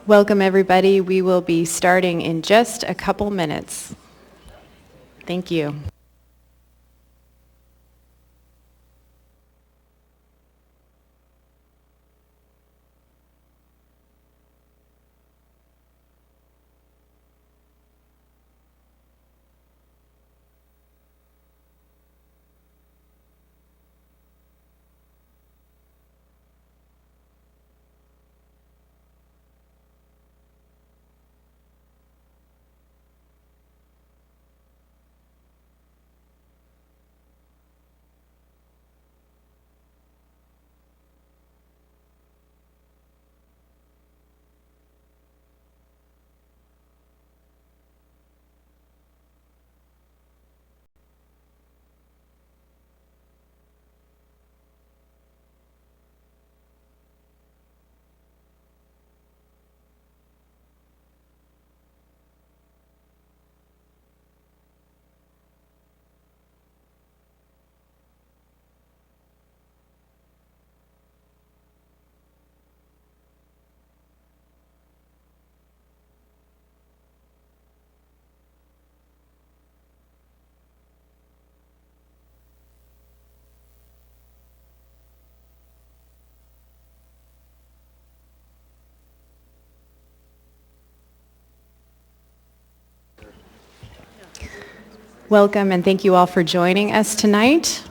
Welcome, everybody. We will be starting in just a couple minutes. Thank you. Welcome, and thank you all for joining us tonight.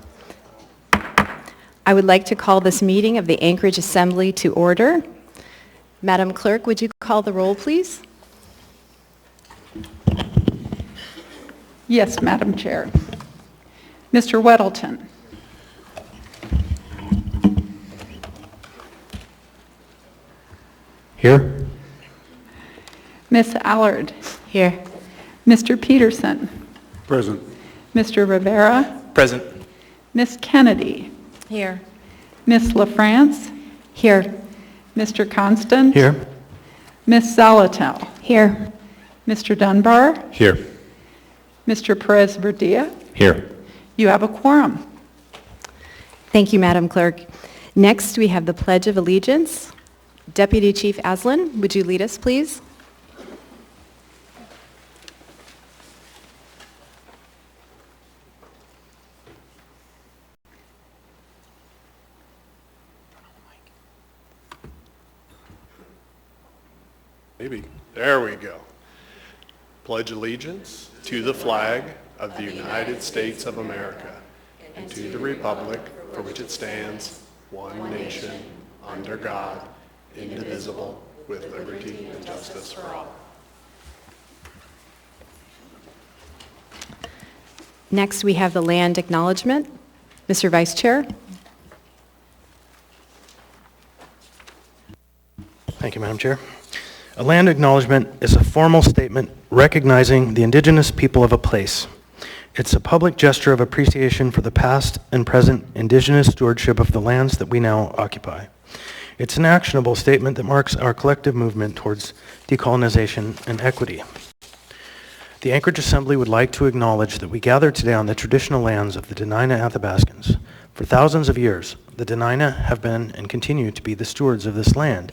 I would like to call this meeting of the Anchorage Assembly to order. Madam Clerk, would you call the roll, please? Yes, Madam Chair. Mr. Weddleton. Here. Miss Allard. Here. Mr. Peterson. Present. Mr. Rivera. Present. Miss Kennedy. Here. Miss LaFRANCE. Here. Mr. Constant. Here. Miss Zalatel. Here. Mr. Dunbar. Here. Mr. Perez-Verdia. Here. You have a quorum. Thank you, Madam Clerk. Next, we have the Pledge of Allegiance. Deputy Chief Aslan, would you lead us, please? Maybe. There we go. Pledge allegiance to the flag of the United States of America and to the republic for which it stands, one nation, under God, indivisible, with liberty and justice for all. Next, we have the land acknowledgement. Mr. Vice Chair. Thank you, Madam Chair. A land acknowledgement is a formal statement recognizing the indigenous people of a place. It's a public gesture of appreciation for the past and present indigenous stewardship of the lands that we now occupy. It's an actionable statement that marks our collective movement towards decolonization and equity. The Anchorage Assembly would like to acknowledge that we gather today on the traditional lands of the Dena'ina Athabascans. For thousands of years, the Dena'ina have been and continue to be the stewards of this land.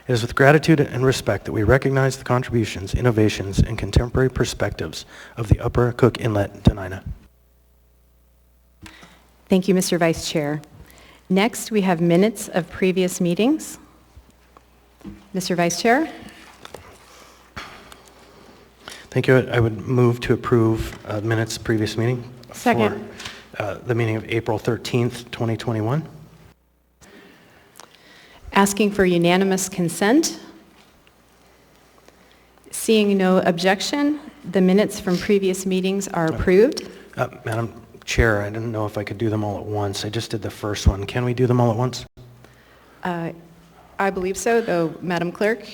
It is with gratitude and respect that we recognize the contributions, innovations, and contemporary perspectives of the Upper Cook Inlet Dena'ina. Thank you, Mr. Vice Chair. Next, we have minutes of previous meetings. Mr. Vice Chair. Thank you. I would move to approve minutes of previous meeting. Second. For the meeting of April 13th, 2021. Asking for unanimous consent. Seeing no objection, the minutes from previous meetings are approved. Madam Chair, I didn't know if I could do them all at once. I just did the first one. Can we do them all at once? I believe so, though, Madam Clerk.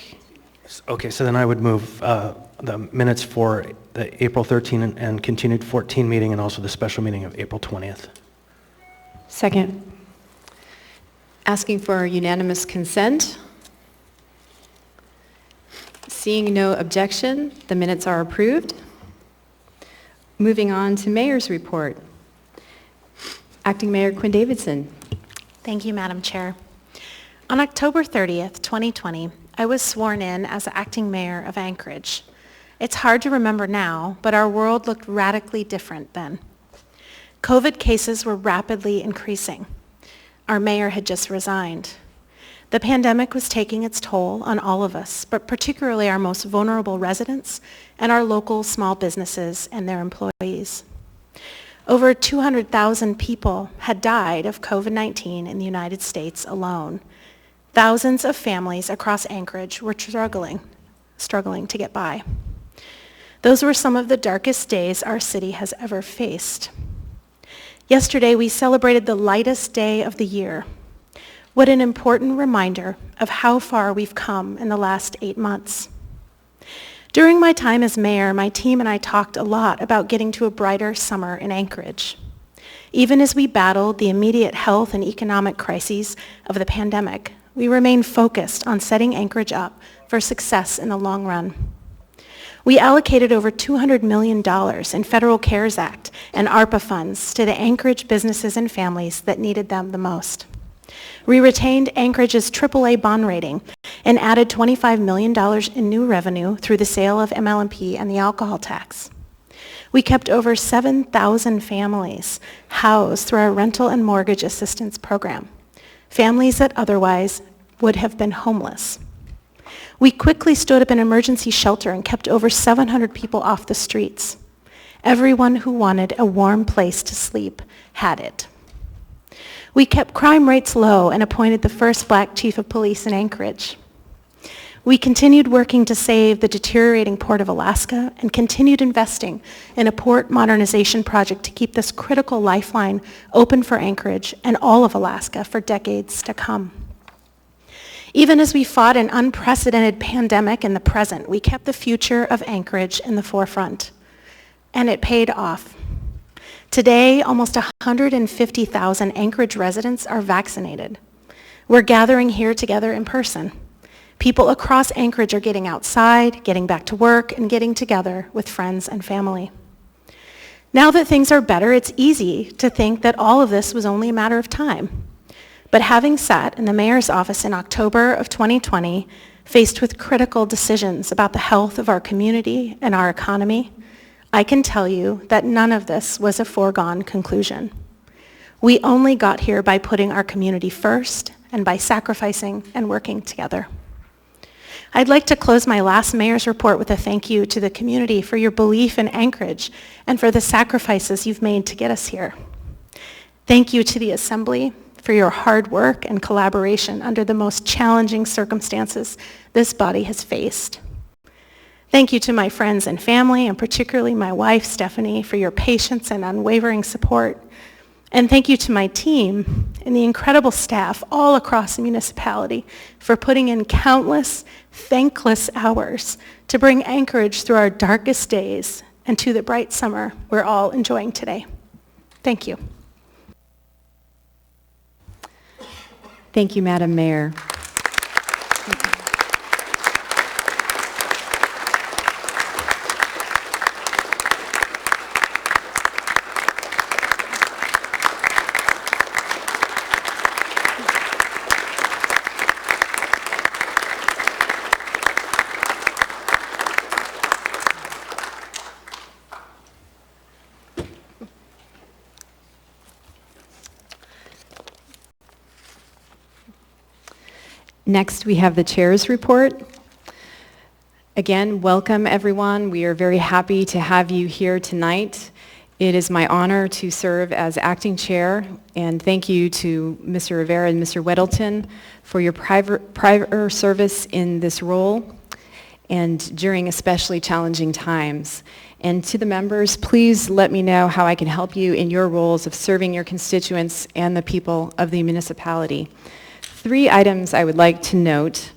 Okay, so then I would move the minutes for the April 13 and continued 14 meeting and also the special meeting of April 20th. Second. Asking for unanimous consent. Seeing no objection, the minutes are approved. Moving on to Mayor's report. Acting Mayor Quinn Davidson. Thank you, Madam Chair. On October 30th, 2020, I was sworn in as acting mayor of Anchorage. It's hard to remember now, but our world looked radically different then. COVID cases were rapidly increasing. Our mayor had just resigned. The pandemic was taking its toll on all of us, but particularly our most vulnerable residents and our local small businesses and their employees. Over 200,000 people had died of COVID-19 in the United States alone. Thousands of families across Anchorage were struggling to get by. Those were some of the darkest days our city has ever faced. Yesterday, we celebrated the lightest day of the year. What an important reminder of how far we've come in the last 8 months. During my time as mayor, my team and I talked a lot about getting to a brighter summer in Anchorage. Even as we battled the immediate health and economic crises of the pandemic, we remained focused on setting Anchorage up for success in the long run. We allocated over $200 million in Federal CARES Act and ARPA funds to the Anchorage businesses and families that needed them the most. We retained Anchorage's AAA bond rating and added $25 million in new revenue through the sale of MLMP and the alcohol tax. We kept over 7,000 families housed through our rental and mortgage assistance program, families that otherwise would have been homeless. We quickly stood up an emergency shelter and kept over 700 people off the streets. Everyone who wanted a warm place to sleep had it. We kept crime rates low and appointed the first black chief of police in Anchorage. We continued working to save the deteriorating Port of Alaska and continued investing in a port modernization project to keep this critical lifeline open for Anchorage and all of Alaska for decades to come. Even as we fought an unprecedented pandemic in the present, we kept the future of Anchorage in the forefront, and it paid off. Today, almost 150,000 Anchorage residents are vaccinated. We're gathering here together in person. People across Anchorage are getting outside, getting back to work, and getting together with friends and family. Now that things are better, it's easy to think that all of this was only a matter of time. But having sat in the mayor's office in October of 2020, faced with critical decisions about the health of our community and our economy, I can tell you that none of this was a foregone conclusion. We only got here by putting our community first and by sacrificing and working together. I'd like to close my last mayor's report with a thank you to the community for your belief in Anchorage and for the sacrifices you've made to get us here. Thank you to the Assembly for your hard work and collaboration under the most challenging circumstances this body has faced. Thank you to my friends and family, and particularly my wife, Stephanie, for your patience and unwavering support. And thank you to my team and the incredible staff all across the municipality for putting in countless, thankless hours to bring Anchorage through our darkest days and to the bright summer we're all enjoying today. Thank you. Thank you, Madam Mayor. Next, we have the chair's report. Again, welcome everyone. We are very happy to have you here tonight. It is my honor to serve as acting chair, and thank you to Mr. Rivera and Mr. Weddleton for your prior service in this role and during especially challenging times. And to the members, please let me know how I can help you in your roles of serving your constituents and the people of the municipality. 3 items I would like to note.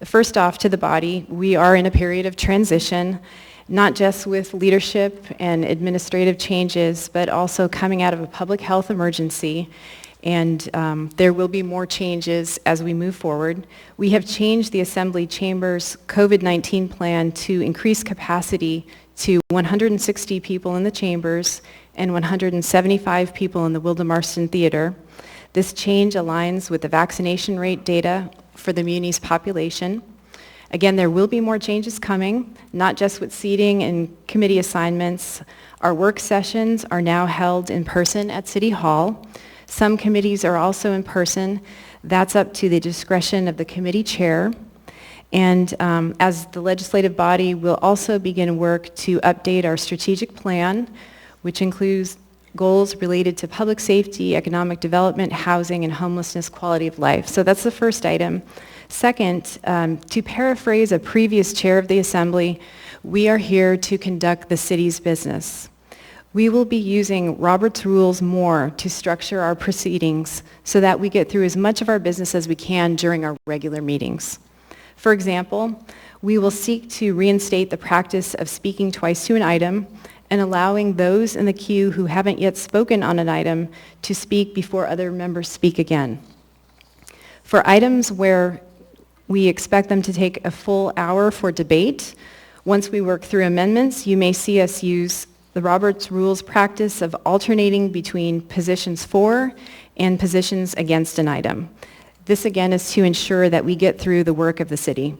First off, to the body, we are in a period of transition, not just with leadership and administrative changes, but also coming out of a public health emergency, and there will be more changes as we move forward. We have changed the Assembly Chamber's COVID-19 plan to increase capacity to 160 people in the chambers and 175 people in the Wilda Marston Theater. This change aligns with the vaccination rate data for the Muni's population. Again, there will be more changes coming, not just with seating and committee assignments. Our work sessions are now held in person at City Hall. Some committees are also in person. That's up to the discretion of the committee chair. And as the legislative body, we'll also begin work to update our strategic plan, which includes goals related to public safety, economic development, housing, and homelessness quality of life. So that's the first item. Second, to paraphrase a previous chair of the Assembly, we are here to conduct the city's business. We will be using Robert's Rules more to structure our proceedings so that we get through as much of our business as we can during our regular meetings. For example, we will seek to reinstate the practice of speaking twice to an item and allowing those in the queue who haven't yet spoken on an item to speak before other members speak again. For items where we expect them to take a full hour for debate, once we work through amendments, you may see us use the Roberts Rules practice of alternating between positions for and positions against an item. This again is to ensure that we get through the work of the city.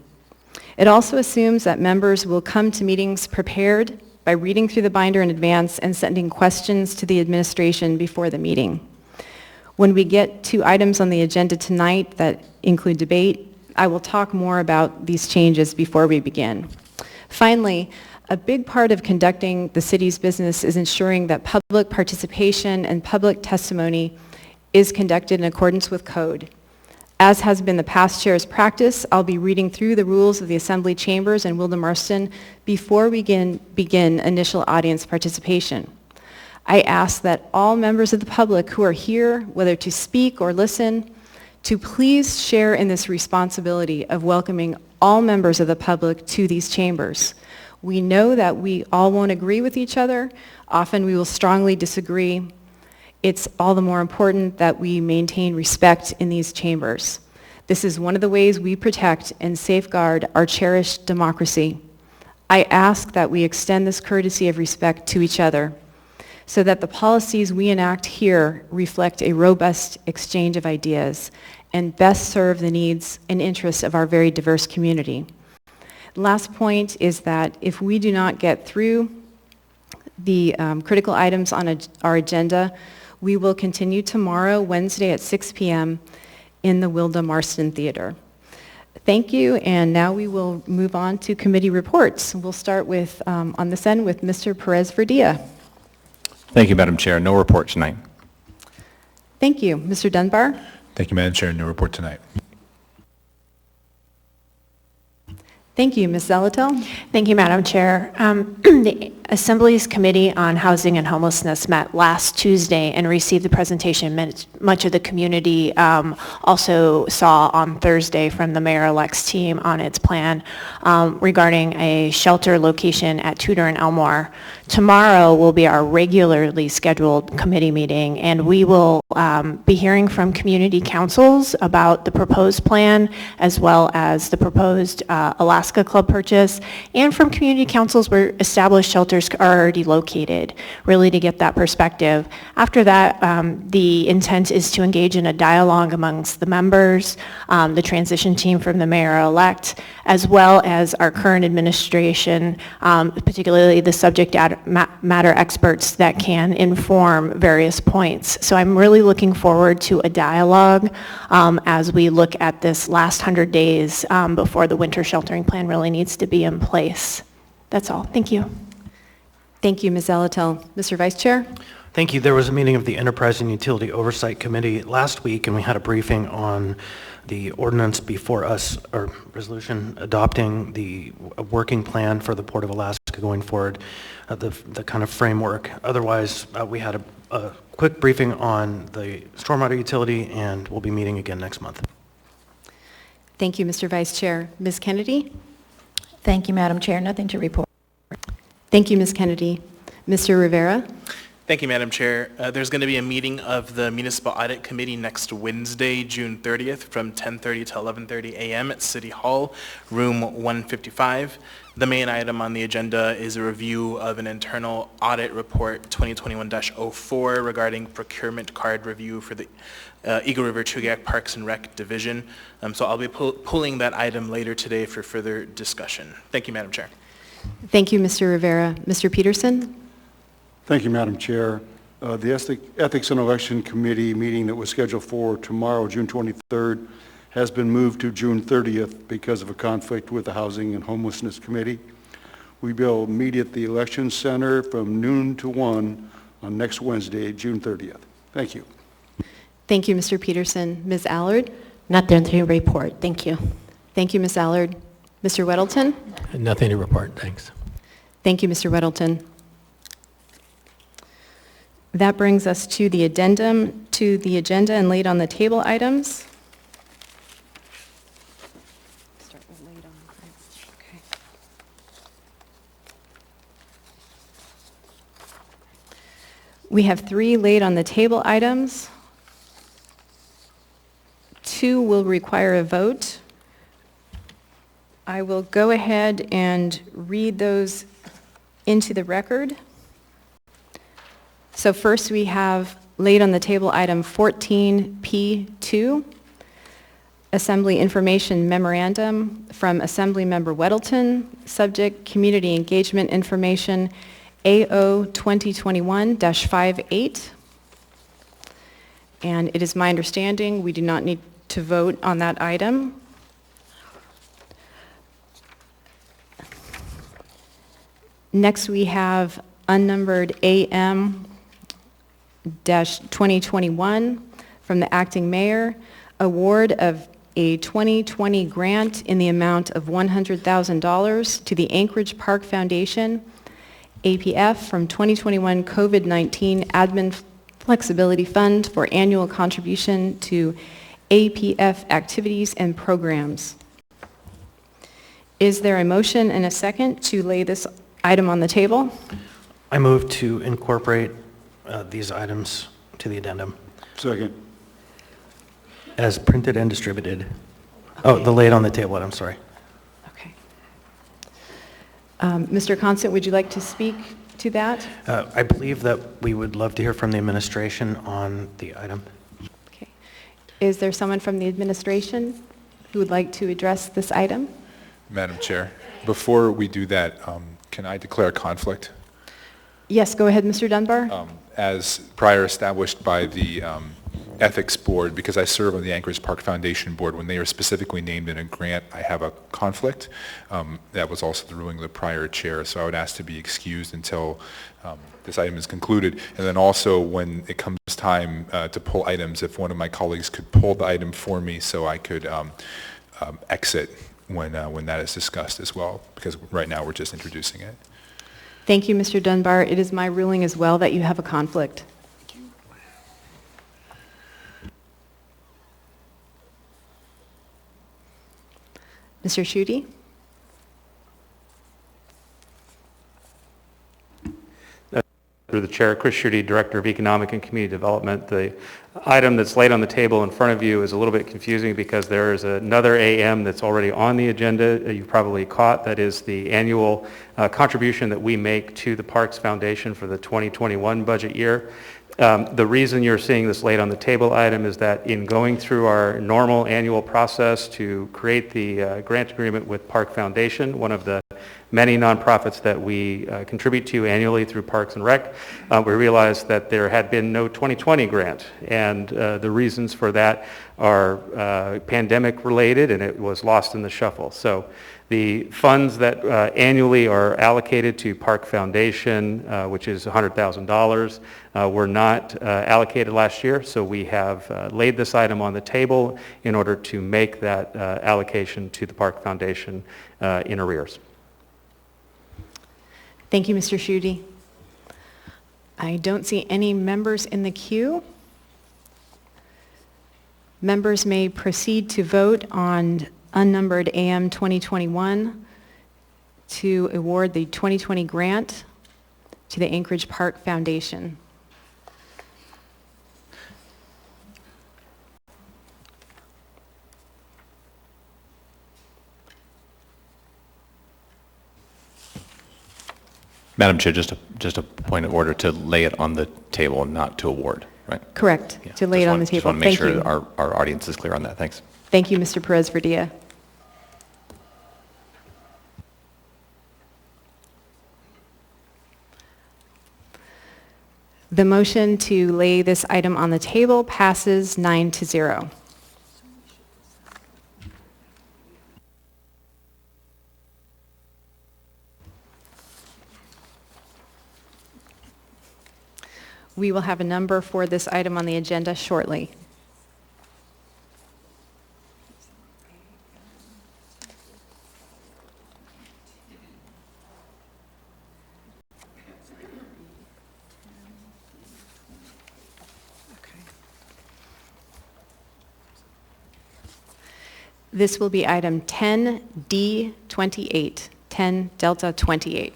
It also assumes that members will come to meetings prepared by reading through the binder in advance and sending questions to the administration before the meeting. When we get to items on the agenda tonight that include debate, I will talk more about these changes before we begin. Finally, a big part of conducting the city's business is ensuring that public participation and public testimony is conducted in accordance with code. As has been the past chair's practice, I'll be reading through the rules of the Assembly Chambers and Wilda Marston before we begin initial audience participation. I ask that all members of the public who are here, whether to speak or listen, to please share in this responsibility of welcoming all members of the public to these chambers. We know that we all won't agree with each other. Often we will strongly disagree. It's all the more important that we maintain respect in these chambers. This is one of the ways we protect and safeguard our cherished democracy. I ask that we extend this courtesy of respect to each other so that the policies we enact here reflect a robust exchange of ideas and best serve the needs and interests of our very diverse community. Last point is that if we do not get through the critical items on our agenda, we will continue tomorrow, Wednesday at 6 p.m. in the Wilda Marston Theater. Thank you, and now we will move on to committee reports. We'll start with, on this end, with Mr. Perez-Verdia. Thank you, Madam Chair. No report tonight. Thank you. Mr. Dunbar? Thank you, Madam Chair. No report tonight. Thank you. Ms. Zalatel? Thank you, Madam Chair. The Assembly's Committee on Housing and Homelessness met last Tuesday and received the presentation much of the community also saw on Thursday from the Mayor-elect's team on its plan regarding a shelter location at Tudor and Elmore. Tomorrow will be our regularly scheduled committee meeting, and we will be hearing from community councils about the proposed plan as well as the proposed Alaska Club purchase, and from community councils where established shelters are already located, really to get that perspective. After that, the intent is to engage in a dialogue amongst the members, the transition team from the mayor-elect, as well as our current administration, particularly the subject matter experts that can inform various points. So I'm really looking forward to a dialogue as we look at this last 100 days before the winter sheltering plan really needs to be in place. That's all. Thank you. Thank you, Ms. Zalatel. Mr. Vice Chair? Thank you. There was a meeting of the Enterprise and Utility Oversight Committee last week, and we had a briefing on the ordinance before us, or resolution adopting the working plan for the Port of Alaska going forward, the kind of framework. Otherwise, we had a quick briefing on the stormwater utility, and we'll be meeting again next month. Thank you, Mr. Vice Chair. Ms. Kennedy? Thank you, Madam Chair. Nothing to report. Thank you, Ms. Kennedy. Mr. Rivera? Thank you, Madam Chair. There's going to be a meeting of the Municipal Audit Committee next Wednesday, June 30th from 10:30 to 11:30 a.m. at City Hall, room 155. The main item on the agenda is a review of an internal audit report 2021-04 regarding procurement card review for the Eagle River Chugach Parks and Rec Division. So I'll be pulling that item later today for further discussion. Thank you, Madam Chair. Thank you, Mr. Rivera. Mr. Peterson? Thank you, Madam Chair. The Ethics and Election Committee meeting that was scheduled for tomorrow, June 23rd, has been moved to June 30th because of a conflict with the Housing and Homelessness Committee. We will meet at the Election Center from noon to 1 on next Wednesday, June 30th. Thank you. Thank you, Mr. Peterson. Ms. Allard? Nothing to report. Thank you. Thank you, Ms. Allard. Mr. Weddleton? Nothing to report, thanks. Thank you, Mr. Weddleton. That brings us to the addendum to the agenda and laid on the table items. Start with laid on. Okay. We have 3 laid on the table items. 2 will require a vote. I will go ahead and read those into the record. So first we have laid on the table item 14P2, Assembly Information Memorandum from Assemblymember Weddleton, subject Community Engagement Information AO 2021-58. And it is my understanding we do not need to vote on that item. Next we have unnumbered AM-2021 from the Acting Mayor, award of a 2020 grant in the amount of $100,000 to the Anchorage Park Foundation, APF, from 2021 COVID-19 Admin Flexibility Fund for annual contribution to APF activities and programs. Is there a motion and a second to lay this item on the table? I move to incorporate these items to the addendum Second. as printed and distributed. Oh, the laid on the table, I'm sorry. Okay. Mr. Constant, would you like to speak to that? I believe that we would love to hear from the administration on the item. Okay. Is there someone from the administration who would like to address this item? Madam Chair, before we do that, can I declare a conflict? Yes, go ahead, Mr. Dunbar. As prior established by the Ethics Board, because I serve on the Anchorage Park Foundation Board, when they are specifically named in a grant, I have a conflict. That was also the ruling of the prior chair, so I would ask to be excused until this item is concluded. And then also, when it comes time to pull items, if one of my colleagues could pull the item for me so I could exit when that is discussed as well, because right now we're just introducing it. Thank you, Mr. Dunbar. It is my ruling as well that you have a conflict. Mr. Schutte? Through the chair, Chris Schutte, Director of Economic and Community Development. The item that's laid on the table in front of you is a little bit confusing because there is another AM that's already on the agenda you've probably caught. That is the annual contribution that we make to the Parks Foundation for the 2021 budget year. The reason you're seeing this laid on the table item is that in going through our normal annual process to create the grant agreement with Park Foundation, one of the many nonprofits that we contribute to annually through Parks and Rec, we realized that there had been no 2020 grant, and the reasons for that are pandemic related, and it was lost in the shuffle. So the funds that annually are allocated to Park Foundation, which is $100,000, were not allocated last year, so we have laid this item on the table in order to make that allocation to the Park Foundation in arrears. Thank you, Mr. Schutte. I don't see any members in the queue. Members may proceed to vote on unnumbered AM 2021 to award the 2020 grant to the Anchorage Park Foundation. Madam Chair, just a point of order to lay it on the table, not to award, right? Correct, Yeah, to lay it on the Just table. want to make Thank sure you. that our audience is clear on that. Thanks. Thank you, Mr. Perez-Verdia. The motion to lay this item on the table passes 9-0. We will have a number for this item on the agenda shortly. This will be item 10D28, 10 Delta 28.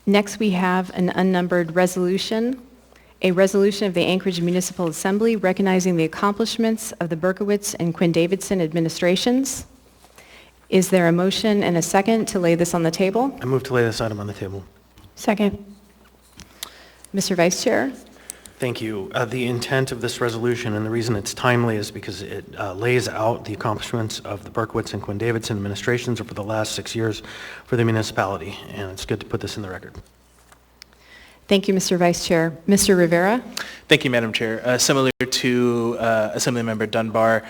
Next, we have an unnumbered resolution, a resolution of the Anchorage Municipal Assembly recognizing the accomplishments of the Berkowitz and Quinn-Davidson administrations. Is there a motion and a second to lay this on the table? I move to lay this item on the table. Second. Mr. Vice Chair? Thank you. The intent of this resolution and the reason it's timely is because it lays out the accomplishments of the Berkowitz and Quinn-Davidson administrations over the last 6 years for the municipality, and it's good to put this in the record. Thank you, Mr. Vice Chair. Mr. Rivera? Thank you, Madam Chair. Similar to Assemblymember Dunbar,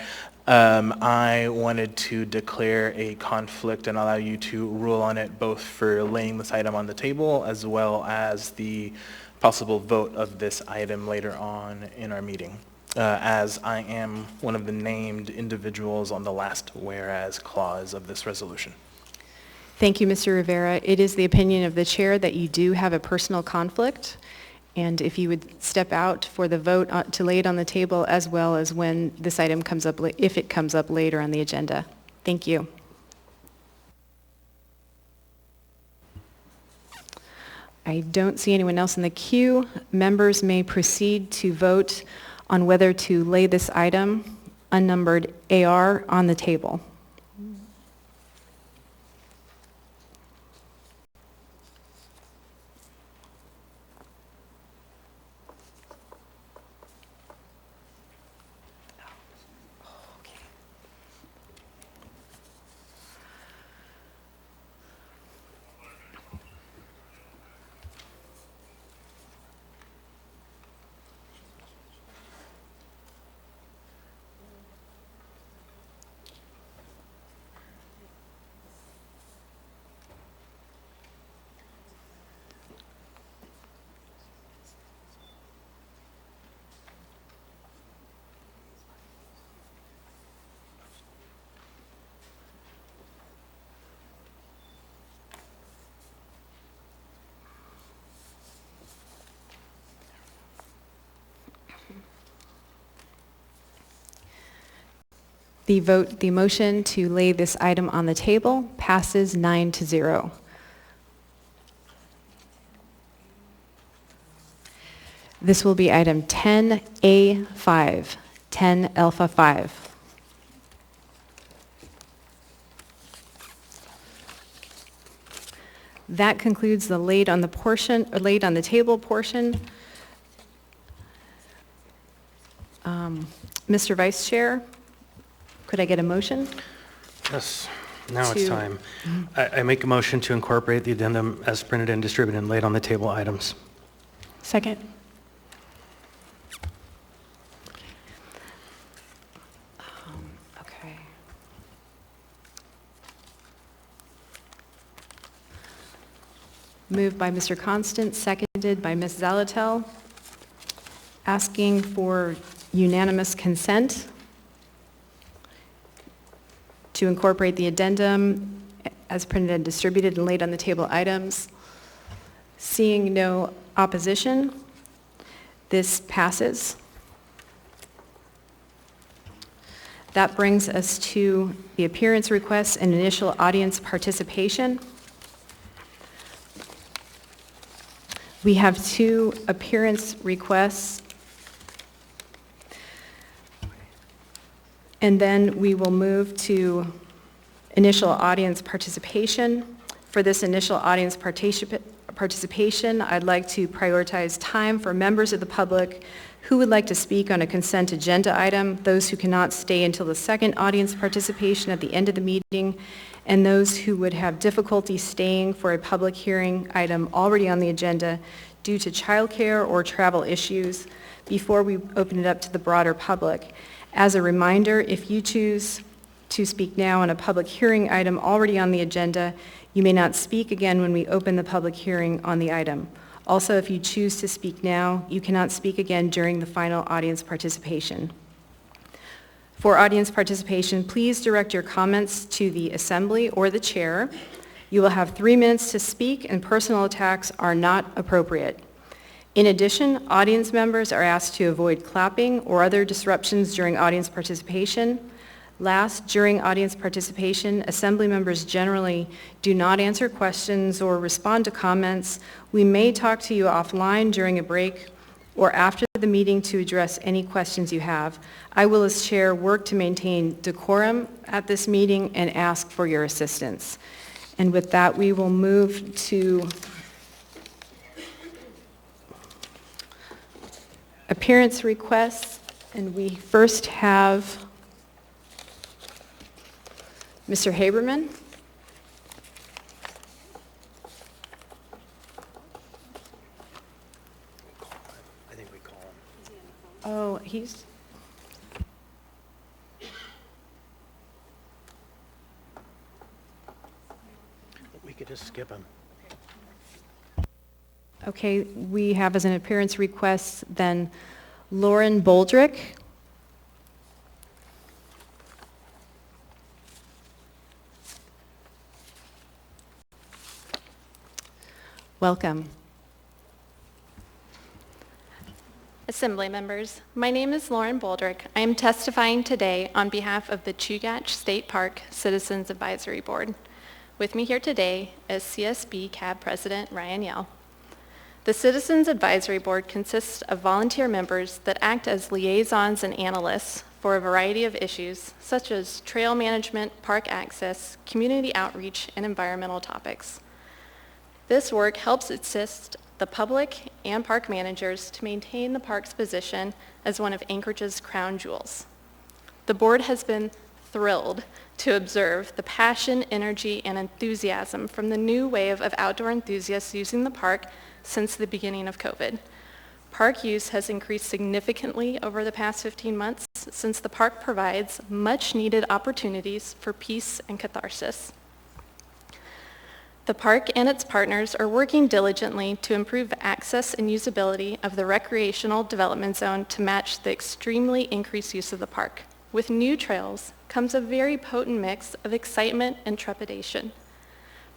I wanted to declare a conflict and allow you to rule on it both for laying this item on the table as well as the possible vote of this item later on in our meeting, as I am one of the named individuals on the last whereas clause of this resolution. Thank you, Mr. Rivera. It is the opinion of the chair that you do have a personal conflict, and if you would step out for the vote to lay it on the table as well as when this item comes up, if it comes up later on the agenda. Thank you. I don't see anyone else in the queue. Members may proceed to vote on whether to lay this item, unnumbered AR, on the table. The motion to lay this item on the table passes 9-0. This will be item 10A5, 10 Alpha 5. That concludes the laid on the table portion. Mr. Vice Chair, could I get a motion? Yes, now it's time. I make a motion to incorporate the addendum as printed and distributed and laid on the table items. Second. Okay. Moved by Mr. Constant, seconded by Ms. Zalatel, asking for unanimous consent to incorporate the addendum as printed and distributed and laid on the table items. Seeing no opposition, this passes. That brings us to the appearance requests and initial audience participation. We have 2 appearance requests, and then we will move to initial audience participation. For this initial audience participation, I'd like to prioritize time for members of the public who would like to speak on a consent agenda item, those who cannot stay until the second audience participation at the end of the meeting, and those who would have difficulty staying for a public hearing item already on the agenda due to childcare or travel issues before we open it up to the broader public. As a reminder, if you choose to speak now on a public hearing item already on the agenda, you may not speak again when we open the public hearing on the item. Also, if you choose to speak now, you cannot speak again during the final audience participation. For audience participation, please direct your comments to the assembly or the chair. You will have 3 minutes to speak, and personal attacks are not appropriate. In addition, audience members are asked to avoid clapping or other disruptions during audience participation. Last, during audience participation, assembly members generally do not answer questions or respond to comments. We may talk to you offline during a break or after the meeting to address any questions you have. I will, as chair, work to maintain decorum at this meeting and ask for your assistance. And with that, we will move to appearance requests, and we first have Mr. Haberman. I think we call him. Oh, he's... We could just skip him. Okay, we have as an appearance request then Lauren Boldrick. Welcome. Assembly members, my name is Lauren Boldrick. I am testifying today on behalf of the Chugach State Park Citizens Advisory Board. With me here today is CSB CAB President Ryan Yell. The Citizens Advisory Board consists of volunteer members that act as liaisons and analysts for a variety of issues, such as trail management, park access, community outreach, and environmental topics. This work helps assist the public and park managers to maintain the park's position as one of Anchorage's crown jewels. The board has been thrilled to observe the passion, energy, and enthusiasm from the new wave of outdoor enthusiasts using the park since the beginning of COVID. Park use has increased significantly over the past 15 months since the park provides much-needed opportunities for peace and catharsis. The park and its partners are working diligently to improve access and usability of the recreational development zone to match the extremely increased use of the park. With new trails comes a very potent mix of excitement and trepidation.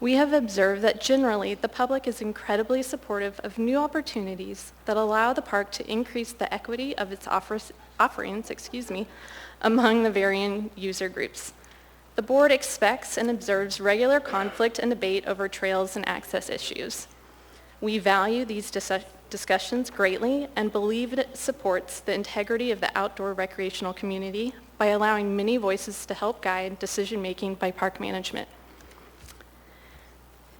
We have observed that generally the public is incredibly supportive of new opportunities that allow the park to increase the equity of its offerings among the varying user groups. The board expects and observes regular conflict and debate over trails and access issues. We value these discussions greatly and believe it supports the integrity of the outdoor recreational community by allowing many voices to help guide decision-making by park management.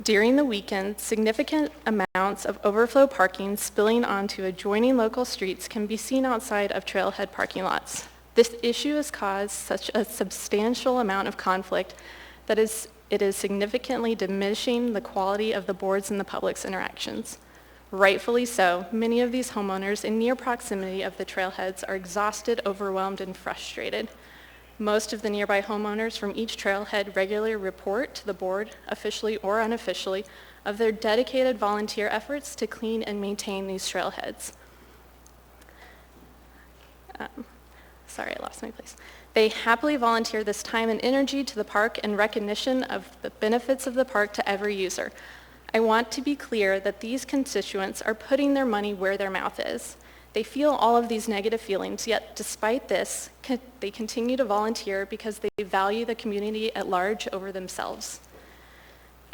During the weekend, significant amounts of overflow parking spilling onto adjoining local streets can be seen outside of trailhead parking lots. This issue has caused such a substantial amount of conflict that it is significantly diminishing the quality of the board's and the public's interactions. Rightfully so, many of these homeowners in near proximity of the trailheads are exhausted, overwhelmed, and frustrated. Most of the nearby homeowners from each trailhead regularly report to the board, officially or unofficially, of their dedicated volunteer efforts to clean and maintain these trailheads. Sorry, I lost my place. They happily volunteer this time and energy to the park in recognition of the benefits of the park to every user. I want to be clear that these constituents are putting their money where their mouth is. They feel all of these negative feelings, yet despite this, they continue to volunteer because they value the community at large over themselves.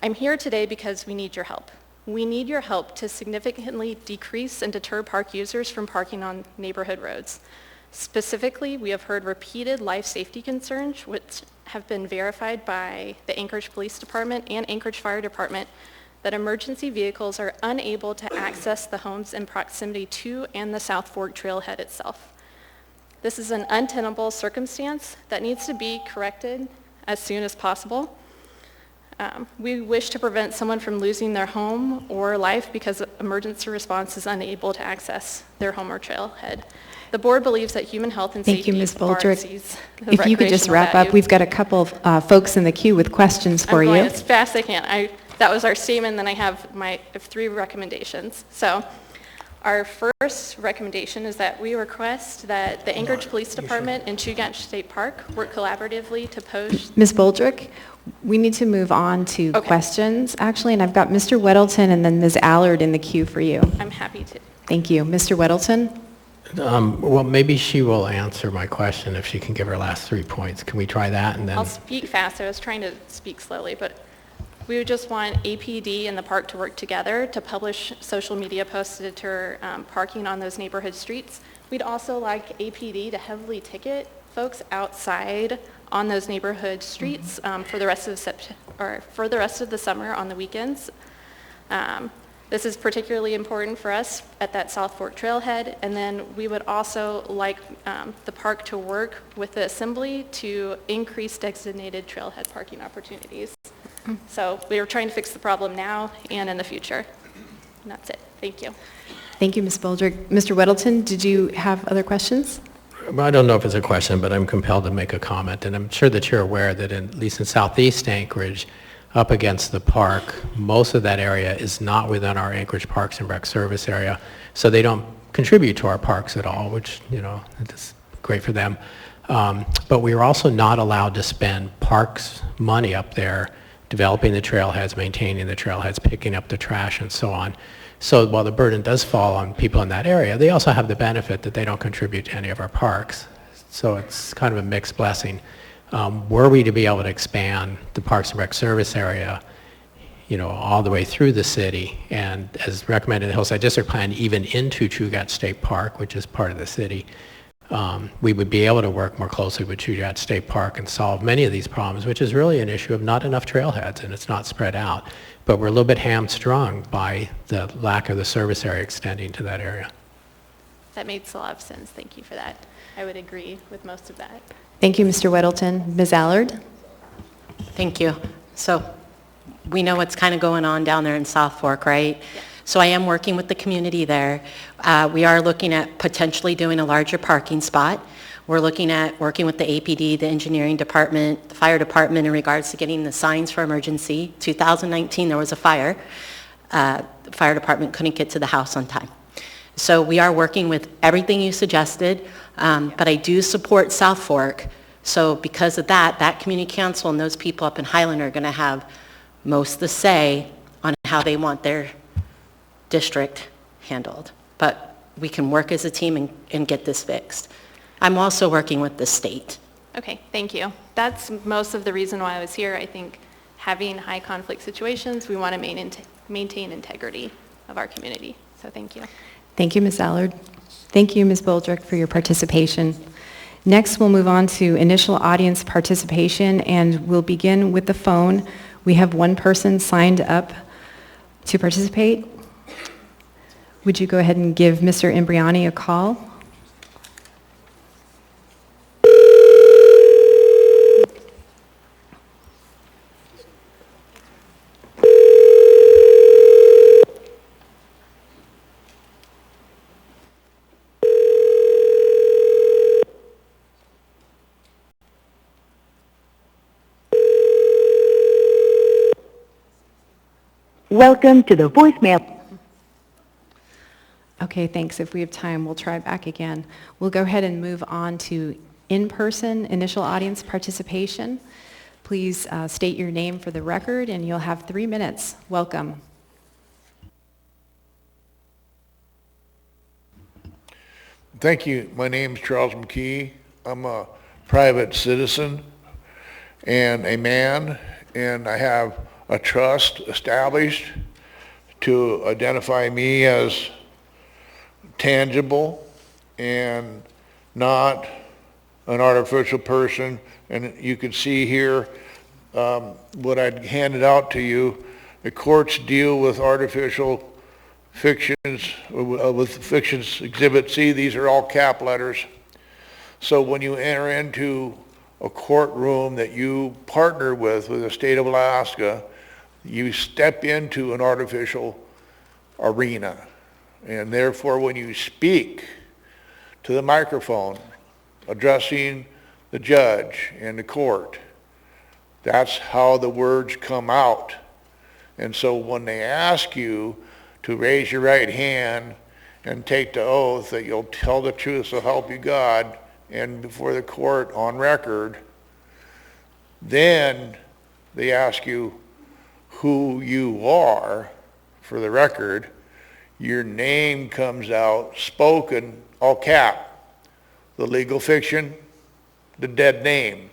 I'm here today because we need your help. We need your help to significantly decrease and deter park users from parking on neighborhood roads. Specifically, we have heard repeated life safety concerns, which have been verified by the Anchorage Police Department and Anchorage Fire Department, that emergency vehicles are unable to access the homes in proximity to and the South Fork trailhead itself. This is an untenable circumstance that needs to be corrected as soon as possible. We wish to prevent someone from losing their home or life because emergency response is unable to access their home or trailhead. The board believes that human health and Thank safety you, Ms. far Baldrick. exceeds the If you could just recreational wrap up, value. we've got a couple of folks in the queue with questions for I'm going you. as fast as I can. That was our statement, then I have 3 recommendations. So our first recommendation is that we request that the Anchorage Police Department and Chugach State Park work collaboratively to post. Ms. Baldrick, we need to move on to questions, actually, and I've got Mr. Weddleton and then Ms. Allard in the queue for you. I'm happy to. Thank you. Mr. Weddleton? Well, maybe she will answer my question if she can give her last 3 points. Can we try that and then? I'll speak fast. I was trying to speak slowly, but we would just want APD and the park to work together to publish social media posts to deter parking on those neighborhood streets. We'd also like APD to heavily ticket folks outside on those neighborhood streets for the rest of the summer on the weekends. This is particularly important for us at that South Fork trailhead, and then we would also like the park to work with the assembly to increase designated trailhead parking opportunities. So we are trying to fix the problem now and in the future. And that's it. Thank you. Thank you, Ms. Baldrick. Mr. Weddleton, did you have other questions? Well, I don't know if it's a question, but I'm compelled to make a comment. And I'm sure that you're aware that at least in southeast Anchorage, up against the park, most of that area is not within our Anchorage Parks and Rec service area. So they don't contribute to our parks at all, which, is great for them. But we are also not allowed to spend parks money up there developing the trailheads, maintaining the trailheads, picking up the trash, and so on. So while the burden does fall on people in that area, they also have the benefit that they don't contribute to any of our parks. So it's kind of a mixed blessing. Were we to be able to expand the Parks and Rec service area, all the way through the city, and as recommended in the Hillside District Plan, even into Chugach State Park, which is part of the city, we would be able to work more closely with Chugach State Park and solve many of these problems, which is really an issue of not enough trailheads, and it's not spread out. But we're a little bit hamstrung by the lack of the service area extending to that area. That makes a lot of sense. Thank you for that. I would agree with most of that. Thank you, Mr. Weddleton. Ms. Allard? Thank you. So we know what's kind of going on down there in South Fork, right? Yeah. So I am working with the community there. We are looking at potentially doing a larger parking spot. We're looking at working with the APD, the engineering department, the fire department in regards to getting the signs for emergency. 2019, there was a fire. The fire department couldn't get to the house on time. So we are working with everything you suggested, but I do support South Fork. So because of that, that community council and those people up in Highland are going to have most of the say on how they want their district handled. But we can work as a team and get this fixed. I'm also working with the state. Okay, thank you. That's most of the reason why I was here. I think having high conflict situations, we want to maintain integrity of our community. So thank you. Thank you, Ms. Allard. Thank you, Ms. Baldrick, for your participation. Next, we'll move on to initial audience participation, and we'll begin with the phone. We have one person signed up to participate. Would you go ahead and give Mr. Imbriani a call? Welcome to the voicemail. Okay, thanks. If we have time, we'll try back again. We'll go ahead and move on to in-person initial audience participation. Please state your name for the record, and you'll have 3 minutes. Welcome. Thank you. My name is Charles McKee. I'm a private citizen and a man, and I have a trust established to identify me as tangible, and not an artificial person. And you can see here what I handed out to you. The courts deal with artificial fictions, with fictions Exhibit C. These are all cap letters. So when you enter into a courtroom that you partner with the state of Alaska, you step into an artificial arena. And therefore, when you speak to the microphone, addressing the judge and the court, that's how the words come out. And so when they ask you to raise your right hand and take the oath that you'll tell the truth, so help you God, and before the court on record, then they ask you who you are for the record. Your name comes out, spoken, all cap, the legal fiction, the dead name.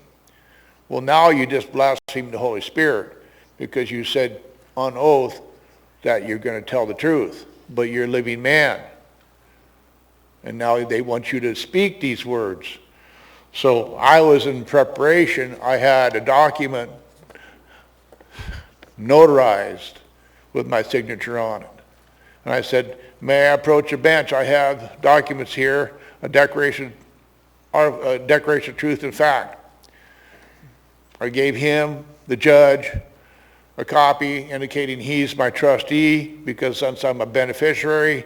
Well, now you just blaspheme the Holy Spirit because you said on oath that you're going to tell the truth, but you're a living man. And now they want you to speak these words. So I was in preparation. I had a document notarized with my signature on it. And I said, may I approach the bench? I have documents here, a declaration of truth and fact. I gave him, the judge, a copy indicating he's my trustee because since I'm a beneficiary,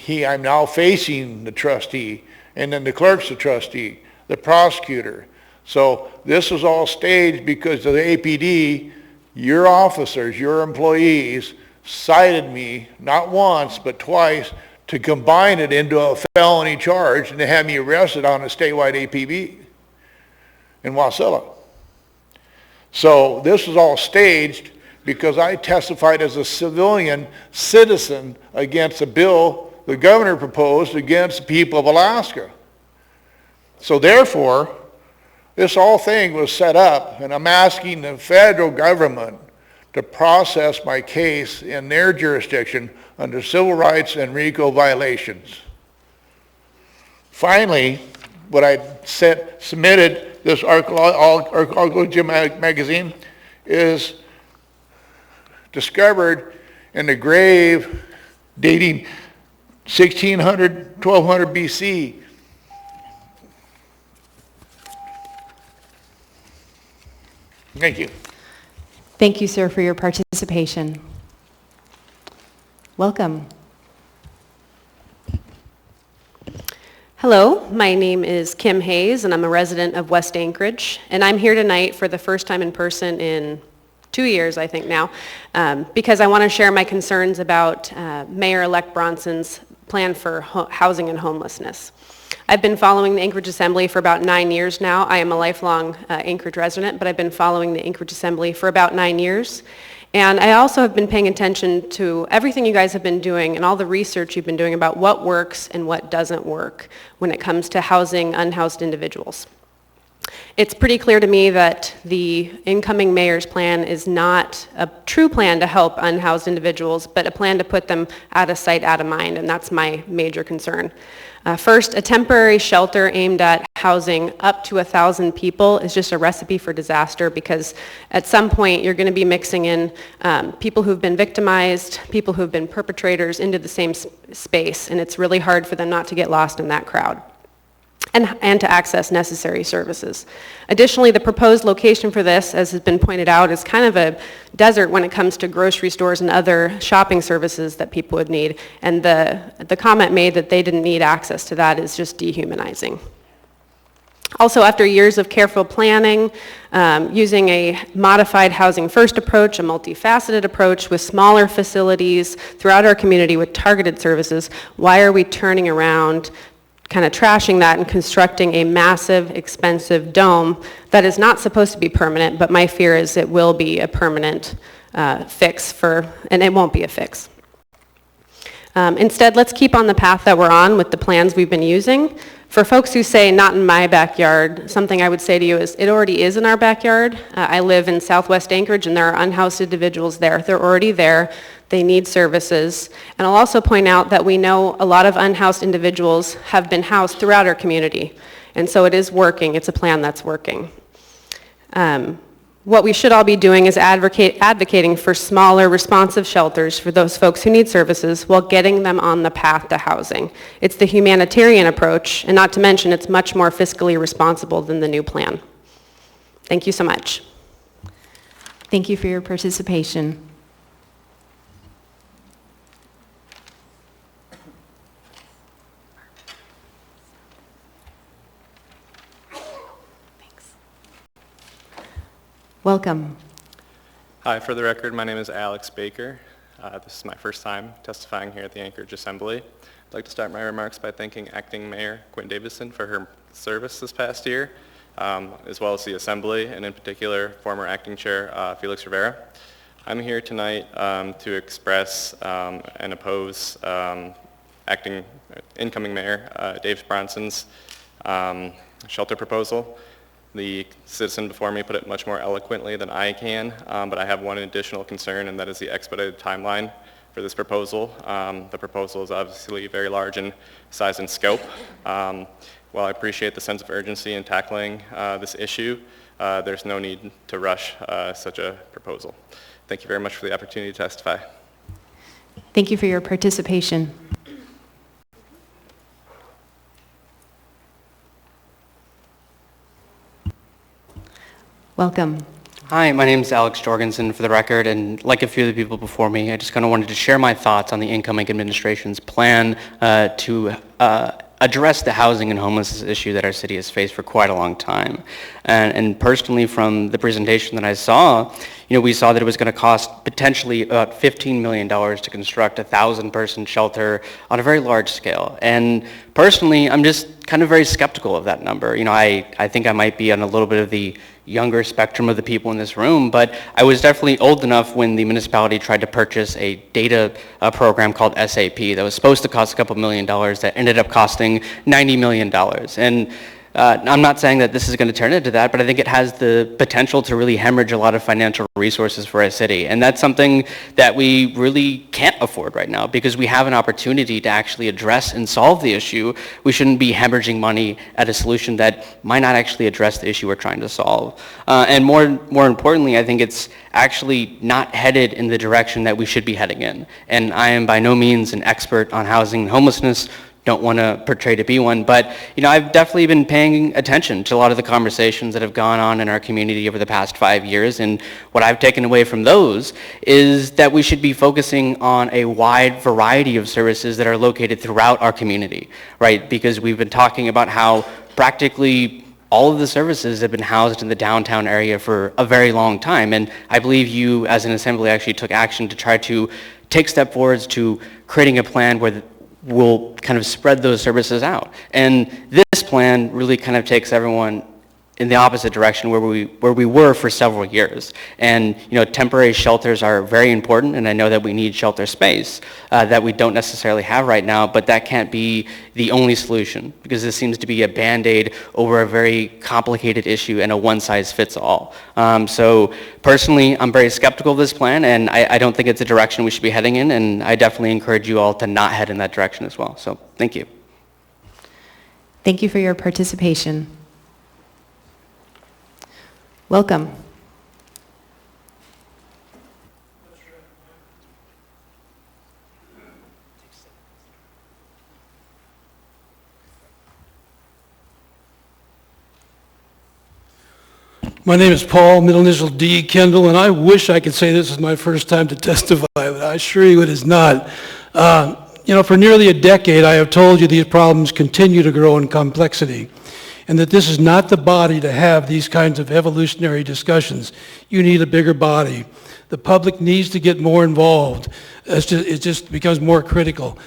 I'm now facing the trustee, and then the clerk's the trustee, the prosecutor. So this was all staged because of the APD, your officers, your employees cited me not once but twice to combine it into a felony charge and to have me arrested on a statewide APB in Wasilla. So this was all staged because I testified as a civilian citizen against a bill the governor proposed against the people of Alaska. So therefore, this whole thing was set up, and I'm asking the federal government to process my case in their jurisdiction under civil rights and RICO violations. Finally, what I submitted, this Archaeology magazine, is discovered in the grave dating 1600, 1200 BC. Thank you. Thank you, sir, for your participation. Welcome. Hello, my name is Kim Hayes, and I'm a resident of West Anchorage, and I'm here tonight for the first time in person in 2 years, I think now, because I want to share my concerns about Mayor-elect Bronson's plan for housing and homelessness. I've been following the Anchorage Assembly for about 9 years now. I am a lifelong Anchorage resident, but I've been following the Anchorage Assembly for about 9 years. And I also have been paying attention to everything you guys have been doing and all the research you've been doing about what works and what doesn't work when it comes to housing unhoused individuals. It's pretty clear to me that the incoming mayor's plan is not a true plan to help unhoused individuals, but a plan to put them out of sight, out of mind, and that's my major concern. First, a temporary shelter aimed at housing up to 1,000 people is just a recipe for disaster because at some point you're going to be mixing in people who've been victimized, people who've been perpetrators into the same space, and it's really hard for them not to get lost in that crowd. And to access necessary services. Additionally, the proposed location for this, as has been pointed out, is kind of a desert when it comes to grocery stores and other shopping services that people would need. And the comment made that they didn't need access to that is just dehumanizing. Also, after years of careful planning, using a modified housing first approach, a multifaceted approach with smaller facilities throughout our community with targeted services, why are we turning around kind of trashing that and constructing a massive, expensive dome that is not supposed to be permanent, but my fear is it will be a permanent fix and it won't be a fix. Instead, let's keep on the path that we're on with the plans we've been using. For folks who say, not in my backyard, something I would say to you is, it already is in our backyard. I live in Southwest Anchorage, and there are unhoused individuals there. They're already there. They need services. And I'll also point out that we know a lot of unhoused individuals have been housed throughout our community. And so it is working. It's a plan that's working. What we should all be doing is advocating for smaller, responsive shelters for those folks who need services while getting them on the path to housing. It's the humanitarian approach, and not to mention it's much more fiscally responsible than the new plan. Thank you so much. Thank you for your participation. Welcome. Hi, for the record, my name is Alex Baker. This is my first time testifying here at the Anchorage Assembly. I'd like to start my remarks by thanking Acting Mayor Quinn Davison for her service this past year, as well as the Assembly, and in particular, former Acting Chair Felix Rivera. I'm here tonight to express and oppose incoming Mayor Dave Bronson's shelter proposal. The citizen before me put it much more eloquently than I can, but I have one additional concern, and that is the expedited timeline for this proposal. The proposal is obviously very large in size and scope. While I appreciate the sense of urgency in tackling this issue, there's no need to rush such a proposal. Thank you very much for the opportunity to testify. Thank you for your participation. Welcome. Hi, my name is Alex Jorgensen, for the record, and like a few of the people before me, I just kind of wanted to share my thoughts on the incoming administration's plan to address the housing and homelessness issue that our city has faced for quite a long time. And personally, from the presentation that I saw, we saw that it was going to cost potentially about $15 million to construct a 1,000-person shelter on a very large scale. And personally, I'm just kind of very skeptical of that number. I think I might be on a little bit of the younger spectrum of the people in this room, but I was definitely old enough when the municipality tried to purchase a data program called SAP that was supposed to cost a couple $1 million that ended up costing $90 million. And I'm not saying that this is going to turn into that, but I think it has the potential to really hemorrhage a lot of financial resources for our city. And that's something that we really can't afford right now, because we have an opportunity to actually address and solve the issue. We shouldn't be hemorrhaging money at a solution that might not actually address the issue we're trying to solve. And more importantly, I think it's actually not headed in the direction that we should be heading in. And I am by no means an expert on housing and homelessness, don't want to portray to be one, but I've definitely been paying attention to a lot of the conversations that have gone on in our community over the past 5 years, and what I've taken away from those is that we should be focusing on a wide variety of services that are located throughout our community, right? Because we've been talking about how practically all of the services have been housed in the downtown area for a very long time, and I believe you as an assembly actually took action to try to take step forwards to creating a plan where we'll kind of spread those services out. And this plan really kind of takes everyone in the opposite direction where we were for several years. And temporary shelters are very important, and I know that we need shelter space that we don't necessarily have right now, but that can't be the only solution, because this seems to be a Band-Aid over a very complicated issue and a one-size-fits-all. So personally, I'm very skeptical of this plan, and I don't think it's a direction we should be heading in, and I definitely encourage you all to not head in that direction as well. So thank you. Thank you for your participation. Welcome. My name is Paul, middle initial D, Kendall, and I wish I could say this is my first time to testify, but I assure you it is not. For nearly a decade, I have told you these problems continue to grow in complexity, and that this is not the body to have these kinds of evolutionary discussions. You need a bigger body. The public needs to get more involved. It just becomes more critical.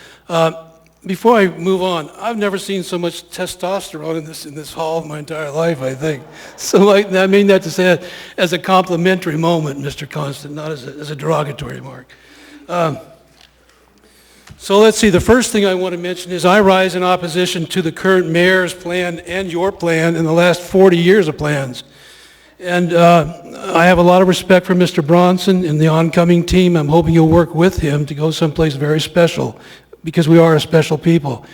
Before I move on, I've never seen so much testosterone in this hall in my entire life, I think. So I mean that to say that as a complimentary moment, Mr. Constant, not as a derogatory remark. So let's see, the first thing I want to mention is I rise in opposition to the current mayor's plan and your plan in the last 40 years of plans. And I have a lot of respect for Mr. Bronson and the oncoming team. I'm hoping you'll work with him to go someplace very special, because we are a special people.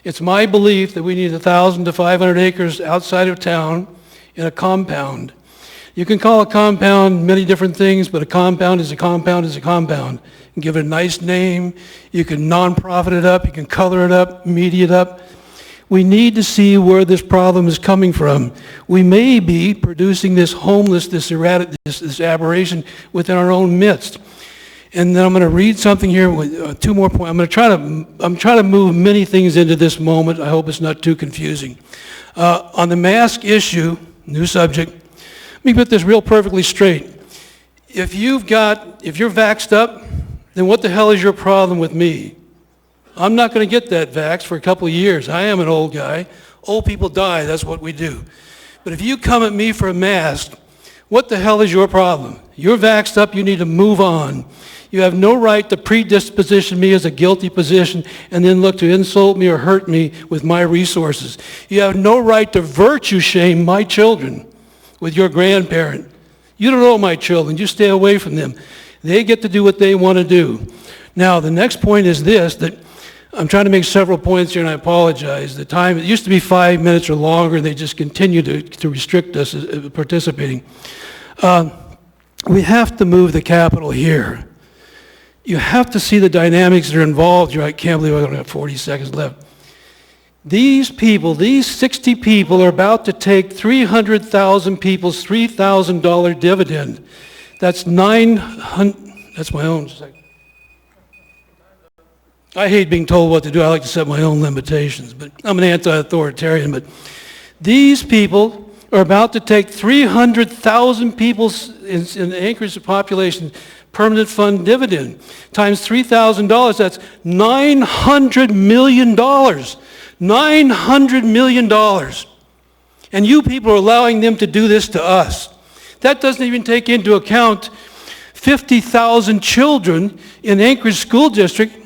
It's my belief that we need 1,000 to 500 acres outside of town in a compound. You can call a compound many different things, but a compound is a compound is a compound. You can give it a nice name, you can non-profit it up, you can color it up, media it up. We need to see where this problem is coming from. We may be producing this homeless, this aberration within our own midst. And then I'm going to read something here with 2 more points. I'm trying to move many things into this moment. I hope it's not too confusing. On the mask issue, new subject, let me put this real perfectly straight. If you're vaxxed up, then what the hell is your problem with me? I'm not going to get that vax for a couple of years. I am an old guy. Old people die, that's what we do. But if you come at me for a mask, what the hell is your problem? You're vaxxed up, you need to move on. You have no right to predisposition me as a guilty position and then look to insult me or hurt me with my resources. You have no right to virtue shame my children with your grandparent. You don't know my children, you stay away from them. They get to do what they want to do. Now, the next point is this, that I'm trying to make several points here, and I apologize. The time, it used to be 5 minutes or longer, and they just continue to restrict us participating. We have to move the capital here. You have to see the dynamics that are involved here. I can't believe I only have 40 seconds left. These people, these 60 people are about to take 300,000 people's $3,000 dividend. That's 900, that's my own. I hate being told what to do. I like to set my own limitations, but I'm an anti-authoritarian. But these people are about to take 300,000 people's in the Anchorage population permanent fund dividend times $3,000. That's $900 million. $900 million. And you people are allowing them to do this to us. That doesn't even take into account 50,000 children in Anchorage School District.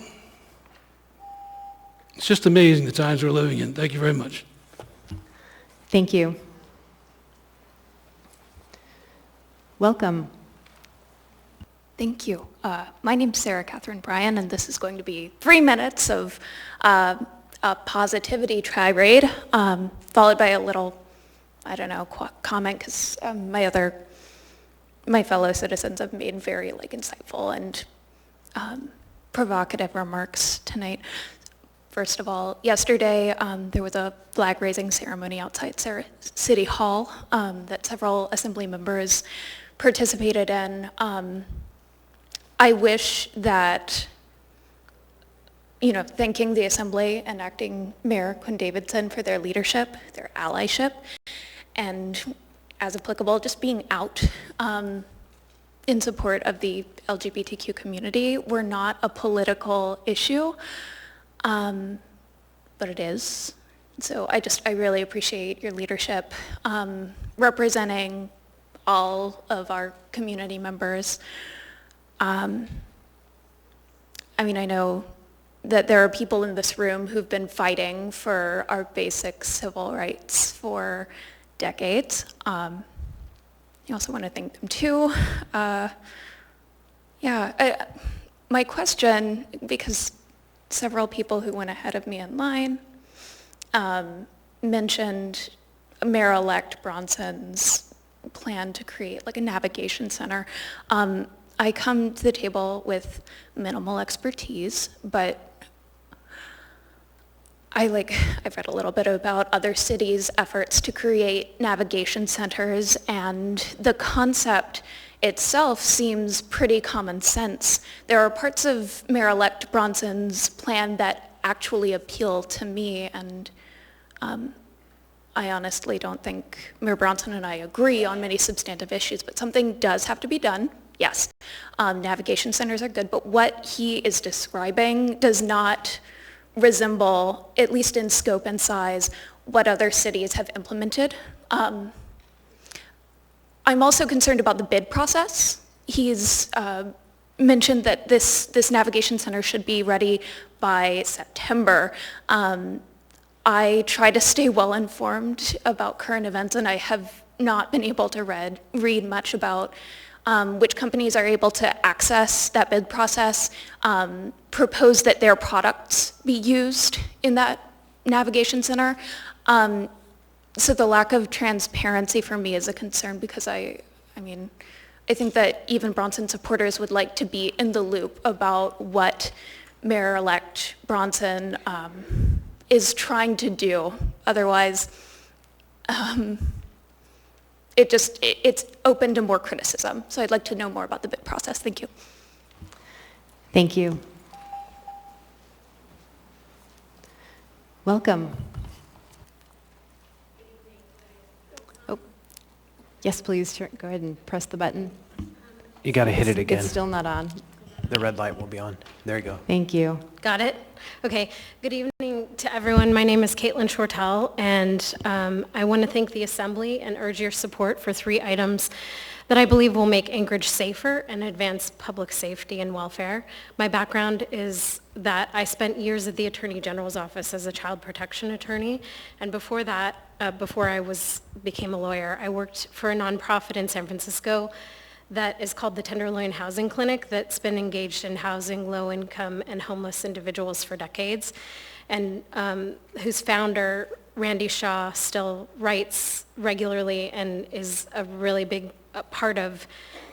It's just amazing the times we're living in. Thank you very much. Thank you. Welcome. Thank you. My name's Sarah Catherine Bryan, and this is going to be 3 minutes of a positivity tirade, followed by a little, I don't know, comment, because my fellow citizens have made very insightful and provocative remarks tonight. First of all, yesterday there was a flag-raising ceremony outside City Hall that several Assembly members participated in. I wish that, thanking the Assembly and Acting Mayor Quinn Davidson for their leadership, their allyship, and as applicable, just being out in support of the LGBTQ community were not a political issue, but it is. So I really appreciate your leadership representing all of our community members. I know that there are people in this room who've been fighting for our basic civil rights for decades. I also want to thank them too. My question, because several people who went ahead of me in line mentioned Mayor-elect Bronson's plan to create a navigation center. I come to the table with minimal expertise, but I've read a little bit about other cities' efforts to create navigation centers, and the concept itself seems pretty common sense. There are parts of Mayor-elect Bronson's plan that actually appeal to me, and I honestly don't think Mayor Bronson and I agree on many substantive issues, but something does have to be done. Yes, navigation centers are good, but what he is describing does not resemble, at least in scope and size, what other cities have implemented. I'm also concerned about the bid process. He's mentioned that this navigation center should be ready by September. I try to stay well informed about current events, and I have not been able to read much about which companies are able to access that bid process, propose that their products be used in that navigation center. So the lack of transparency for me is a concern because I think that even Bronson supporters would like to be in the loop about what Mayor-elect Bronson is trying to do. Otherwise, it's open to more criticism. So I'd like to know more about the bid process. Thank you. Thank you. Welcome. Oh, yes, please. Sure. Go ahead and press the button. You got to hit it again. It's still not on. The red light will be on. There you go. Thank you. Got it? Okay. Good evening to everyone. My name is Caitlin Shortell, and I want to thank the Assembly and urge your support for 3 items that I believe will make Anchorage safer and advance public safety and welfare. My background is that I spent years at the Attorney General's office as a child protection attorney, and before that, before I became a lawyer, I worked for a nonprofit in San Francisco that is called the Tenderloin Housing Clinic that's been engaged in housing low-income and homeless individuals for decades, and whose founder, Randy Shaw, still writes regularly and is a really big part of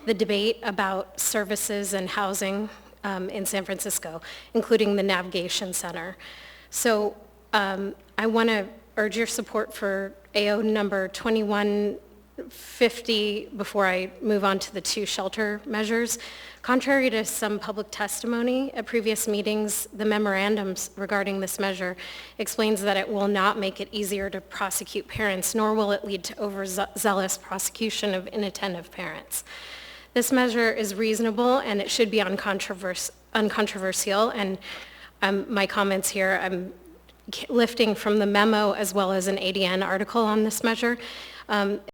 the debate about services and housing in San Francisco, including the Navigation Center. So I want to urge your support for AO number 2150 before I move on to the 2 shelter measures. Contrary to some public testimony at previous meetings, the memorandums regarding this measure explains that it will not make it easier to prosecute parents, nor will it lead to overzealous prosecution of inattentive parents. This measure is reasonable and it should be uncontroversial, and my comments here I'm lifting from the memo as well as an ADN article on this measure.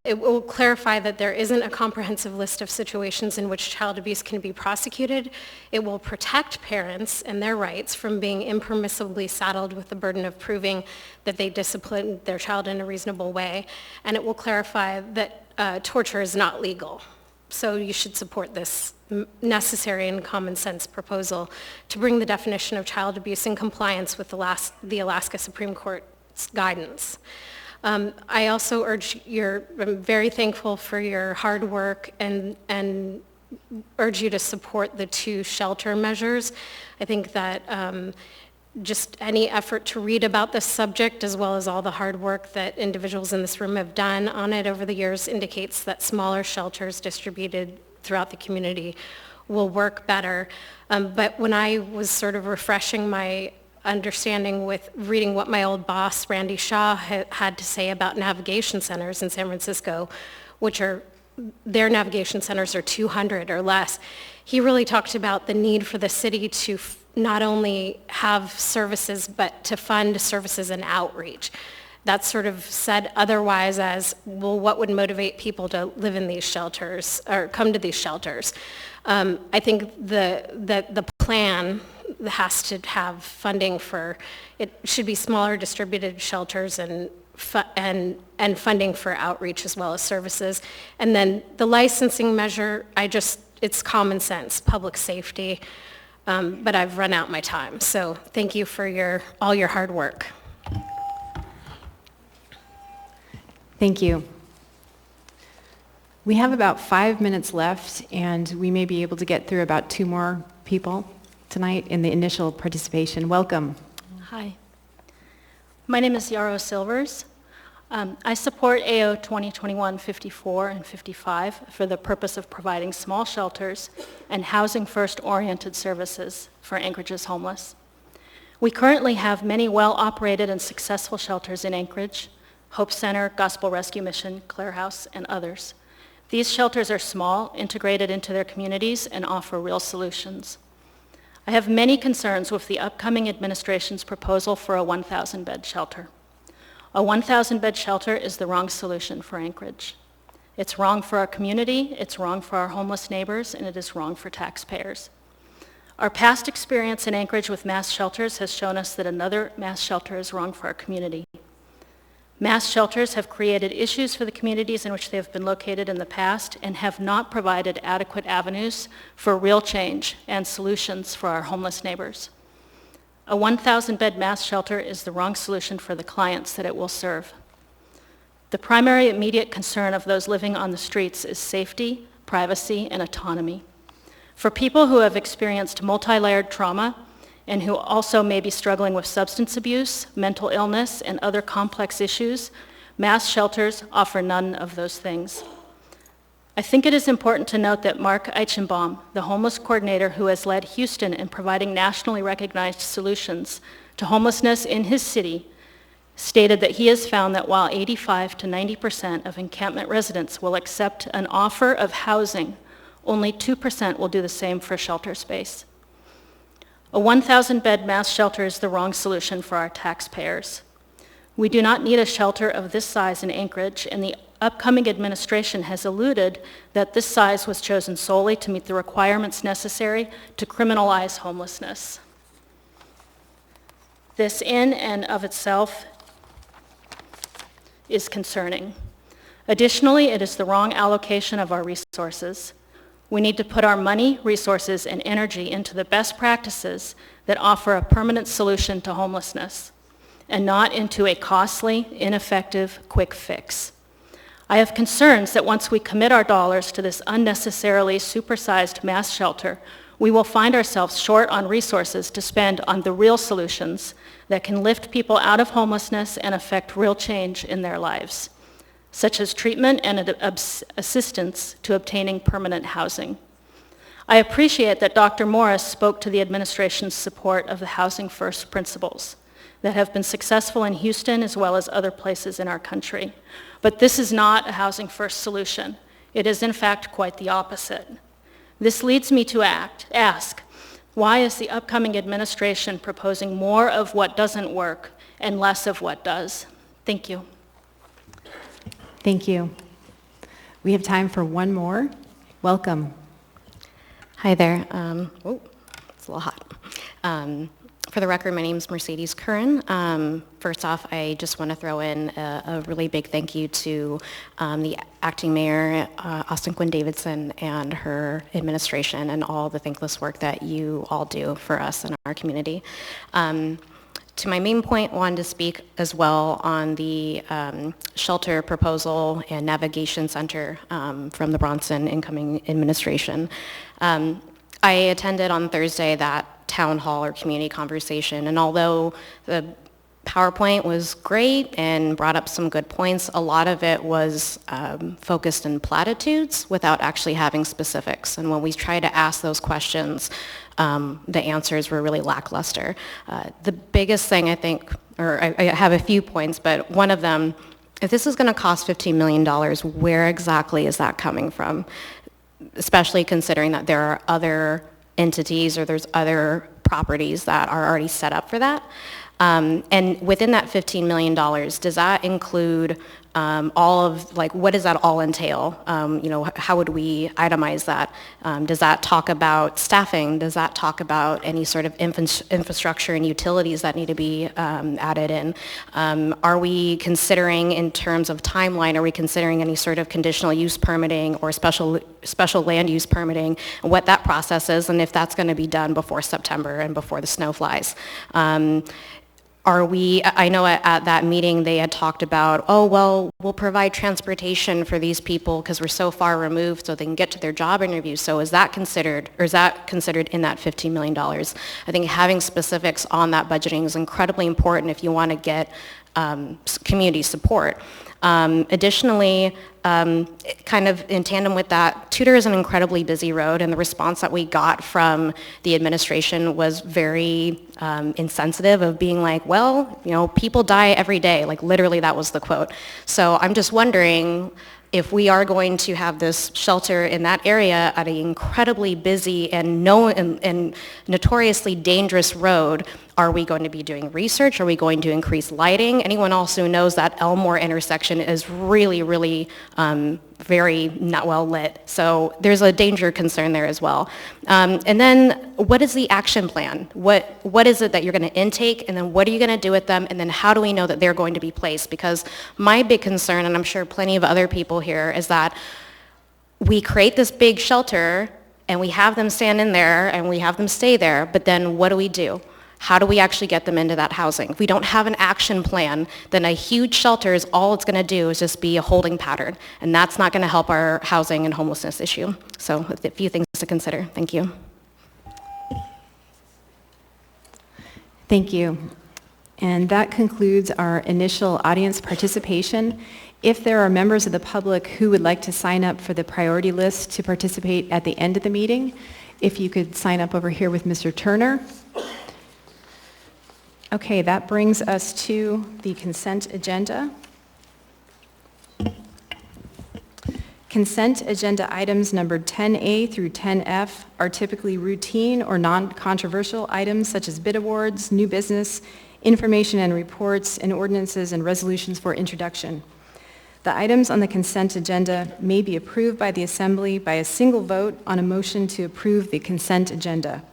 It will clarify that there isn't a comprehensive list of situations in which child abuse can be prosecuted. It will protect parents and their rights from being impermissibly saddled with the burden of proving that they disciplined their child in a reasonable way. And it will clarify that torture is not legal. So you should support this necessary and common sense proposal to bring the definition of child abuse in compliance with the Alaska Supreme Court's guidance. I also I'm very thankful for your hard work and urge you to support the 2 shelter measures. I think that just any effort to read about this subject, as well as all the hard work that individuals in this room have done on it over the years, indicates that smaller shelters distributed throughout the community will work better. But when I was sort of refreshing my understanding with reading what my old boss, Randy Shaw, had to say about navigation centers in San Francisco, their navigation centers are 200 or less. He really talked about the need for the city to not only have services, but to fund services and outreach. That's sort of said otherwise as, well, what would motivate people to live in these shelters or come to these shelters? I think the plan has to have funding for, it should be smaller distributed shelters and funding for outreach as well as services. And then the licensing measure, it's common sense, public safety, but I've run out my time. So thank you for all your hard work. Thank you. We have about 5 minutes left, and we may be able to get through about 2 more people tonight in the initial participation. Welcome. Hi. My name is Yarrow Silvers. I support AO 2021-54 and 55 for the purpose of providing small shelters and housing first oriented services for Anchorage's homeless. We currently have many well-operated and successful shelters in Anchorage: Hope Center, Gospel Rescue Mission, Clare House, and others. These shelters are small, integrated into their communities, and offer real solutions. I have many concerns with the upcoming administration's proposal for a 1,000-bed shelter. A 1,000-bed shelter is the wrong solution for Anchorage. It's wrong for our community, it's wrong for our homeless neighbors, and it is wrong for taxpayers. Our past experience in Anchorage with mass shelters has shown us that another mass shelter is wrong for our community. Mass shelters have created issues for the communities in which they have been located in the past and have not provided adequate avenues for real change and solutions for our homeless neighbors. A 1,000-bed mass shelter is the wrong solution for the clients that it will serve. The primary immediate concern of those living on the streets is safety, privacy, and autonomy. For people who have experienced multi-layered trauma and who also may be struggling with substance abuse, mental illness, and other complex issues, mass shelters offer none of those things. I think it is important to note that Mark Eichenbaum, the homeless coordinator who has led Houston in providing nationally recognized solutions to homelessness in his city, stated that he has found that while 85 to 90% of encampment residents will accept an offer of housing, only 2% will do the same for shelter space. A 1,000-bed mass shelter is the wrong solution for our taxpayers. We do not need a shelter of this size in Anchorage, and the upcoming administration has alluded that this size was chosen solely to meet the requirements necessary to criminalize homelessness. This in and of itself is concerning. Additionally, it is the wrong allocation of our resources. We need to put our money, resources, and energy into the best practices that offer a permanent solution to homelessness, and not into a costly, ineffective, quick fix. I have concerns that once we commit our dollars to this unnecessarily supersized mass shelter, we will find ourselves short on resources to spend on the real solutions that can lift people out of homelessness and affect real change in their lives, such as treatment and assistance to obtaining permanent housing. I appreciate that Dr. Morris spoke to the administration's support of the Housing First principles that have been successful in Houston as well as other places in our country. But this is not a Housing First solution. It is in fact quite the opposite. This leads me to ask, why is the upcoming administration proposing more of what doesn't work and less of what does? Thank you. Thank you. We have time for one more. Welcome. Hi there. It's a little hot. For the record, my name is Mercedes Curran. First off, I just want to throw in a really big thank you to the acting mayor, Austin Quinn Davidson, and her administration, and all the thankless work that you all do for us and our community. To my main point, I wanted to speak as well on the shelter proposal and navigation center from the Bronson incoming administration. I attended on Thursday that town hall or community conversation, and although the PowerPoint was great and brought up some good points, a lot of it was focused in platitudes without actually having specifics. And when we tried to ask those questions, the answers were really lackluster. The biggest thing I think, or I have a few points, but one of them, if this is going to cost $15 million, where exactly is that coming from? Especially considering that there are other entities or there's other properties that are already set up for that. And within that $15 million, does that include all of, like, what does that all entail? How would we itemize that? Does that talk about staffing? Does that talk about any sort of infrastructure and utilities that need to be added in? Are we considering, in terms of timeline, are we considering any sort of conditional use permitting or special land use permitting, and what that process is, and if that's going to be done before September and before the snow flies? I know at that meeting they had talked about, we'll provide transportation for these people because we're so far removed so they can get to their job interviews. So is that considered in that $15 million? I think having specifics on that budgeting is incredibly important if you want to get community support. Additionally, kind of in tandem with that, Tudor is an incredibly busy road, and the response that we got from the administration was very insensitive of being like, people die every day. Like, literally, that was the quote. So I'm just wondering, if we are going to have this shelter in that area at an incredibly busy and notoriously dangerous road, are we going to be doing research? Are we going to increase lighting? Anyone else who knows that Elmore intersection is really, really very not well lit. So there's a danger concern there as well. And then what is the action plan? What is it that you're going to intake, and then what are you going to do with them, and then how do we know that they're going to be placed? Because my big concern, and I'm sure plenty of other people here, is that we create this big shelter and we have them stand in there and we have them stay there, but then what do? How do we actually get them into that housing? If we don't have an action plan, then a huge shelter is all it's going to do is just be a holding pattern, and that's not going to help our housing and homelessness issue. So a few things to consider. Thank you. Thank you. And that concludes our initial audience participation. If there are members of the public who would like to sign up for the priority list to participate at the end of the meeting, if you could sign up over here with Mr. Turner. Okay, that brings us to the consent agenda. Consent agenda items numbered 10A through 10F are typically routine or non-controversial items such as bid awards, new business, information and reports, and ordinances and resolutions for introduction. The items on the consent agenda may be approved by the Assembly by a single vote on a motion to approve the consent agenda.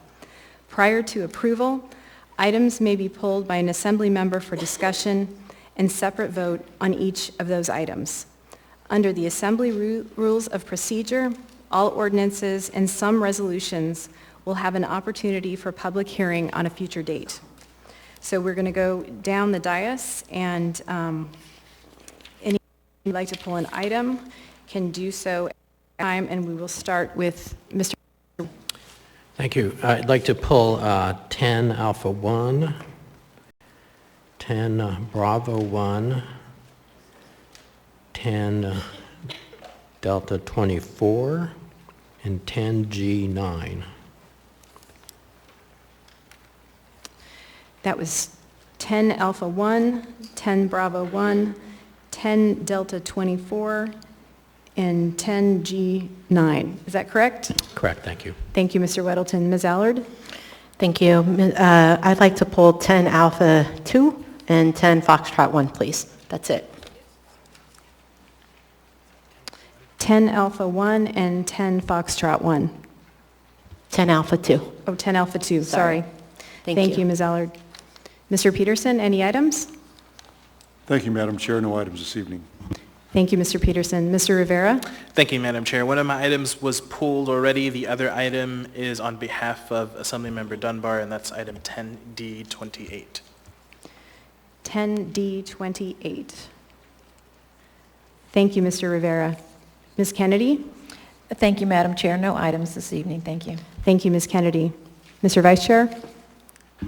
Prior to approval, items may be pulled by an Assembly member for discussion and separate vote on each of those items. Under the Assembly Rules of Procedure, all ordinances and some resolutions will have an opportunity for public hearing on a future date. So we're going to go down the dais, and anyone who'd like to pull an item can do so at this time, and we will start with Mr. Thank you. I'd like to pull 10 Alpha 1, 10 Bravo 1, 10 Delta 24, and 10 G9. That was 10 Alpha 1, 10 Bravo 1, 10 Delta 24, and 10 G9. Is that correct? Correct, thank you. Thank you, Mr. Weddleton. Ms. Allard? Thank you. I'd like to pull 10 Alpha 2 and 10 Foxtrot 1, please. That's it. 10 Alpha 1 and 10 Foxtrot 1. 10 Alpha 2. Oh, 10 Alpha 2, sorry. Thank you. Ms. Allard. Mr. Peterson, any items? Thank you, Madam Chair. No items this evening. Thank you, Mr. Peterson. Mr. Rivera? Thank you, Madam Chair. One of my items was pulled already. The other item is on behalf of Assemblymember Dunbar, and that's item 10D28. 10D28. Thank you, Mr. Rivera. Ms. Kennedy? Thank you, Madam Chair. No items this evening. Thank you. Thank you, Ms. Kennedy. Mr. Vice Chair?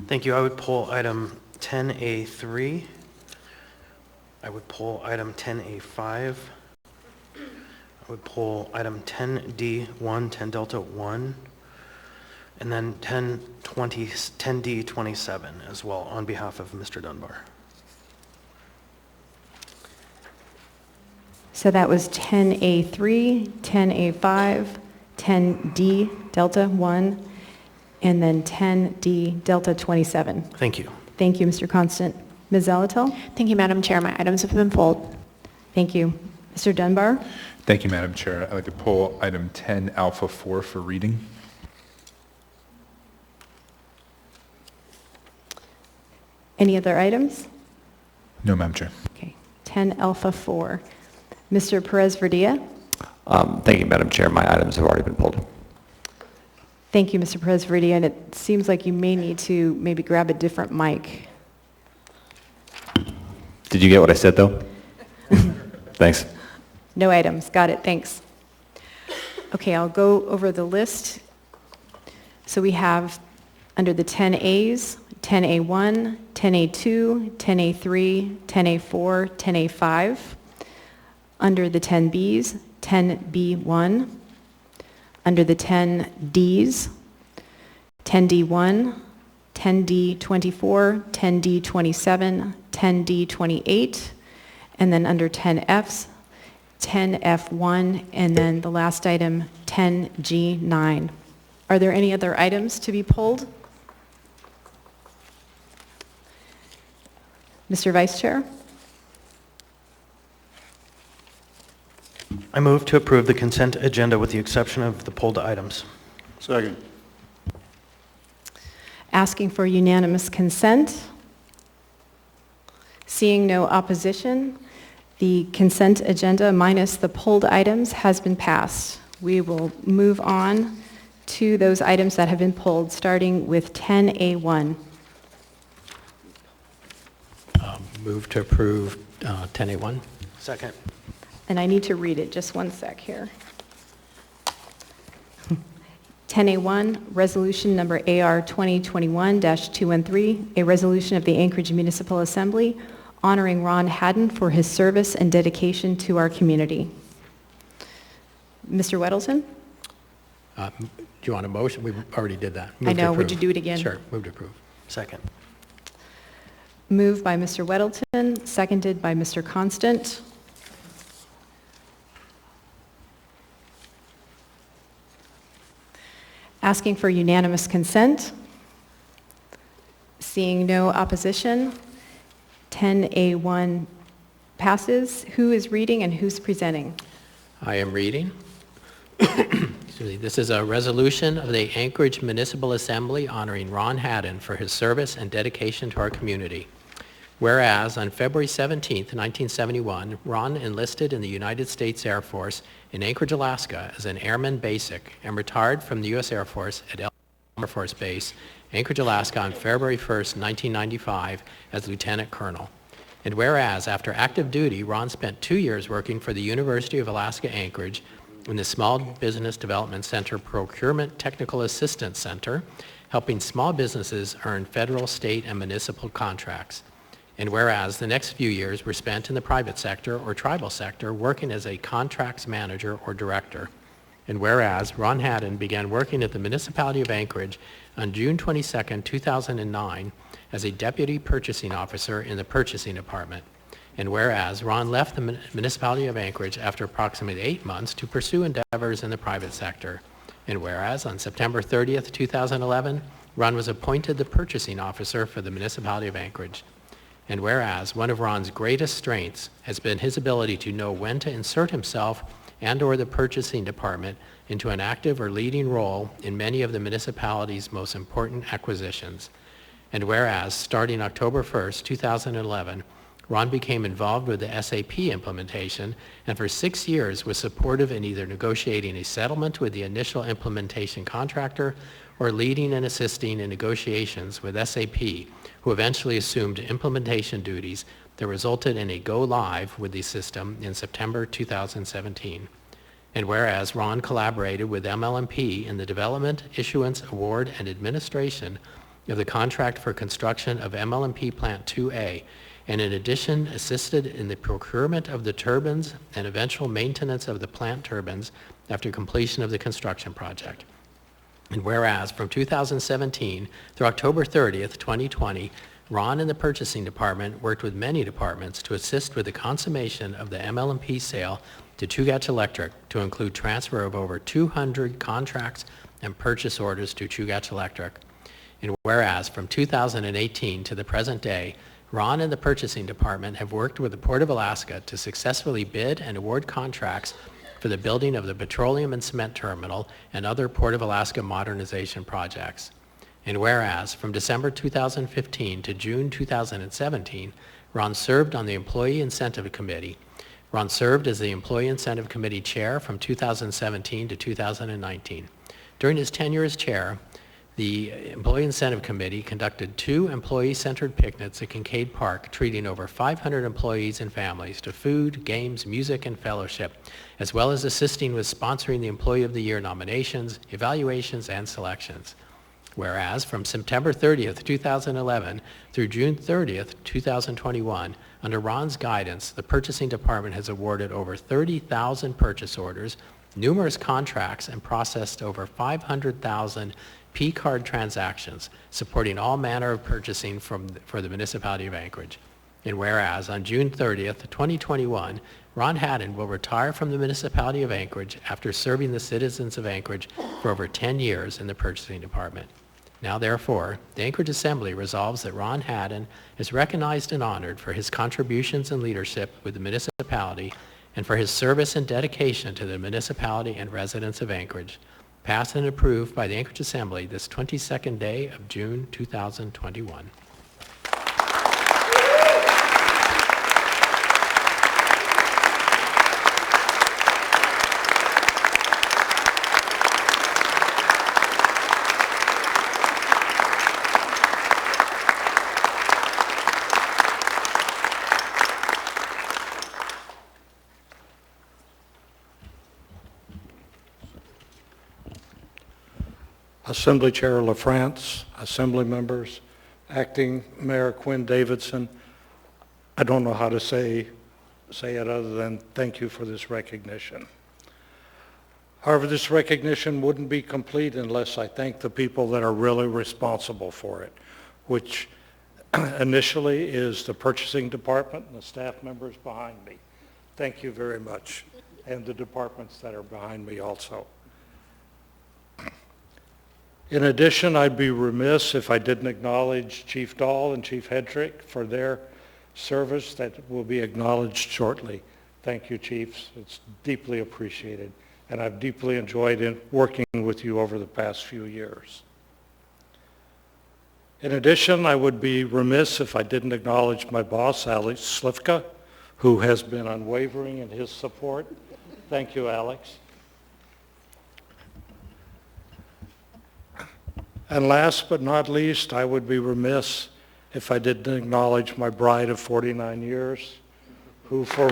Thank you. I would pull item 10A3. I would pull item 10A5. I would pull item 10D1, 10 Delta 1, and then 10D27 as well on behalf of Mr. Dunbar. So that was 10A3, 10A5, 10D Delta 1, and then 10D Delta 27. Thank you. Thank you, Mr. Constant. Ms. Zalatel? Thank you, Madam Chair. My items have been pulled. Thank you. Mr. Dunbar? Thank you, Madam Chair. I'd like to pull item 10 Alpha 4 for reading. Any other items? No, Madam Chair. Okay. 10 Alpha 4. Mr. Perez-Verdilla? Thank you, Madam Chair. My items have already been pulled. Thank you, Mr. Perez-Verdilla. And it seems like you may need to maybe grab a different mic. Did you get what I said, though? Thanks. No items. Got it. Thanks. Okay, I'll go over the list. So we have under the 10As, 10A1, 10A2, 10A3, 10A4, 10A5. Under the 10Bs, 10B1. Under the 10Ds, 10D1, 10D24, 10D27, 10D28, and then under 10Fs, 10F1, and then the last item, 10G9. Are there any other items to be pulled? Mr. Vice Chair? I move to approve the consent agenda with the exception of the pulled items. Second. Asking for unanimous consent. Seeing no opposition, the consent agenda minus the pulled items has been passed. We will move on to those items that have been pulled, starting with 10A1. Move to approve 10A1. Second. And I need to read it, just one sec here. 10A1, resolution number AR 2021-213, a resolution of the Anchorage Municipal Assembly honoring Ron Haddon for his service and dedication to our community. Mr. Weddleton? Do you want a motion? We already did that. I know. Would you do it again? Sure. Move to approve. Second. Moved by Mr. Weddleton, seconded by Mr. Constant. Asking for unanimous consent. Seeing no opposition, 10A1 passes. Who is reading and who's presenting? I am reading. Excuse me. This is a resolution of the Anchorage Municipal Assembly honoring Ron Haddon for his service and dedication to our community. Whereas on February 17, 1971, Ron enlisted in the United States Air Force in Anchorage, Alaska as an airman basic and retired from the U.S. Air Force at Air Force Base, Anchorage, Alaska on February 1, 1995 as Lieutenant Colonel. And whereas after active duty, Ron spent 2 years working for the University of Alaska Anchorage in the Small Business Development Center Procurement Technical Assistance Center, helping small businesses earn federal, state, and municipal contracts. And whereas the next few years were spent in the private sector or tribal sector working as a contracts manager or director. And whereas Ron Haddon began working at the Municipality of Anchorage on June 22, 2009 as a deputy purchasing officer in the purchasing department. And whereas Ron left the Municipality of Anchorage after approximately 8 months to pursue endeavors in the private sector. And whereas on September 30, 2011, Ron was appointed the purchasing officer for the Municipality of Anchorage. And whereas one of Ron's greatest strengths has been his ability to know when to insert himself and or the purchasing department into an active or leading role in many of the municipality's most important acquisitions. And whereas starting October 1, 2011, Ron became involved with the SAP implementation and for 6 years was supportive in either negotiating a settlement with the initial implementation contractor or leading and assisting in negotiations with SAP, who eventually assumed implementation duties that resulted in a go-live with the system in September 2017. And whereas Ron collaborated with MLMP in the development, issuance, award, and administration of the contract for construction of MLMP Plant 2A, and in addition assisted in the procurement of the turbines and eventual maintenance of the plant turbines after completion of the construction project. And whereas from 2017 through October 30th, 2020, Ron and the purchasing department worked with many departments to assist with the consummation of the MLMP sale to Chugach Electric to include transfer of over 200 contracts and purchase orders to Chugach Electric. And whereas from 2018 to the present day, Ron and the purchasing department have worked with the Port of Alaska to successfully bid and award contracts for the building of the petroleum and cement terminal and other Port of Alaska modernization projects. And whereas from December 2015 to June 2017, Ron served on the Employee Incentive Committee. Ron served as the Employee Incentive Committee Chair from 2017 to 2019. During his tenure as chair, the Employee Incentive Committee conducted 2 employee-centered picnics at Kincaid Park, treating over 500 employees and families to food, games, music, and fellowship, as well as assisting with sponsoring the Employee of the Year nominations, evaluations, and selections. Whereas from September 30th, 2011 through June 30th, 2021, under Ron's guidance, the purchasing department has awarded over 30,000 purchase orders, numerous contracts, and processed over 500,000 P-card transactions, supporting all manner of purchasing for the Municipality of Anchorage. And whereas on June 30th, 2021, Ron Haddon will retire from the Municipality of Anchorage after serving the citizens of Anchorage for over 10 years in the purchasing department. Now therefore, the Anchorage Assembly resolves that Ron Haddon is recognized and honored for his contributions and leadership with the municipality, and for his service and dedication to the municipality and residents of Anchorage, passed and approved by the Anchorage Assembly this 22nd day of June 2021. Assembly Chair LaFRANCE, Assembly members, Acting Mayor Quinn Davidson, I don't know how to say it other than thank you for this recognition. However, this recognition wouldn't be complete unless I thank the people that are really responsible for it, which initially is the purchasing department and the staff members behind me. Thank you very much, and the departments that are behind me also. In addition, I'd be remiss if I didn't acknowledge Chief Dahl and Chief Hedrick for their service that will be acknowledged shortly. Thank you, Chiefs. It's deeply appreciated, and I've deeply enjoyed working with you over the past few years. In addition, I would be remiss if I didn't acknowledge my boss, Alex Slivka, who has been unwavering in his support. Thank you, Alex. And last but not least, I would be remiss if I didn't acknowledge my bride of 49 years, who for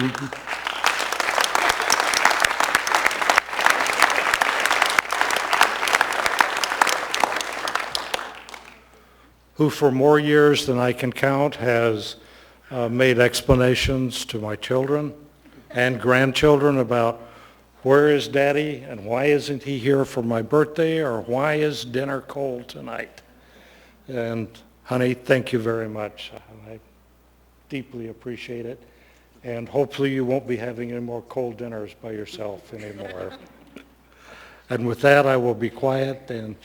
more years than I can count has made explanations to my children and grandchildren about where is Daddy and why isn't he here for my birthday, or why is dinner cold tonight? And honey, thank you very much. I deeply appreciate it. And hopefully you won't be having any more cold dinners by yourself anymore. And with that, I will be quiet and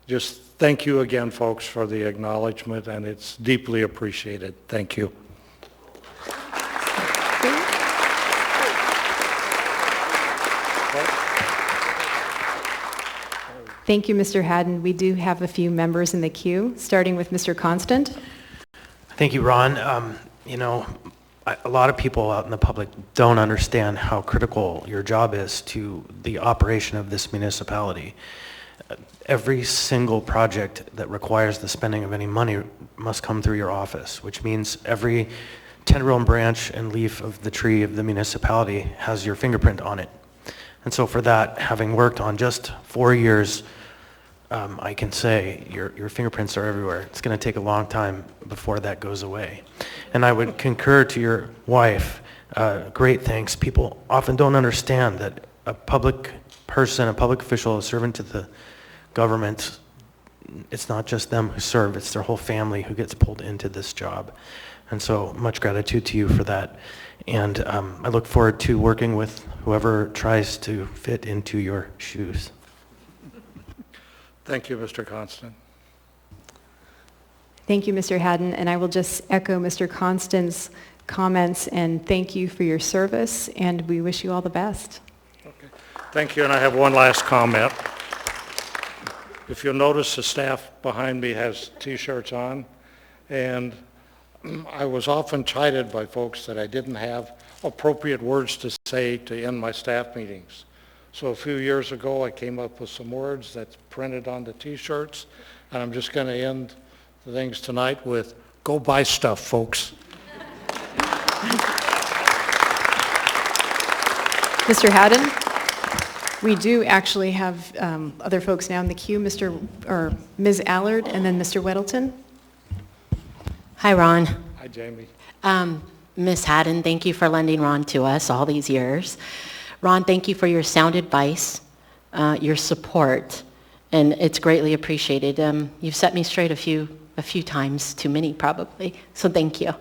just thank you again, folks, for the acknowledgement, and it's deeply appreciated. Thank you. Thank you, Mr. Haddon. We do have a few members in the queue, starting with Mr. Constant. Thank you, Ron. You know, a lot of people out in the public don't understand how critical your job is to the operation of this municipality. Every single project that requires the spending of any money must come through your office, which means every tendril and branch and leaf of the tree of the municipality has your fingerprint on it. And so for that, having worked on just 4 years, I can say your fingerprints are everywhere. It's going to take a long time before that goes away. And I would concur to your wife, great thanks. People often don't understand that a public person, a public official, a servant to the government, it's not just them who serve, it's their whole family who gets pulled into this job. And so much gratitude to you for that. And I look forward to working with whoever tries to fit into your shoes. Thank you, Mr. Constant. Thank you, Mr. Haddon, and I will just echo Mr. Constant's comments and thank you for your service, and we wish you all the best. Okay. Thank you, and I have one last comment. If you'll notice, the staff behind me has T-shirts on, and I was often chided by folks that I didn't have appropriate words to say to end my staff meetings. So a few years ago, I came up with some words that's printed on the T-shirts, and I'm just going to end the things tonight with, go buy stuff, folks. Mr. Haddon, we do actually have other folks now in the queue, Ms. Allard and then Mr. Weddleton. Hi, Ron. Hi, Jamie. Ms. Haddon, thank you for lending Ron to us all these years. Ron, thank you for your sound advice, your support, and it's greatly appreciated. You've set me straight a few times, too many probably, so thank you.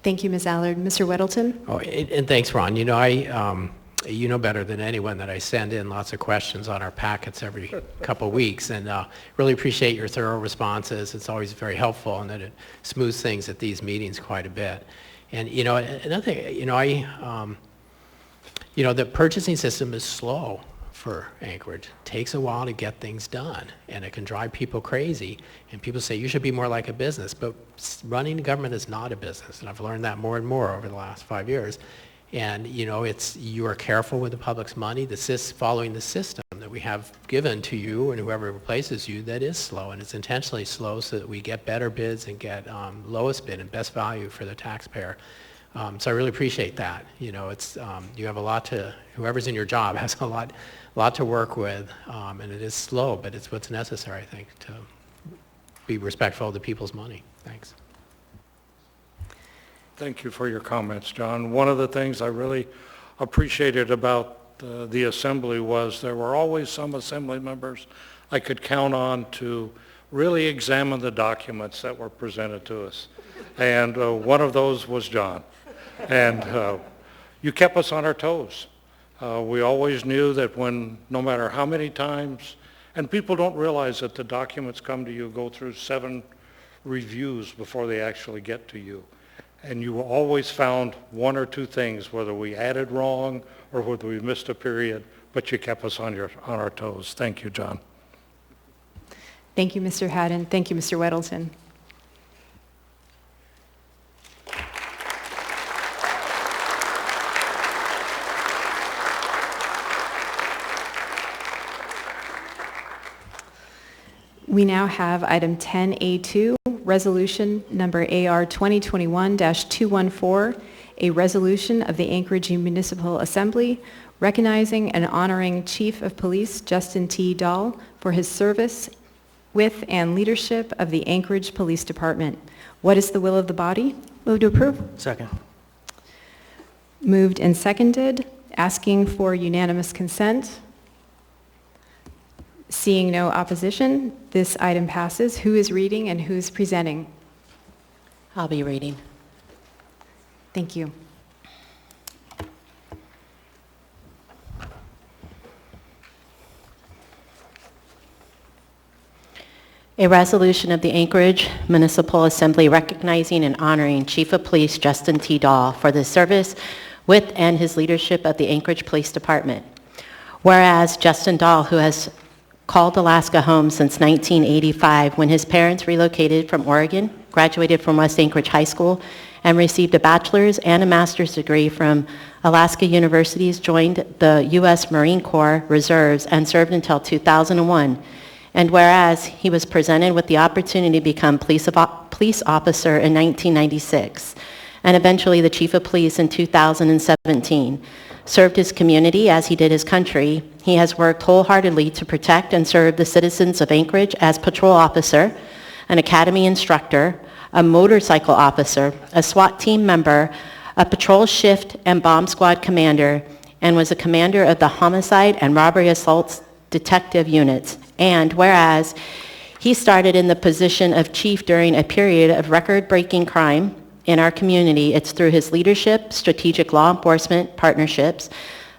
Thank you, Ms. Allard. Mr. Weddleton? Oh, and thanks, Ron. You know, you know better than anyone that I send in lots of questions on our packets every couple of weeks, and really appreciate your thorough responses. It's always very helpful, and that it smooths things at these meetings quite a bit. And, another thing, the purchasing system is slow for Anchorage. It takes a while to get things done, and it can drive people crazy. And people say, you should be more like a business. But running government is not a business, and I've learned that more and more over the last 5 years. And, you are careful with the public's money, following the system that we have given to you and whoever replaces you that is slow. And it's intentionally slow so that we get better bids and get lowest bid and best value for the taxpayer. So I really appreciate that. You have a lot whoever's in your job has a lot to work with, and it is slow, but it's what's necessary, I think, to be respectful of the people's money. Thanks. Thank you for your comments, John. One of the things I really appreciated about the assembly was there were always some assembly members I could count on to really examine the documents that were presented to us. And one of those was John. And you kept us on our toes. We always knew that no matter how many times, and people don't realize that the documents come to you, go through 7 reviews before they actually get to you. And you always found 1 or 2 things, whether we added wrong or whether we missed a period, but you kept us on our toes. Thank you, John. Thank you, Mr. Haddon. Thank you, Mr. Weddleton. We now have item 10A2, resolution number AR 2021-214, a resolution of the Anchorage Municipal Assembly recognizing and honoring Chief of Police Justin T. Dahl for his service with and leadership of the Anchorage Police Department. What is the will of the body? Move to approve. Second. Moved and seconded, asking for unanimous consent. Seeing no opposition, this item passes. Who is reading and who is presenting? I'll be reading. Thank you. A resolution of the Anchorage Municipal Assembly recognizing and honoring Chief of Police Justin T. Dahl for the service with and his leadership of the Anchorage Police Department. Whereas Justin Dahl, who has called Alaska home since 1985 when his parents relocated from Oregon, graduated from West Anchorage High School, and received a bachelor's and a master's degree from Alaska universities, joined the U.S. Marine Corps Reserves and served until 2001. And whereas he was presented with the opportunity to become police officer in 1996, and eventually the chief of police in 2017, served his community as he did his country, he has worked wholeheartedly to protect and serve the citizens of Anchorage as patrol officer, an academy instructor, a motorcycle officer, a SWAT team member, a patrol shift and bomb squad commander, and was a commander of the homicide and robbery assaults detective units. And whereas he started in the position of chief during a period of record-breaking crime in our community, it's through his leadership, strategic law enforcement partnerships,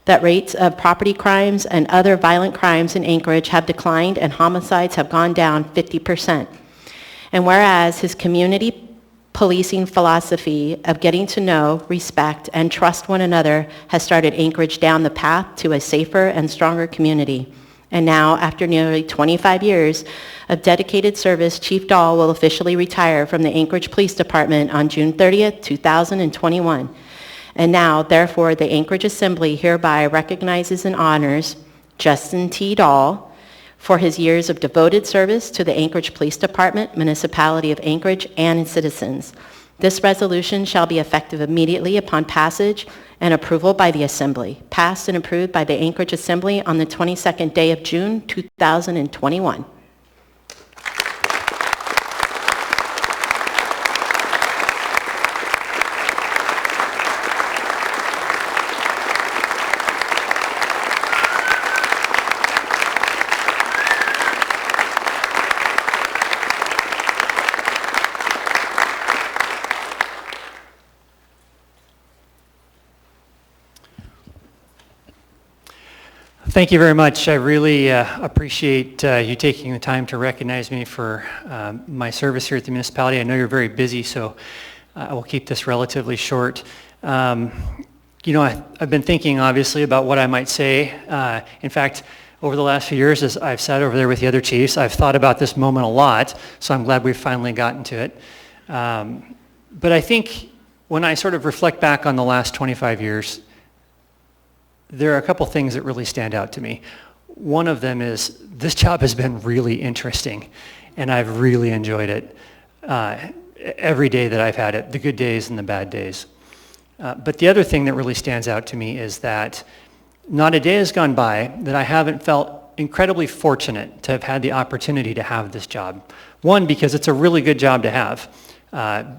that rates of property crimes and other violent crimes in Anchorage have declined and homicides have gone down 50%. And whereas his community policing philosophy of getting to know, respect, and trust one another has started Anchorage down the path to a safer and stronger community. And now, after nearly 25 years of dedicated service, Chief Dahl will officially retire from the Anchorage Police Department on June 30th, 2021. And now, therefore, the Anchorage Assembly hereby recognizes and honors Justin T. Dahl for his years of devoted service to the Anchorage Police Department, Municipality of Anchorage, and its citizens. This resolution shall be effective immediately upon passage and approval by the Assembly, passed and approved by the Anchorage Assembly on the 22nd day of June, 2021. Thank you very much. I really appreciate you taking the time to recognize me for my service here at the municipality. I know you're very busy, so I will keep this relatively short. I've been thinking, obviously, about what I might say. In fact, over the last few years, as I've sat over there with the other chiefs, I've thought about this moment a lot, so I'm glad we've finally gotten to it. But I think when I sort of reflect back on the last 25 years, there are a couple things that really stand out to me. One of them is this job has been really interesting, and I've really enjoyed it every day that I've had it, the good days and the bad days. But the other thing that really stands out to me is that not a day has gone by that I haven't felt incredibly fortunate to have had the opportunity to have this job. One, because it's a really good job to have.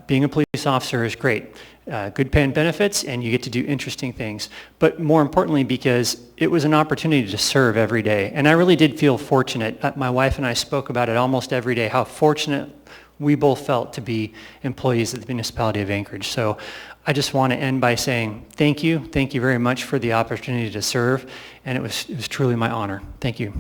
Being a police officer is great. Good pay and benefits, and you get to do interesting things. But more importantly, because it was an opportunity to serve every day. And I really did feel fortunate. My wife and I spoke about it almost every day, how fortunate we both felt to be employees at the municipality of Anchorage. So I just want to end by saying thank you very much for the opportunity to serve, and it was truly my honor. Thank you.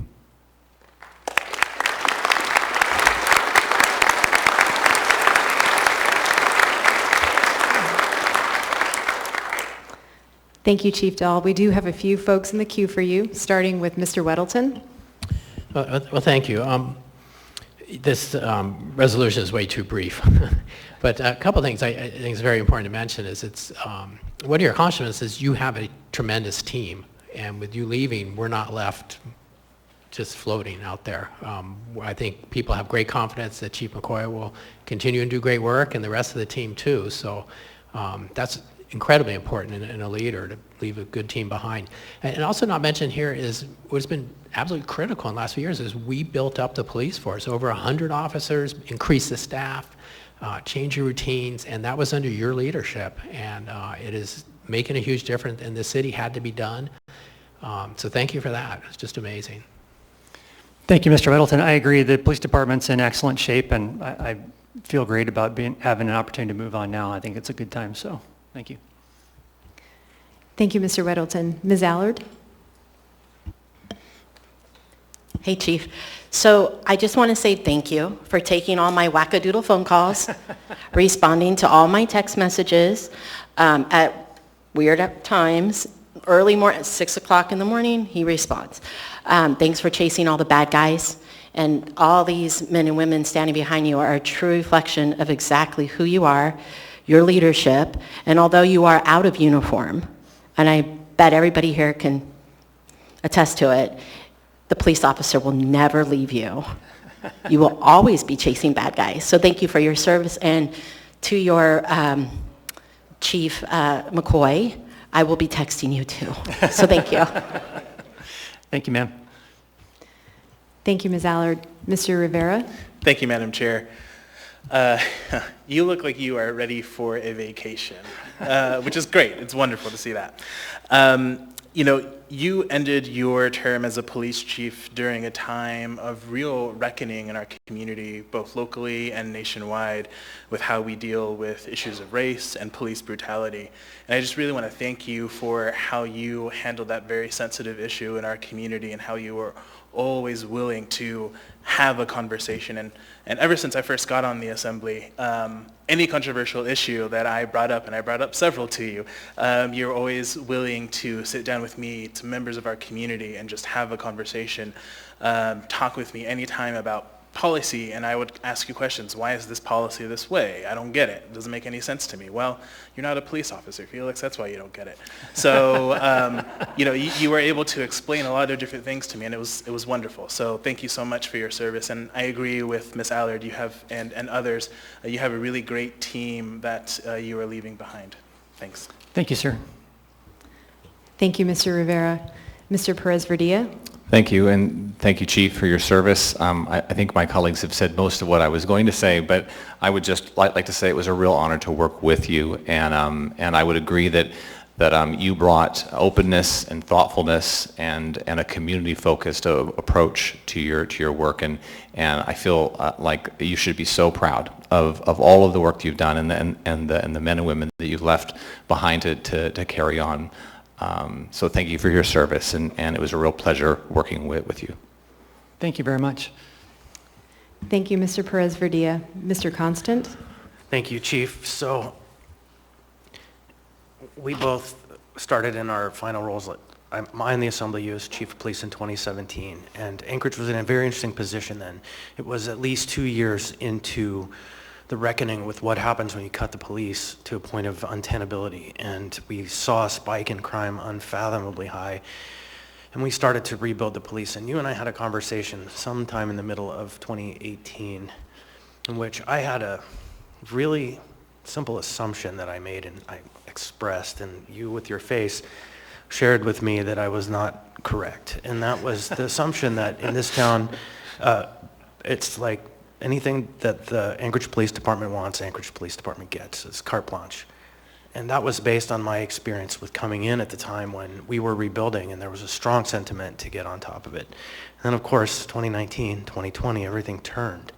Thank you, Chief Dahl. We do have a few folks in the queue for you, starting with Mr. Weddleton. Well, thank you. This resolution is way too brief. But a couple things I think is very important to mention is one of your accomplishments is you have a tremendous team. And with you leaving, we're not left just floating out there. I think people have great confidence that Chief McCoy will continue and do great work, and the rest of the team too. So that's incredibly important in a leader to leave a good team behind. And also not mentioned here is what's been absolutely critical in the last few years is we built up the police force. Over 100 officers, increased the staff, changed your routines, and that was under your leadership. And it is making a huge difference, and the city had to be done. So thank you for that. It's just amazing. Thank you, Mr. Weddleton. I agree. The police department's in excellent shape, and I feel great about having an opportunity to move on now. I think it's a good time, so thank you. Thank you, Mr. Weddleton. Ms. Allard? Hey, Chief. So I just want to say thank you for taking all my wackadoodle phone calls, responding to all my text messages at weird times. Early morning, at 6 o'clock in the morning, he responds. Thanks for chasing all the bad guys. And all these men and women standing behind you are a true reflection of exactly who you are, your leadership, and although you are out of uniform, and I bet everybody here can attest to it, the police officer will never leave you. You will always be chasing bad guys. So thank you for your service, and to your Chief McCoy, I will be texting you too. So thank you. Thank you, ma'am. Thank you, Ms. Allard. Mr. Rivera? Thank you, Madam Chair. You look like you are ready for a vacation, which is great. It's wonderful to see that. You ended your term as a police chief during a time of real reckoning in our community, both locally and nationwide, with how we deal with issues of race and police brutality. And I just really want to thank you for how you handled that very sensitive issue in our community and how you were always willing to have a conversation. And ever since I first got on the Assembly, any controversial issue that I brought up, and I brought up several to you, you're always willing to sit down with me, to members of our community, and just have a conversation, talk with me anytime about policy, and I would ask you questions. Why is this policy this way? I don't get it. It doesn't make any sense to me. Well, you're not a police officer, Felix. That's why you don't get it. So, you were able to explain a lot of different things to me, and it was wonderful. So thank you so much for your service. And I agree with Ms. Allard. You have, and others, you have a really great team that you are leaving behind. Thanks. Thank you, sir. Thank you, Mr. Rivera. Mr. Perez-Verdia? Thank you, and thank you, Chief, for your service. I think my colleagues have said most of what I was going to say, but I would just like to say it was a real honor to work with you, and I would agree that you brought openness and thoughtfulness and a community-focused approach to your work, and I feel like you should be so proud of all of the work you've done and the men and women that you've left behind to carry on. So thank you for your service, and it was a real pleasure working with you. Thank you very much. Thank you, Mr. Perez-Verdia. Mr. Constant? Thank you, Chief. So we both started in our final roles. I in the Assembly U as Chief of Police in 2017, and Anchorage was in a very interesting position then. It was at least 2 years into the reckoning with what happens when you cut the police to a point of untenability, and we saw a spike in crime unfathomably high, and we started to rebuild the police. And you and I had a conversation sometime in the middle of 2018 in which I had a really simple assumption that I made and I expressed, and you with your face shared with me that I was not correct. And that was the assumption that in this town, it's like anything that the Anchorage Police Department wants, Anchorage Police Department gets. It's carte blanche. And that was based on my experience with coming in at the time when we were rebuilding and there was a strong sentiment to get on top of it. And then of course, 2019, 2020, everything turned.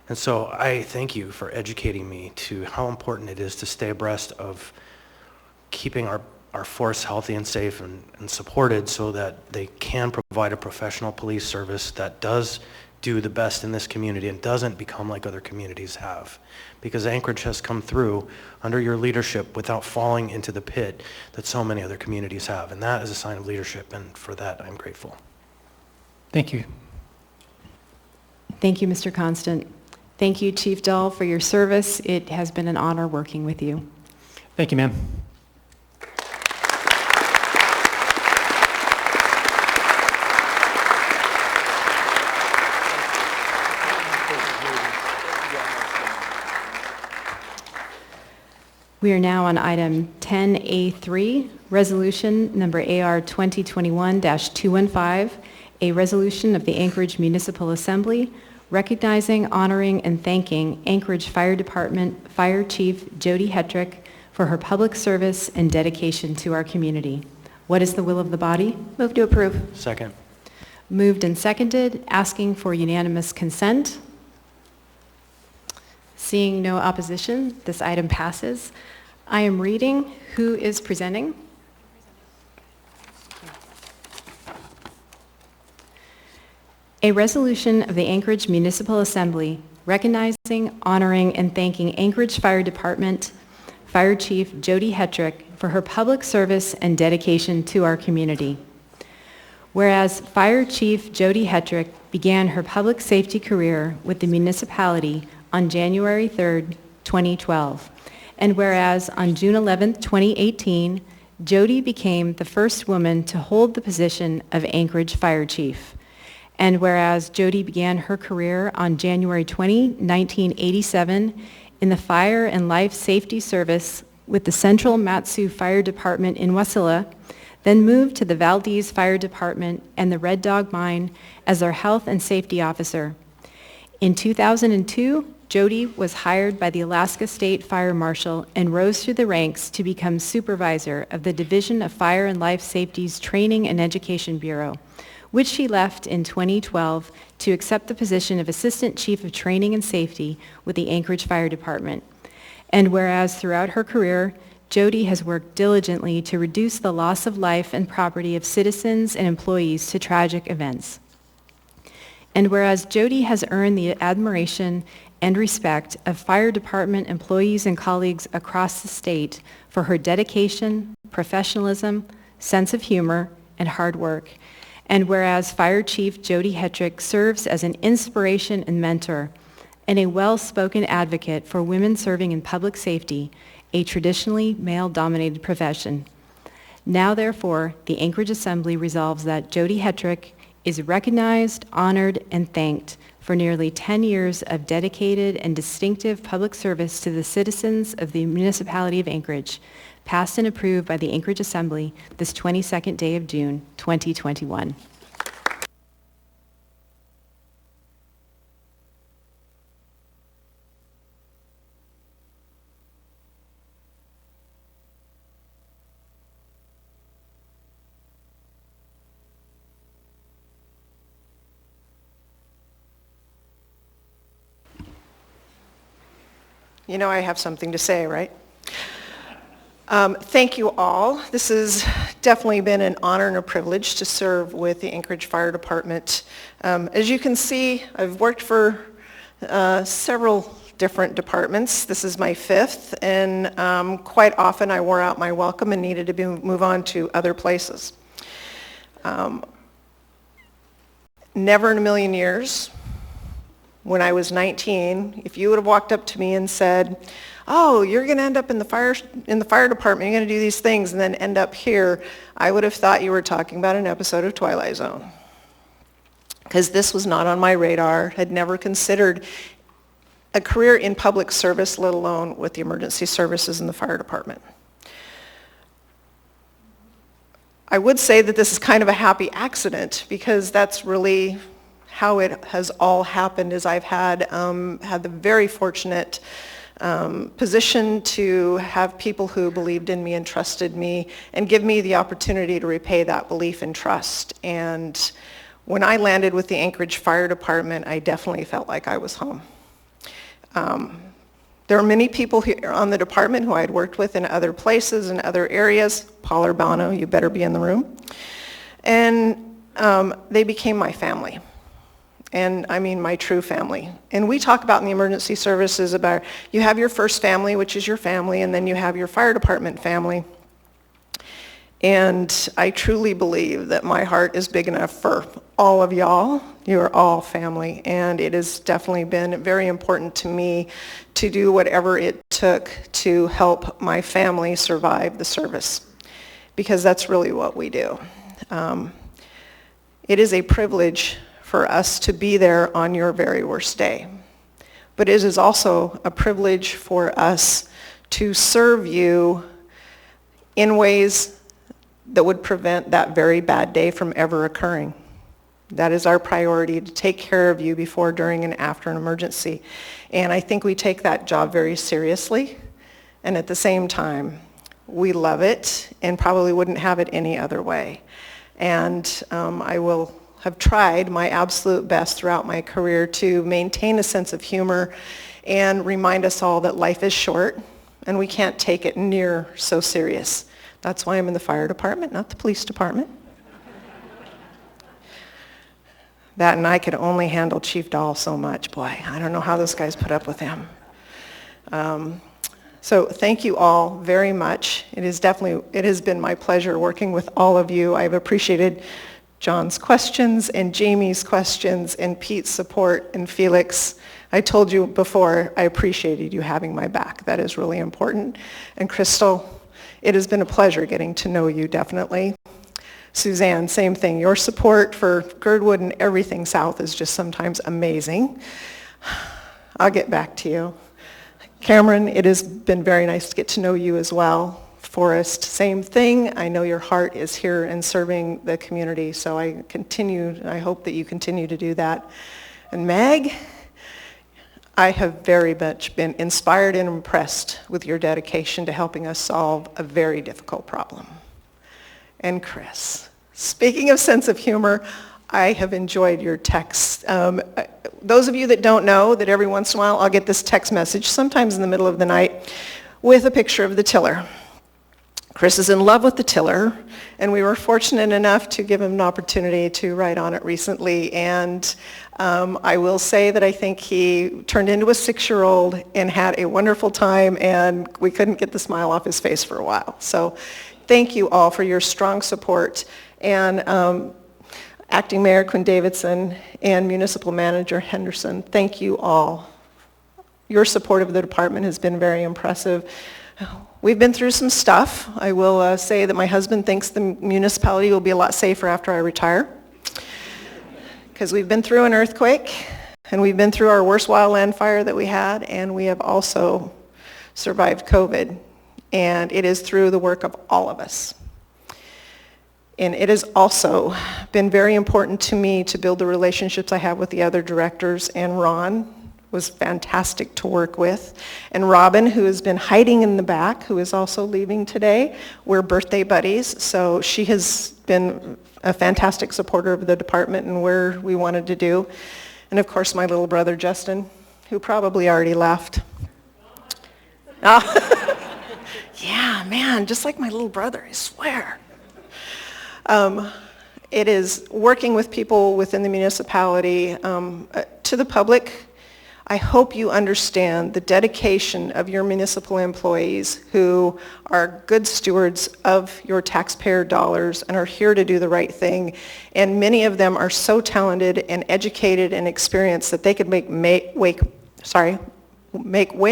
And so I thank you for educating me to how important it is to stay abreast of keeping our force healthy and safe and supported so that they can provide a professional police service that does do the best in this community and doesn't become like other communities have. Because Anchorage has come through under your leadership without falling into the pit that so many other communities have. And that is a sign of leadership, and for that I'm grateful. Thank you. Thank you, Mr. Constant. Thank you, Chief Dahl, for your service. It has been an honor working with you. Thank you, ma'am. We are now on item 10A3, resolution number AR 2021-215, a resolution of the Anchorage Municipal Assembly recognizing, honoring, and thanking Anchorage Fire Department Fire Chief Jody Hetrick for her public service and dedication to our community. What is the will of the body? Move to approve. Second. Moved and seconded, asking for unanimous consent. Seeing no opposition, this item passes. I am reading. Who is presenting? A resolution of the Anchorage Municipal Assembly recognizing, honoring, and thanking Anchorage Fire Department Fire Chief Jody Hetrick for her public service and dedication to our community. Whereas Fire Chief Jody Hetrick began her public safety career with the municipality on January 3rd, 2012. And whereas on June 11th, 2018, Jody became the first woman to hold the position of Anchorage Fire Chief. And whereas Jody began her career on January 20, 1987 in the Fire and Life Safety Service with the Central Matsu Fire Department in Wasilla, then moved to the Valdez Fire Department and the Red Dog Mine as their Health and Safety Officer. In 2002, Jody was hired by the Alaska State Fire Marshal and rose through the ranks to become supervisor of the Division of Fire and Life Safety's Training and Education Bureau, which she left in 2012 to accept the position of Assistant Chief of Training and Safety with the Anchorage Fire Department. And whereas throughout her career, Jody has worked diligently to reduce the loss of life and property of citizens and employees to tragic events. And whereas Jody has earned the admiration and respect of fire department employees and colleagues across the state for her dedication, professionalism, sense of humor, and hard work. And whereas Fire Chief Jody Hetrick serves as an inspiration and mentor and a well-spoken advocate for women serving in public safety, a traditionally male-dominated profession. Now, therefore, the Anchorage Assembly resolves that Jody Hetrick is recognized, honored, and thanked for nearly 10 years of dedicated and distinctive public service to the citizens of the municipality of Anchorage, passed and approved by the Anchorage Assembly this 22nd day of June, 2021. You know I have something to say, right? Thank you all. This has definitely been an honor and a privilege to serve with the Anchorage Fire Department. As you can see, I've worked for several different departments. This is my 5th, and quite often I wore out my welcome and needed to move on to other places. Never in a million years, when I was 19, if you would have walked up to me and said, oh, you're going to end up in the fire department, you're going to do these things and then end up here, I would have thought you were talking about an episode of Twilight Zone. Because this was not on my radar, had never considered a career in public service, let alone with the emergency services in the fire department. I would say that this is kind of a happy accident, because that's really how it has all happened. Is I've had the very fortunate position to have people who believed in me and trusted me and give me the opportunity to repay that belief and trust. And when I landed with the Anchorage Fire Department, I definitely felt like I was home. There are many people here on the department who I had worked with in other places and other areas. Paul Urbano, you better be in the room. And they became my family. And I mean my true family. And we talk about in the emergency services about you have your first family, which is your family, and then you have your fire department family. And I truly believe that my heart is big enough for all of y'all. You are all family, and it has definitely been very important to me to do whatever it took to help my family survive the service, because that's really what we do. It is a privilege for us to be there on your very worst day, but it is also a privilege for us to serve you in ways that would prevent that very bad day from ever occurring. That is our priority, to take care of you before, during, and after an emergency. And I think we take that job very seriously, and at the same time, we love it and probably wouldn't have it any other way. And I will have tried my absolute best throughout my career to maintain a sense of humor and remind us all that life is short and we can't take it near so serious. That's why I'm in the fire department, not the police department. That, and I could only handle Chief Dahl so much. Boy, I don't know how those guys put up with him. So thank you all very much. It has been my pleasure working with all of you. I've appreciated John's questions and Jamie's questions and Pete's support and Felix. I told you before, I appreciated you having my back. That is really important. And Crystal, it has been a pleasure getting to know you, definitely. Suzanne, same thing. Your support for Girdwood and everything south is just sometimes amazing. I'll get back to you. Cameron, it has been very nice to get to know you as well. Forrest, same thing. I know your heart is here in serving the community, so I hope that you continue to do that. And Meg, I have very much been inspired and impressed with your dedication to helping us solve a very difficult problem. And Chris, speaking of sense of humor, I have enjoyed your texts. Those of you that don't know that every once in a while I'll get this text message, sometimes in the middle of the night, with a picture of the tiller. Chris is in love with the tiller, and we were fortunate enough to give him an opportunity to write on it recently. And I will say that I think he turned into a 6-year-old and had a wonderful time, and we couldn't get the smile off his face for a while. So thank you all for your strong support. And Acting Mayor Quinn Davidson and Municipal Manager Henderson, thank you all. Your support of the department has been very impressive. We've been through some stuff. I will say that my husband thinks the municipality will be a lot safer after I retire, because we've been through an earthquake, and we've been through our worst wildland fire that we had, and we have also survived COVID. And it is through the work of all of us. And it has also been very important to me to build the relationships I have with the other directors, and Ron was fantastic to work with. And Robin, who has been hiding in the back, who is also leaving today, we're birthday buddies, so she has been a fantastic supporter of the department and where we wanted to do. And of course, my little brother, Justin, who probably already left. Yeah, man, just like my little brother, I swear. It is working with people within the municipality. To the public, I hope you understand the dedication of your municipal employees who are good stewards of your taxpayer dollars and are here to do the right thing. And many of them are so talented and educated and experienced that they could make way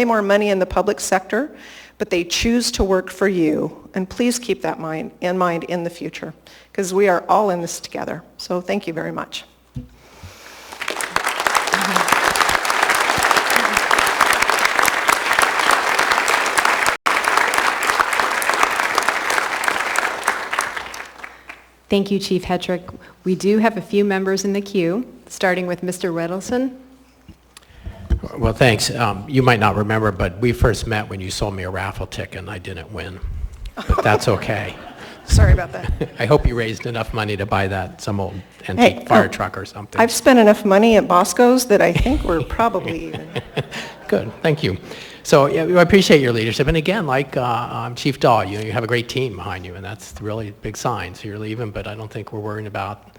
more money in the public sector, but they choose to work for you. And please keep that in mind in the future, because we are all in this together. So thank you very much. Thank you, Chief Hetrick. We do have a few members in the queue, starting with Mr. Wedelson. Well, thanks. You might not remember, but we first met when you sold me a raffle ticket and I didn't win. But that's okay. Sorry about that. I hope you raised enough money to buy that, some old antique fire truck or something. I've spent enough money at Bosco's that I think we're probably even. Good, thank you. So yeah, I appreciate your leadership. And again, like Chief Dahl, you have a great team behind you, and that's really a big sign. So you're leaving, but I don't think we're worrying about,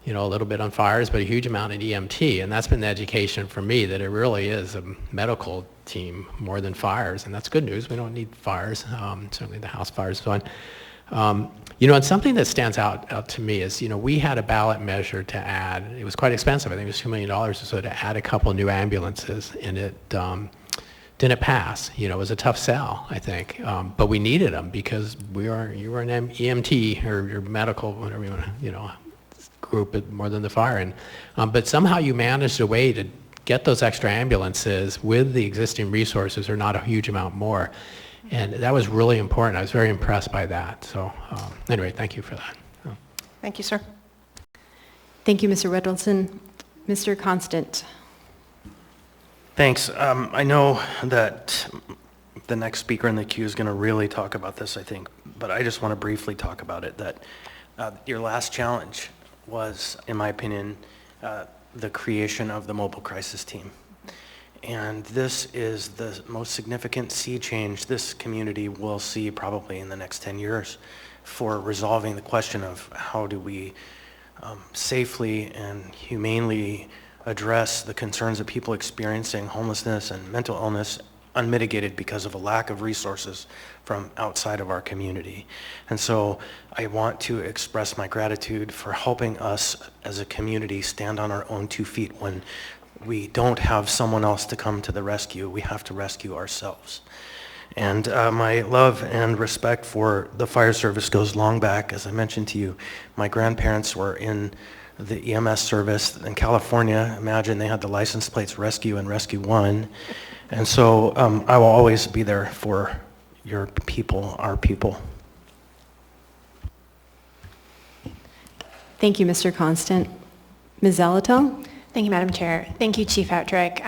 a little bit on fires, but a huge amount in EMT. And that's been the education for me, that it really is a medical team more than fires. And that's good news. We don't need fires, certainly the house fires and so on. And something that stands out to me is, we had a ballot measure to add. It was quite expensive. I think it was $2 million or so to add a couple new ambulances, and it didn't pass. It was a tough sell, I think. But we needed them because you were an EMT or your medical, whatever you want to, group more than the fire. But somehow you managed a way to get those extra ambulances with the existing resources, or not a huge amount more. And that was really important. I was very impressed by that. So anyway, thank you for that. Thank you, sir. Thank you, Mr. Wedelson. Mr. Constant. Thanks. I know that the next speaker in the queue is going to really talk about this, I think, but I just want to briefly talk about it, that your last challenge was, in my opinion, the creation of the mobile crisis team. And this is the most significant sea change this community will see probably in the next 10 years for resolving the question of how do we safely and humanely address the concerns of people experiencing homelessness and mental illness unmitigated because of a lack of resources from outside of our community. And so I want to express my gratitude for helping us as a community stand on our own 2 feet. When we don't have someone else to come to the rescue, we have to rescue ourselves. And my love and respect for the fire service goes long back. As I mentioned to you, my grandparents were in the EMS service in California. Imagine they had the license plates Rescue and Rescue 1. And so I will always be there for your people, our people. Thank you, Mr. Constant. Ms. Zalatel? Thank you, Madam Chair. Thank you, Chief Hetrick.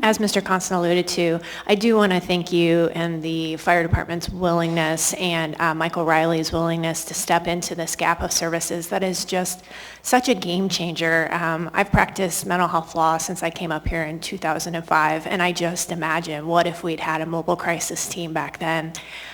As Mr. Constant alluded to, I do want to thank you and the fire department's willingness and Michael Riley's willingness to step into this gap of services that is just such a game changer. I've practiced mental health law since I came up here in 2005, and I just imagine, what if we'd had a mobile crisis team back then?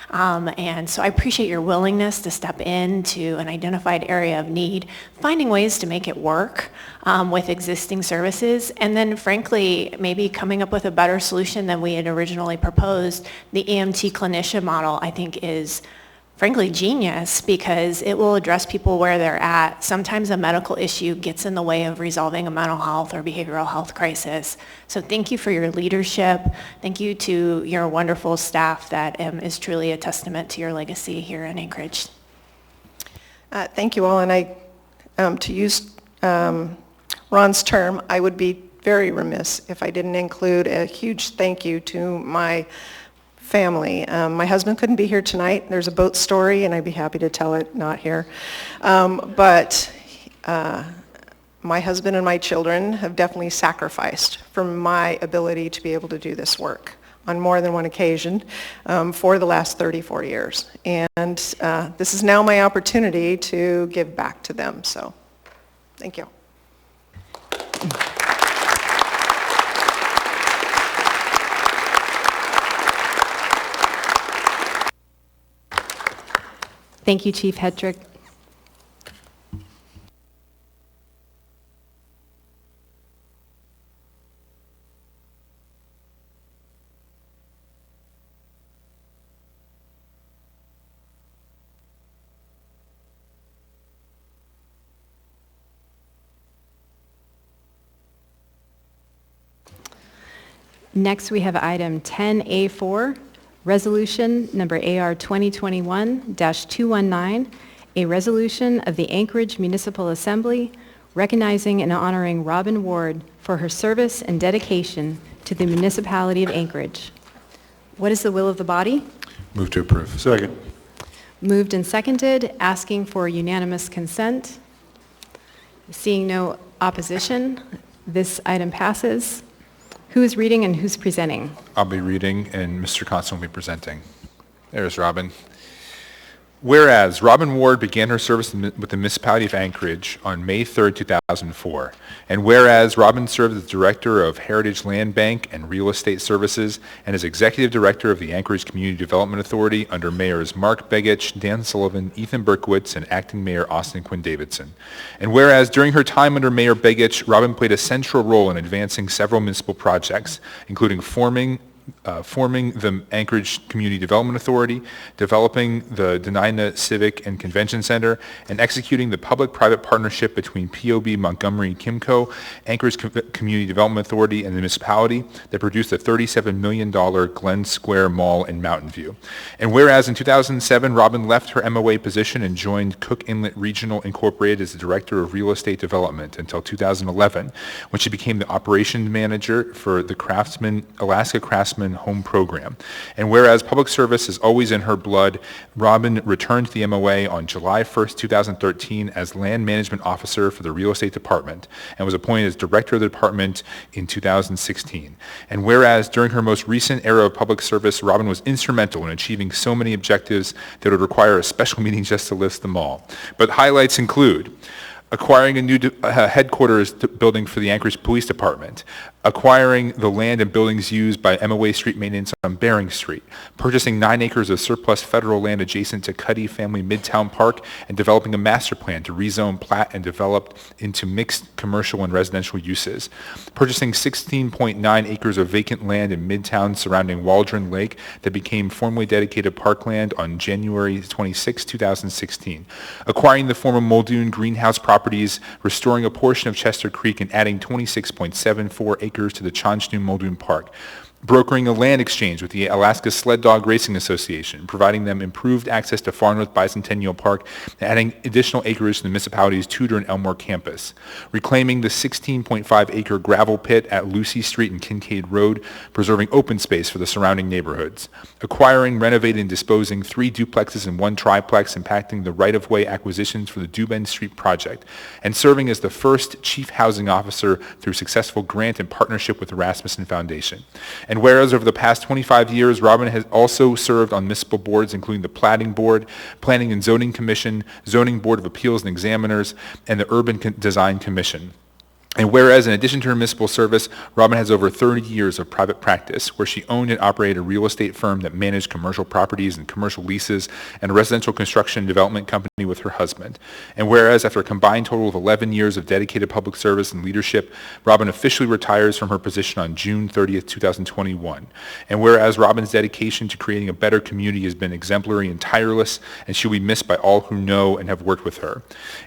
And so I appreciate your willingness to step into an identified area of need, finding ways to make it work with existing services, and then frankly, maybe coming up with a better solution than we had originally proposed. The EMT clinician model, I think, is frankly genius, because it will address people where they're at. Sometimes a medical issue gets in the way of resolving a mental health or behavioral health crisis. So thank you for your leadership. Thank you to your wonderful staff that is truly a testament to your legacy here in Anchorage. Thank you all, and to use Ron's term, I would be very remiss if I didn't include a huge thank you to my family. My husband couldn't be here tonight. There's a boat story, and I'd be happy to tell it, not here. But my husband and my children have definitely sacrificed for my ability to be able to do this work on more than one occasion for the last 34 years. And this is now my opportunity to give back to them. So thank you. Thank you, Chief Hetrick. Next, we have item 10A4, resolution number AR 2021-219, a resolution of the Anchorage Municipal Assembly recognizing and honoring Robin Ward for her service and dedication to the municipality of Anchorage. What is the will of the body? Move to approve. Second. Moved and seconded, asking for unanimous consent. Seeing no opposition, this item passes. Who is reading and who's presenting? I'll be reading and Mr. Constant will be presenting. There's Robin. Whereas Robin Ward began her service with the municipality of Anchorage on May 3rd, 2004, and whereas Robin served as Director of Heritage Land Bank and Real Estate Services and as Executive Director of the Anchorage Community Development Authority under Mayors Mark Begich, Dan Sullivan, Ethan Berkowitz, and Acting Mayor Austin Quinn Davidson. And whereas during her time under Mayor Begich, Robin played a central role in advancing several municipal projects, including forming the Anchorage Community Development Authority, developing the Denina Civic and Convention Center, and executing the public-private partnership between POB Montgomery Kimco, Anchorage Community Development Authority, and the municipality that produced the $37 million Glen Square Mall in Mountain View. And whereas in 2007, Robin left her MOA position and joined Cook Inlet Regional Incorporated as the Director of Real Estate Development until 2011, when she became the Operations Manager for the Alaska Craftsman Home Program. And whereas public service is always in her blood, Robin returned to the MOA on July 1st, 2013 as Land Management Officer for the Real Estate Department and was appointed as Director of the Department in 2016. And whereas during her most recent era of public service, Robin was instrumental in achieving so many objectives that would require a special meeting just to list them all. But highlights include acquiring a new headquarters building for the Anchorage Police Department, acquiring the land and buildings used by MOA Street Maintenance on Bering Street, purchasing 9 acres of surplus federal land adjacent to Cuddy Family Midtown Park, and developing a master plan to rezone, plat, and develop into mixed commercial and residential uses, purchasing 16.9 acres of vacant land in Midtown surrounding Waldron Lake that became formally dedicated parkland on January 26, 2016, acquiring the former Muldoon greenhouse properties, restoring a portion of Chester Creek, and adding 26.74 acres to the Chonshnu Muldoon Park, brokering a land exchange with the Alaska Sled Dog Racing Association, providing them improved access to Far North Bicentennial Park, and adding additional acreage to the municipality's Tudor and Elmore campus, reclaiming the 16.5-acre gravel pit at Lucy Street and Kincaid Road, preserving open space for the surrounding neighborhoods, acquiring, renovating, and disposing 3 duplexes and 1 triplex, impacting the right-of-way acquisitions for the Dubin Street project, and serving as the first Chief Housing Officer through successful grant and partnership with the Rasmussen Foundation. And whereas over the past 25 years, Robin has also served on municipal boards, including the Plating Board, Planning and Zoning Commission, Zoning Board of Appeals and Examiners, and the Urban Design Commission. And whereas in addition to her municipal service, Robin has over 30 years of private practice where she owned and operated a real estate firm that managed commercial properties and commercial leases and a residential construction and development company with her husband. And whereas after a combined total of 11 years of dedicated public service and leadership, Robin officially retires from her position on June 30th, 2021. And whereas Robin's dedication to creating a better community has been exemplary and tireless, and she will be missed by all who know and have worked with her.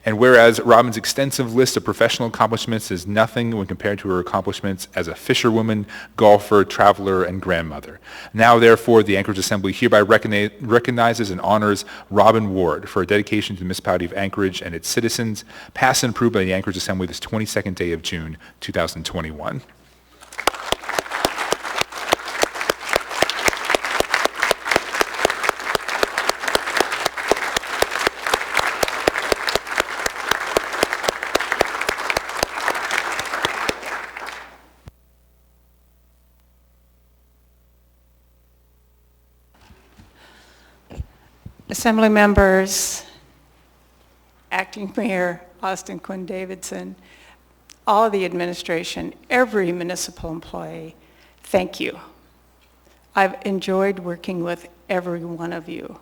And whereas Robin's extensive list of professional accomplishments is nothing when compared to her accomplishments as a fisherwoman, golfer, traveler, and grandmother. Now, therefore, the Anchorage Assembly hereby recognizes and honors Robin Ward for her dedication to the municipality of Anchorage and its citizens, passed and approved by the Anchorage Assembly this 22nd day of June, 2021. Assembly members, Acting Mayor Austin Quinn Davidson, all of the administration, every municipal employee, thank you. I've enjoyed working with every one of you.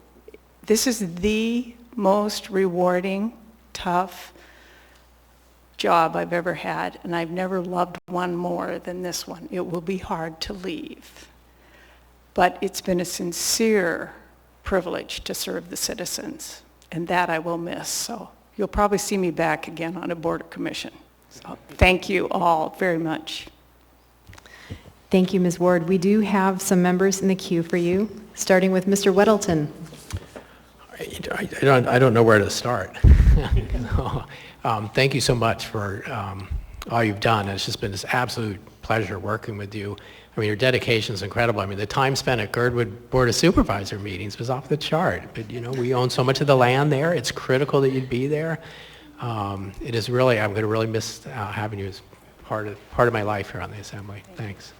This is the most rewarding, tough job I've ever had, and I've never loved one more than this one. It will be hard to leave, but it's been a sincere privilege to serve the citizens, and that I will miss. So you'll probably see me back again on a board or commission. So thank you all very much. Thank you, Ms. Ward. We do have some members in the queue for you, starting with Mr. Weddleton. I don't know where to start. Thank you so much for all you've done. It's just been this absolute pleasure working with you. I mean, your dedication is incredible. I mean, the time spent at Girdwood Board of Supervisor meetings was off the chart. But, you know, we own so much of the land there. It's critical that you'd be there. It is really, I'm going to really miss having you as part of my life here on the Assembly. Thanks.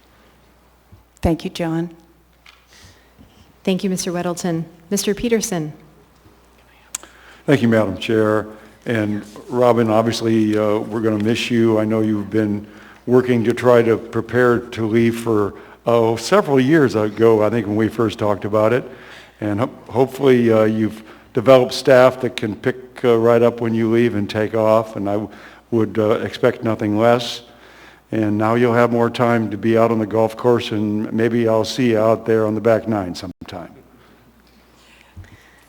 Thank you, John. Thank you, Mr. Weddleton. Mr. Peterson. Thank you, Madam Chair. And Robin, obviously, we're going to miss you. I know you've been working to try to prepare to leave for several years ago, I think, when we first talked about it. And hopefully you've developed staff that can pick right up when you leave and take off, and I would expect nothing less. And now you'll have more time to be out on the golf course, and maybe I'll see you out there on the back nine sometime.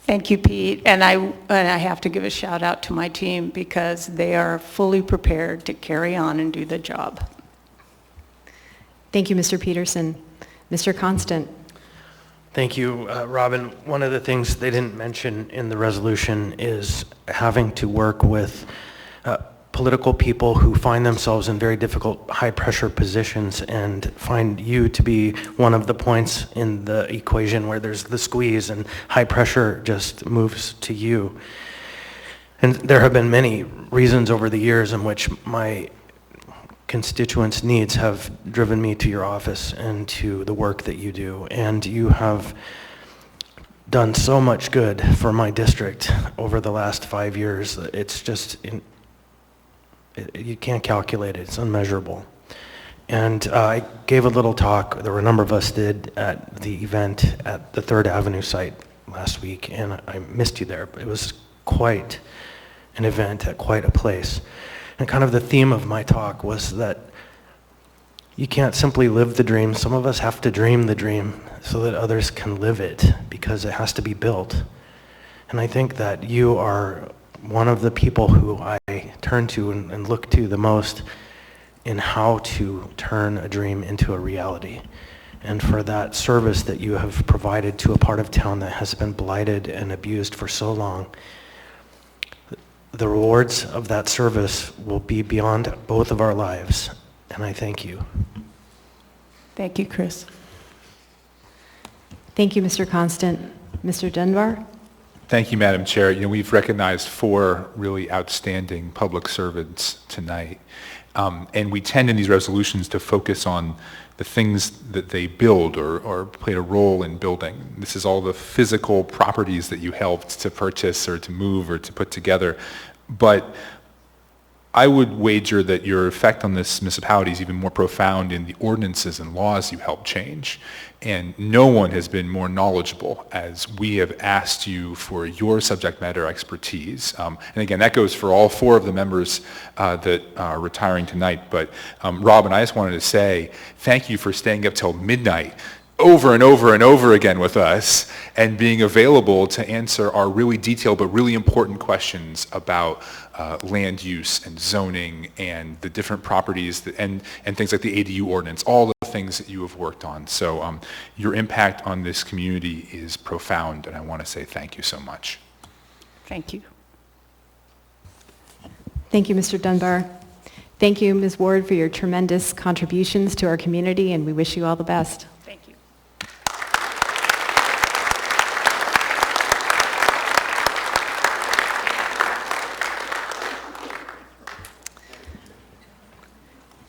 Thank you, Pete. And I have to give a shout out to my team because they are fully prepared to carry on and do the job. Thank you, Mr. Peterson. Mr. Constant. Thank you, Robin. One of the things they didn't mention in the resolution is having to work with political people who find themselves in very difficult, high-pressure positions, and find you to be one of the points in the equation where there's the squeeze and high pressure just moves to you. And there have been many reasons over the years in which my constituents' needs have driven me to your office and to the work that you do. And you have done so much good for my district over the last 5 years. It's just, you can't calculate it. It's unmeasurable. And I gave a little talk, there were a number of us did, at the event at the 3rd Avenue site last week, and I missed you there. It was quite an event at quite a place. And kind of the theme of my talk was that you can't simply live the dream. Some of us have to dream the dream so that others can live it, because it has to be built. And I think that you are one of the people who I turn to and look to the most in how to turn a dream into a reality. And for that service that you have provided to a part of town that has been blighted and abused for so long, the rewards of that service will be beyond both of our lives, and I thank you. Thank you, Chris. Thank you, Mr. Constant. Mr. Dunbar? Thank you, Madam Chair. You know, we've recognized 4 really outstanding public servants tonight, and we tend in these resolutions to focus on the things that they build or played a role in building. This is all the physical properties that you helped to purchase or to move or to put together. But I would wager that your effect on this municipality is even more profound in the ordinances and laws you helped change. And no one has been more knowledgeable as we have asked you for your subject matter expertise. And again, that goes for all 4 of the members that are retiring tonight. But Robin, I just wanted to say thank you for staying up till midnight over and over and over again with us and being available to answer our really detailed but really important questions about land use and zoning and the different properties that, and things like the ADU ordinance, all the things that you have worked on. So your impact on this community is profound, and I want to say thank you so much. Thank you. Thank you, Mr. Dunbar. Thank you, Ms. Ward, for your tremendous contributions to our community, and we wish you all the best. Thank you.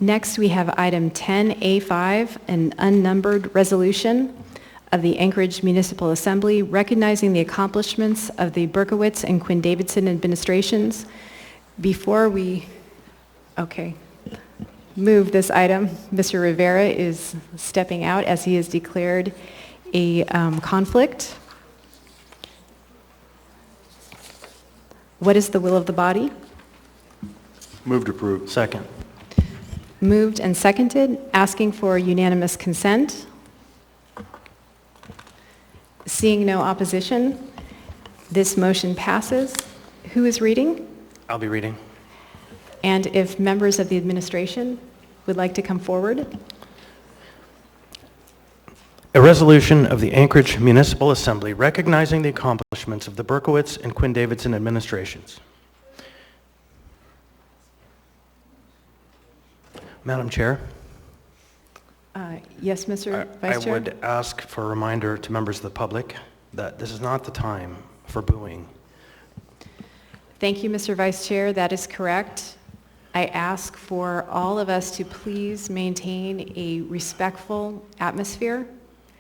Next, we have item 10A5, an unnumbered resolution of the Anchorage Municipal Assembly recognizing the accomplishments of the Berkowitz and Quinn Davidson administrations. Before we, move this item, Mr. Rivera is stepping out as he has declared a conflict. What is the will of the body? Move to approve. Second. Moved and seconded, asking for unanimous consent. Seeing no opposition, this motion passes. Who is reading? I'll be reading. And if members of the administration would like to come forward. A resolution of the Anchorage Municipal Assembly recognizing the accomplishments of the Berkowitz and Quinn Davidson administrations. Madam Chair? Yes, Mr. Vice Chair? I would ask for a reminder to members of the public that this is not the time for booing. Thank you, Mr. Vice Chair. That is correct. I ask for all of us to please maintain a respectful atmosphere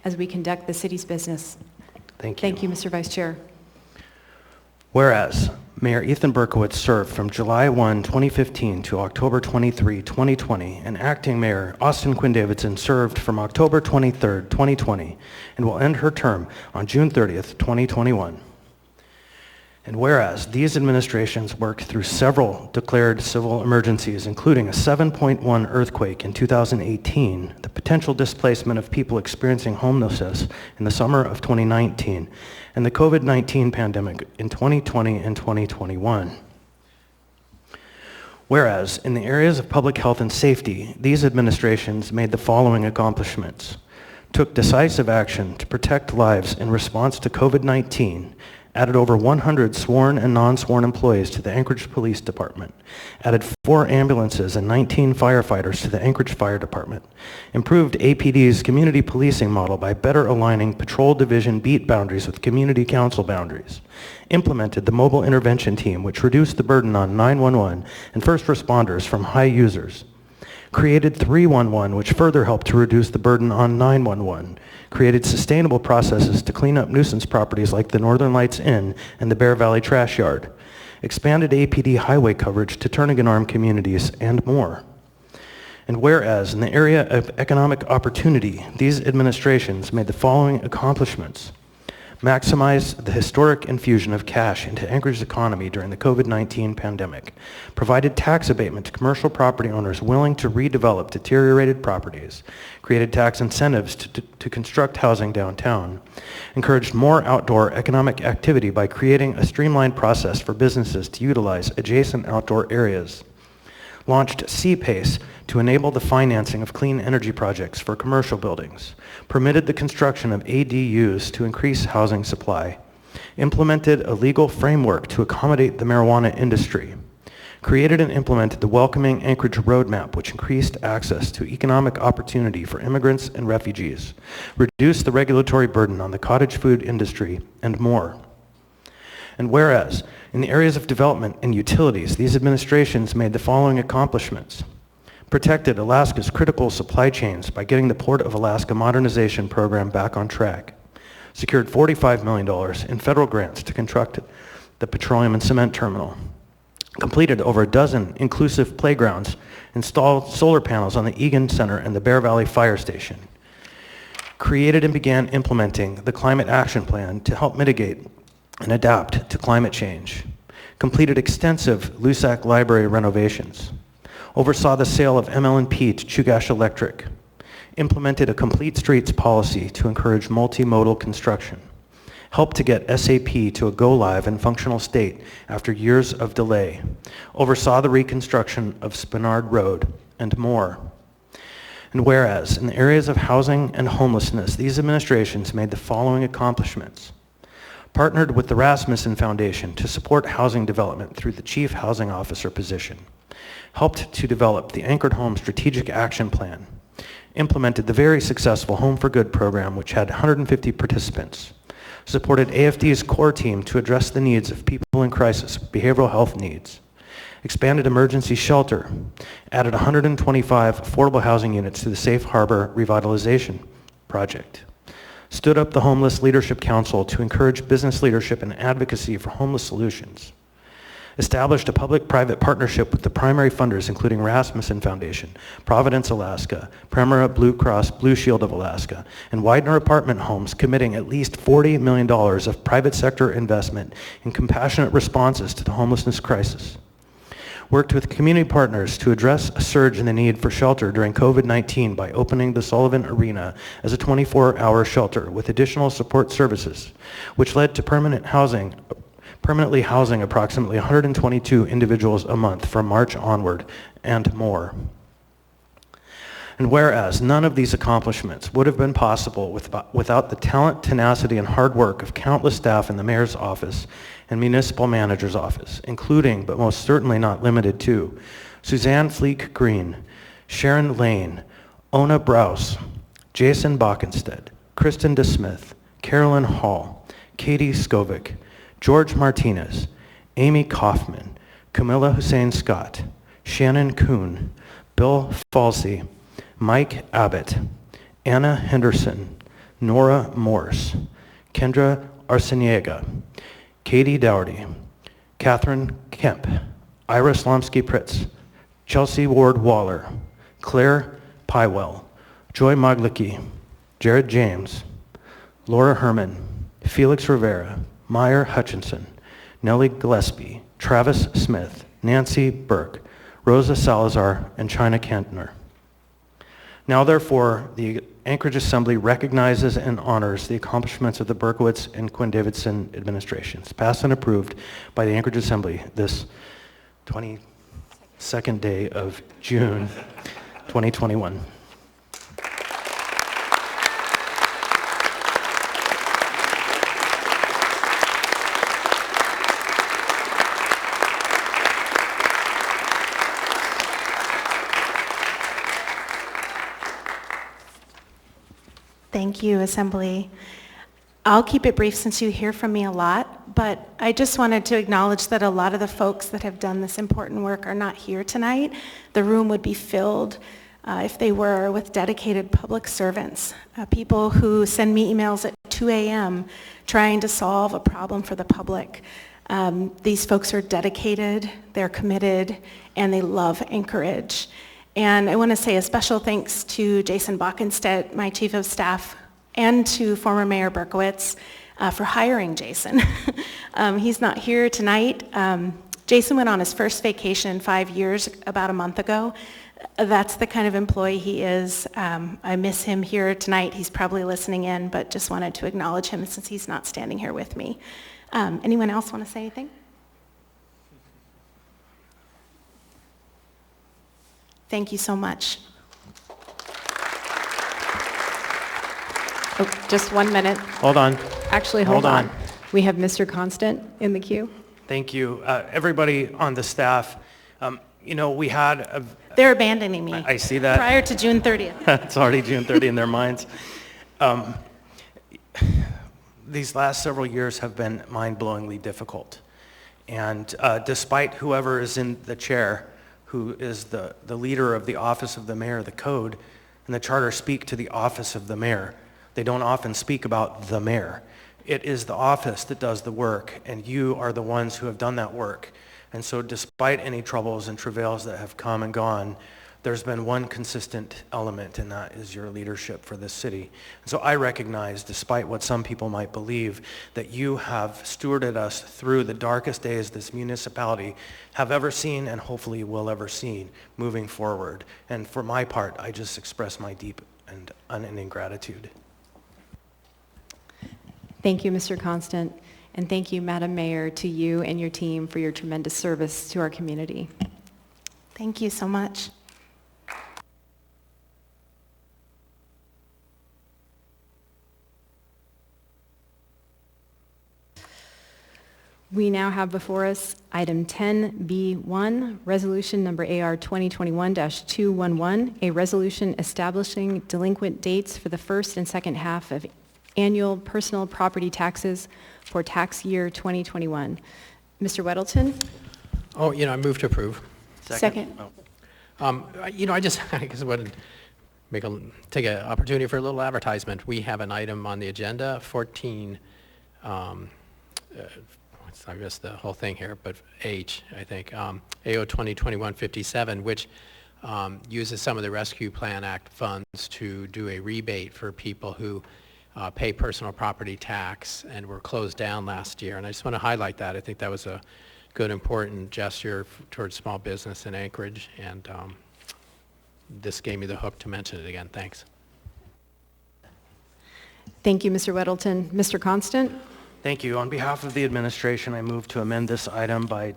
as we conduct the city's business. Thank you. Thank you, Mr. Vice Chair. Whereas Mayor Ethan Berkowitz served from July 1, 2015 to October 23, 2020, and Acting Mayor Austin Quinn Davidson served from October 23, 2020, and will end her term on June 30th, 2021. And whereas these administrations worked through several declared civil emergencies, including a 7.1 earthquake in 2018, the potential displacement of people experiencing homelessness in the summer of 2019, and the COVID-19 pandemic in 2020 and 2021. Whereas in the areas of public health and safety, these administrations made the following accomplishments: took decisive action to protect lives in response to COVID-19, added over 100 sworn and non-sworn employees to the Anchorage Police Department, added 4 ambulances and 19 firefighters to the Anchorage Fire Department, improved APD's community policing model by better aligning patrol division beat boundaries with community council boundaries, implemented the mobile intervention team, which reduced the burden on 911 and first responders from high users, created 311, which further helped to reduce the burden on 911, created sustainable processes to clean up nuisance properties like the Northern Lights Inn and the Bear Valley Trash Yard, expanded APD highway coverage to turn-again-arm communities, and more. And whereas in the area of economic opportunity, these administrations made the following accomplishments: maximized the historic infusion of cash into Anchorage's economy during the COVID-19 pandemic, provided tax abatement to commercial property owners willing to redevelop deteriorated properties, created tax incentives to construct housing downtown, encouraged more outdoor economic activity by creating a streamlined process for businesses to utilize adjacent outdoor areas, launched CPACE to enable the financing of clean energy projects for commercial buildings, permitted the construction of ADUs to increase housing supply, implemented a legal framework to accommodate the marijuana industry, created and implemented the Welcoming Anchorage Roadmap, which increased access to economic opportunity for immigrants and refugees, reduced the regulatory burden on the cottage food industry, and more. And whereas in the areas of development and utilities, these administrations made the following accomplishments: protected Alaska's critical supply chains by getting the Port of Alaska Modernization Program back on track, secured $45 million in federal grants to construct the petroleum and cement terminal, completed over a dozen inclusive playgrounds, installed solar panels on the Egan Center and the Bear Valley Fire Station, created and began implementing the Climate Action Plan to help mitigate and adapt to climate change, completed extensive LUSAC library renovations, oversaw the sale of ML&P to Chugach Electric, implemented a complete streets policy to encourage multimodal construction, helped to get SAP to a go-live and functional state after years of delay, oversaw the reconstruction of Spenard Road, and more. And whereas in the areas of housing and homelessness, these administrations made the following accomplishments: partnered with the Rasmussen Foundation to support housing development through the Chief Housing Officer position, helped to develop the Anchored Home Strategic Action Plan, implemented the very successful Home for Good program, which had 150 participants, supported AFD's core team to address the needs of people in crisis with behavioral health needs, expanded emergency shelter, added 125 affordable housing units to the Safe Harbor Revitalization Project, stood up the Homeless Leadership Council to encourage business leadership and advocacy for homeless solutions, established a public-private partnership with the primary funders, including Rasmussen Foundation, Providence, Alaska, Premera Blue Cross Blue Shield of Alaska, and Widener Apartment Homes, committing at least $40 million of private sector investment in compassionate responses to the homelessness crisis. Worked with community partners to address a surge in the need for shelter during COVID-19 by opening the Sullivan Arena as a 24-hour shelter with additional support services, which led to permanently housing approximately 122 individuals a month from March onward, and more. And whereas none of these accomplishments would have been possible without the talent, tenacity, and hard work of countless staff in the mayor's office and municipal manager's office, including, but most certainly not limited to, Suzanne Fleek Green, Sharon Lane, Ona Brous, Jason Bockenstead, Kristen DeSmith, Carolyn Hall, Katie Skovic, George Martinez, Amy Kaufman, Camilla Hussein Scott, Shannon Kuhn, Bill Falsey, Mike Abbott, Anna Henderson, Nora Morse, Kendra Arciniega, Katie Dougherty, Catherine Kemp, Ira Slomsky-Pritz, Chelsea Ward Waller, Claire Pywell, Joy Maglicki, Jared James, Laura Herman, Felix Rivera, Meyer Hutchinson, Nellie Gillespie, Travis Smith, Nancy Burke, Rosa Salazar, and China Kentner. Now therefore, the Anchorage Assembly recognizes and honors the accomplishments of the Berkowitz and Quinn Davidson administrations, passed and approved by the Anchorage Assembly this 22nd day of June, 2021. Thank you, Assembly. I'll keep it brief since you hear from me a lot, but I just wanted to acknowledge that a lot of the folks that have done this important work are not here tonight. The room would be filled if they were with dedicated public servants, people who send me emails at 2 a.m. trying to solve a problem for the public. These folks are dedicated, they're committed, and they love Anchorage. And I want to say a special thanks to Jason Bockenstedt, my chief of staff, and to former Mayor Berkowitz for hiring Jason. He's not here tonight. Jason went on his first vacation in 5 years about a month ago. That's the kind of employee he is. I miss him here tonight. He's probably listening in, but just wanted to acknowledge him since he's not standing here with me. Anyone else want to say anything? Thank you so much. Oh, just 1 minute. Hold on. Actually, hold on. We have Mr. Constant in the queue. Thank you. Everybody on the staff, you know, we had a... They're abandoning me. I see that. Prior to June 30th. It's already June 30 in their minds. These last several years have been mind-blowingly difficult. And despite whoever is in the chair, who is the leader of the office of the mayor, the code, and the charter speak to the office of the mayor. They don't often speak about the mayor. It is the office that does the work, and you are the ones who have done that work. And so despite any troubles and travails that have come and gone, there's been one consistent element, and that is your leadership for this city. And so I recognize, despite what some people might believe, that you have stewarded us through the darkest days this municipality have ever seen and hopefully will ever see moving forward. And for my part, I just express my deep and unending gratitude. Thank you, Mr. Constant, and thank you, Madam Mayor, to you and your team for your tremendous service to our community. Thank you so much. We now have before us item 10B1, resolution number AR 2021-211, a resolution establishing delinquent dates for the first and second half of annual personal property taxes for tax year 2021. Mr. Weddleton? Oh, I move to approve. Second. I just wanted to take an opportunity for a little advertisement. We have an item on the agenda, 14, I missed the whole thing here, but H, I think, AO 2021-57, which uses some of the Rescue Plan Act funds to do a rebate for people who pay personal property tax and were closed down last year. And I just want to highlight that. I think that was a good, important gesture towards small business in Anchorage, and this gave me the hook to mention it again. Thanks. Thank you, Mr. Weddleton. Mr. Constant? Thank you. On behalf of the administration, I move to amend this item by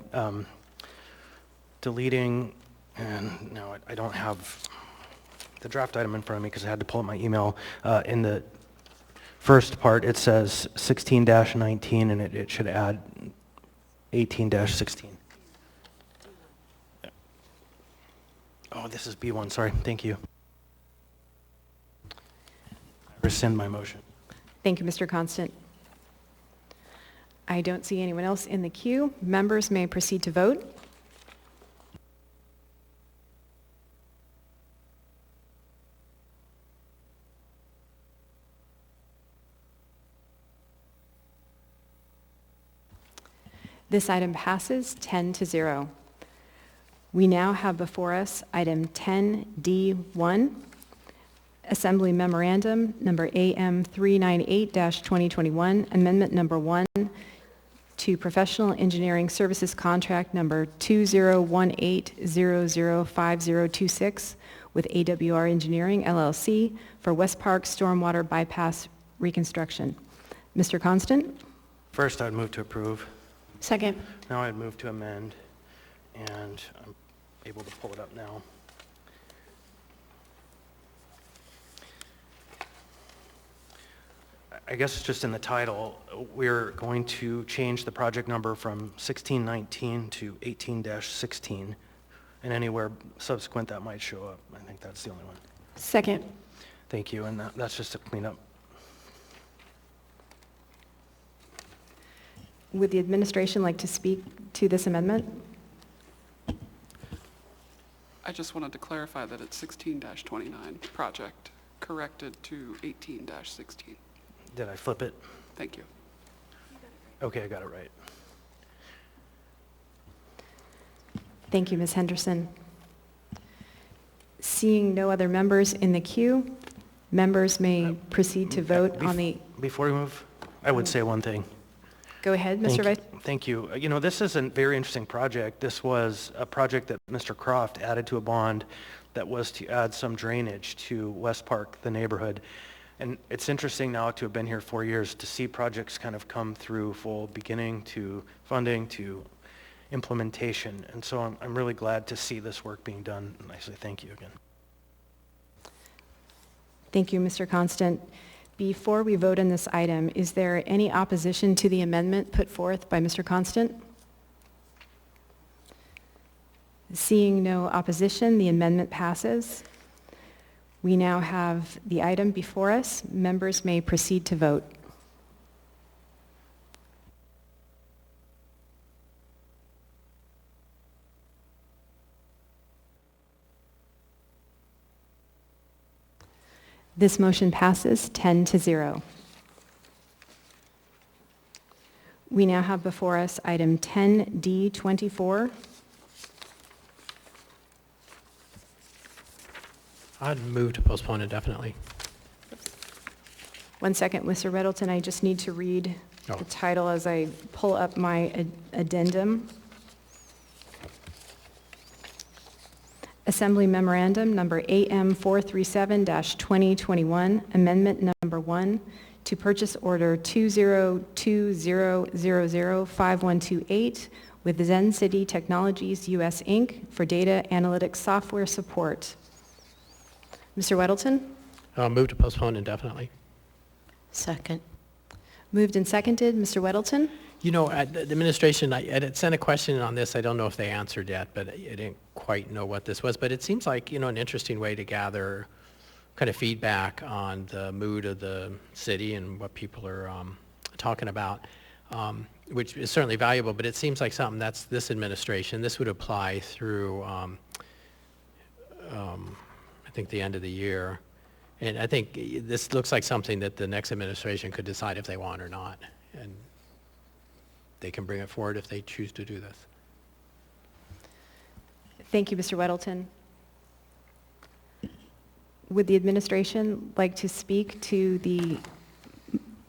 deleting, and no, I don't have the draft item in front of me because I had to pull up my email. In the first part, it says 16-19, and it should add 18-16. Oh, this is B1, sorry. Thank you. I rescind my motion. Thank you, Mr. Constant. I don't see anyone else in the queue. Members may proceed to vote. This item passes 10-0. We now have before us item 10D1, Assembly Memorandum number AM 398-2021, Amendment number 1 to Professional Engineering Services Contract number 2018005026 with AWR Engineering, LLC for West Park Stormwater Bypass Reconstruction. Mr. Constant? First, I'd move to approve. Second. Now I'd move to amend, and I'm able to pull it up now. I guess it's just in the title, we're going to change the project number from 1619 to 18-16, and anywhere subsequent that might show up. I think that's the only one. Second. Thank you, and that's just a cleanup. Would the administration like to speak to this amendment? I just wanted to clarify that it's 16-29 project corrected to 18-16. Did I flip it? Thank you. Okay, I got it right. Thank you, Ms. Henderson. Seeing no other members in the queue, members may proceed to vote on the... Before we move, I would say one thing. Go ahead, Mr. Vice. Thank you. You know, this is a very interesting project. This was a project that Mr. Croft added to a bond that was to add some drainage to West Park, the neighborhood. And it's interesting now to have been here 4 years to see projects kind of come through full beginning to funding to implementation. And so I'm really glad to see this work being done. And I say thank you again. Thank you, Mr. Constant. Before we vote on this item, is there any opposition to the amendment put forth by Mr. Constant? Seeing no opposition, the amendment passes. We now have the item before us. Members may proceed to vote. This motion passes 10-0. We now have before us item 10D24. I'd move to postpone indefinitely. One second, Mr. Reddleton, I just need to read the title as I pull up my addendum. Assembly Memorandum number AM 437-2021, Amendment number 1 to Purchase Order 20200005128 with Zen City Technologies US Inc. for data analytics software support. Mr. Weddleton? Move to postpone indefinitely. Second. Moved and seconded. Mr. Weddleton? You know, the administration, I had sent a question on this. I don't know if they answered yet, but I didn't quite know what this was. But it seems like, you know, an interesting way to gather kind of feedback on the mood of the city and what people are talking about, which is certainly valuable. But it seems like something that's this administration. This would apply through, I think, the end of the year. And I think this looks like something that the next administration could decide if they want or not. And they can bring it forward if they choose to do this. Thank you, Mr. Weddleton. Would the administration like to speak to the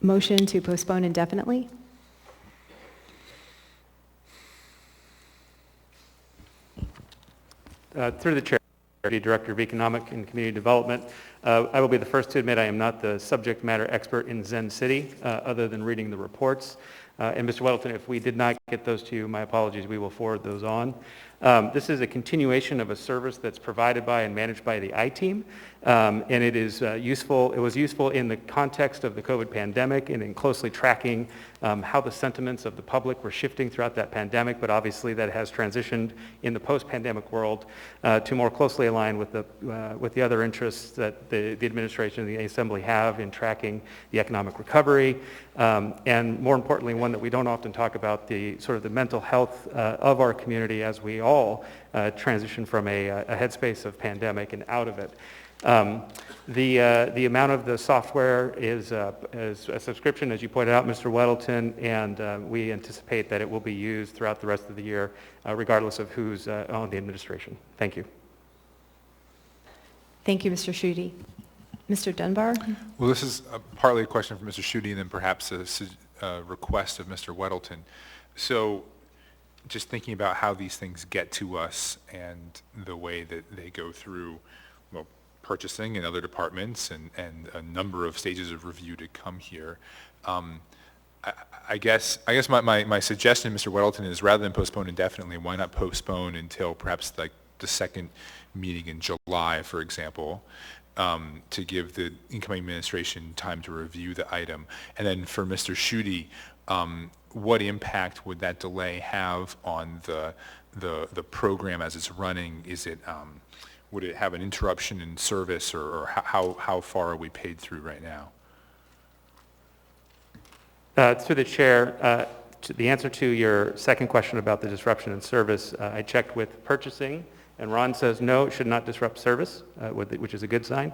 motion to postpone indefinitely? Through the chair, Director of Economic and Community Development, I will be the first to admit I am not the subject matter expert in Zen City, other than reading the reports. And Mr. Weddleton, if we did not get those to you, my apologies, we will forward those on. This is a continuation of a service that's provided by and managed by the I-Team, and it is useful. It was useful in the context of the COVID pandemic and in closely tracking how the sentiments of the public were shifting throughout that pandemic, but obviously that has transitioned in the post-pandemic world to more closely align with the other interests that the administration and the Assembly have in tracking the economic recovery, and more importantly, one that we don't often talk about, the sort of the mental health of our community as we all transition from a headspace of pandemic and out of it. The amount of the software is a subscription, as you pointed out, Mr. Weddleton, and we anticipate that it will be used throughout the rest of the year, regardless of who's on the administration. Thank you. Thank you, Mr. Schutte. Mr. Dunbar? Well, this is partly a question for Mr. Schutte and then perhaps a request of Mr. Weddleton. So just thinking about how these things get to us and the way that they go through, well, purchasing and other departments and a number of stages of review to come here. I guess my suggestion, Mr. Weddleton, is rather than postpone indefinitely, why not postpone until perhaps like the second meeting in July, for example, to give the incoming administration time to review the item. And then for Mr. Schutte, what impact would that delay have on the program as it's running? Is it would it have an interruption in service, or how far are we paid through right now? Through the chair, the answer to your second question about the disruption in service, I checked with purchasing, and Ron says no, it should not disrupt service, which is a good sign.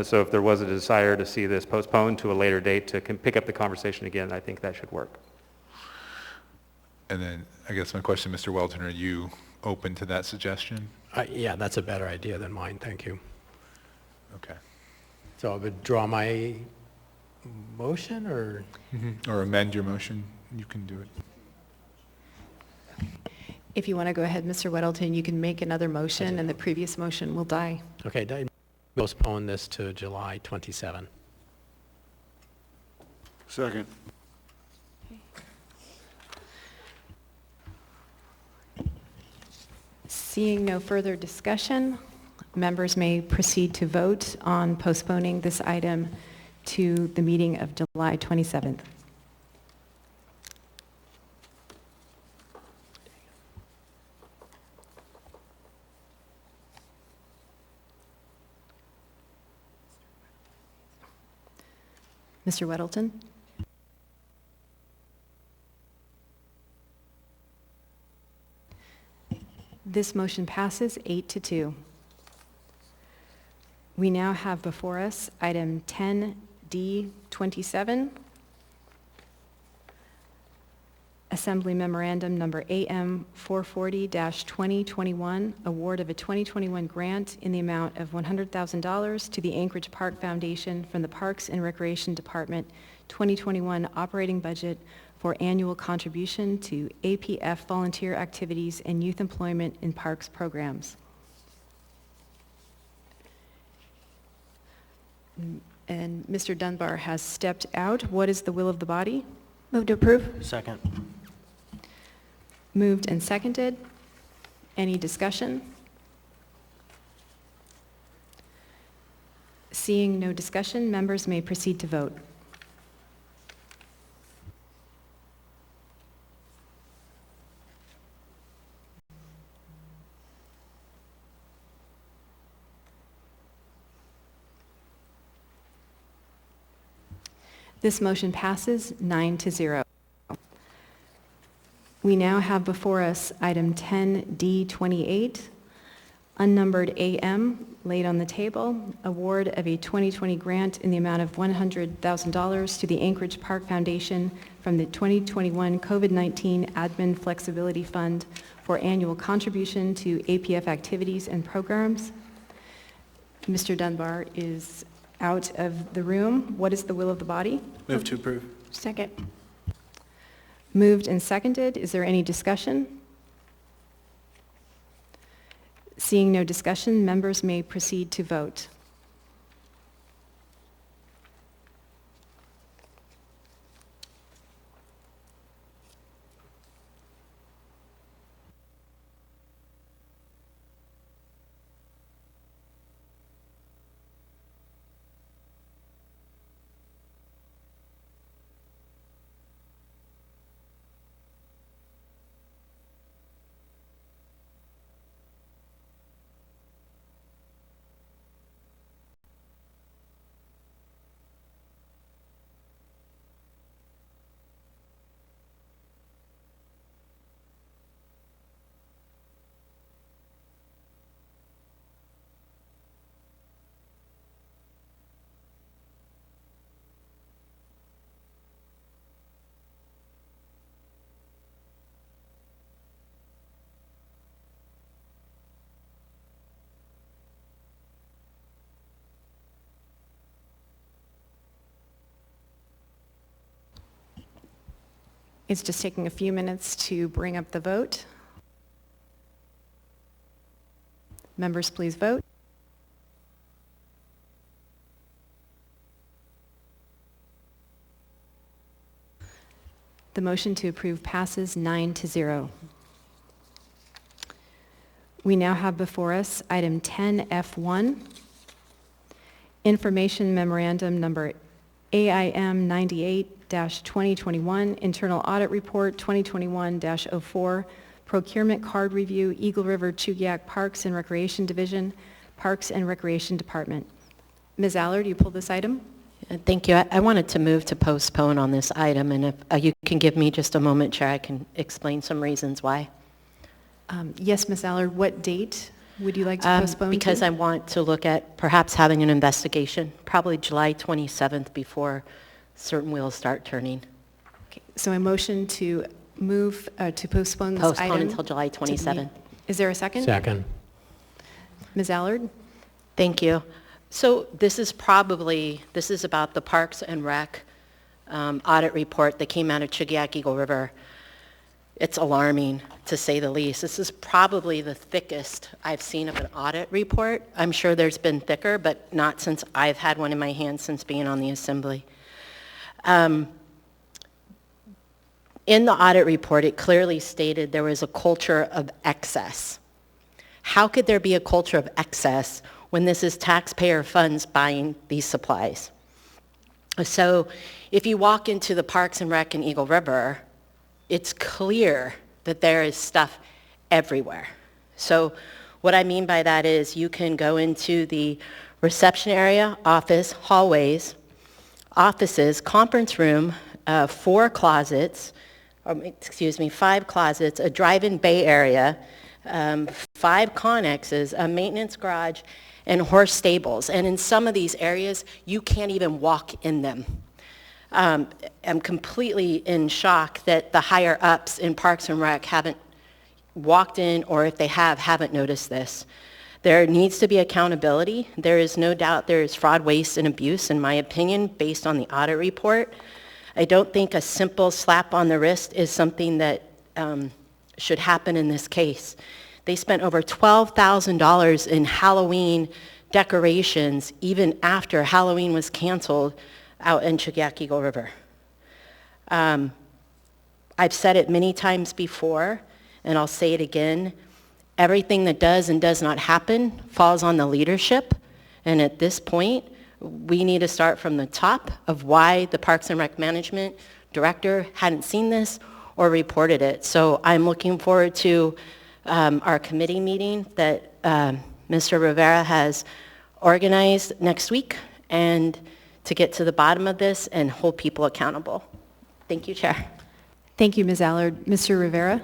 So if there was a desire to see this postponed to a later date to pick up the conversation again, I think that should work. And then I guess my question, Mr. Weldon, are you open to that suggestion? Yeah, that's a better idea than mine, thank you. Okay. So I would draw my motion, or? Or amend your motion, you can do it. If you want to go ahead, Mr. Weddleton, you can make another motion and the previous motion will die. Okay, postpone this to July 27. Second. Seeing no further discussion, members may proceed to vote on postponing this item to the meeting of July 27th. Mr. Weddleton? This motion passes 8-2. We now have before us item 10D27, Assembly Memorandum Number AM 440-2021, award of a 2021 grant in the amount of $100,000 to the Anchorage Park Foundation from the Parks and Recreation Department 2021 operating budget for annual contribution to APF volunteer activities and youth employment in parks programs. And Mr. Dunbar has stepped out. What is the will of the body? Move to approve. Second. Moved and seconded. Any discussion? Seeing no discussion, members may proceed to vote. This motion passes 9-0. We now have before us item 10D28, unnumbered AM, laid on the table, award of a 2020 grant in the amount of $100,000 to the Anchorage Park Foundation from the 2021 COVID-19 Admin Flexibility Fund for annual contribution to APF activities and programs. Mr. Dunbar is out of the room. What is the will of the body? Move to approve. Second. Moved and seconded. Is there any discussion? Seeing no discussion, members may proceed to vote. It's just taking a few minutes to bring up the vote. Members, please vote. The motion to approve passes 9-0. We now have before us item 10F1, Information Memorandum Number AIM 98-2021, Internal Audit Report 2021-04, Procurement Card Review, Eagle River Chugiak Parks and Recreation Division, Parks and Recreation Department. Ms. Allard, you pulled this item? Thank you. I wanted to move to postpone on this item, and if you can give me just a moment, Chair, I can explain some reasons why. Yes, Ms. Allard, what date would you like to postpone Because to? I want to look at perhaps having an investigation, probably July 27th before certain wheels start turning. Okay, so a motion to move, to postpone this item? Postpone until July 27th. Is there a second? Second. Ms. Allard? Thank you. So this is about the Parks and Rec audit report that came out of Chugiak Eagle River. It's alarming, to say the least. This is probably the thickest I've seen of an audit report. I'm sure there's been thicker, but not since I've had one in my hand since being on the Assembly. In the audit report, it clearly stated there was a culture of excess. How could there be a culture of excess when this is taxpayer funds buying these supplies? So if you walk into the Parks and Rec in Eagle River, it's clear that there is stuff everywhere. So what I mean by that is you can go into the reception area, office, hallways, offices, conference room, 5 closets, a drive-in bay area, 5 connexes, a maintenance garage, and horse stables. And in some of these areas, you can't even walk in them. I'm completely in shock that the higher ups in Parks and Rec haven't walked in, or if they haven't noticed this. There needs to be accountability. There is no doubt there is fraud, waste, and abuse, in my opinion, based on the audit report. I don't think a simple slap on the wrist is something that should happen in this case. They spent over $12,000 in Halloween decorations even after Halloween was canceled out in Chugiak Eagle River. I've said it many times before, and I'll say it again. Everything that does and does not happen falls on the leadership, and at this point, we need to start from the top of why the Parks and Rec Management Director hadn't seen this or reported it. So I'm looking forward to our committee meeting that Mr. Rivera has organized next week, and to get to the bottom of this and hold people accountable. Thank you, Chair. Thank you, Ms. Allard. Mr. Rivera?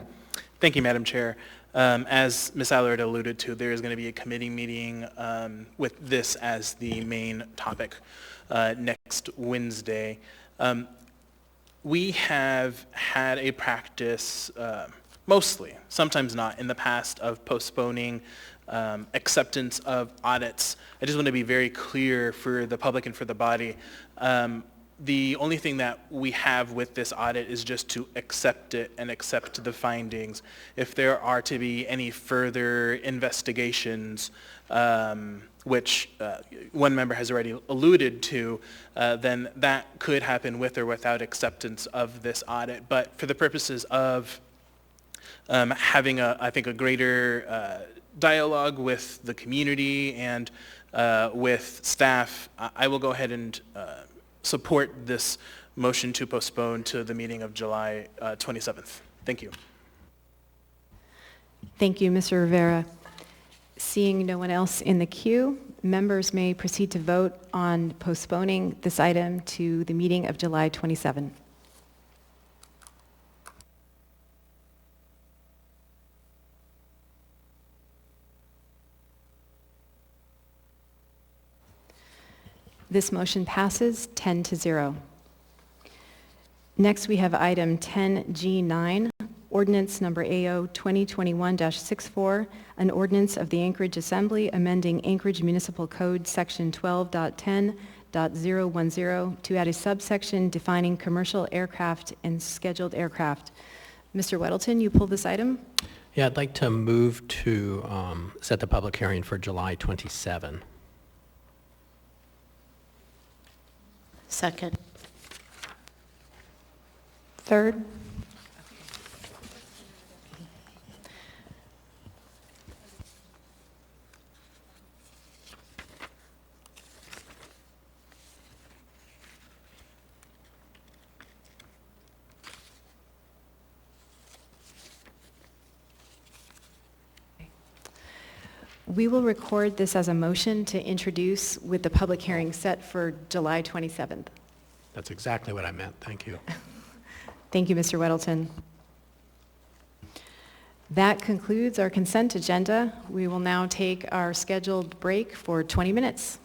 Thank you, Madam Chair. As Ms. Allard alluded to, there is going to be a committee meeting with this as the main topic next Wednesday. We have had a practice, mostly, sometimes not, in the past of postponing acceptance of audits. I just want to be very clear for the public and for the body. The only thing that we have with this audit is just to accept it and accept the findings. If there are to be any further investigations, which one member has already alluded to, then that could happen with or without acceptance of this audit. But for the purposes of having, I think, a greater dialogue with the community and with staff, I will go ahead and support this motion to postpone to the meeting of July 27th. Thank you. Thank you, Mr. Rivera. Seeing no one else in the queue, members may proceed to vote on postponing this item to the meeting of July 27. This motion passes 10-0. Next, we have item 10G9, ordinance number AO 2021-64, an ordinance of the Anchorage Assembly amending Anchorage Municipal Code section 12.10 1.010 to add a subsection defining commercial aircraft and scheduled aircraft. Mr. Weddleton, you pull this item? Yeah, I'd like to move to set the public hearing for July 27. Second. Third. We will record this as a motion to introduce with the public hearing set for July 27th. That's exactly what I meant. Thank you. Thank you, Mr. Weddleton. That concludes our consent agenda. We will now take our scheduled break for 20 minutes.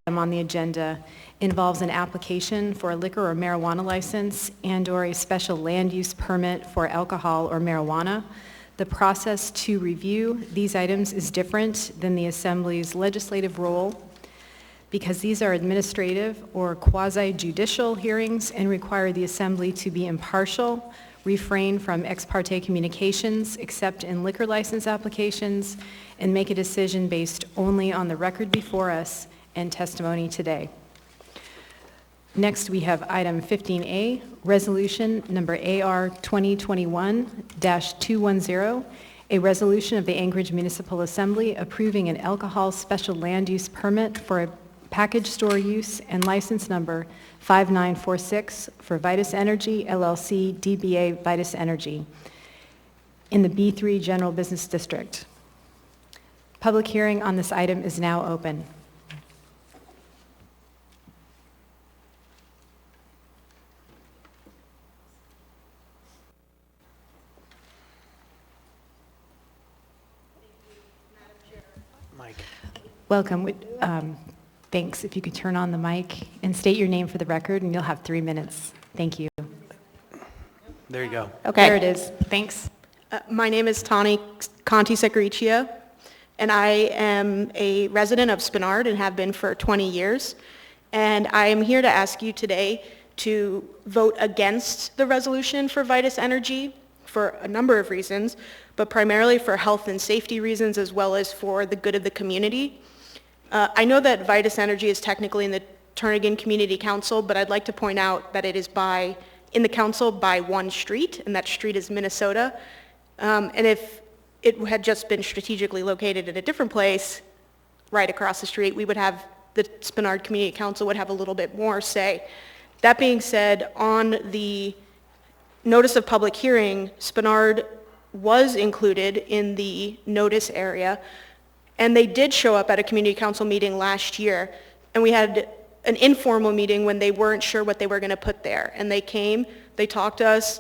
Item on the agenda involves an application for a liquor or marijuana license and/or a special land use permit for alcohol or marijuana. The process to review these items is different than the Assembly's legislative role because these are administrative or quasi-judicial hearings and require the Assembly to be impartial, refrain from ex parte communications except in liquor license applications, and make a decision based only on the record before us and testimony today. Next, we have item 15A, resolution number AR 2021-210, a resolution of the Anchorage Municipal Assembly approving an alcohol special land use permit for a package store use and license number 5946 for Vitus Energy, LLC, DBA Vitus Energy in the B3 General Business District. Public hearing on this item is now open. Welcome. Thanks. If you could turn on the mic and state your name for the record, and you'll have 3 minutes. Thank you. There you go. Okay. There it is. Thanks. My name is Tani Conti Secaricia, and I am a resident of Spenard and have been for 20 years. And I am here to ask you today to vote against the resolution for Vitus Energy for a number of reasons, but primarily for health and safety reasons as well as for the good of the community. I know that Vitus Energy is technically in the Turnagain Community Council, but I'd like to point out that it is in the council by one street, and that street is Minnesota. And if it had just been strategically located in a different place, right across the street, we would have, the Spenard Community Council would have a little bit more say. That being said, on the notice of public hearing, Spenard was included in the notice area, and they did show up at a community council meeting last year, and we had an informal meeting when they weren't sure what they were going to put there. And they came, they talked to us,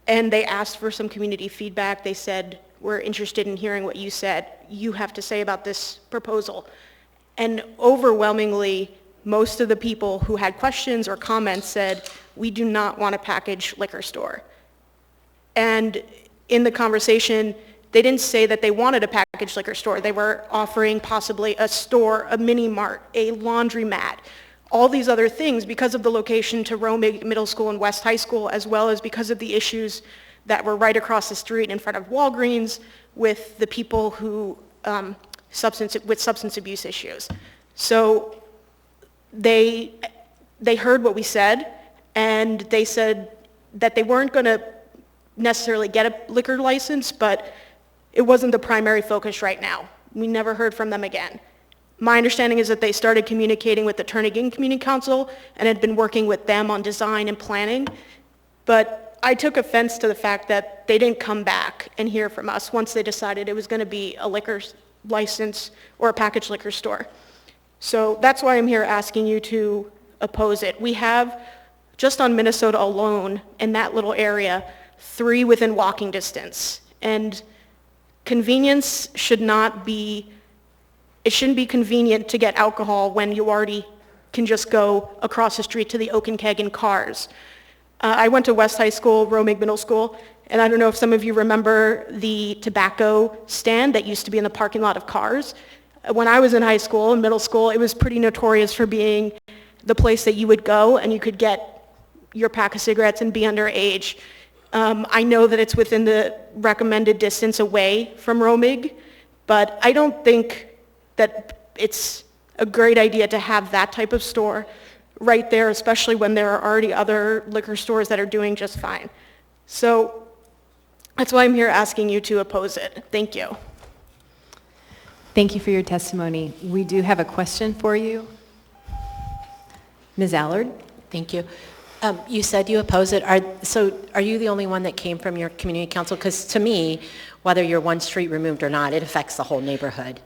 and they asked for some community feedback. They said, we're interested in hearing what you have to say about this proposal. And overwhelmingly, most of the people who had questions or comments said, we do not want a packaged liquor store. And in the conversation, they didn't say that they wanted a packaged liquor store. They were offering possibly a store, a mini mart, a laundromat, all these other things because of the location to Rome Middle School and West High School, as well as because of the issues that were right across the street in front of Walgreens with the people who substance abuse issues. So they heard what we said, and they said that they weren't going to necessarily get a liquor license, but it wasn't the primary focus right now. We never heard from them again. My understanding is that they started communicating with the Turnagain Community Council and had been working with them on design and planning, but I took offense to the fact that they didn't come back and hear from us once they decided it was going to be a liquor license or a packaged liquor store. So that's why I'm here asking you to oppose it. We have, just on Minnesota alone, in that little area, 3 within walking distance. And convenience should not be, it shouldn't be convenient to get alcohol when you already can just go across the street to the Oak and Keg in cars. I went to West High School, Romig Middle School, and I don't know if some of you remember the tobacco stand that used to be in the parking lot of cars. When I was in high school and middle school, it was pretty notorious for being the place that you would go and you could get your pack of cigarettes and be underage. I know that it's within the recommended distance away from Romig, but I don't think that it's a great idea to have that type of store right there, especially when there are already other liquor stores that are doing just fine. So that's why I'm here asking you to oppose it. Thank you. Thank you for your testimony. We do have a question for you. Ms. Allard? Thank you. You said you oppose it. So are you the only one that came from your community council? Because to me, whether you're one street removed or not, it affects the whole neighborhood.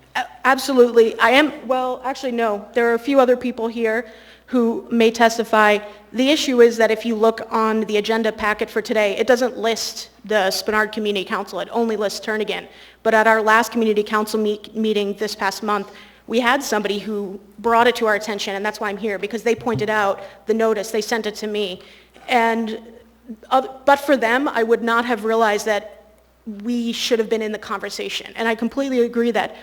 Absolutely. I am, well, actually, no. There are a few other people here who may testify. The issue is that if you look on the agenda packet for today, it doesn't list the Spenard Community Council. It only lists Turnagain. But at our last community council meeting this past month, we had somebody who brought it to our attention, and that's why I'm here, because they pointed out the notice. They sent it to me. And, but for them, I would not have realized that we should have been in the conversation. And I completely agree that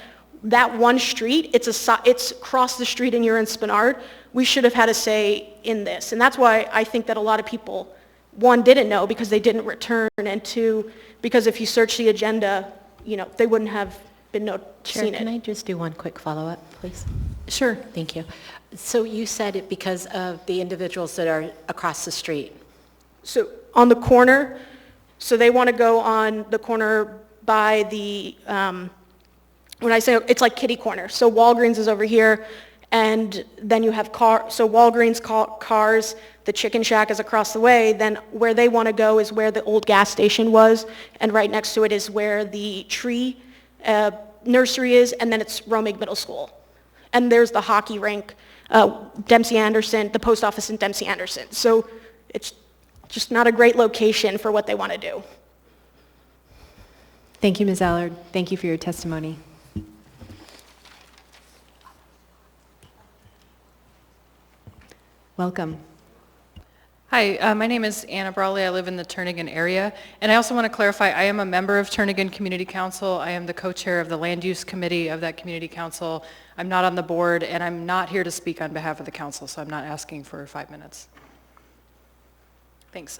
that one street, it's across the street and you're in Spenard. We should have had a say in this. And that's why I think that a lot of people, one, didn't know because they didn't return, and two, because if you search the agenda, you know, they wouldn't have been seen it. Can I just do one quick follow-up, please? Sure. Thank you. So you said it because of the individuals that are across the street. So on the corner, so they want to go on the corner by the, when I say it's like kitty corner. So Walgreens is over here, and then you have so Walgreens cars, the Chicken Shack is across the way. Then where they want to go is where the old gas station was, and right next to it is where the tree nursery is, and then it's Romig Middle School. And there's the hockey rink, Dempsey Anderson, the post office in Dempsey Anderson. So it's just not a great location for what they want to do. Thank you, Ms. Allard. Thank you for your testimony. Welcome. Hi, my name is Anna Brawley. I live in the Turnagain area. And I also want to clarify, I am a member of Turnagain Community Council. I am the co-chair of the Land Use Committee of that community council. I'm not on the board, and I'm not here to speak on behalf of the council, so I'm not asking for 5 minutes. Thanks.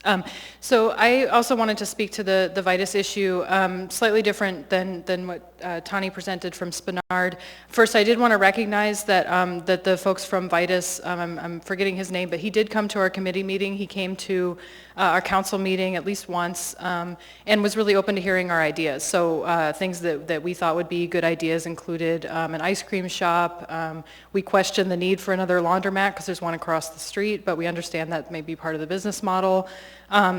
So I also wanted to speak to the Vitus issue, slightly different than what Tani presented from Spenard. First, I did want to recognize that, that the folks from Vitus, I'm forgetting his name, but he did come to our committee meeting. He came to our council meeting at least once and was really open to hearing our ideas. So things that we thought would be good ideas included an ice cream shop. We questioned the need for another laundromat because there's one across the street, but we understand that may be part of the business model.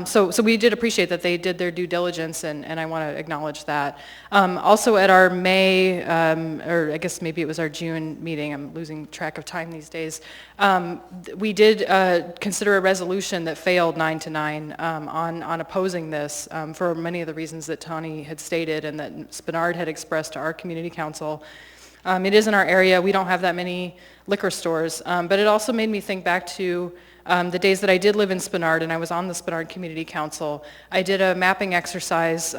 So we did appreciate that they did their due diligence, and I want to acknowledge that. Also at our May, or I guess maybe it was our June meeting, I'm losing track of time these days, we did consider a resolution that failed 9-9 on opposing this for many of the reasons that Tani had stated and that Spenard had expressed to our community council. It is in our area. We don't have that many liquor stores, but it also made me think back to the days that I did live in Spenard and I was on the Spenard Community Council. I did a mapping exercise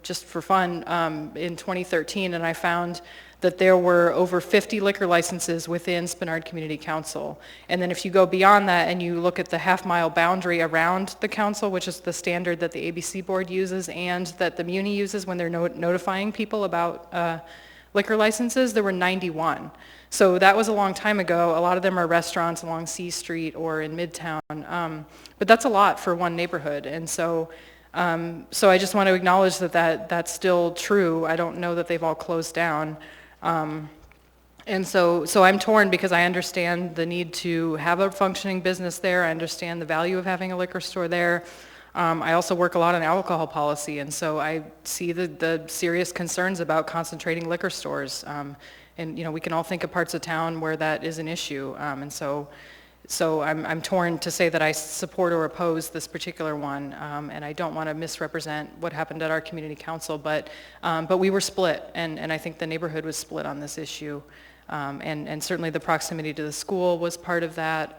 just for fun in 2013, and I found that there were over 50 liquor licenses within Spenard Community Council. And then if you go beyond that and you look at the half-mile boundary around the council, which is the standard that the ABC board uses and that the Muni uses when they're notifying people about liquor licenses, there were 91. So that was a long time ago. A lot of them are restaurants along C Street or in Midtown. But that's a lot for one neighborhood. And so so I just want to acknowledge that's still true. I don't know that they've all closed down. And so I'm torn because I understand the need to have a functioning business there. I understand the value of having a liquor store there. I also work a lot on alcohol policy, and so I see the serious concerns about concentrating liquor stores. And we can all think of parts of town where that is an issue. And so I'm torn to say that I support or oppose this particular one, and I don't want to misrepresent what happened at our community council, but we were split, and I think the neighborhood was split on this issue. And certainly the proximity to the school was part of that.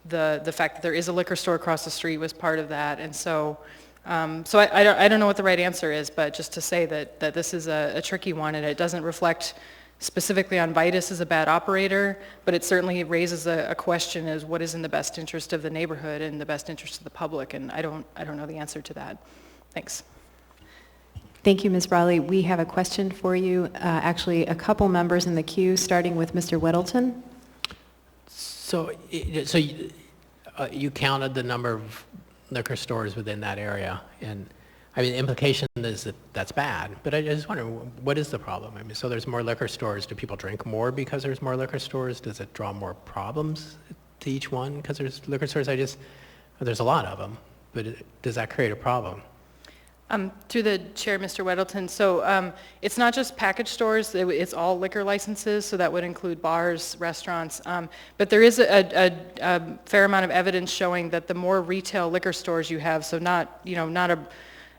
The fact that there is a liquor store across the street was part of that. And so I don't know what the right answer is, but just to say that this is a tricky one, and it doesn't reflect specifically on Vitus as a bad operator, but it certainly raises a question as what is in the best interest of the neighborhood and the best interest of the public, and I don't know the answer to that. Thanks. Thank you, Ms. Brawley. We have a question for you. Actually, a couple members in the queue, starting with Mr. Weddleton. So you counted the number of liquor stores within that area, and I mean, the implication is that that's bad, but I just wonder, what is the problem? I mean, so there's more liquor stores. Do people drink more because there's more liquor stores? Does it draw more problems to each one because there's liquor stores? There's a lot of them, but does that create a problem? Through the chair, Mr. Weddleton, so it's not just package stores, it's all liquor licenses, so that would include bars, restaurants, but there is a fair amount of evidence showing that the more retail liquor stores you have, so not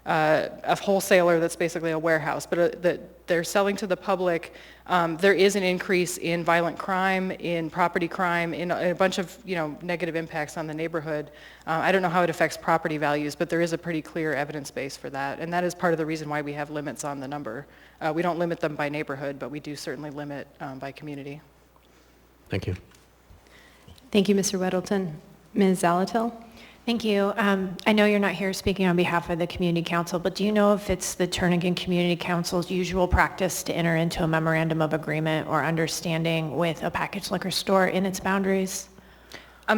a wholesaler that's basically a warehouse, but that they're selling to the public, there is an increase in violent crime, in property crime, in a bunch of negative impacts on the neighborhood. I don't know how it affects property values, but there is a pretty clear evidence base for that, and that is part of the reason why we have limits on the number. We don't limit them by neighborhood, but we do certainly limit by community. Thank you. Thank you, Mr. Weddleton. Ms. Zalatil? Thank you. I know you're not here speaking on behalf of the Community Council, but do you know if it's the Turnagain Community Council's usual practice to enter into a memorandum of agreement or understanding with a packaged liquor store in its boundaries?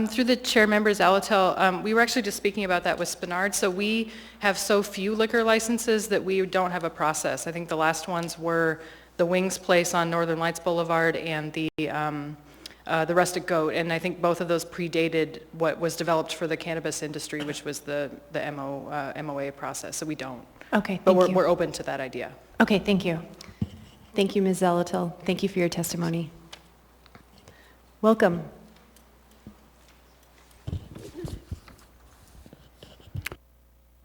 Through the chair, members, Alatel, we were actually just speaking about that with Spenard. So we have so few liquor licenses that we don't have a process. I think the last ones were the Wings Place on Northern Lights Boulevard and the Rustic Goat, and I think both of those predated what was developed for the cannabis industry, which was the MOA process, so we don't. Okay, but thank you. We're open to that idea. Okay, thank you. Thank you, Ms. Zalatil. Thank you for your testimony. Welcome.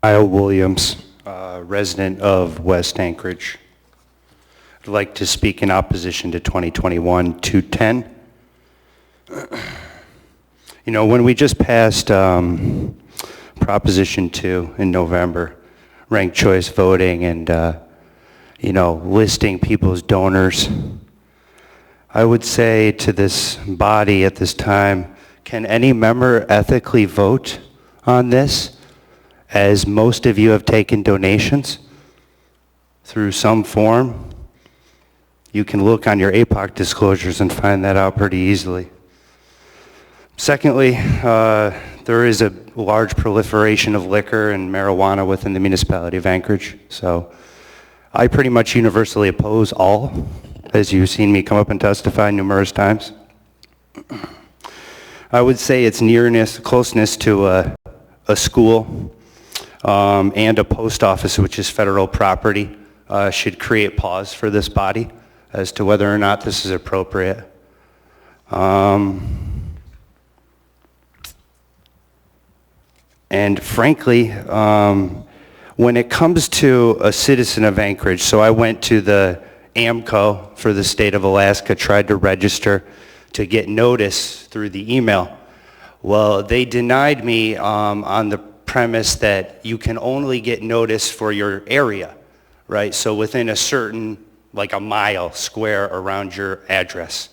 Kyle Williams, resident of West Anchorage. I'd like to speak in opposition to 2021-210. When we just passed Proposition 2 in November, ranked choice voting and, listing people's donors, I would say to this body at this time, can any member ethically vote on this, as most of you have taken donations through some form? You can look on your APOC disclosures and find that out pretty easily. Secondly, there is a large proliferation of liquor and marijuana within the municipality of Anchorage, so I pretty much universally oppose all, as you've seen me come up and testify numerous times. I would say its nearness, closeness to a school and a post office, which is federal property, should create pause for this body as to whether or not this is appropriate. And frankly, when it comes to a citizen of Anchorage, so I went to the AMCO for the state of Alaska, tried to register to get notice through the email. Well, they denied me on the premise that you can only get notice for your area, right? So within a certain, like a mile square around your address,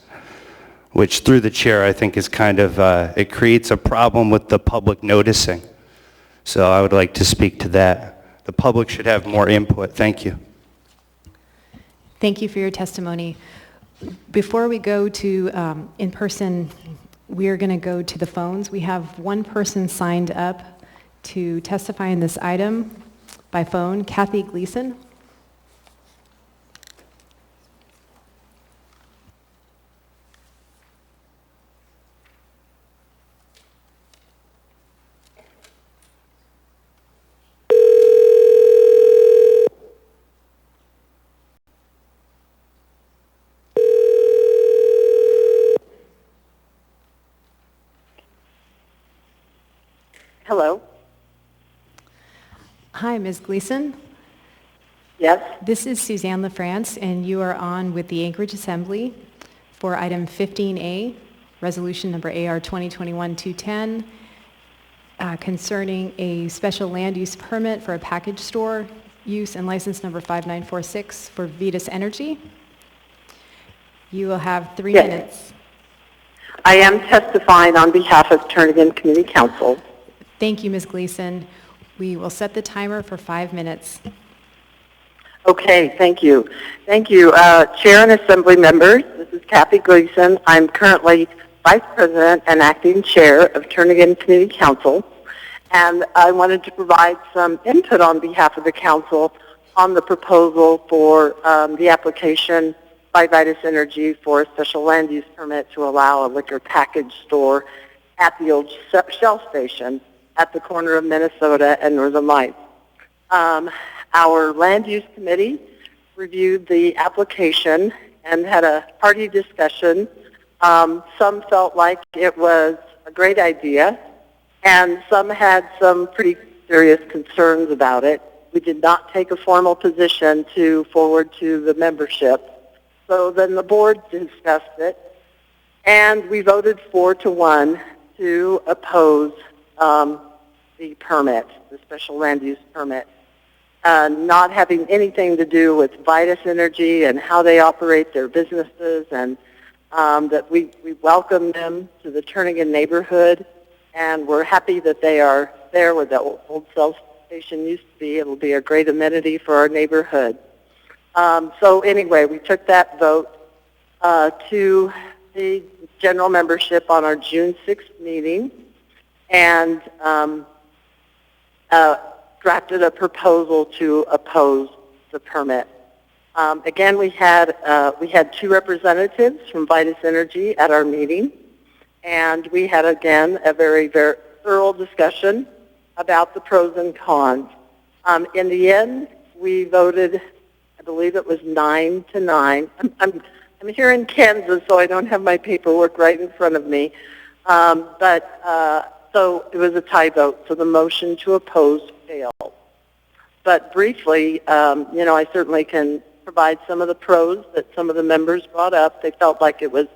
which through the chair I think is kind of, it creates a problem with the public noticing. So I would like to speak to that. The public should have more input. Thank you. Thank you for your testimony. Before we go to in-person, we're going to go to the phones. We have one person signed up to testify in this item by phone, Kathy Gleason. Hello. Hi, Ms. Gleason. Yes. This is Suzanne LaFRANCE, and you are on with the Anchorage Assembly for item 15A, resolution number AR 2021-210, concerning a special land use permit for a package store use and license number 5946 for Vetus Energy. You will have 3 minutes. I am testifying on behalf of Turnagain Community Council. Thank you, Ms. Gleason. We will set the timer for 5 minutes. Okay, thank you. Thank you. Chair and Assembly members, this is Kathy Gleason. I'm currently Vice President and Acting Chair of Turnagain Community Council, and I wanted to provide some input on behalf of the Council on the proposal for the application by Vetus Energy for a special land use permit to allow a liquor package store at the old Shell station at the corner of Minnesota and Northern Lights. Our land use committee reviewed the application and had a hearty discussion. Some felt like it was a great idea, and some had some pretty serious concerns about it. We did not take a formal position to forward to the membership. So then the board discussed it, and we voted 4-1 to oppose the permit, the special land use permit, not having anything to do with Vetus Energy and how they operate their businesses, and that we welcome them to the Turnagain neighborhood, and we're happy that they are there where the old Shell station used to be. It will be a great amenity for our neighborhood. So anyway, we took that vote to the general membership on our June 6th meeting, and drafted a proposal to oppose the permit. Again, we had 2 representatives from Vetus Energy at our meeting, and we had again a very, very thorough discussion about the pros and cons. In the end, we voted, I believe it was 9-9. I'm here in Kansas, so I don't have my paperwork right in front of me. So it was a tie vote, so the motion to oppose failed. But briefly, I certainly can provide some of the pros that some of the members brought up. They felt like it was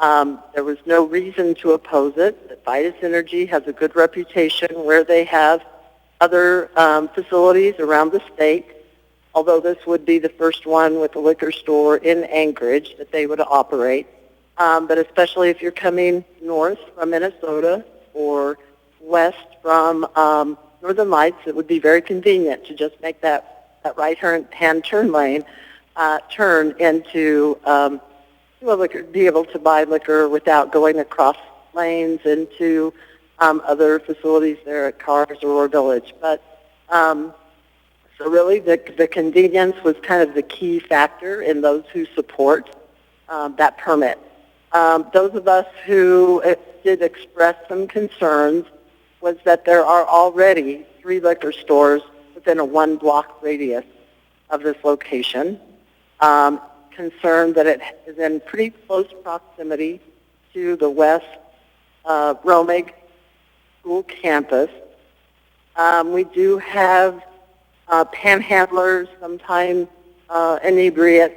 there was no reason to oppose it, that Vetus Energy has a good reputation where they have other facilities around the state, although this would be the first one with a liquor store in Anchorage that they would operate. But especially if you're coming north from Minnesota or west from Northern Lights, it would be very convenient to just make that right-hand turn lane turn into a liquor, be able to buy liquor without going across lanes into other facilities there at Cars or Ore Village. But so really the convenience was kind of the key factor in those who support that permit. Those of us who did express some concerns was that there are already 3 liquor stores within a 1-block radius of this location. Concerned that it is in pretty close proximity to the West Romig School campus. We do have panhandlers, sometimes inebriates,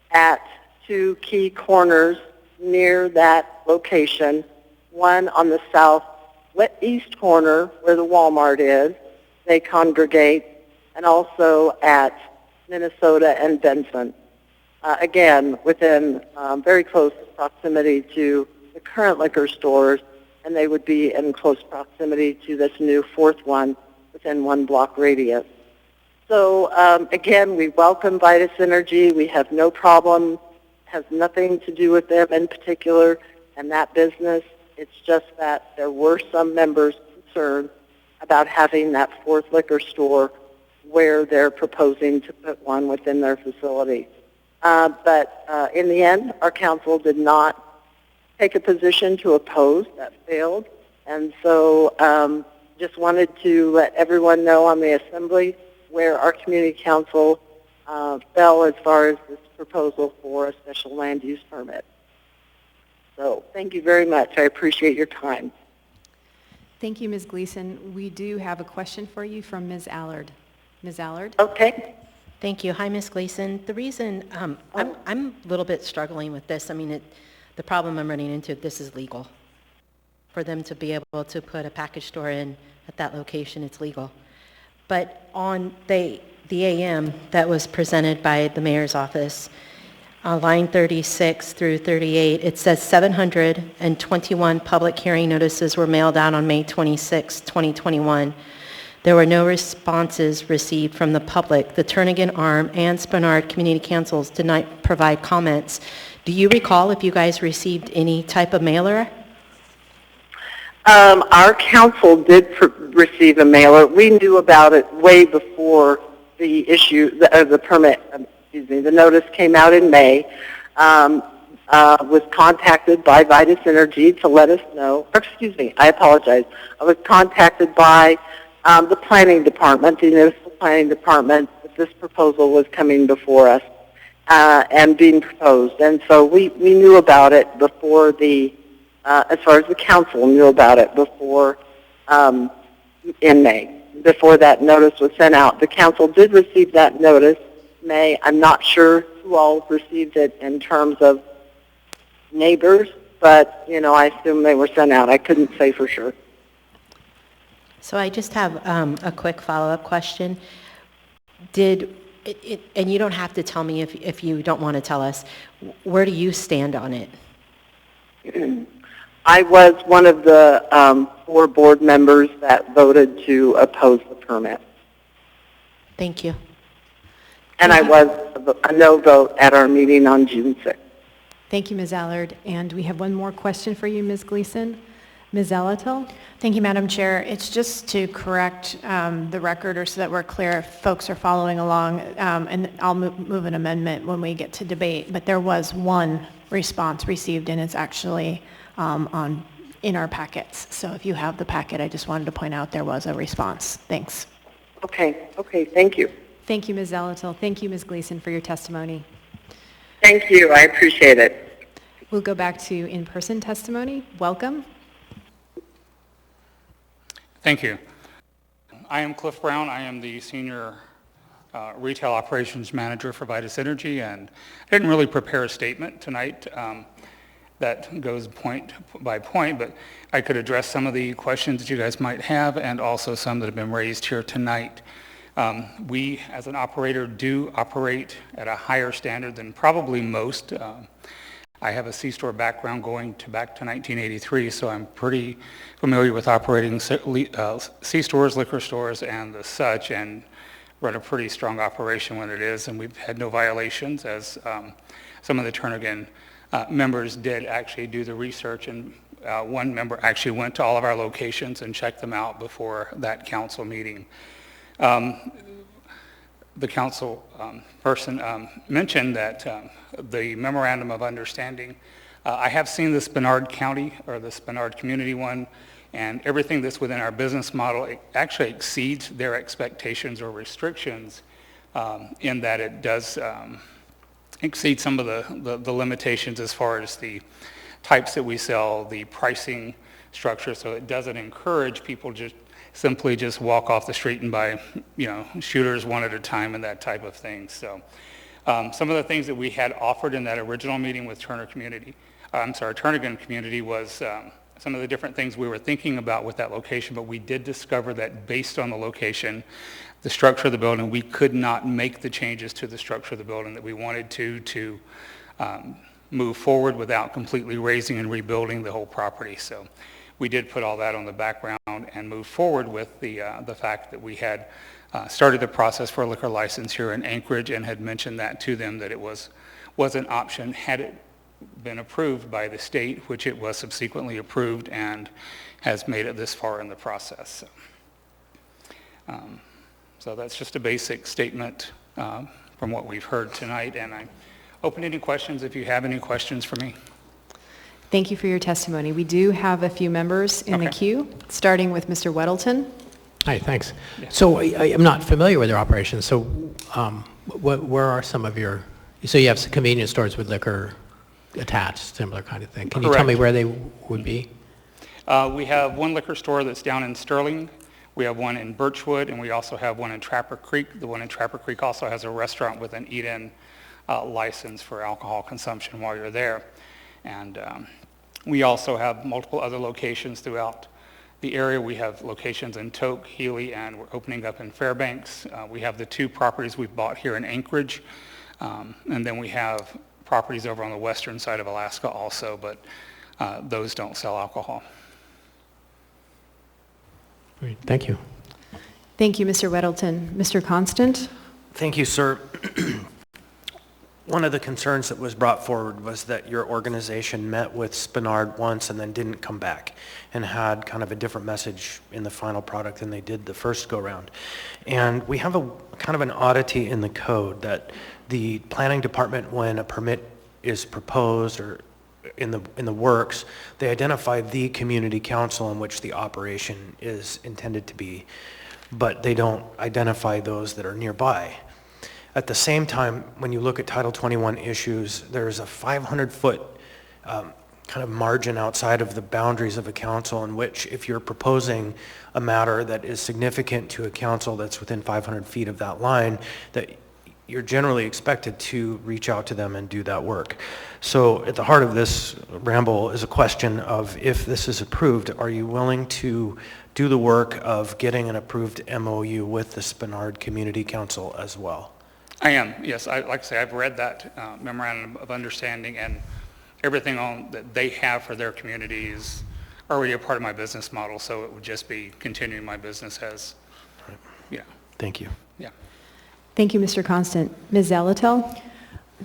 at 2 key corners near that location, one on the southeast corner where the Walmart is, they congregate, and also at Minnesota and Benson. Again, within very close proximity to the current liquor stores, and they would be in close proximity to this new 4th one within 1-block radius. So again, we welcome Vitus Energy. We have no problem. Has nothing to do with them in particular and that business. It's just that there were some members concerned about having that fourth liquor store where they're proposing to put one within their facility. But in the end, our council did not take a position to oppose. That failed. And so just wanted to let everyone know on the assembly where our community council fell as far as this proposal for a special land use permit. So thank you very much. I appreciate your time. Thank you, Ms. Gleason. We do have a question for you from Ms. Allard. Ms. Allard? Okay. Thank you. Hi, Ms. Gleason. The reason I'm a little bit struggling with this, I mean, the problem I'm running into, this is legal. For them to be able to put a package store in at that location, it's legal. But on the AM that was presented by the mayor's office, line 36 through 38, it says 721 public hearing notices were mailed out on May 26, 2021. There were no responses received from the public. The Turnagain Arm and Spenard Community Councils did not provide comments. Do you recall if you guys received any type of mailer? Our council did receive a mailer. We knew about it way before the issue, the permit, the notice came out in May. Was contacted by Vitus Energy to let us know, or excuse me, I apologize. I was contacted by the planning department, the municipal planning department, that this proposal was coming before us and being proposed. And so we knew about it before as far as the council knew about it before in May, before that notice was sent out. The council did receive that notice in May. I'm not sure who all received it in terms of neighbors, but, I assume they were sent out. I couldn't say for sure. So I just have a quick follow-up question. And you don't have to tell me if you don't want to tell us, where do you stand on it? I was one of the 4 board members that voted to oppose the permit. Thank you. And I was a no vote at our meeting on June 6th. Thank you, Ms. Allard. And we have one more question for you, Ms. Gleason. Ms. Zalatil? Thank you, Madam Chair. It's just to correct the record, or so that we're clear if folks are following along, and I'll move an amendment when we get to debate, but there was one response received, and it's actually in our packets. So if you have the packet, I just wanted to point out there was a response. Thanks. Okay, thank you. Thank you, Ms. Zalatil. Thank you, Ms. Gleason, for your testimony. Thank you, I appreciate it. We'll go back to in-person testimony. Welcome. Thank you. I am Cliff Brown. I am the Senior Retail Operations Manager for Vitus Energy, and I didn't really prepare a statement tonight that goes point by point, but I could address some of the questions that you guys might have and also some that have been raised here tonight. We, as an operator, do operate at a higher standard than probably most. I have a C-store background going back to 1983, so I'm pretty familiar with operating C-stores, liquor stores, and the such, and run a pretty strong operation when it is, and we've had no violations, as some of the Turnagain members did actually do the research, and one member actually went to all of our locations and checked them out before that council meeting. The council person mentioned that the memorandum of understanding, I have seen the Spenard County or the Spenard community one, and everything that's within our business model, it actually exceeds their expectations or restrictions in that it does exceed some of the limitations as far as the types that we sell, the pricing structure, so it doesn't encourage people simply just walk off the street and buy, shooters one at a time and that type of thing. So some of the things that we had offered in that original meeting with Turnagain community was some of the different things we were thinking about with that location, but we did discover that based on the location, the structure of the building, we could not make the changes to the structure of the building that we wanted to move forward without completely razing and rebuilding the whole property. So we did put all that on the background and move forward with the fact that we had started the process for a liquor license here in Anchorage and had mentioned that to them, that it was an option had it been approved by the state, which it was subsequently approved and has made it this far in the process. So that's just a basic statement from what we've heard tonight, and I'm open to any questions if you have any questions for me. Thank you for your testimony. We do have a few members in the queue, starting with Mr. Weddleton. Hi, thanks. So I'm not familiar with your operations, so where are some of your, so you have some convenience stores with liquor attached, similar kind of thing. Can you tell me where they would be? We have one liquor store that's down in Sterling. We have one in Birchwood, and we also have one in Trapper Creek. The one in Trapper Creek also has a restaurant with an eat-in license for alcohol consumption while you're there. And we also have multiple other locations throughout the area. We have locations in Tok, Healy, and we're opening up in Fairbanks. We have the 2 properties we've bought here in Anchorage, and then we have properties over on the western side of Alaska also, but those don't sell alcohol. Great, thank you. Thank you, Mr. Weddleton. Mr. Constant? Thank you, sir. One of the concerns that was brought forward was that your organization met with Spenard once and then didn't come back and had kind of a different message in the final product than they did the first go-round. And we have a kind of an oddity in the code that the planning department, when a permit is proposed or in the works, they identify the community council in which the operation is intended to be, but they don't identify those that are nearby. At the same time, when you look at Title 21 issues, there's a 500-foot kind of margin outside of the boundaries of a council in which, if you're proposing a matter that is significant to a council that's within 500 feet of that line, that you're generally expected to reach out to them and do that work. So at the heart of this ramble is a question of, if this is approved, are you willing to do the work of getting an approved MOU with the Spenard Community Council as well? I am, yes. Like I say, I've read that memorandum of understanding, and everything that they have for their community is already a part of my business model, so it would just be continuing my business as, yeah. Thank you. Yeah. Thank you, Mr. Constant. Ms. Zalatel?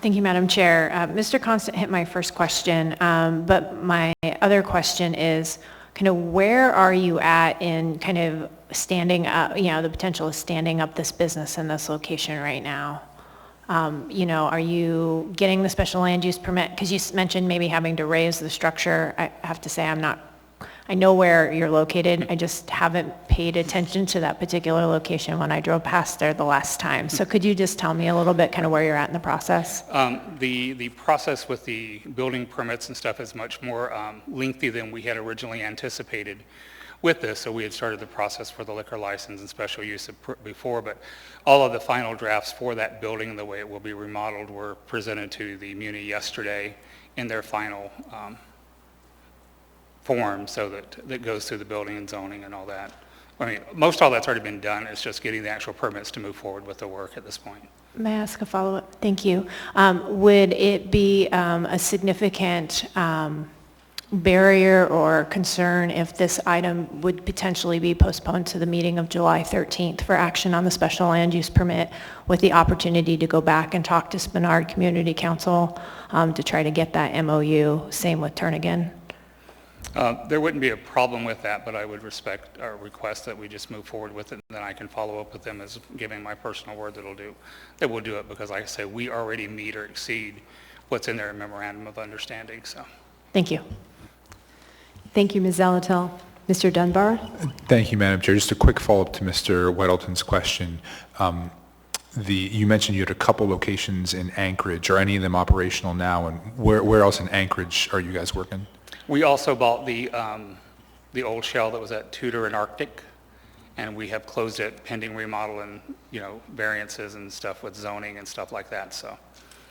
Thank you, Madam Chair. Mr. Constant hit my first question, but my other question is, kind of where are you at in kind of standing up, the potential of standing up this business in this location right now? Are you getting the special land use permit? Because you mentioned maybe having to raise the structure. I have to say I know where you're located. I just haven't paid attention to that particular location when I drove past there the last time. So could you just tell me a little bit kind of where you're at in the process? The process with the building permits and stuff is much more lengthy than we had originally anticipated with this. So we had started the process for the liquor license and special use before, but all of the final drafts for that building and the way it will be remodeled were presented to the Muni yesterday in their final form, so that goes through the building and zoning and all that. I mean, most all that's already been done. It's just getting the actual permits to move forward with the work at this point. May I ask a follow-up? Thank you. Would it be a significant barrier or concern if this item would potentially be postponed to the meeting of July 13th for action on the special land use permit, with the opportunity to go back and talk to Spenard Community Council to try to get that MOU? Same with Turnagain. There wouldn't be a problem with that, but I would respect or request that we just move forward with it, and then I can follow up with them as giving my personal word that we'll do it, because like I say, we already meet or exceed what's in their memorandum of understanding. So, thank you. Thank you, Ms. Zalatel. Mr. Dunbar? Thank you, Madam Chair. Just a quick follow-up to Mr. Weddleton's question. You mentioned you had a couple locations in Anchorage. Are any of them operational now, and where else in Anchorage are you guys working? we also bought the old shell that was at Tudor and Arctic, and we have closed it pending remodel and, variances and stuff with zoning and stuff like that. So,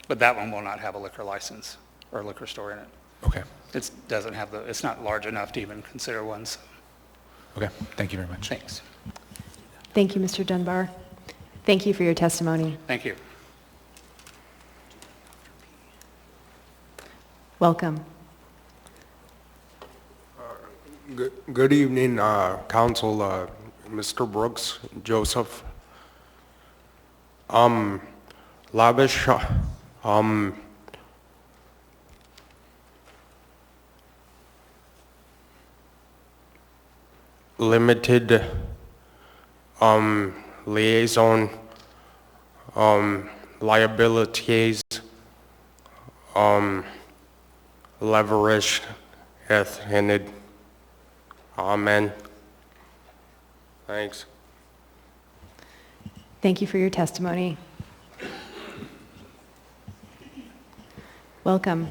but that one will not have a liquor license or a liquor store in it. Okay. It doesn't have it's not large enough to even consider one. So. Okay, thank you very much. Thanks. Thank you, Mr. Dunbar. Thank you for your testimony. Thank you. Welcome. Good evening, Council, Mr. Brooks, Joseph. Lavish, limited, liaison, liabilities, leverage, handed. Amen. Thanks. Thank you for your testimony. Welcome.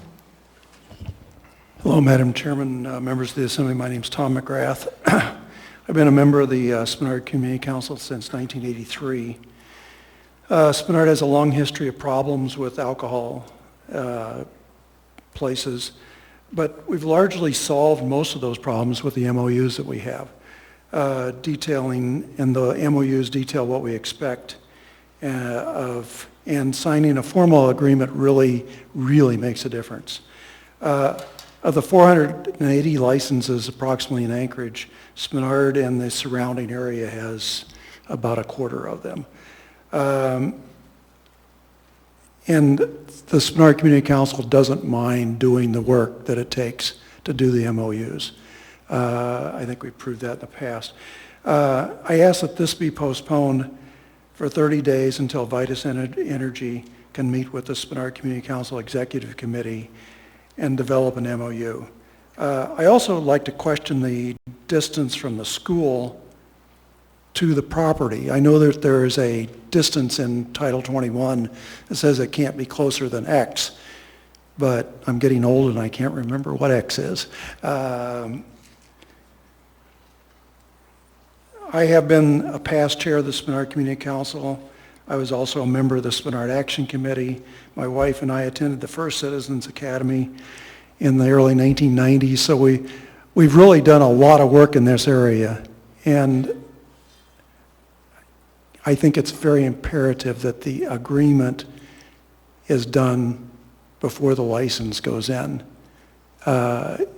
Hello, Madam Chairman, members of the Assembly. My name is Tom McGrath. I've been a member of the Spenard Community Council since 1983. Spenard has a long history of problems with alcohol places, but we've largely solved most of those problems with the MOUs that we have. Detailing, and the MOUs detail what we expect of, and signing a formal agreement really makes a difference. Of the 480 licenses approximately in Anchorage, Spenard and the surrounding area has about a quarter of them. And the Spenard Community Council doesn't mind doing the work that it takes to do the MOUs. I think we've proved that in the past. I ask that this be postponed for 30 days until Vitus Energy can meet with the Spenard Community Council Executive Committee and develop an MOU. I also would like to question the distance from the school to the property. I know that there is a distance in Title 21 that says it can't be closer than X, but I'm getting old and I can't remember what X is. I have been a past chair of the Spenard Community Council. I was also a member of the Spenard Action Committee. My wife and I attended the first Citizens Academy in the early 1990s, so we've really done a lot of work in this area. And I think it's very imperative that the agreement is done before the license goes in.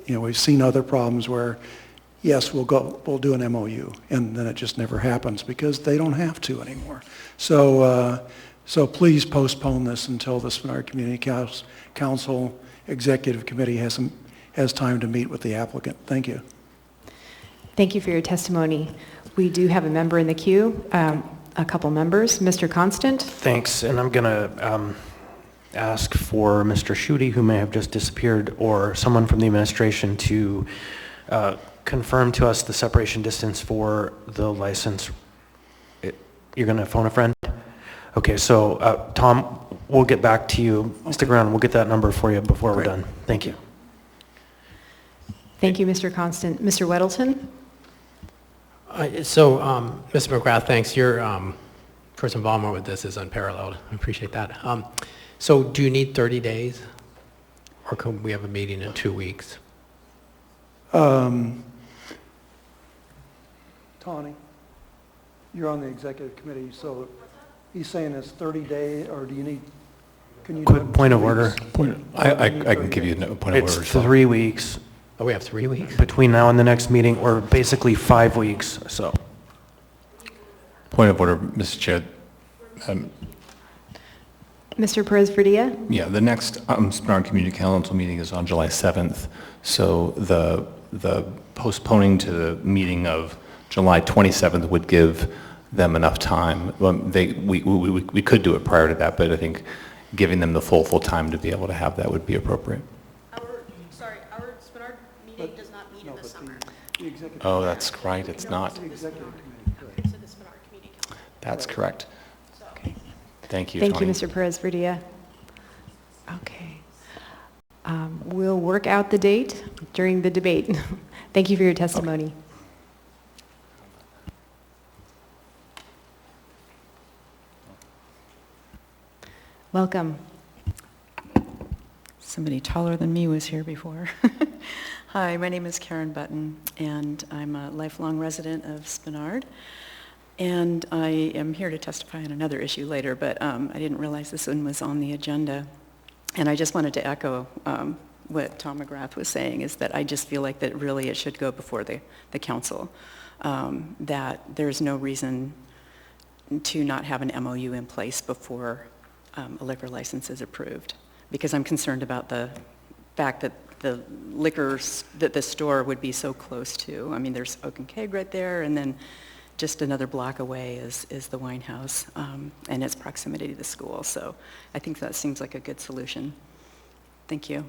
We've seen other problems where, yes, we'll do an MOU, and then it just never happens because they don't have to anymore. So please postpone this until the Spenard Community Council Executive Committee has time to meet with the applicant. Thank you. Thank you for your testimony. We do have a member in the queue, a couple members. Mr. Constant? Thanks, and I'm going to ask for Mr. Schutte, who may have just disappeared, or someone from the administration to confirm to us the separation distance for the license. You're going to phone a friend? Okay, so Tom, we'll get back to you. Okay. Stick around, we'll get that number for you before we're done. Thank you. Thank you, Mr. Constant. Mr. Weddleton? Mr. McGrath, thanks. Your first involvement with this is unparalleled. I appreciate that. So do you need 30 days? Or can we have a meeting in 2 weeks? Tawny, you're on the executive committee, so he's saying it's 30 days, or do you need, can you do it? Point of order. I can give you a point of order. It's 3 weeks. Oh, we have 3 weeks? Between now and the next meeting, or basically 5 weeks, so. Point of order, Mr. Chair. Mr. Perez-Verdia? Yeah, the next Spenard Community Council meeting is on July 7th, so the postponing to the meeting of July 27th would give them enough time. We could do it prior to that, but I think giving them the full time to be able to have that would be appropriate. Our Spenard meeting does not meet in the summer. Oh, that's right, it's not. That's correct. Okay. Thank you, Thank Tony. you, Mr. Perez-Verdia. Okay. We'll work out the date during the debate. Thank you for your testimony. Okay. Welcome. Somebody taller than me was here before. Hi, my name is Karen Button, and I'm a lifelong resident of Spenard. And I am here to testify on another issue later, but I didn't realize this one was on the agenda. And I just wanted to echo what Tom McGrath was saying, is that I just feel like that really it should go before the council, that there's no reason to not have an MOU in place before a liquor license is approved, because I'm concerned about the fact that the liquors that the store would be so close to. I mean, there's Oak and Keg right there, and then just another block away is the wine house, and its proximity to the school. So I think that seems like a good solution. Thank you.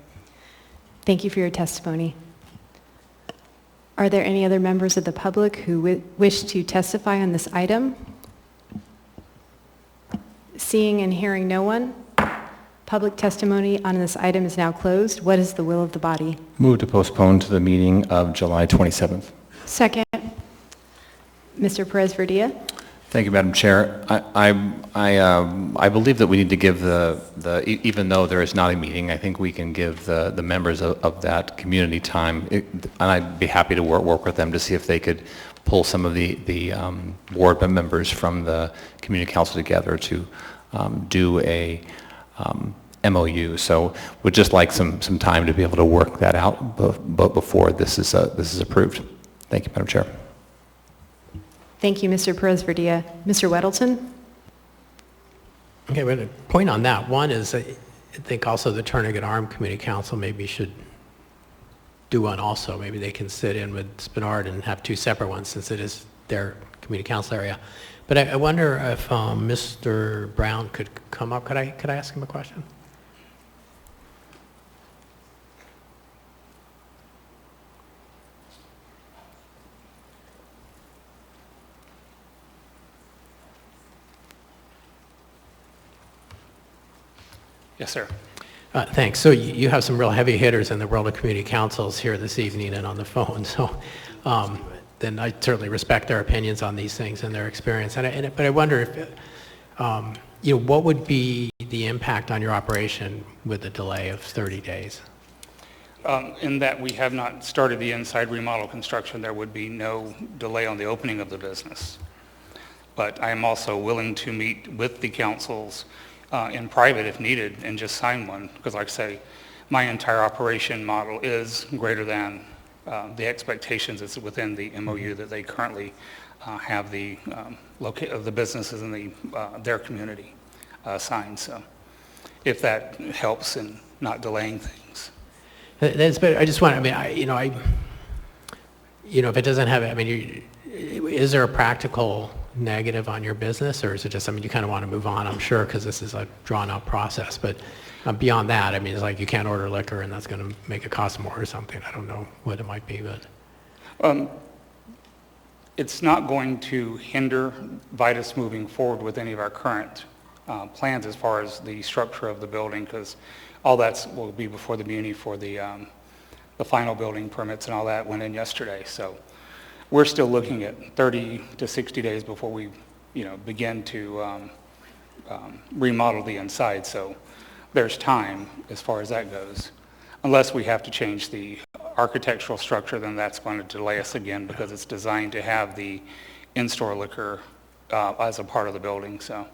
Thank you for your testimony. Are there any other members of the public who wish to testify on this item? Seeing and hearing no one, public testimony on this item is now closed. What is the will of the body? Move to postpone to the meeting of July 27th. Second. Mr. Perez-Verdia. Thank you, Madam Chair. I believe that we need to give even though there is not a meeting, I think we can give the members of that community time, and I'd be happy to work with them to see if they could pull some of the board members from the community council together to do a MOU. So we'd just like some time to be able to work that out before this is approved. Thank you, Madam Chair. Thank you, Mr. Perez-Verdia. Mr. Weddleton? Okay, but a point on that. One is, I think also the Tourniquet Arm Community Council maybe should do one also. Maybe they can sit in with Spenard and have two separate ones, since it is their community council area. But I wonder if Mr. Brown could come up. Could I ask him a question? Yes, sir. Thanks. So you have some real heavy hitters in the world of community councils here this evening and on the phone. So then I certainly respect their opinions on these things and their experience. But I wonder if, what would be the impact on your operation with a delay of 30 days? In that we have not started the inside remodel construction, there would be no delay on the opening of the business. But I am also willing to meet with the councils in private if needed and just sign one, because like I say, my entire operation model is greater than the expectations that's within the MOU that they currently have the of the businesses in their community signed. So if that helps in not delaying things. That's better. I just want, if it doesn't have, is there a practical negative on your business, or is it just, you kind of want to move on, I'm sure, because this is a drawn-out process, but beyond that, it's like you can't order liquor and that's going to make it cost more or something. I don't know what it might be, but... It's not going to hinder Vitus moving forward with any of our current plans as far as the structure of the building, because all that will be before the muni for the final building permits and all that went in yesterday. So we're still looking at 30 to 60 days before we, begin to remodel the inside. So there's time as far as that goes. Unless we have to change the architectural structure, then that's going to delay us again, because it's designed to have the in-store liquor as a part of the building. So.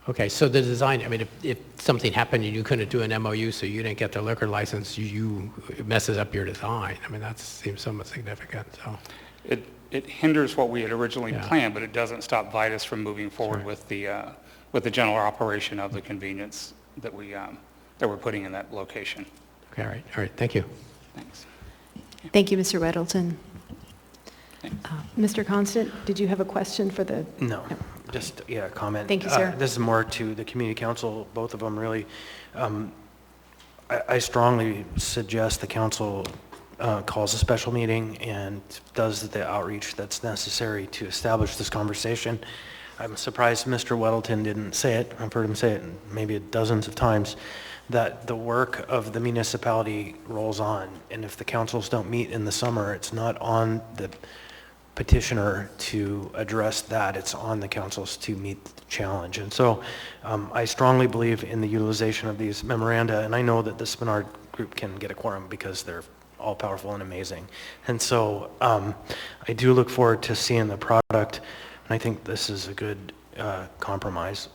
Okay, so the design, if something happened and you couldn't do an MOU, so you didn't get the liquor license, it messes up your design. That seems somewhat significant. So it hinders what we had originally planned, but it doesn't stop Vitus from moving forward with the general operation of the convenience that we're putting in that location. Okay, all right. Thank you. Thanks. Thank you, Mr. Weddleton. Mr. Constant, did you have a question for the... No, just, a comment. Thank you, sir. This is more to the community council, both of them really. I strongly suggest the council calls a special meeting and does the outreach that's necessary to establish this conversation. I'm surprised Mr. Weddleton didn't say it. I've heard him say it maybe dozens of times, that the work of the municipality rolls on. And if the councils don't meet in the summer, it's not on the petitioner to address that. It's on the councils to meet the challenge. And so I strongly believe in the utilization of these memoranda. And I know that the Spenard group can get a quorum because they're all powerful and amazing. And so I do look forward to seeing the product. And I think this is a good compromise.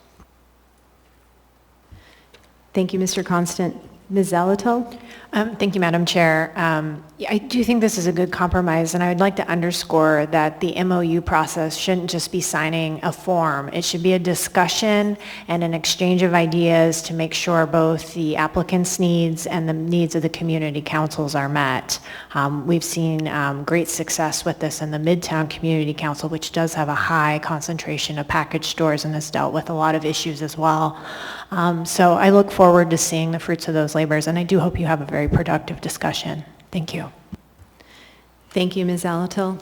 Thank you, Mr. Constant. Ms. Zalato? Thank you, Madam Chair. I do think this is a good compromise, and I would like to underscore that the MOU process shouldn't just be signing a form. It should be a discussion and an exchange of ideas to make sure both the applicant's needs and the needs of the community councils are met. We've seen great success with this in the Midtown Community Council, which does have a high concentration of package stores and has dealt with a lot of issues as well. So I look forward to seeing the fruits of those labors, and I do hope you have a very productive discussion. Thank you. Thank you, Ms. Zalato.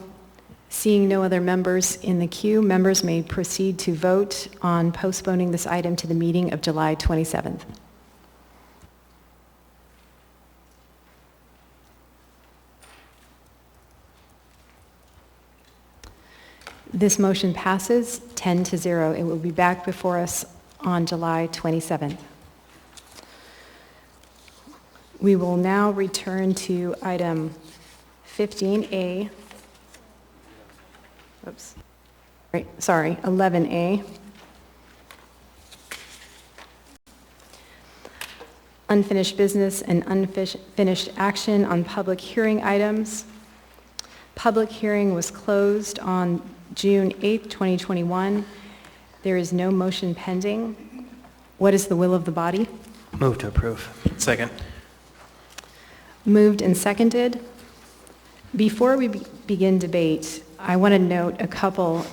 Seeing no other members in the queue, members may proceed to vote on postponing this item to the meeting of July 27th. This motion passes 10-0. It will be back before us on July 27th. We will now return to item 15A. Oops. Right, sorry, 11A. Unfinished business and unfinished action on public hearing items. Public hearing was closed on June 8th, 2021. There is no motion pending. What is the will of the body? Move to approve. Second. Moved and seconded. Before we begin debate, I want to note a couple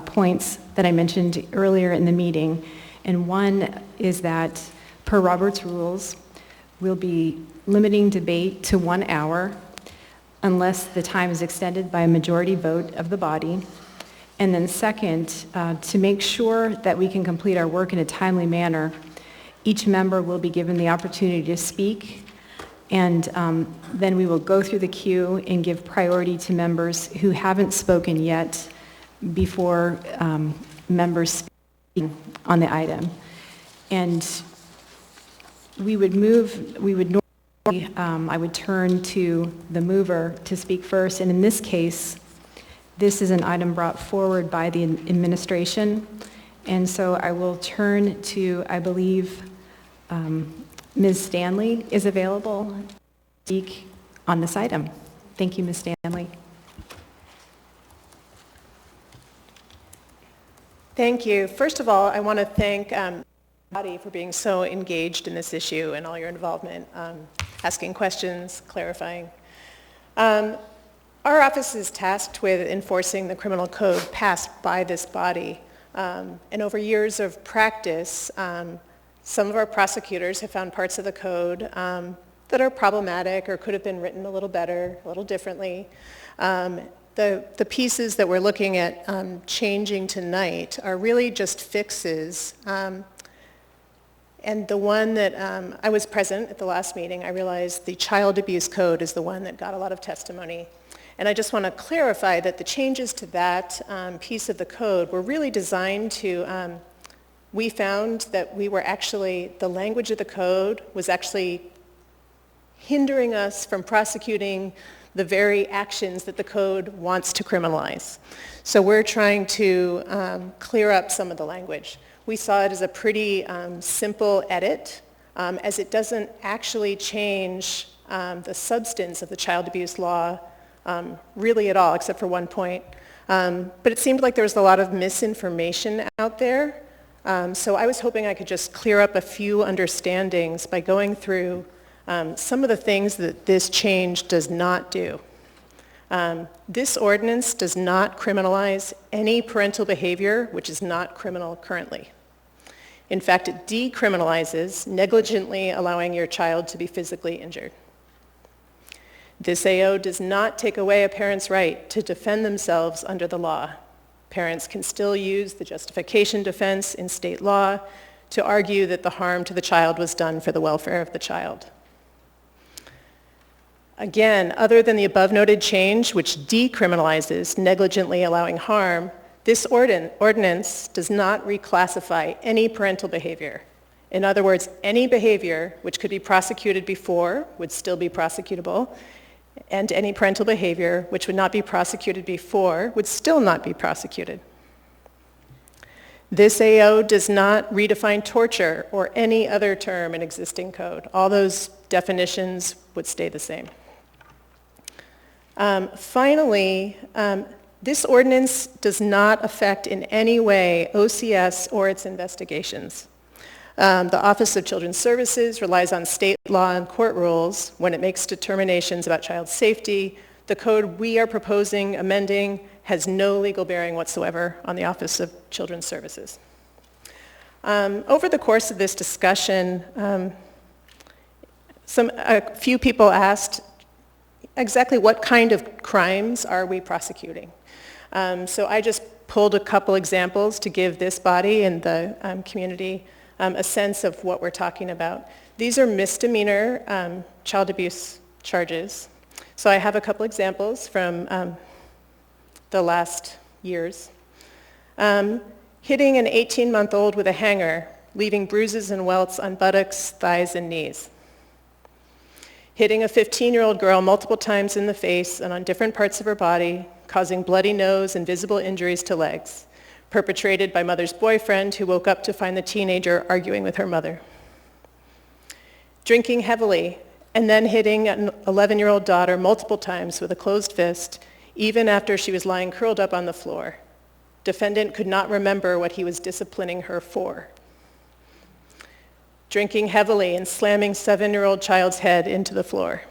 points that I mentioned earlier in the meeting. And one is that, per Robert's rules, we'll be limiting debate to 1 hour unless the time is extended by a majority vote of the body. And then second, to make sure that we can complete our work in a timely manner, each member will be given the opportunity to speak, and then we will go through the queue and give priority to members who haven't spoken yet before members speak on the item. And we would normally, I would turn to the mover to speak first, and in this case, this is an item brought forward by the administration, and so I will turn to, I believe, Ms. Stanley is available to speak on this item. Thank you, Ms. Stanley. Thank you. First of all, I want to thank the body for being so engaged in this issue and all your involvement, asking questions, clarifying. Our office is tasked with enforcing the criminal code passed by this body. And over years of practice, some of our prosecutors have found parts of the code that are problematic or could have been written a little better, a little differently. The pieces that we're looking at changing tonight are really just fixes. And the one that I was present at the last meeting, I realized the child abuse code is the one that got a lot of testimony. And I just want to clarify that the changes to that piece of the code were really designed to, we found that we were actually, the language of the code was actually hindering us from prosecuting the very actions that the code wants to criminalize. So we're trying to clear up some of the language. We saw it as a pretty simple edit, as it doesn't actually change the substance of the child abuse law really at all, except for one point. But it seemed like there was a lot of misinformation out there. So I was hoping I could just clear up a few understandings by going through some of the things that this change does not do. This ordinance does not criminalize any parental behavior which is not criminal currently. In fact, it decriminalizes negligently allowing your child to be physically injured. This AO does not take away a parent's right to defend themselves under the law. Parents can still use the justification defense in state law to argue that the harm to the child was done for the welfare of the child. Again, other than the above noted change, which decriminalizes negligently allowing harm, this ordinance does not reclassify any parental behavior. In other words, any behavior which could be prosecuted before would still be prosecutable, and any parental behavior which would not be prosecuted before would still not be prosecuted. This AO does not redefine torture or any other term in existing code. All those definitions would stay the same. Finally, this ordinance does not affect in any way OCS or its investigations. The Office of Children's Services relies on state law and court rules when it makes determinations about child safety. The code we are proposing amending has no legal bearing whatsoever on the Office of Children's Services. Over the course of this discussion, a few people asked exactly what kind of crimes are we prosecuting. So I just pulled a couple examples to give this body and the community a sense of what we're talking about. These are misdemeanor child abuse charges. So I have a couple examples from the last years. Hitting an 18-month-old with a hanger, leaving bruises and welts on buttocks, thighs, and knees. Hitting a 15-year-old girl multiple times in the face and on different parts of her body, causing bloody nose and visible injuries to legs, perpetrated by mother's boyfriend who woke up to find the teenager arguing with her mother. Drinking heavily and then hitting an 11-year-old daughter multiple times with a closed fist, even after she was lying curled up on the floor. Defendant could not remember what he was disciplining her for. Drinking heavily and slamming 7-year-old child's head into the floor.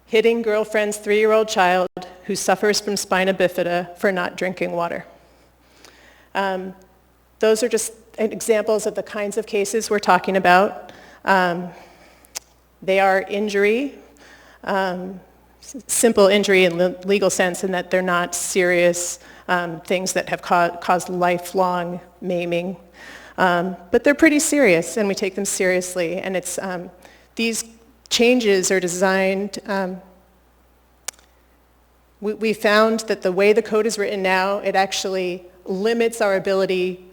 Hitting girlfriend's 3-year-old child who suffers from spina bifida for not drinking water. Those are just examples of the kinds of cases we're talking about. They are injury, simple injury in the legal sense in that they're not serious things that have caused lifelong maiming. But they're pretty serious, and we take them seriously. And it's these changes are designed. We found that the way the code is written now, it actually limits our ability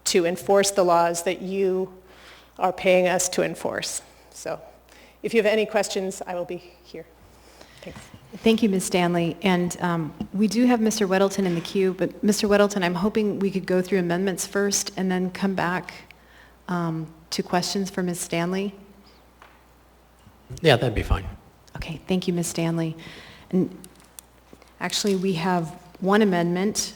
to enforce the laws that you are paying us to enforce. So if you have any questions, I will be here. Thanks. Thank you, Ms. Stanley. And we do have Mr. Weddleton in the queue, but Mr. Weddleton, I'm hoping we could go through amendments first and then come back to questions for Ms. Stanley. Yeah, that'd be fine. Okay, thank you, Ms. Stanley. And actually, we have one amendment.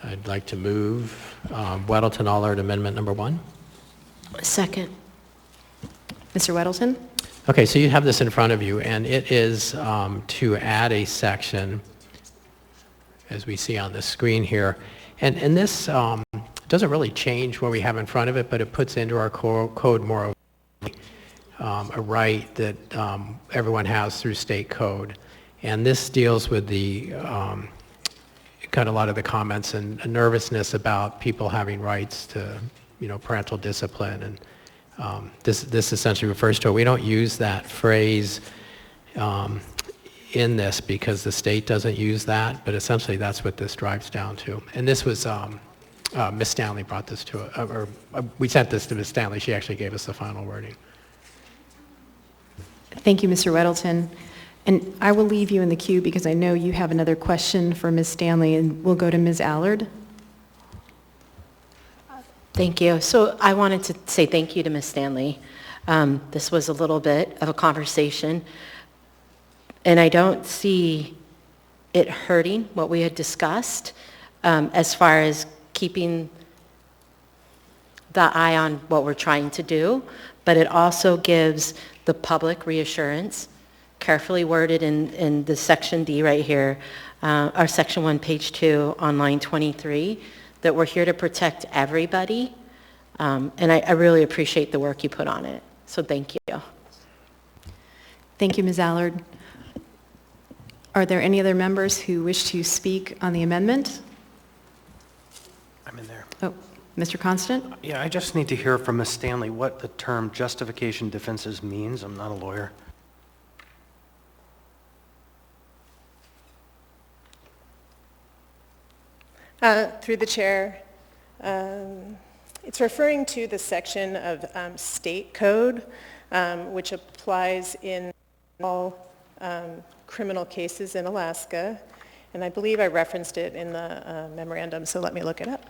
I'd like to move Weddleton Allard Amendment Number 1. Second. Mr. Weddleton? Okay, so you have this in front of you, and it is to add a section, as we see on the screen here. And this doesn't really change what we have in front of it, but it puts into our code more of a right that everyone has through state code. And this deals with the got a lot of the comments and nervousness about people having rights to, parental discipline, and this essentially refers to it. We don't use that phrase in this because the state doesn't use that, but essentially that's what this drives down to. And this was Ms. Stanley brought this to, we sent this to Ms. Stanley. She actually gave us the final wording. Thank you, Mr. Weddleton. And I will leave you in the queue because I know you have another question for Ms. Stanley, and we'll go to Ms. Allard. Thank you. So I wanted to say thank you to Ms. Stanley. This was a little bit of a conversation, and I don't see it hurting what we had discussed as far as keeping the eye on what we're trying to do, but it also gives the public reassurance, carefully worded in the section D right here, or section 1, page 2 on line 23, that we're here to protect everybody. And I really appreciate the work you put on it. So thank you. Thank you, Ms. Allard. Are there any other members who wish to speak on the amendment? I'm in there. Oh, Mr. Constant? Yeah, I just need to hear from Ms. Stanley what the term justification defenses means. I'm not a lawyer. Through the chair, it's referring to the section of state code, which applies in all criminal cases in Alaska. And I believe I referenced it in the memorandum, so let me look it up.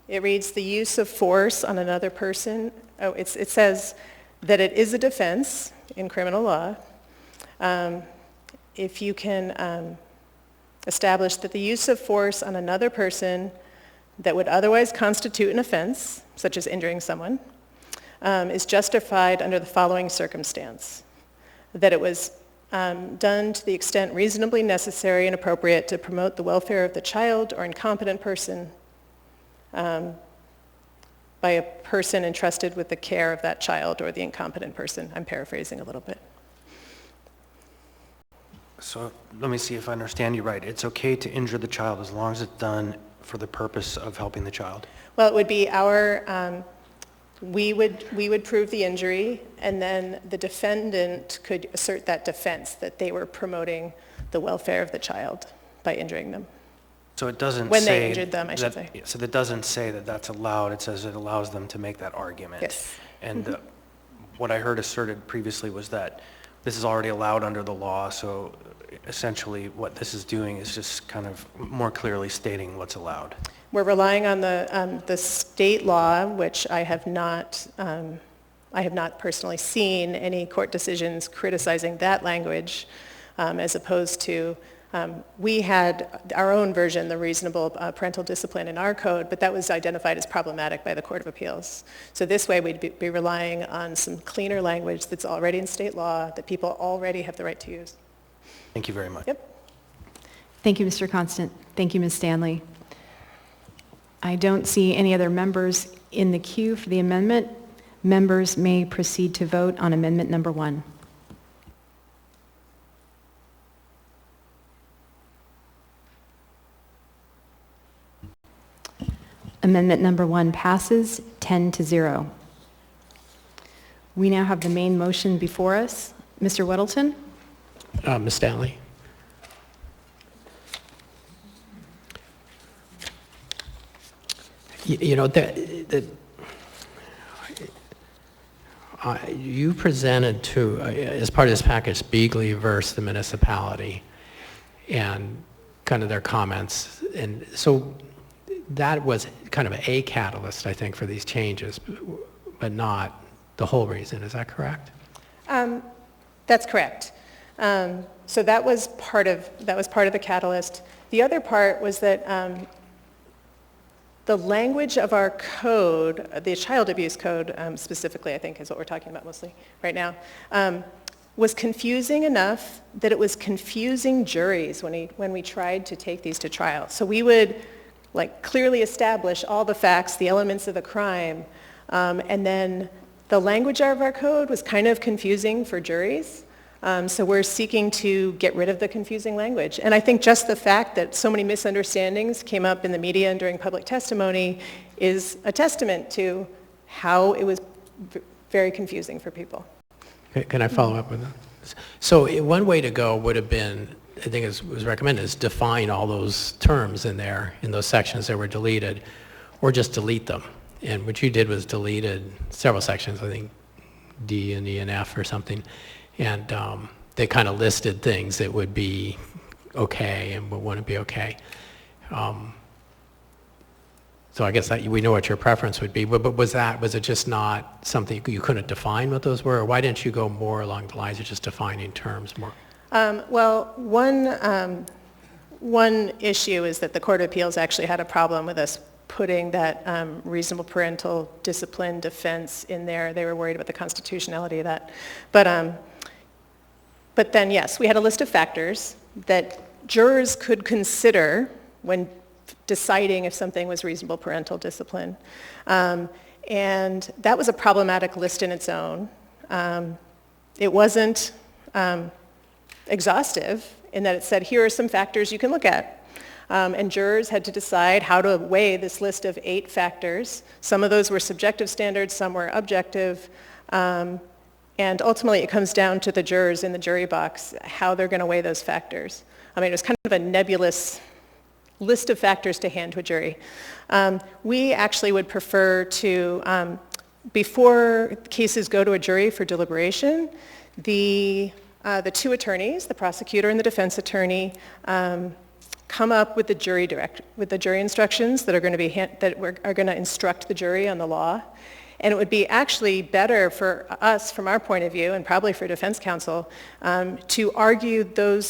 It reads, the use of force on another person. Oh, it says that it is a defense in criminal law if you can establish that the use of force on another person that would otherwise constitute an offense, such as injuring someone, is justified under the following circumstance: that it was done to the extent reasonably necessary and appropriate to promote the welfare of the child or incompetent person by a person entrusted with the care of that child or the incompetent person. I'm paraphrasing a little bit. So let me see if I understand you right. It's okay to injure the child as long as it's done for the purpose of helping the child? Well, it would be our, we would prove the injury, and then the defendant could assert that defense that they were promoting the welfare of the child by injuring them. So it doesn't when say they injured them, I should say. So that doesn't say that that's allowed. It says it allows them to make that argument. Yes. And what I heard asserted previously was that this is already allowed under the law, so essentially what this is doing is just kind of more clearly stating what's allowed. We're relying on the state law, which I have not personally seen any court decisions criticizing that language, as opposed to we had our own version, the reasonable parental discipline in our code, but that was identified as problematic by the Court of Appeals. So this way we'd be relying on some cleaner language that's already in state law that people already have the right to use. Thank you very much. Yep. Thank you, Mr. Constant. Thank you, Ms. Stanley. I don't see any other members in the queue for the amendment. Members may proceed to vote on amendment number 1. Amendment number 1 passes 10-0. We now have the main motion before us. Mr. Weddleton? Ms. Stanley. You know, you presented to, as part of this package, Beagley versus the municipality and kind of their comments. And so that was kind of a catalyst, I think, for these changes, but not the whole reason. Is that correct? That's correct. So that was part of the catalyst. The other part was that the language of our code, the child abuse code specifically, I think is what we're talking about mostly right now, was confusing enough that it was confusing juries when we tried to take these to trial. So we would clearly establish all the facts, the elements of the crime, and then the language of our code was kind of confusing for juries. So we're seeking to get rid of the confusing language. And I think just the fact that so many misunderstandings came up in the media and during public testimony is a testament to how it was very confusing for people. Can I follow up with that? So one way to go would have been, I think it was recommended, is define all those terms in there, in those sections that were deleted, or just delete them. And what you did was deleted several sections, I think D and E and F or something. And they kind of listed things that would be okay and what wouldn't be okay. So I guess we know what your preference would be, but was it just not something you couldn't define what those were? Or why didn't you go more along the lines of just defining terms more? Well, one issue is that the Court of Appeals actually had a problem with us putting that reasonable parental discipline defense in there. They were worried about the constitutionality of that. But then, yes, we had a list of factors that jurors could consider when deciding if something was reasonable parental discipline. And that was a problematic list in its own. It wasn't exhaustive in that it said, here are some factors you can look at. And jurors had to decide how to weigh this list of 8 factors. Some of those were subjective standards, some were objective. And ultimately, it comes down to the jurors in the jury box, how they're going to weigh those factors. I mean, it was kind of a nebulous list of factors to hand to a jury. We actually would prefer to, before cases go to a jury for deliberation, the the two attorneys, the prosecutor and the defense attorney, come up with the jury instructions that are going to be are going to instruct the jury on the law. And it would be actually better for us, from our point of view, and probably for defense counsel, to argue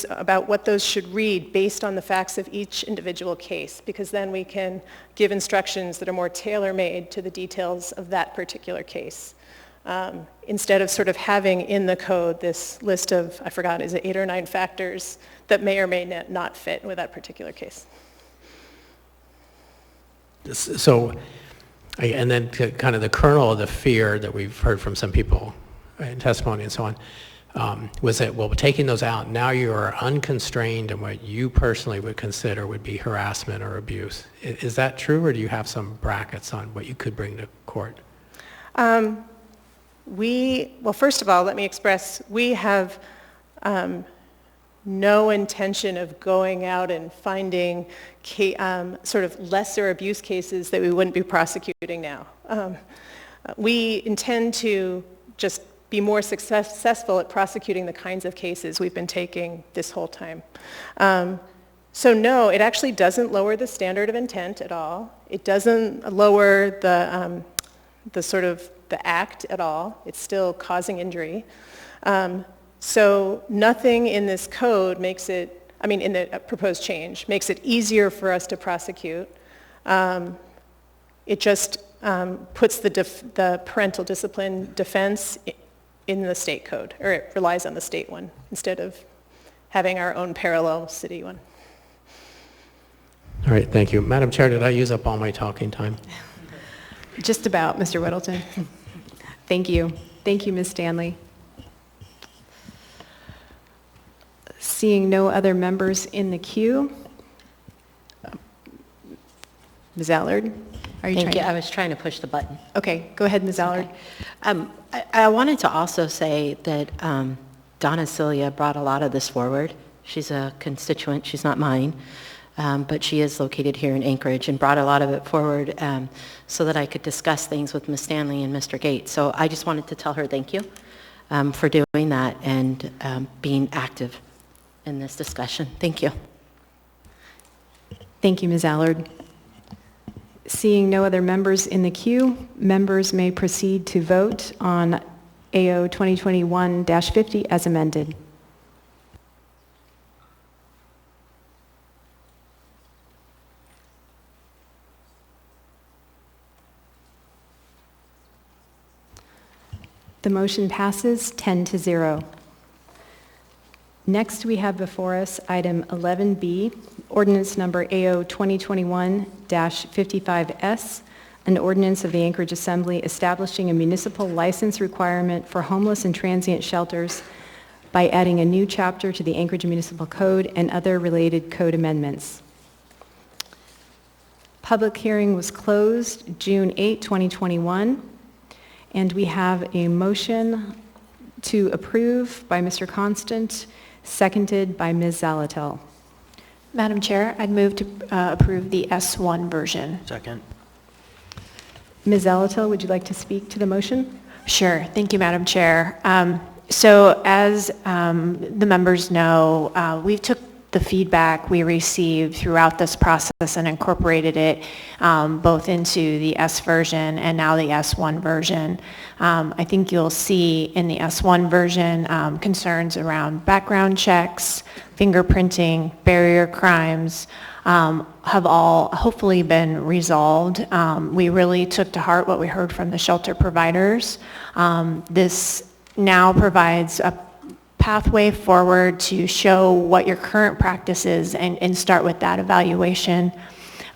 about what those should read based on the facts of each individual case, because then we can give instructions that are more tailor-made to the details of that particular case. Instead of sort of having in the code this list of, I forgot, is it 8 or 9 factors that may or may not fit with that particular case. So, and then kind of the kernel of the fear that we've heard from some people in testimony and so on, was that, well, taking those out, now you are unconstrained in what you personally would consider would be harassment or abuse. Is that true, or do you have some brackets on what you could bring to court? Well, first of all, let me express, we have no intention of going out and finding sort of lesser abuse cases that we wouldn't be prosecuting now. We intend to just be more successful at prosecuting the kinds of cases we've been taking this whole time. So no, it actually doesn't lower the standard of intent at all. It doesn't lower the sort of the act at all. It's still causing injury. So nothing in this code makes it, in the proposed change, makes it easier for us to prosecute. It just puts the parental discipline defense in the state code, or it relies on the state one instead of having our own parallel city one. All right, thank you. Madam Chair, did I use up all my talking time? Just about, Mr. Whittleton. Thank you. Thank you, Ms. Stanley. Seeing no other members in the queue. Ms. Allard, are you Thank you. I was trying to push the button. Okay, go ahead, Ms. Allard. Okay. I wanted to also say that Donna Cilia brought a lot of this forward. She's a constituent. She's not mine. But she is located here in Anchorage and brought a lot of it forward so that I could discuss things with Ms. Stanley and Mr. Gates. So I just wanted to tell her thank you for doing that and being active in this discussion. Thank you. Thank you, Ms. Allard. Seeing no other members in the queue, members may proceed to vote on AO 2021-50 as amended. The motion passes 10-0. Next, we have before us item 11B, ordinance number AO 2021-55S, an ordinance of the Anchorage Assembly establishing a municipal license requirement for homeless and transient shelters by adding a new chapter to the Anchorage Municipal Code and other related code amendments. Public hearing was closed June 8, 2021. And we have a motion to approve by Mr. Constant, seconded by Ms. Zalatel. Madam Chair, I'd move to approve the S1 version. Second. Ms. Zalatel, would you like to speak to the motion? Sure. Thank you, Madam Chair. So as the members know, we took the feedback we received throughout this process and incorporated it both into the S version and now the S1 version. I think you'll see in the S1 version concerns around background checks, fingerprinting, barrier crimes have all hopefully been resolved. We really took to heart what we heard from the shelter providers. This now provides a pathway forward to show what your current practice is and start with that evaluation.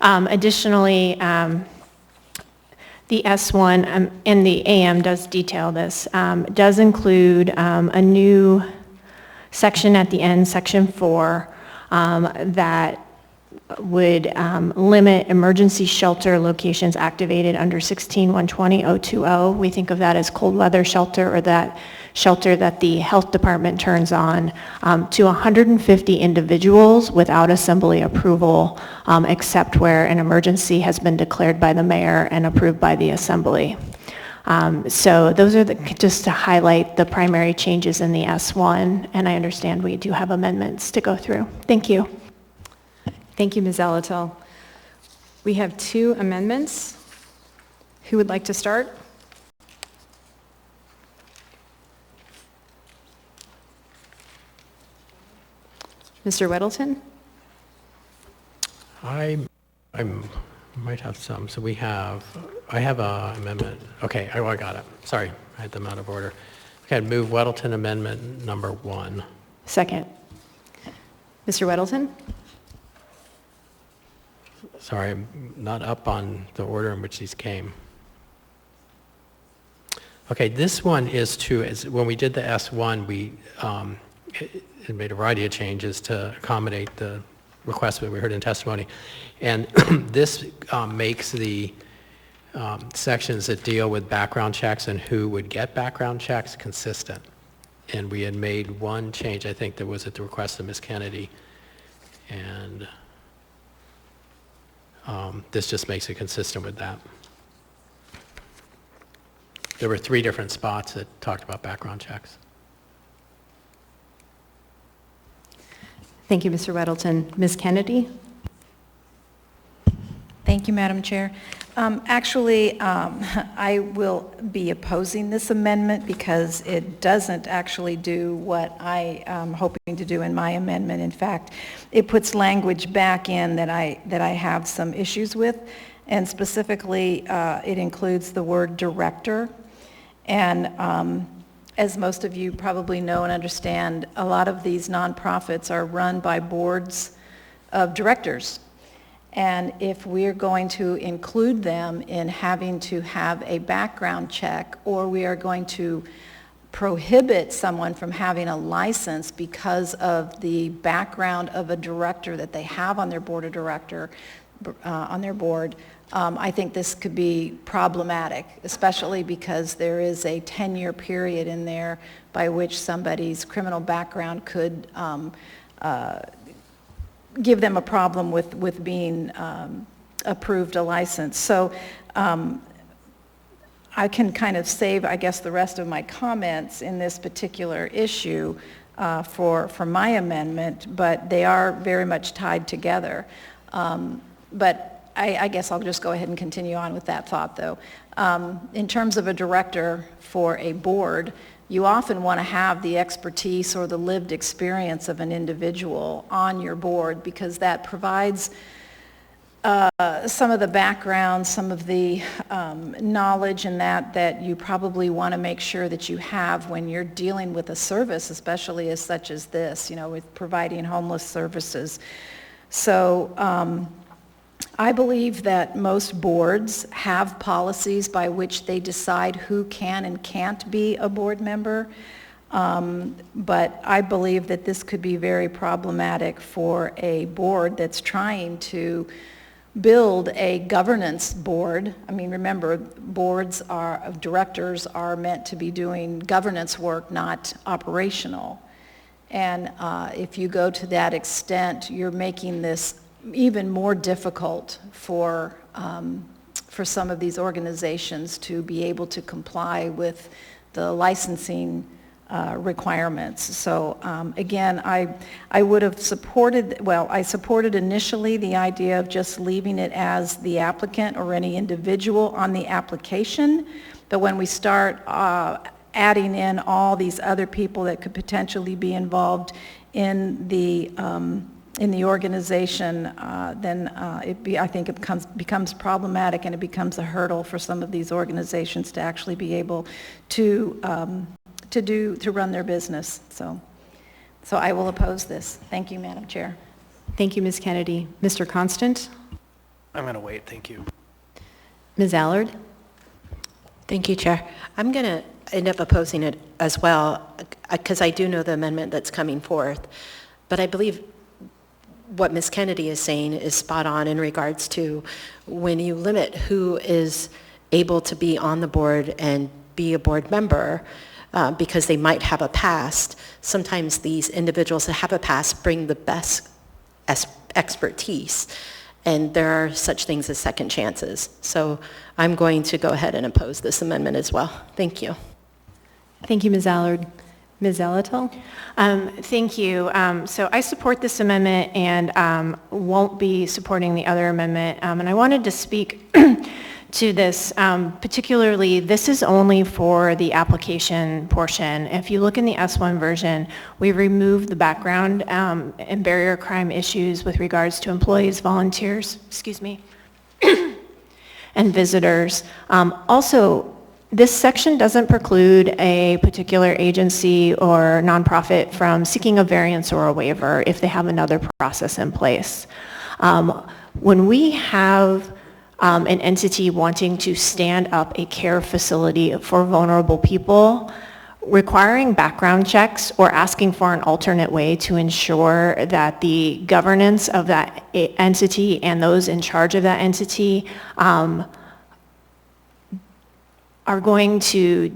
Additionally, the S1 and the AM does detail this, does include a new section at the end, section 4, that would limit emergency shelter locations activated under 16-120-020. We think of that as cold weather shelter, or that shelter that the health department turns on, to 150 individuals without assembly approval, except where an emergency has been declared by the mayor and approved by the assembly. So those are just to highlight the primary changes in the S1, and I understand we do have amendments to go through. Thank you. Thank you, Ms. Alatal. We have 2 amendments. Who would like to start? Mr. Weddleton? I might have some. So I have a amendment. Okay, I got it. Sorry, I had them out of order. Okay, I'd move Weddleton Amendment number 1. Second. Mr. Weddleton? Sorry, I'm not up on the order in which these came. Okay, this one is when we did the S1, we it made a variety of changes to accommodate the requests that we heard in testimony. And this makes the sections that deal with background checks and who would get background checks consistent. And we had made one change, I think that was at the request of Ms. Kennedy. And this just makes it consistent with that. There were 3 different spots that talked about background checks. Thank you, Mr. Weddleton. Ms. Kennedy? Thank you, Madam Chair. I will be opposing this amendment because it doesn't actually do what I am hoping to do in my amendment. In fact, it puts language back in that I have some issues with, and specifically, it includes the word director. And as most of you probably know and understand, a lot of these nonprofits are run by boards of directors. And if we're going to include them in having to have a background check, or we are going to prohibit someone from having a license because of the background of a director that they have on their board of director, on their board, I think this could be problematic, especially because there is a 10-year period in there by which somebody's criminal background could give them a problem with being approved a license. So I can kind of save, I guess, the rest of my comments in this particular issue for my amendment, but they are very much tied together. But I guess I'll just go ahead and continue on with that thought, though. In terms of a director for a board, you often want to have the expertise or the lived experience of an individual on your board, because that provides some of the background, some of the knowledge and that you probably want to make sure that you have when you're dealing with a service, especially as such as this, with providing homeless services. So I believe that most boards have policies by which they decide who can and can't be a board member, but I believe that this could be very problematic for a board that's trying to build a governance board. I mean, remember, boards of directors are meant to be doing governance work, not operational. And if you go to that extent, you're making this even more difficult for some of these organizations to be able to comply with the licensing requirements. So again, I would have supported, I supported initially the idea of just leaving it as the applicant or any individual on the application, but when we start adding in all these other people that could potentially be involved in the organization, then I think it becomes problematic, and it becomes a hurdle for some of these organizations to actually be able to run their business. So I will oppose this. Thank you, Madam Chair. Thank you, Ms. Kennedy. Mr. Constant? I'm going to wait, thank you. Ms. Allard? Thank you, Chair. I'm going to end up opposing it as well, because I do know the amendment that's coming forth, but I believe what Ms. Kennedy is saying is spot on in regards to when you limit who is able to be on the board and be a board member, because they might have a past. Sometimes these individuals that have a past bring the best expertise. And there are such things as second chances. So I'm going to go ahead and oppose this amendment as well. Thank you. Thank you, Ms. Allard. Ms. Zalatel? Thank you. So I support this amendment and won't be supporting the other amendment. And I wanted to speak to this, particularly this is only for the application portion. If you look in the S1 version, we removed the background and barrier crime issues with regards to employees, volunteers, and visitors. Also, this section doesn't preclude a particular agency or nonprofit from seeking a variance or a waiver if they have another process in place. When we have an entity wanting to stand up a care facility for vulnerable people, requiring background checks or asking for an alternate way to ensure that the governance of that entity and those in charge of that entity are going to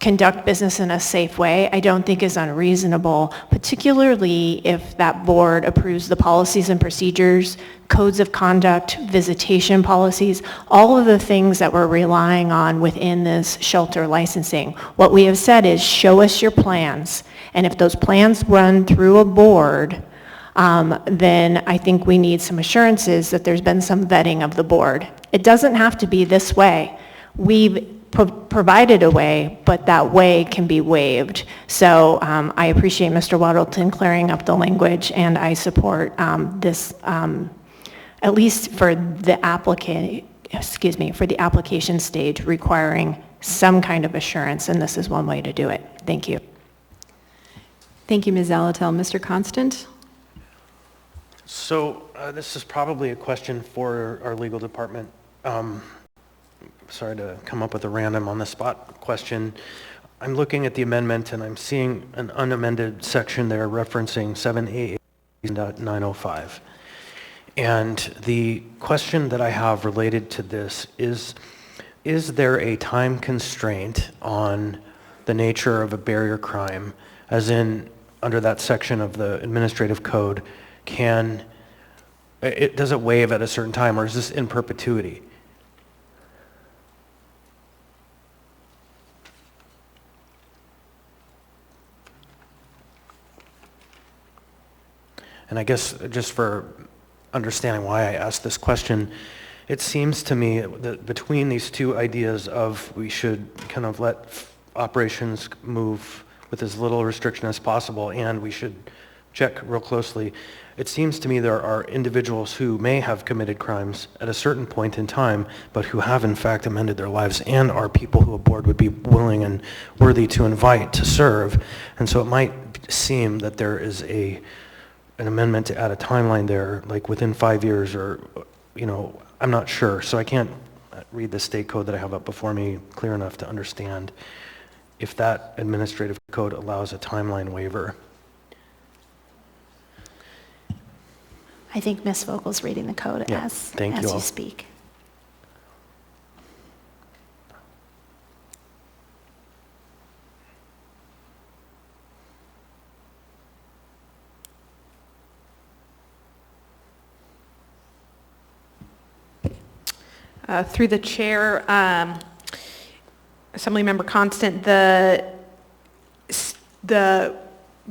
conduct business in a safe way, I don't think is unreasonable, particularly if that board approves the policies and procedures, codes of conduct, visitation policies, all of the things that we're relying on within this shelter licensing. What we have said is show us your plans, and if those plans run through a board, then I think we need some assurances that there's been some vetting of the board. It doesn't have to be this way. We've provided a way, but that way can be waived. So I appreciate Mr. Waddleton clearing up the language, and I support this, at least for the applicant, for the application stage, requiring some kind of assurance, and this is one way to do it. Thank you. Thank you, Ms. Zalatel. Mr. Constant? So this is probably a question for our legal department. Sorry to come up with a random on-the-spot question. I'm looking at the amendment and I'm seeing an unamended section there referencing 7A905. And the question that I have related to this is there a time constraint on the nature of a barrier crime, as in under that section of the administrative code, does it waive at a certain time, or is this in perpetuity? And I guess just for understanding why I asked this question, it seems to me that between these two ideas of we should kind of let operations move with as little restriction as possible and we should check real closely, it seems to me there are individuals who may have committed crimes at a certain point in time, but who have in fact amended their lives and are people who a board would be willing and worthy to invite to serve. And so it might seem that there is an amendment to add a timeline there, like within 5 years, or, I'm not sure. So I can't read the state code that I have up before me clear enough to understand if that administrative code allows a timeline waiver. I think Ms. Vogel's reading the code as you speak. Through the chair, Assemblymember Constant, the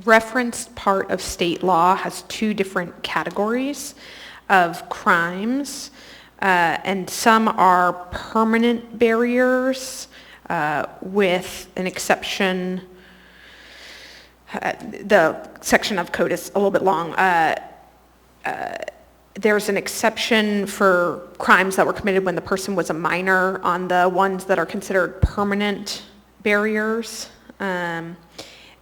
referenced part of state law has two different categories of crimes, and some are permanent barriers with an exception. The section of code is a little bit long. There's an exception for crimes that were committed when the person was a minor on the ones that are considered permanent barriers. And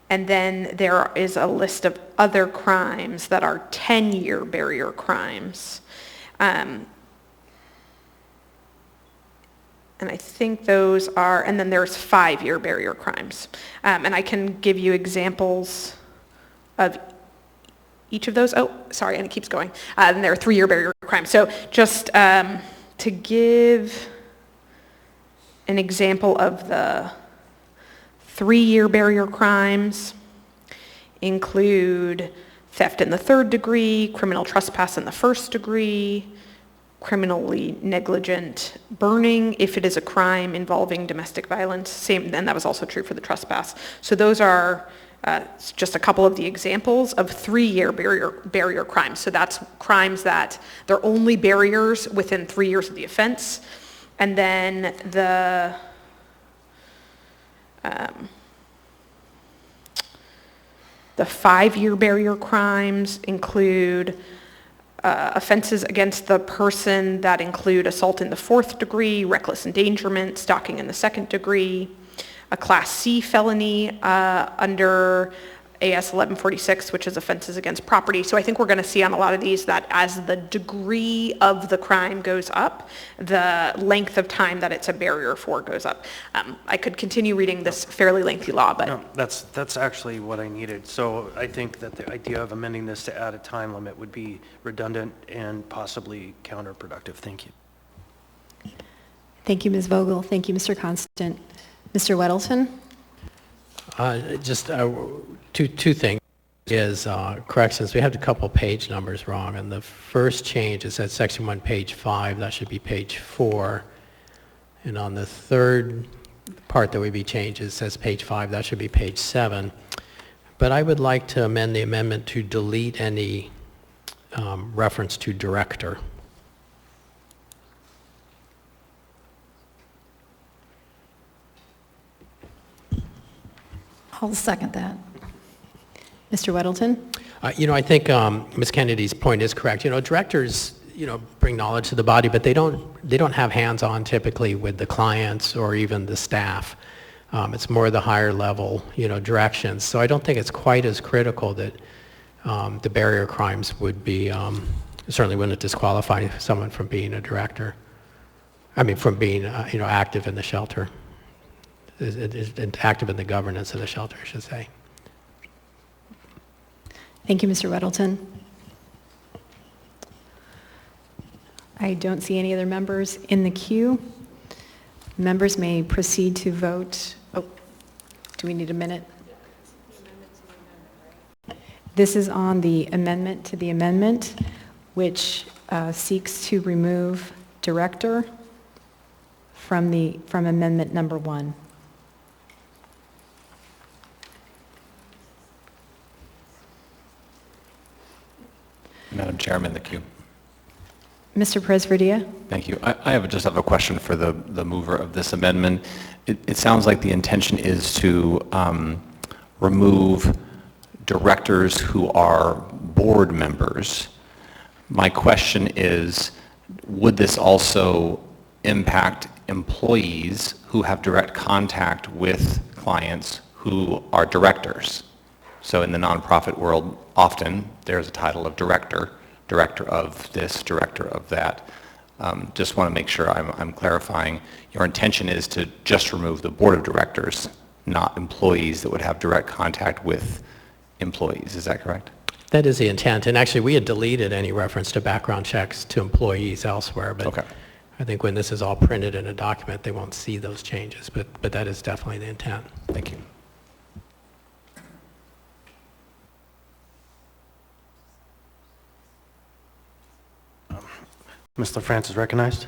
then there is a list of other crimes that are 10-year barrier crimes. And I think those are, and then there's 5-year barrier crimes. And I can give you examples of each of those. Oh, sorry, and it keeps going. And there are 3-year barrier crimes. So just to give an example of the 3-year barrier crimes include theft in the 3rd degree, criminal trespass in the 1st degree, criminally negligent burning if it is a crime involving domestic violence. Same, and that was also true for the trespass. So those are just a couple of the examples of 3-year barrier crimes. So that's crimes that they're only barriers within 3 years of the offense. And then the the 5-year barrier crimes include offenses against the person that include assault in the 4th degree, reckless endangerment, stalking in the 2nd degree, a Class C felony under AS 1146, which is offenses against property. So I think we're going to see on a lot of these that as the degree of the crime goes up, the length of time that it's a barrier for goes up. I could continue reading this fairly lengthy law, but... No, that's actually what I needed. So I think that the idea of amending this to add a time limit would be redundant and possibly counterproductive. Thank you. Thank you, Ms. Vogel. Thank you, Mr. Constant. Mr. Weddleton? Just two things is corrections. We have a couple page numbers wrong. And the first change is at section 1, page 5. That should be page 4. And on the third part that would be changed, it says page 5. That should be page 7. But I would like to amend the amendment to delete any reference to director. I'll second that. Mr. Weddleton? I think Ms. Kennedy's point is correct. Directors, bring knowledge to the body, but they don't have hands-on typically with the clients or even the staff. It's more the higher level, directions. So I don't think it's quite as critical that the barrier crimes would be, certainly wouldn't disqualify someone from being a director. I mean, from being, active in the shelter. Active in the governance of the shelter, I should say. Thank you, Mr. Weddleton. I don't see any other members in the queue. Members may proceed to vote. Oh, do we need a minute? This is on the amendment to the amendment, which seeks to remove director from amendment number 1. Madam Chair, I'm in the queue. Mr. Presverdia? Thank you. I just have a question for the mover of this amendment. It sounds like the intention is to remove directors who are board members. My question is, would this also impact employees who have direct contact with clients who are directors? So in the nonprofit world, often there's a title of director of this, director of that. Just want to make sure I'm clarifying. Your intention is to just remove the board of directors, not employees that would have direct contact with employees. Is that correct? That is the intent. And actually, we had deleted any reference to background checks to employees elsewhere. But okay. I think when this is all printed in a document, they won't see those changes. But that is definitely the intent. Thank you. Ms. LaFRANCE is recognized.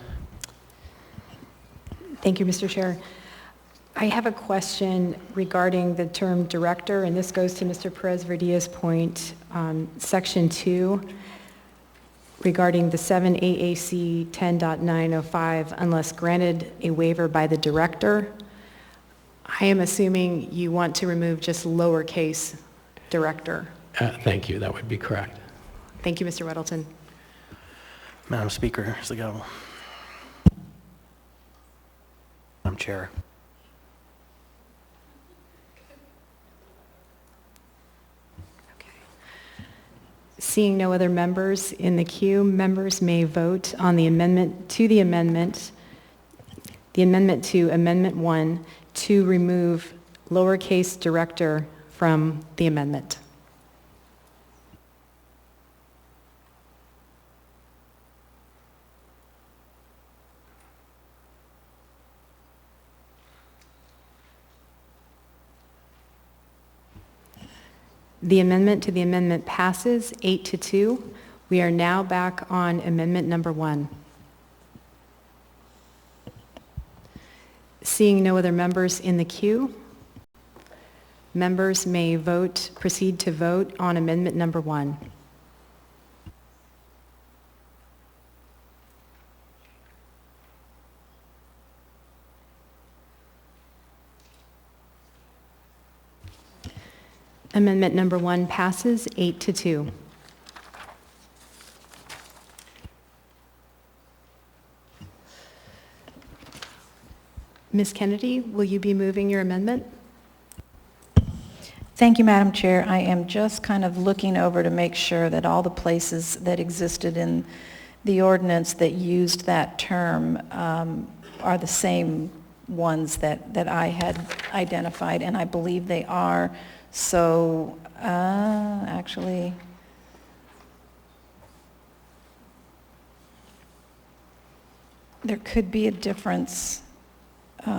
Thank you, Mr. Chair. I have a question regarding the term director, and this goes to Mr. Perez-Verdia's point, section 2, regarding the 7 AAC 10.905, unless granted a waiver by the director. I am assuming you want to remove just lowercase director. Thank you. That would be correct. Thank you, Mr. Weddleton. Madam Speaker, is the gavel. Madam Chair. Seeing no other members in the queue, members may vote on the amendment to Amendment 1 to remove lowercase director from the amendment. The amendment to the amendment passes 8-2. We are now back on amendment number 1. Seeing no other members in the queue, members may proceed to vote on amendment number 1. Amendment number 1 passes 8-2. Ms. Kennedy, will you be moving your amendment? Thank you, Madam Chair. I am just kind of looking over to make sure that all the places that existed in the ordinance that used that term are the same ones that I had identified, and I believe they are. So, actually, there could be a difference. I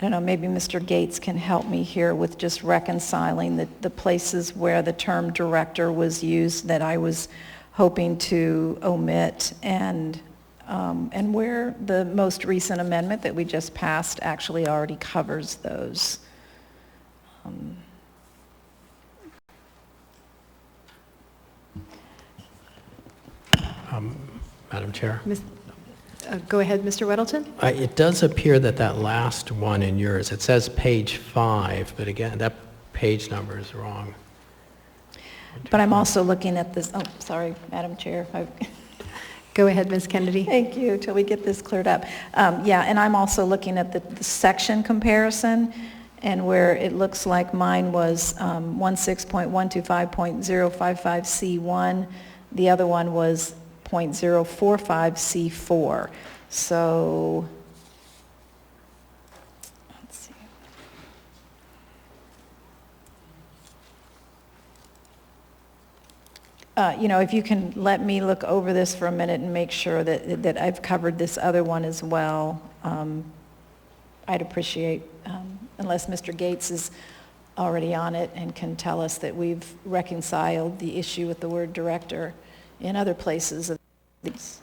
don't know, maybe Mr. Gates can help me here with just reconciling the places where the term director was used that I was hoping to omit, and where the most recent amendment that we just passed actually already covers those. Madam Chair? Go ahead, Mr. Weddleton. It does appear that that last one in yours, it says page 5, but again, that page number is wrong. But I'm also looking at this, oh, sorry, Madam Chair. Go ahead, Ms. Kennedy. Thank you, till we get this cleared up. Yeah, and I'm also looking at the section comparison, and where it looks like mine was 16.125.055C1, the other one was 0.045C4. So, let's see. If you can let me look over this for a minute and make sure that I've covered this other one as well, I'd appreciate, unless Mr. Gates is already on it and can tell us that we've reconciled the issue with the word director in other places of these.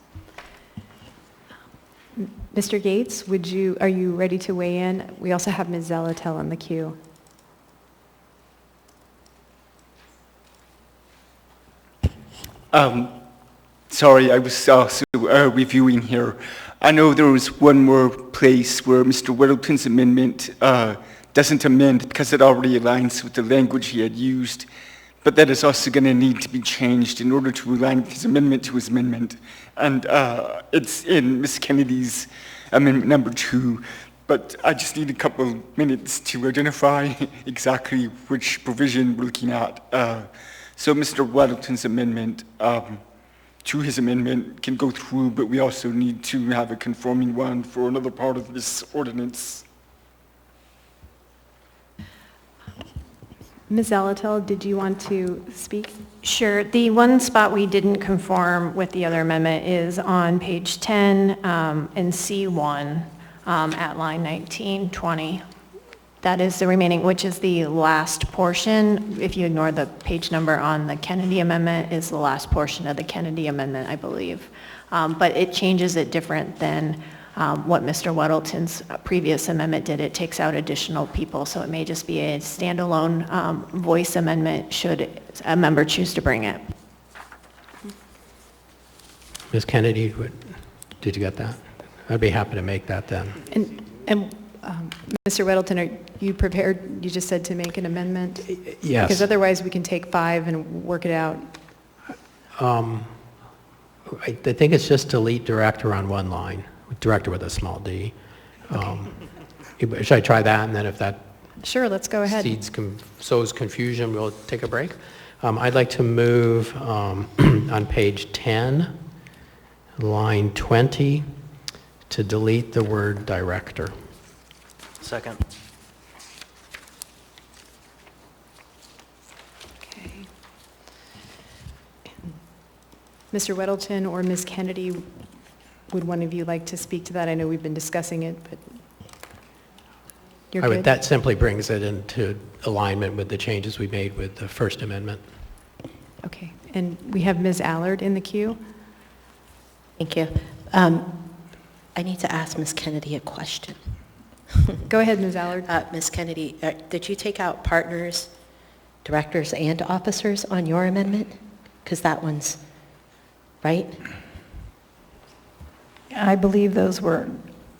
Mr. Gates, are you ready to weigh in? We also have Ms. Zelatel in the queue. Sorry, I was also reviewing here. I know there was one more place where Mr. Whittleton's amendment doesn't amend because it already aligns with the language he had used, but that is also going to need to be changed in order to align his amendment to his amendment. And it's in Ms. Kennedy's amendment number 2, but I just need a couple of minutes to identify exactly which provision we're looking at. So Mr. Waddington's amendment to his amendment can go through, but we also need to have a conforming one for another part of this ordinance. Ms. Zelatel, did you want to speak? Sure. The one spot we didn't conform with the other amendment is on page 10 in C1 at line 1920. That is the remaining, which is the last portion. If you ignore the page number on the Kennedy amendment, is the last portion of the Kennedy amendment, I believe. But it changes it different than what Mr. Weddleton's previous amendment did. It takes out additional people, so it may just be a standalone voice amendment should a member choose to bring it. Ms. Kennedy, did you get that? I'd be happy to make that then. And Mr. Weddleton, are you prepared, you just said, to make an amendment? Yes. Because otherwise we can take 5 and work it out. I think it's just delete director on one line, director with a small d. Should I try that, and then if that Sure, let's go ahead. sows confusion, we'll take a break? I'd like to move on page 10, line 20, to delete the word director. Second. Okay. Mr. Weddleton or Ms. Kennedy, would one of you like to speak to that? I know we've been discussing it, but You're I would, good? that simply brings it into alignment with the changes we made with the First Amendment. Okay, and we have Ms. Allard in the queue. Thank you. I need to ask Ms. Kennedy a question. Go ahead, Ms. Allard. Ms. Kennedy, did you take out partners, directors, and officers on your amendment? Because that one's, right? I believe those were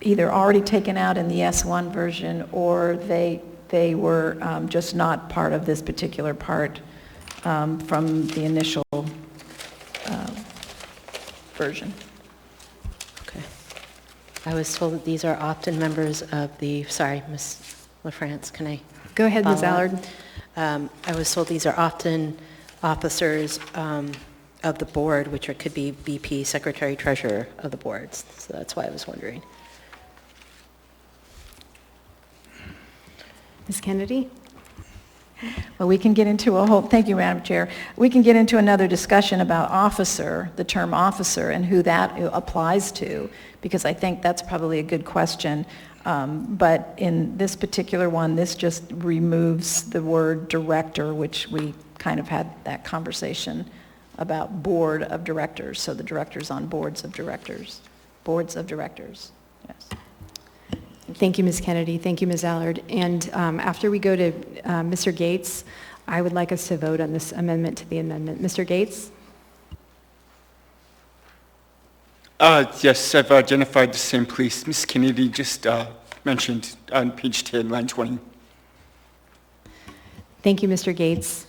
either already taken out in the S1 version, or they were just not part of this particular part from the initial version. Okay. I was told that these are often members of the, sorry, Ms. LaFRANCE, can I? Go ahead, Ms. follow Allard. up? I was told these are often officers of the board, which could be VP, Secretary, Treasurer of the boards. So that's why I was wondering. Ms. Kennedy? Well, we can get into a whole, thank you, Madam Chair. We can get into another discussion about officer, the term officer, and who that applies to, because I think that's probably a good question. But in this particular one, this just removes the word director, which we kind of had that conversation about board of directors. So the directors on boards of directors. Boards of directors, yes. Thank you, Ms. Kennedy. Thank you, Ms. Allard. And after we go to Mr. Gates, I would like us to vote on this amendment to the amendment. Mr. Gates? Yes, I've identified the same place Ms. Kennedy just mentioned on page 10, line 20. Thank you, Mr. Gates.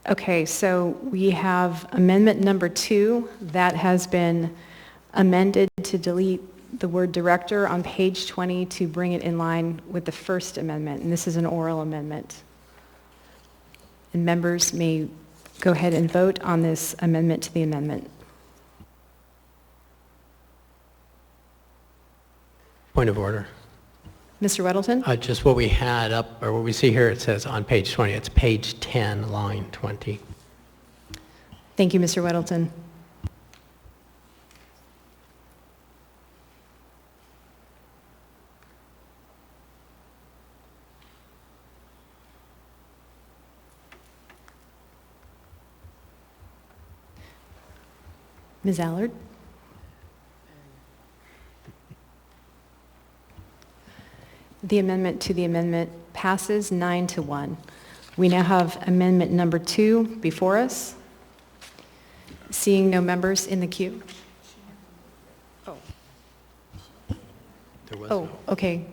Okay, so we have amendment number 2 that has been amended to delete the word director on page 20 to bring it in line with the First Amendment, and this is an oral amendment. And members may go ahead and vote on this amendment to the amendment. Point of order. Mr. Weddleton? Just what we had up, or what we see here, it says on page 20, it's page 10, line 20. Thank you, Mr. Weddleton. Ms. Allard? The amendment to the amendment passes 9-1. We now have amendment number 2 before us. Seeing no members in the queue. Oh, okay.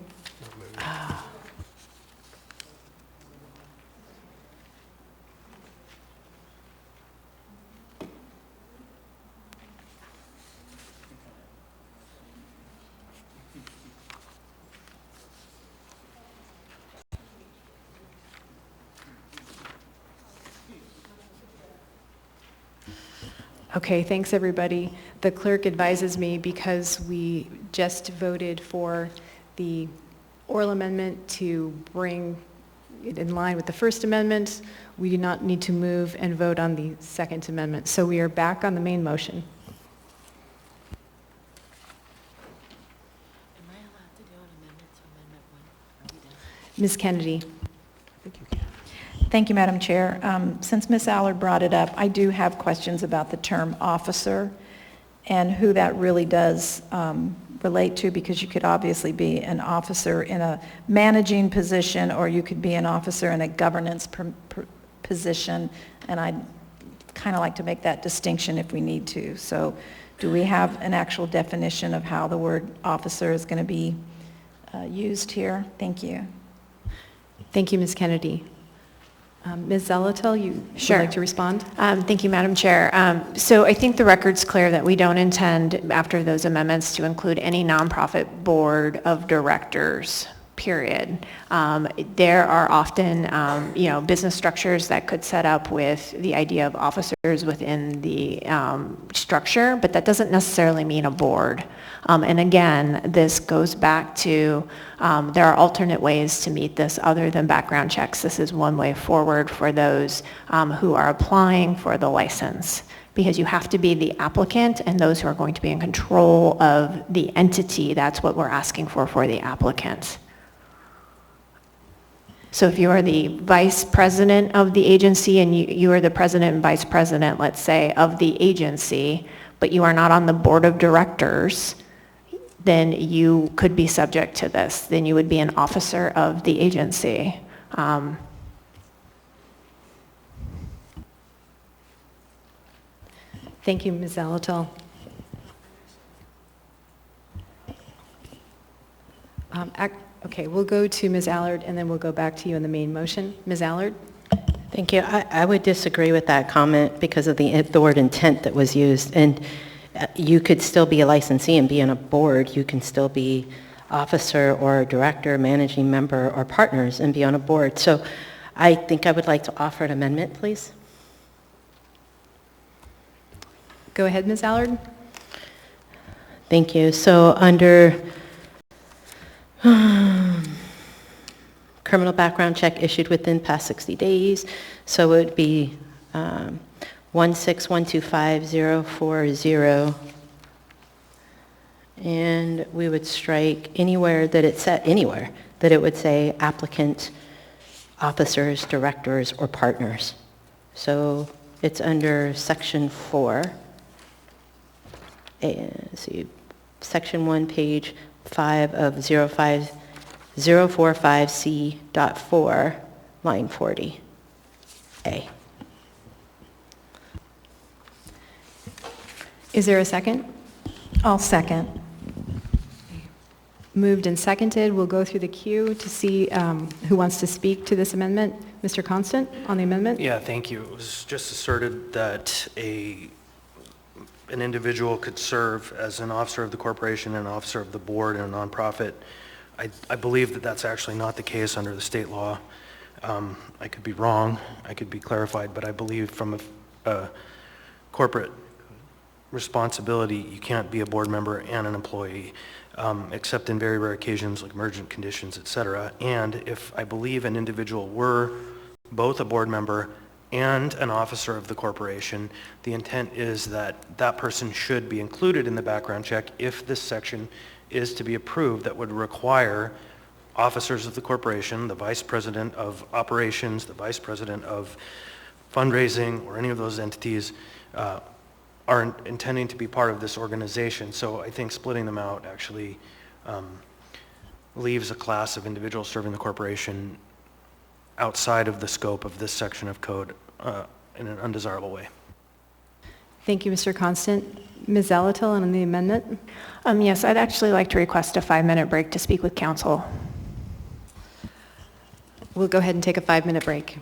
Okay, thanks everybody. The clerk advises me because we just voted for the oral amendment to bring it in line with the First Amendment, we do not need to move and vote on the Second Amendment. So we are back on the main motion. Am I allowed to do an amendment to Amendment 1? Are we done? Ms. Kennedy. Thank you, Madam Chair. Since Ms. Allard brought it up, I do have questions about the term officer and who that really does relate to, because you could obviously be an officer in a managing position, or you could be an officer in a governance position, and I'd kind of like to make that distinction if we need to. So do we have an actual definition of how the word officer is going to be used here? Thank you. Thank you, Ms. Kennedy. Ms. Zolotel, you would like to respond? Thank you, Madam Chair. So I think the record's clear that we don't intend, after those amendments, to include any nonprofit board of directors, period. There are often, business structures that could set up with the idea of officers within the structure, but that doesn't necessarily mean a board. And again, this goes back to there are alternate ways to meet this other than background checks. This is one way forward for those who are applying for the license, because you have to be the applicant and those who are going to be in control of the entity. That's what we're asking for the applicant. So if you are the vice president of the agency and you are the president and vice president, let's say, of the agency, but you are not on the board of directors, then you could be subject to this. Then you would be an officer of the agency. Thank you, Ms. Zalatil. Okay, we'll go to Ms. Allard, and then we'll go back to you in the main motion. Ms. Allard? Thank you. I would disagree with that comment because of the word intent that was used. And you could still be a licensee and be on a board. You can still be officer or director, managing member, or partners and be on a board. So I think I would like to offer an amendment, please. Go ahead, Ms. Allard. Thank you. So under criminal background check issued within past 60 days, so it would be 1612540, and we would strike anywhere that it said, anywhere that it would say applicant, officers, directors, or partners. So it's under section 4. See, section 1, page 5 of 05045C.4, line 40A. Is there a second? I'll second. Moved and seconded. We'll go through the queue to see who wants to speak to this amendment. Mr. Constant, on the amendment? Yeah, thank you. It was just asserted that an individual could serve as an officer of the corporation and an officer of the board in a nonprofit. I believe that that's actually not the case under the state law. I could be wrong. I could be clarified, but I believe from a corporate responsibility, you can't be a board member and an employee, except in very rare occasions like emergent conditions, et cetera. And if I believe an individual were both a board member and an officer of the corporation, the intent is that that person should be included in the background check if this section is to be approved, that would require officers of the corporation, the vice president of operations, the vice president of fundraising, or any of those entities are intending to be part of this organization. So I think splitting them out actually leaves a class of individuals serving the corporation outside of the scope of this section of code in an undesirable way. Thank you, Mr. Constant. Ms. Zalatil, on the amendment? Yes, I'd actually like to request a 5-minute break to speak with counsel. We'll go ahead and take a 5-minute break.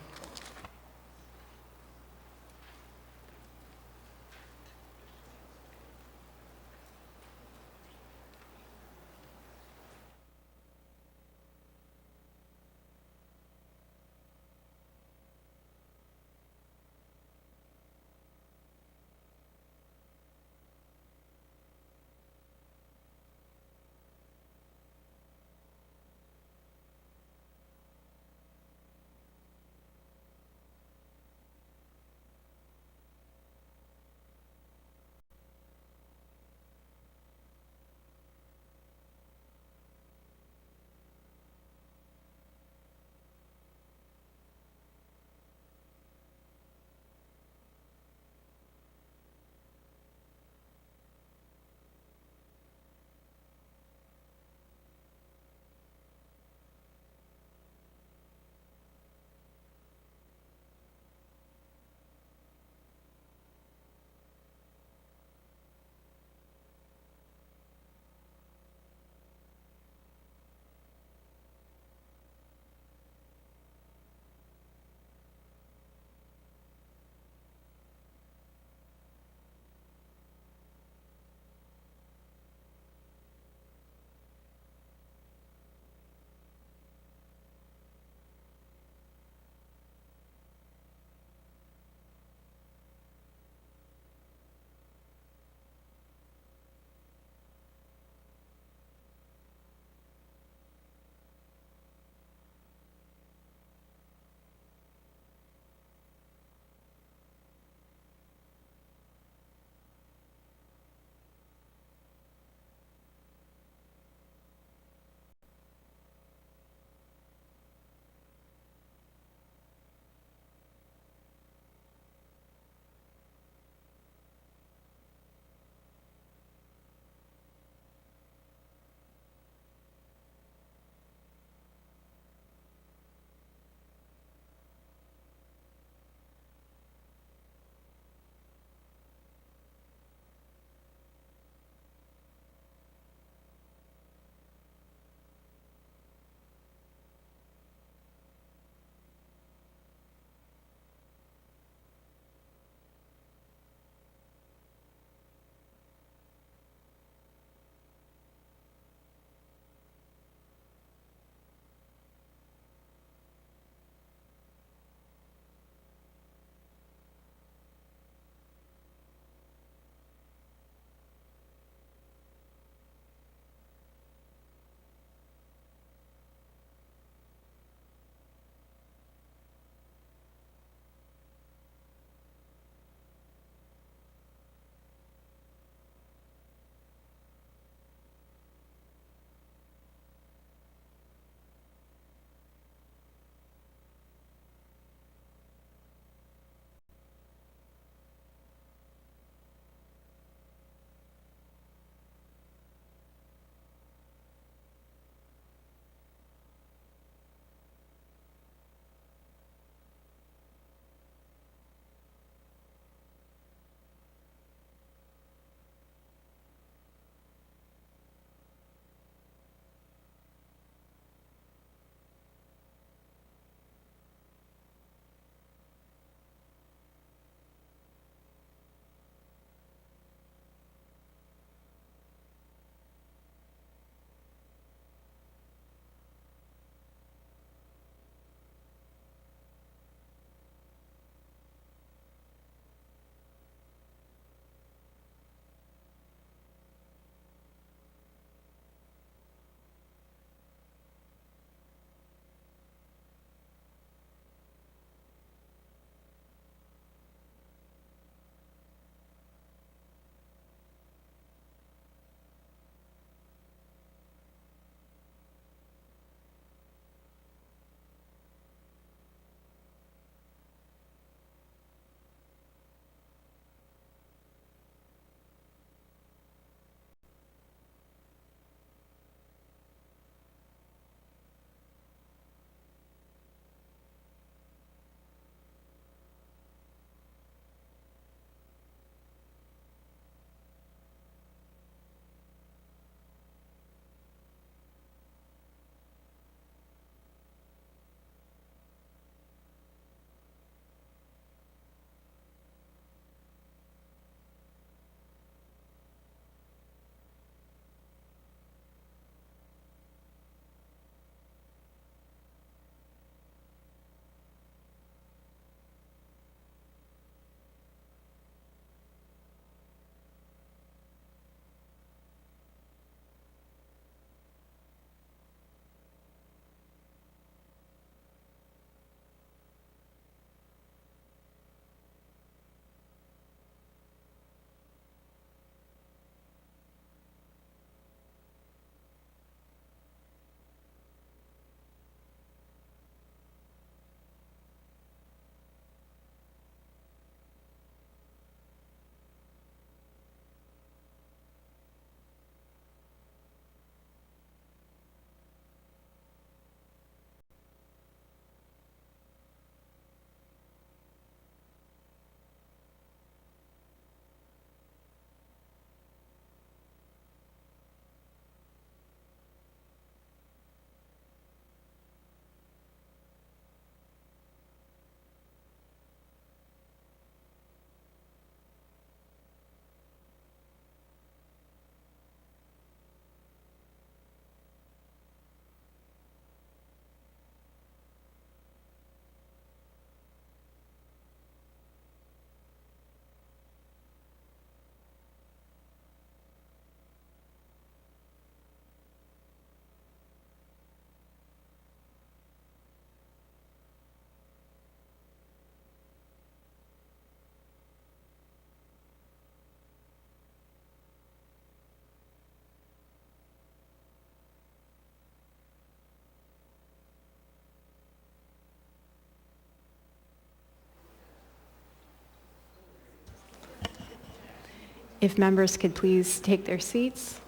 If members could please take their seats.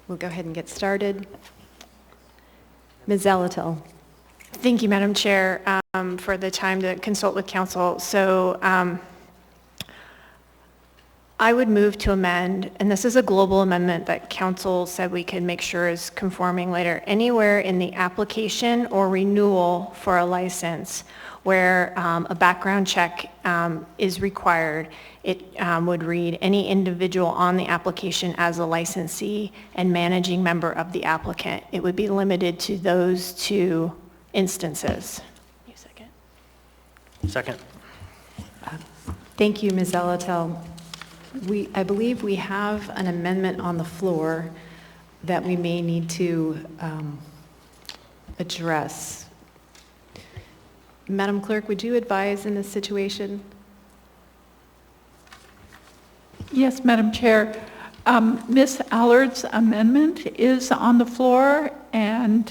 We'll go ahead and get started. Ms. Zalatil. Thank you, Madam Chair, for the time to consult with council. So I would move to amend, and this is a global amendment that council said we could make sure is conforming later. Anywhere in the application or renewal for a license where a background check is required, it would read, any individual on the application as a licensee and managing member of the applicant. It would be limited to those two instances. Second. Thank you, Ms. Zalatil. I believe we have an amendment on the floor that we may need to address. Madam Clerk, would you advise in this situation? Yes, Madam Chair. Ms. Allard's amendment is on the floor, and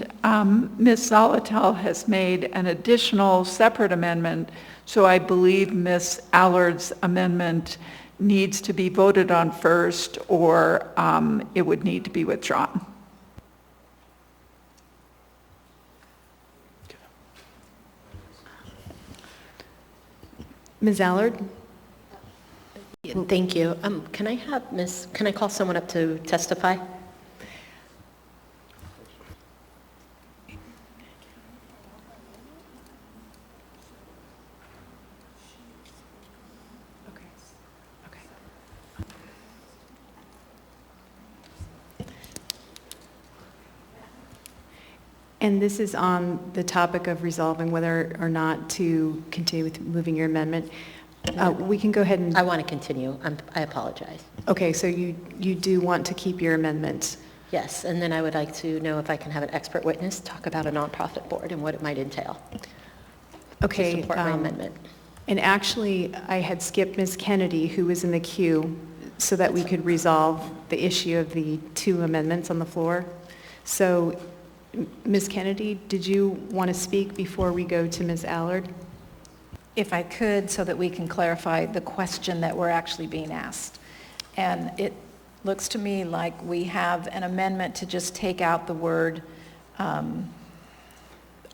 Ms. Zalatil has made an additional separate amendment, so I believe Ms. Allard's amendment needs to be voted on first, or it would need to be withdrawn. Ms. Allard? Thank you. Can I call someone up to testify? And this is on the topic of resolving whether or not to continue with moving your amendment. We can go ahead and... I want to continue. I apologize. Okay, so you do want to keep your amendment? Yes, and then I would like to know if I can have an expert witness talk about a nonprofit board and what it might entail. Okay. To support my amendment. And actually, I had skipped Ms. Kennedy, who was in the queue, so that we could resolve the issue of the two amendments on the floor. So, Ms. Kennedy, did you want to speak before we go to Ms. Allard? If I could, so that we can clarify the question that we're actually being asked. And it looks to me like we have an amendment to just take out the word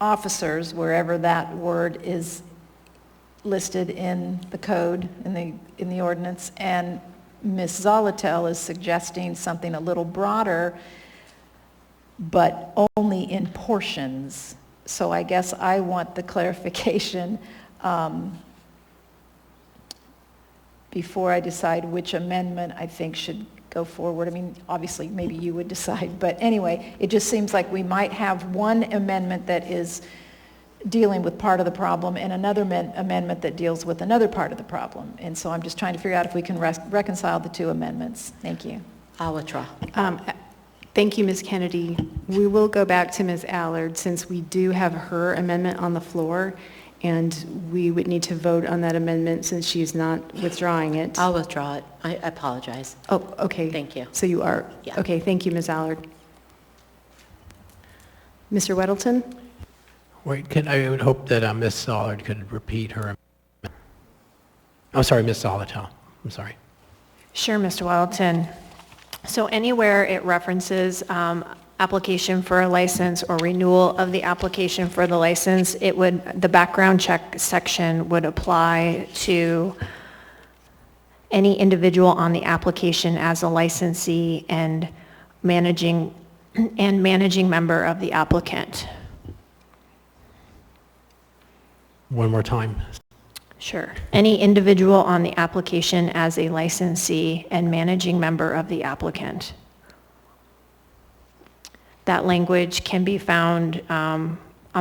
officers, wherever that word is listed in the code, in the ordinance, and Ms. Zalatil is suggesting something a little broader, but only in portions. So I guess I want the clarification before I decide which amendment I think should go forward. I mean, obviously, maybe you would decide, but anyway, it just seems like we might have one amendment that is dealing with part of the problem and another amendment that deals with another part of the problem. And so I'm just trying to figure out if we can reconcile the two amendments. Thank you. I'll withdraw. Thank you, Ms. Kennedy. We will go back to Ms. Allard since we do have her amendment on the floor, and we would need to vote on that amendment since she's not withdrawing it. I'll withdraw it. I apologize. Oh, okay. Thank you. So you are? Yeah. Okay, thank you, Ms. Allard. Mr. Weddleton? Wait, I would hope that Ms. Allard could repeat her. I'm sorry, Ms. Zalatil. I'm sorry. Sure, Mr. Weddleton. So anywhere it references application for a license or renewal of the application for the license, the background check section would apply to any individual on the application as a licensee and managing member of the applicant. One more time. Sure. Any individual on the application as a licensee and managing member of the applicant. That language can be found on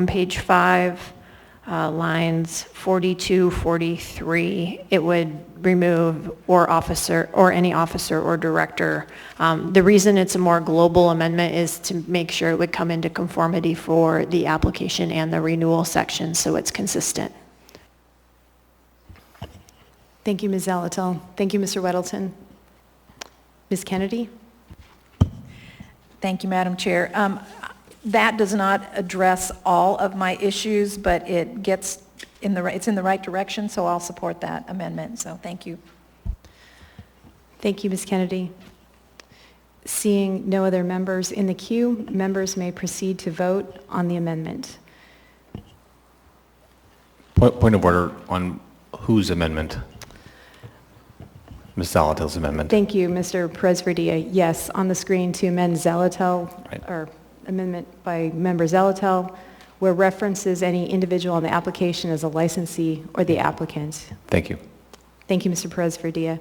page 5, lines 42, 43. It would remove or any officer or director. The reason it's a more global amendment is to make sure it would come into conformity for the application and the renewal section so it's consistent. Thank you, Ms. Zalatil. Thank you, Mr. Weddleton. Ms. Kennedy? Thank you, Madam Chair. That does not address all of my issues, but it's in the right direction, so I'll support that amendment. So thank you. Thank you, Ms. Kennedy. Seeing no other members in the queue, members may proceed to vote on the amendment. Point of order on whose amendment? Ms. Zalatel's amendment. Thank you, Mr. Perez-Verdia. Yes, on the screen to amend Zalatel, or amendment by member Zalatel, where references any individual on the application as a licensee or the applicant. Thank you. Thank you, Mr. Perez-Verdia.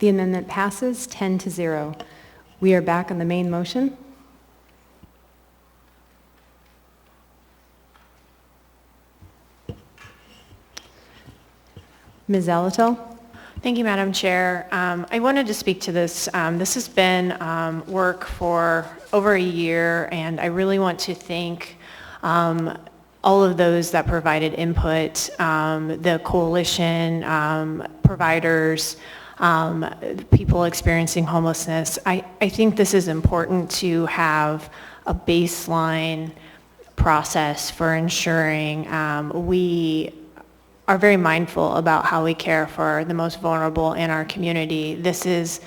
The amendment passes 10-0. We are back on the main motion. Ms. Zalatel? Thank you, Madam Chair. I wanted to speak to this. This has been work for over a year, and I really want to thank all of those that provided input, the coalition, providers, people experiencing homelessness. I think this is important to have a baseline process for ensuring we are very mindful about how we care for the most vulnerable in our community. This is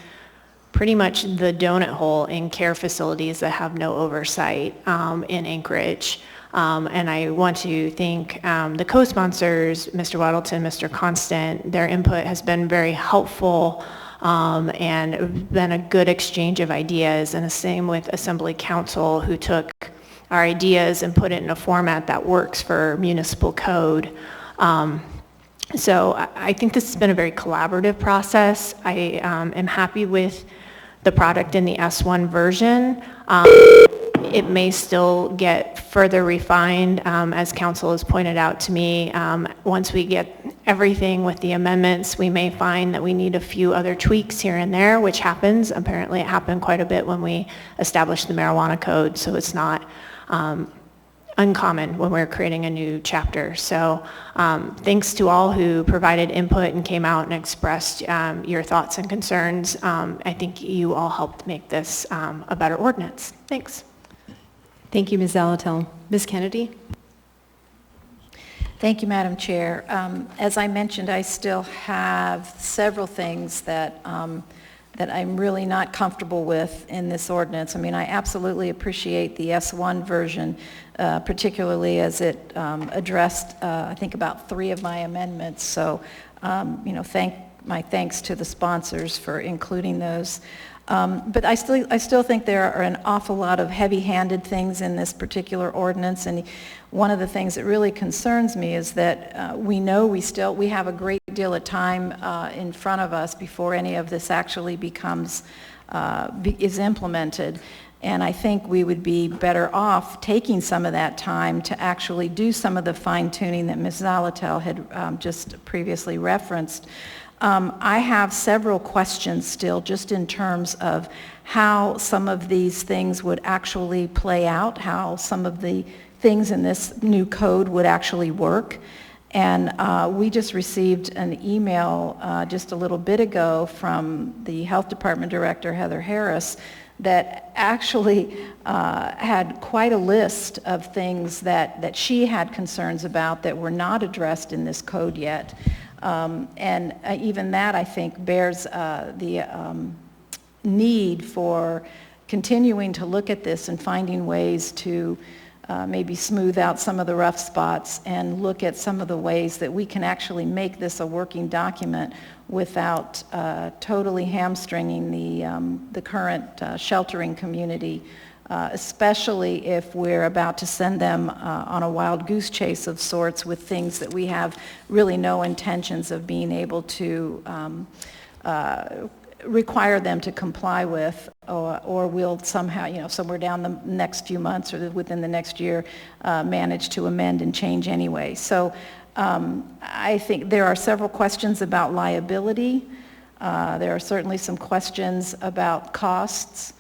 pretty much the donut hole in care facilities that have no oversight in Anchorage. And I want to thank the co-sponsors, Mr. Waddleton, Mr. Constant. Their input has been very helpful and been a good exchange of ideas, and the same with Assembly Council, who took our ideas and put it in a format that works for municipal code. So I think this has been a very collaborative process. I am happy with the product in the S1 version. It may still get further refined, as council has pointed out to me. Once we get everything with the amendments, we may find that we need a few other tweaks here and there, which happens. Apparently it happened quite a bit when we established the marijuana code, so it's not uncommon when we're creating a new chapter. So thanks to all who provided input and came out and expressed your thoughts and concerns. I think you all helped make this a better ordinance. Thanks. Thank you, Ms. Zalatel. Ms. Kennedy? Thank you, Madam Chair. As I mentioned, I still have several things that that I'm really not comfortable with in this ordinance. I mean, I absolutely appreciate the S1 version, particularly as it addressed, I think, about 3 of my amendments. So, you know, my thanks to the sponsors for including those. But I still think there are an awful lot of heavy-handed things in this particular ordinance, and one of the things that really concerns me is that we know we have a great deal of time in front of us before any of this actually becomes is implemented. And I think we would be better off taking some of that time to actually do some of the fine-tuning that Ms. Zalatel had just previously referenced. I have several questions still just in terms of how some of these things would actually play out, how some of the things in this new code would actually work. And we just received an email just a little bit ago from the Health Department Director, Heather Harris, that actually had quite a list of things that she had concerns about that were not addressed in this code yet. And even that, I think, bears the need for continuing to look at this and finding ways to maybe smooth out some of the rough spots and look at some of the ways that we can actually make this a working document without totally hamstringing the current sheltering community, especially if we're about to send them on a wild goose chase of sorts with things that we have really no intentions of being able to require them to comply with, or we'll somehow, you know, somewhere down the next few months or within the next year manage to amend and change anyway. So I think there are several questions about liability. There are certainly some questions about costs.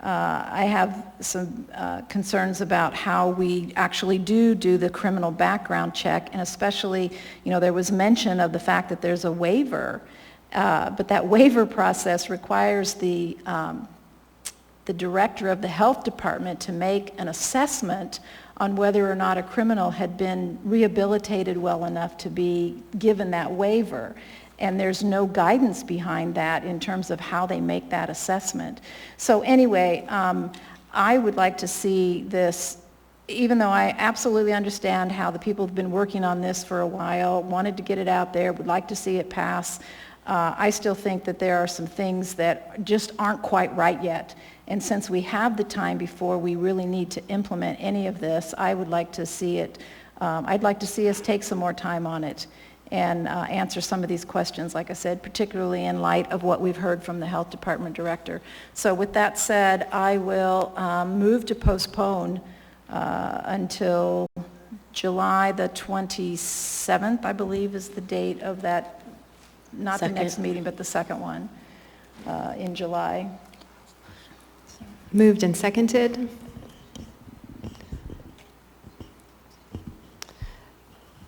I have some concerns about how we actually do the criminal background check, and especially, you know, there was mention of the fact that there's a waiver But that waiver process requires the director of the health department to make an assessment on whether or not a criminal had been rehabilitated well enough to be given that waiver. And there's no guidance behind that in terms of how they make that assessment. So anyway, I would like to see this, even though I absolutely understand how the people have been working on this for a while, wanted to get it out there, would like to see it pass, I still think that there are some things that just aren't quite right yet. And since we have the time before we really need to implement any of this, I would like to see it, I'd like to see us take some more time on it and answer some of these questions, like I said, particularly in light of what we've heard from the Health Department Director. So with that said, I will move to postpone until July the 27th, I believe, is the date of that, not the next meeting, but the second one in July. Moved and seconded.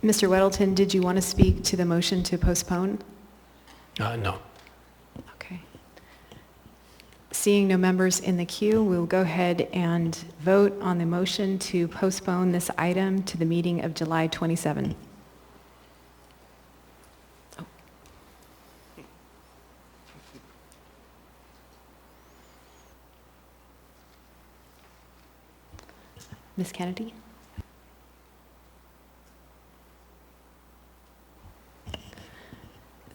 Mr. Weddleton, did you want to speak to the motion to postpone? No. Okay. Seeing no members in the queue, we'll go ahead and vote on the motion to postpone this item to the meeting of July 27. Ms. Kennedy?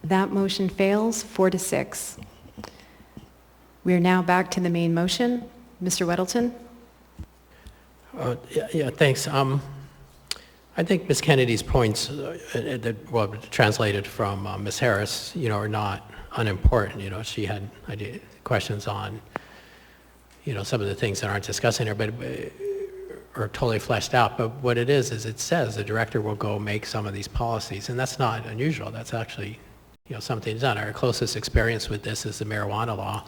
That motion fails 4-6. We are now back to the main motion. Mr. Weddleton? Yeah, thanks. I think Ms. Kennedy's points, translated from Ms. Harris, are not unimportant. She had questions on, some of the things that aren't discussed in here, but are totally fleshed out. But what it is it says the director will go make some of these policies, and that's not unusual. That's actually, something done. Our closest experience with this is the marijuana law,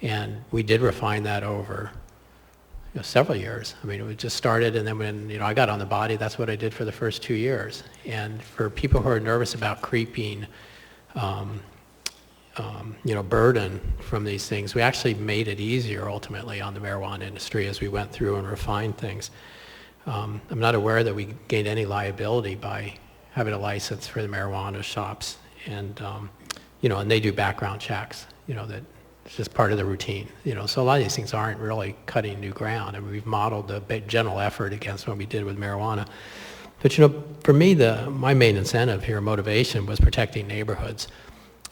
and we did refine that over several years. I mean, it just started, and then when I got on the body, that's what I did for the first 2 years. And for people who are nervous about creeping, burden from these things, we actually made it easier ultimately on the marijuana industry as we went through and refined things. I'm not aware that we gained any liability by having a license for the marijuana shops, and and they do background checks. That it's just part of the routine. So a lot of these things aren't really cutting new ground, and we've modeled the general effort against what we did with marijuana. But for me, my main incentive here, motivation, was protecting neighborhoods.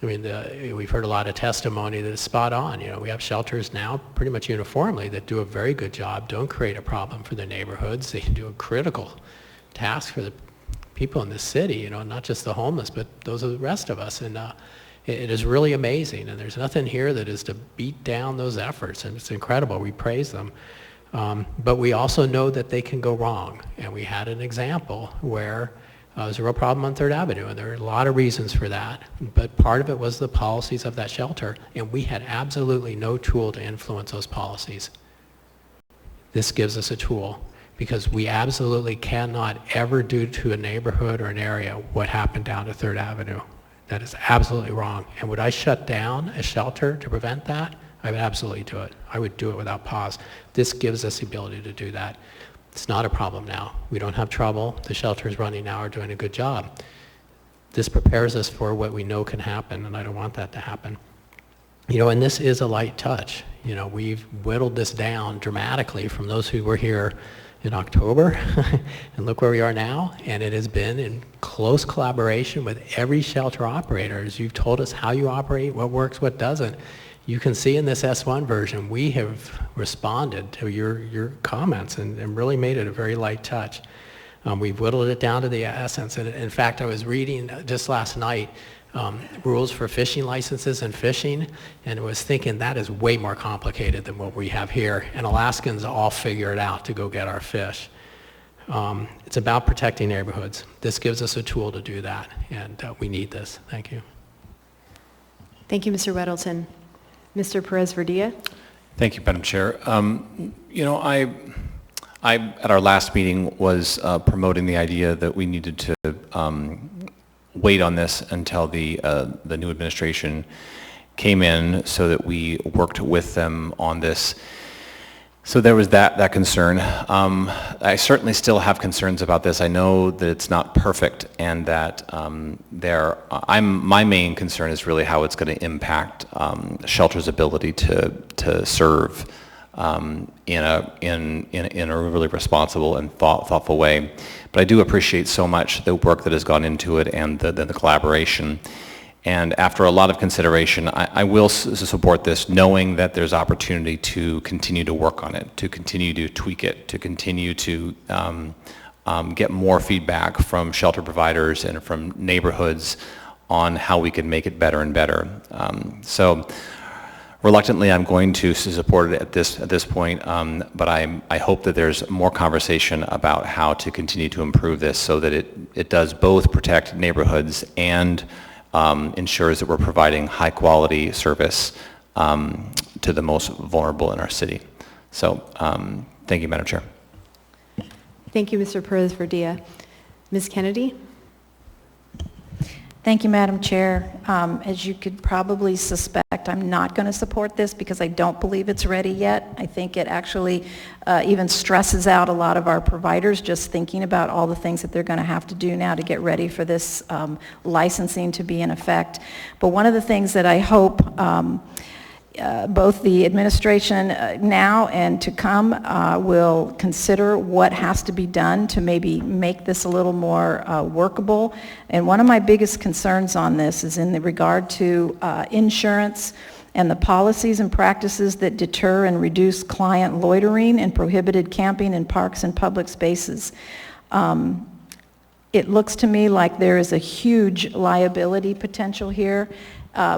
I mean, we've heard a lot of testimony that is spot on. We have shelters now pretty much uniformly that do a very good job, don't create a problem for the neighborhoods. They do a critical task for the people in this city, not just the homeless, but those of the rest of us. And it is really amazing. And there's nothing here that is to beat down those efforts. And it's incredible. We praise them. But we also know that they can go wrong. And we had an example where there's a real problem on 3rd Avenue, and there are a lot of reasons for that. But part of it was the policies of that shelter, and we had absolutely no tool to influence those policies. This gives us a tool, because we absolutely cannot ever do to a neighborhood or an area what happened down to 3rd Avenue. That is absolutely wrong. And would I shut down a shelter to prevent that? I would absolutely do it. I would do it without pause. This gives us the ability to do that. It's not a problem now. We don't have trouble. The shelters running now are doing a good job. This prepares us for what we know can happen, and I don't want that to happen. And this is a light touch. We've whittled this down dramatically from those who were here in October, and look where we are now. And it has been in close collaboration with every shelter operator. As you've told us how you operate, what works, what doesn't. You can see in this S1 version, we have responded to your comments and really made it a very light touch. We've whittled it down to the essence. And in fact, I was reading just last night rules for fishing licenses and fishing, and I was thinking that is way more complicated than what we have here. And Alaskans all figure it out to go get our fish. It's about protecting neighborhoods. This gives us a tool to do that, and we need this. Thank you. Thank you, Mr. Weddleton. Mr. Perez-Verdia? Thank you, Madam Chair. I at our last meeting was promoting the idea that we needed to wait on this until the new administration came in so that we worked with them on this. So there was that concern. I certainly still have concerns about this. I know that it's not perfect, and that my main concern is really how it's going to impact shelter's ability to serve in a really responsible and thoughtful way. But I do appreciate so much the work that has gone into it and the collaboration. And after a lot of consideration, I will support this, knowing that there's opportunity to continue to work on it, to continue to tweak it, to continue to get more feedback from shelter providers and from neighborhoods on how we can make it better and better. So reluctantly, I'm going to support it at this point, but I hope that there's more conversation about how to continue to improve this so that it does both protect neighborhoods and ensures that we're providing high quality service to the most vulnerable in our city. So thank you, Madam Chair. Thank you, Mr. Perez-Verdilla. Ms. Kennedy? Thank you, Madam Chair. As you could probably suspect, I'm not going to support this because I don't believe it's ready yet. I think it actually even stresses out a lot of our providers just thinking about all the things that they're going to have to do now to get ready for this licensing to be in effect. But one of the things that I hope both the administration now and to come will consider what has to be done to maybe make this a little more workable. And one of my biggest concerns on this is in the regard to insurance and the policies and practices that deter and reduce client loitering and prohibited camping in parks and public spaces. It looks to me like there is a huge liability potential here,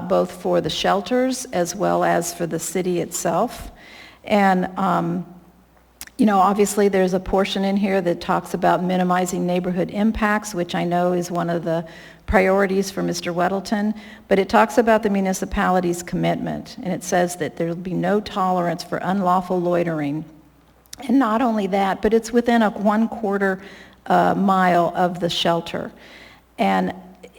both for the shelters as well as for the city itself. And, you know, obviously there's a portion in here that talks about minimizing neighborhood impacts, which I know is one of the priorities for Mr. Weddleton, but it talks about the municipality's commitment, and it says that there will be no tolerance for unlawful loitering. And not only that, but it's within a 1/4 mile of the shelter. And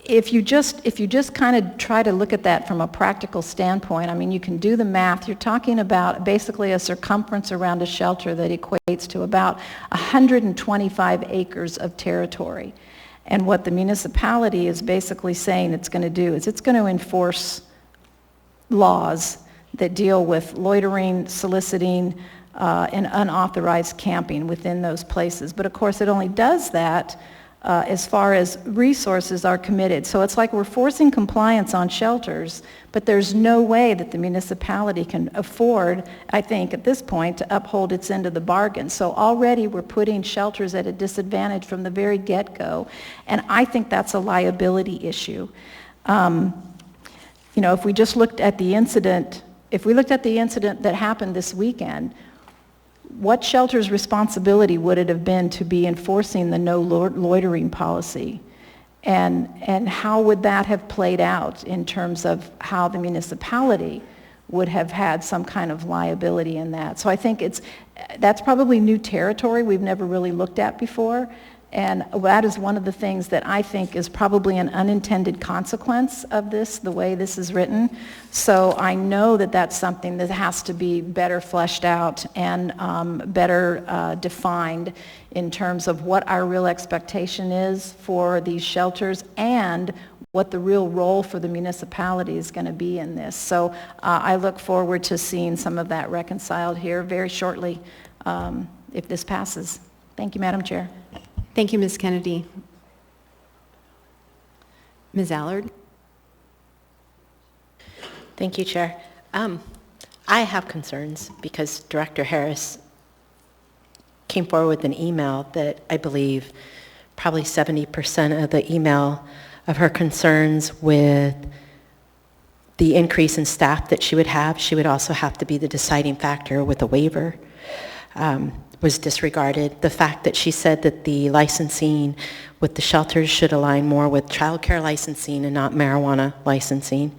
if you just kind of try to look at that from a practical standpoint, I mean, you can do the math. You're talking about basically a circumference around a shelter that equates to about 125 acres of territory. And what the municipality is basically saying it's going to do is it's going to enforce laws that deal with loitering, soliciting, and unauthorized camping within those places. But of course, it only does that as far as resources are committed. So it's like we're forcing compliance on shelters, but there's no way that the municipality can afford, I think, at this point, to uphold its end of the bargain. So already we're putting shelters at a disadvantage from the very get-go, and I think that's a liability issue. You know, if we just looked at the incident, that happened this weekend, what shelter's responsibility would it have been to be enforcing the no loitering policy? And how would that have played out in terms of how the municipality would have had some kind of liability in that? So I think that's probably new territory we've never really looked at before. And that is one of the things that I think is probably an unintended consequence of this, the way this is written. So I know that that's something that has to be better fleshed out and better defined in terms of what our real expectation is for these shelters and what the real role for the municipality is going to be in this. So I look forward to seeing some of that reconciled here very shortly if this passes. Thank you, Madam Chair. Thank you, Ms. Kennedy. Ms. Allard? Thank you, Chair. I have concerns because Director Harris came forward with an email that I believe probably 70% of the email of her concerns with the increase in staff that she would also have to be the deciding factor with a waiver. Was disregarded. The fact that she said that the licensing with the shelters should align more with child care licensing and not marijuana licensing.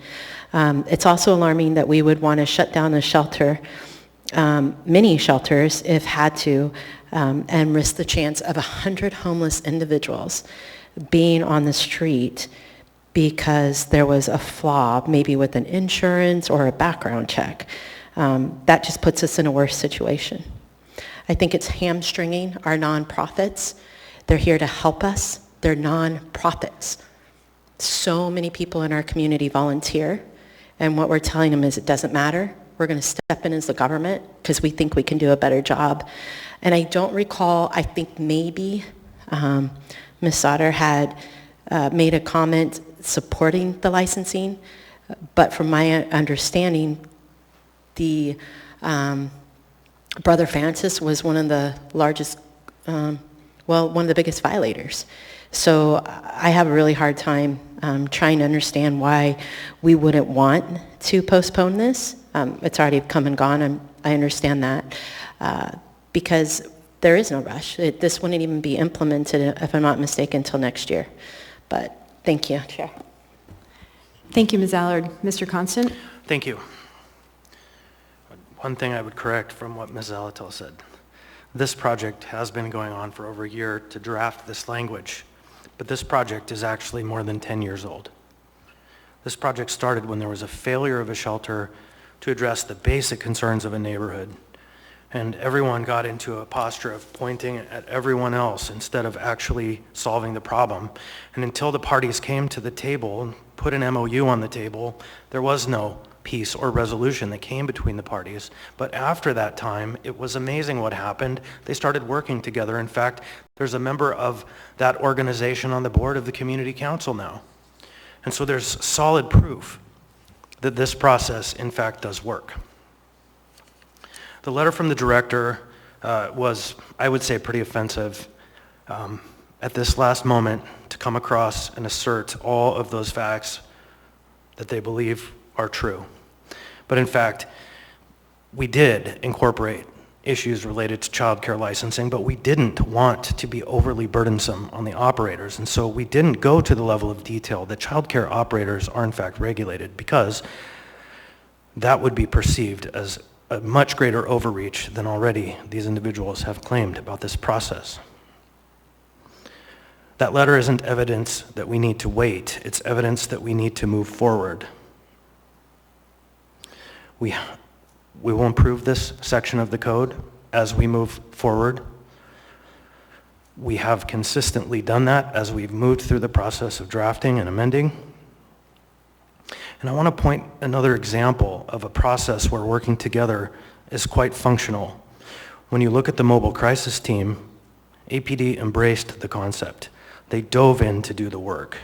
It's also alarming that we would want to shut down a shelter, many shelters if had to, and risk the chance of 100 homeless individuals being on the street because there was a flaw, maybe with an insurance or a background check. That just puts us in a worse situation. I think it's hamstringing our nonprofits. They're here to help us. They're nonprofits. So many people in our community volunteer, and what we're telling them is it doesn't matter. We're going to step in as the government because we think we can do a better job. And I don't recall, I think maybe Ms. Sauter had made a comment supporting the licensing, but from my understanding, the Brother Francis was one of the largest, one of the biggest violators. So I have a really hard time trying to understand why we wouldn't want to postpone this. It's already come and gone, I understand that, because there is no rush. This wouldn't even be implemented, if I'm not mistaken, until next year. But thank you, Chair. Thank you, Ms. Allard. Mr. Constant? Thank you. One thing I would correct from what Ms. Zalatel said. This project has been going on for over a year to draft this language, but this project is actually more than 10 years old. This project started when there was a failure of a shelter to address the basic concerns of a neighborhood, and everyone got into a posture of pointing at everyone else instead of actually solving the problem. And until the parties came to the table and put an MOU on the table, there was no peace or resolution that came between the parties. But after that time, it was amazing what happened. They started working together. In fact, there's a member of that organization on the board of the community council now. And so there's solid proof that this process, in fact, does work. The letter from the director was, I would say, pretty offensive at this last moment to come across and assert all of those facts that they believe are true. But in fact, we did incorporate issues related to child care licensing, but we didn't want to be overly burdensome on the operators. And so we didn't go to the level of detail that child care operators are in fact regulated, because that would be perceived as a much greater overreach than already these individuals have claimed about this process. That letter isn't evidence that we need to wait. It's evidence that we need to move forward. We will improve this section of the code as we move forward. We have consistently done that as we've moved through the process of drafting and amending. And I want to point another example of a process where working together is quite functional. When you look at the mobile crisis team, APD embraced the concept. They dove in to do the work.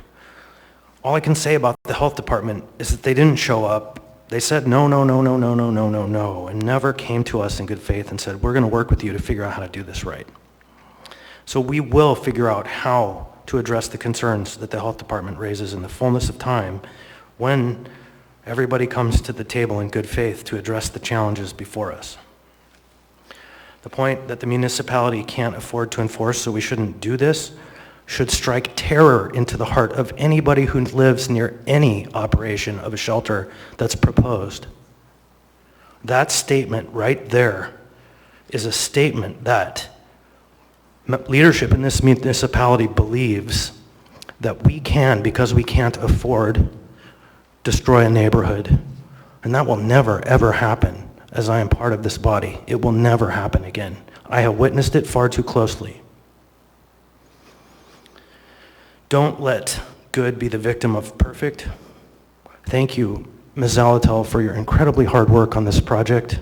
All I can say about the health department is that they didn't show up. They said no, no, no, no, no, no, no, no, no, and never came to us in good faith and said, we're going to work with you to figure out how to do this right. So we will figure out how to address the concerns that the health department raises in the fullness of time when everybody comes to the table in good faith to address the challenges before us. The point that the municipality can't afford to enforce, so we shouldn't do this, should strike terror into the heart of anybody who lives near any operation of a shelter that's proposed. That statement right there is a statement that leadership in this municipality believes that we can, because we can't afford, destroy a neighborhood. And that will never, ever happen as I am part of this body. It will never happen again. I have witnessed it far too closely. Don't let good be the victim of perfect. Thank you, Ms. Zalatel, for your incredibly hard work on this project.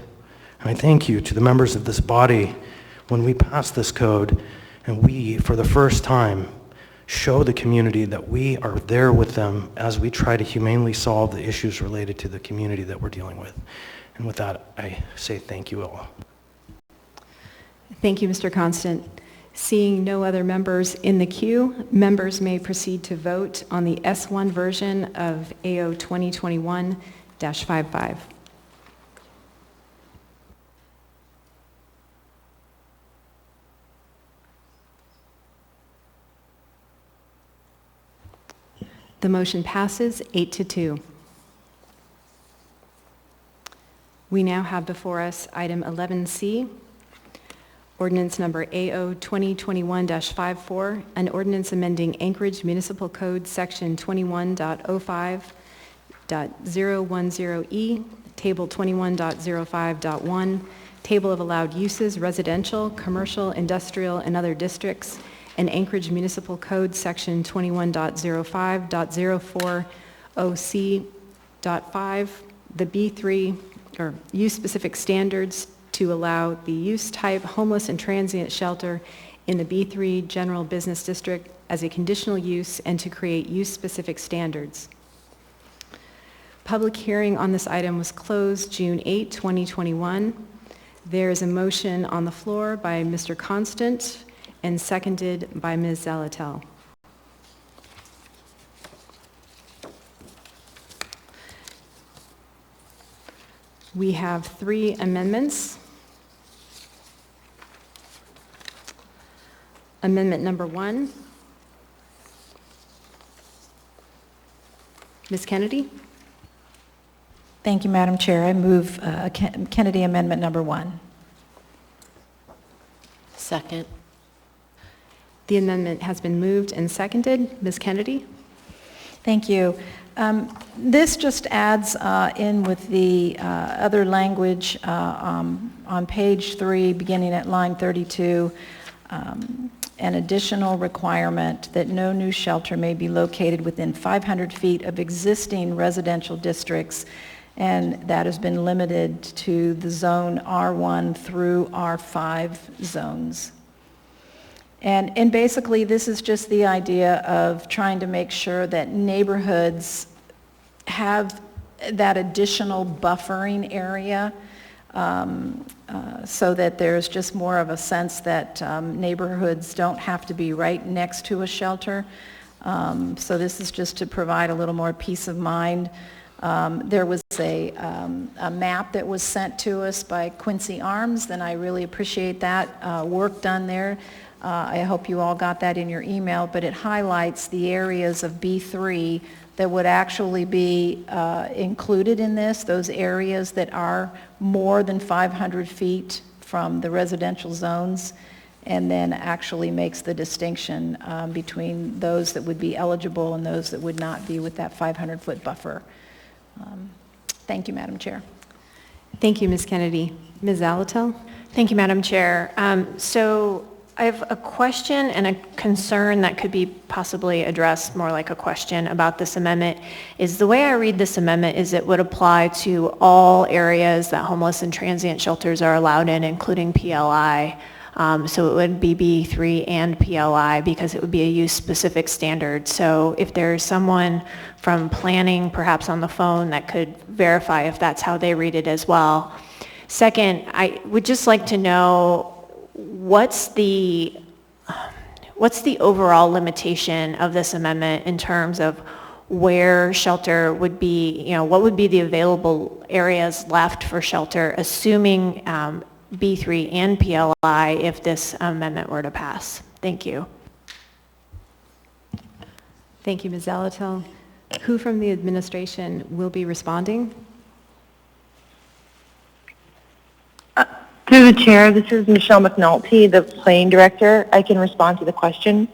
And I thank you to the members of this body when we pass this code and we, for the first time, show the community that we are there with them as we try to humanely solve the issues related to the community that we're dealing with. And with that, I say thank you all. Thank you, Mr. Constant. Seeing no other members in the queue, members may proceed to vote on the S1 version of AO 2021-55. The motion passes 8-2. We now have before us item 11C, Ordinance number AO 2021-54, an ordinance amending Anchorage Municipal Code Section 21.05.010E, Table 21.05.1, Table of Allowed Uses, Residential, Commercial, Industrial, and Other Districts, and Anchorage Municipal Code Section 21.05.040C.5, the B3, or use-specific standards to allow the use type homeless and transient shelter in the B3 General Business District as a conditional use and to create use-specific standards. Public hearing on this item was closed June 8, 2021. There is a motion on the floor by Mr. Constant and seconded by Ms. Zalatel. We have 3 amendments. Amendment number 1. Ms. Kennedy? Thank you, Madam Chair. I move Kennedy Amendment number 1. Second. The amendment has been moved and seconded. Ms. Kennedy? Thank you. This just adds in with the other language on page 3, beginning at line 32, an additional requirement that no new shelter may be located within 500 feet of existing residential districts, and that has been limited to the zone R1 through R5 zones. And basically, this is just the idea of trying to make sure that neighborhoods have that additional buffering area so that there's just more of a sense that neighborhoods don't have to be right next to a shelter. So this is just to provide a little more peace of mind. There was a map that was sent to us by Quincy Arms, and I really appreciate that work done there. I hope you all got that in your email, but it highlights the areas of B3 that would actually be included in this, those areas that are more than 500 feet from the residential zones, and then actually makes the distinction between those that would be eligible and those that would not be with that 500-foot buffer. Thank you, Madam Chair. Thank you, Ms. Kennedy. Ms. Zalatel? Thank you, Madam Chair. So I have a question and a concern that could be possibly addressed more like a question about this amendment. Is the way I read this amendment is it would apply to all areas that homeless and transient shelters are allowed in, including PLI. So it would be B3 and PLI because it would be a use-specific standard. So if there's someone from planning, perhaps on the phone, that could verify if that's how they read it as well. Second, I would just like to know what's the overall limitation of this amendment in terms of where shelter would be, what would be the available areas left for shelter, assuming B3 and PLI if this amendment were to pass. Thank you. Thank you, Ms. Zalatel. Who from the administration will be responding? Through the chair, this is Michelle McNulty, the planning director. I can respond to the question.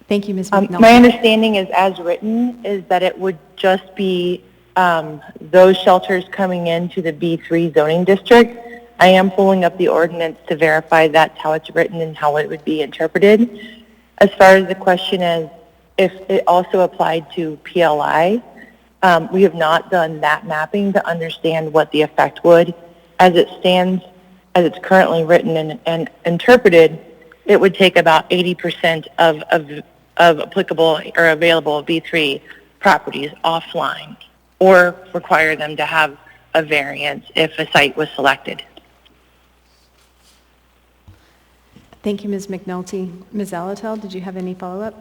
Thank you, Ms. McNulty. My understanding is, as written, is that it would just be those shelters coming into the B3 zoning district. I am pulling up the ordinance to verify that's how it's written and how it would be interpreted. As far as the question is if it also applied to PLI, we have not done that mapping to understand what the effect would. As it stands, as it's currently written and interpreted, it would take about 80% of applicable or available B3 properties offline or require them to have a variance if a site was selected. Thank you, Ms. McNulty. Ms. Zalatel, did you have any follow-up?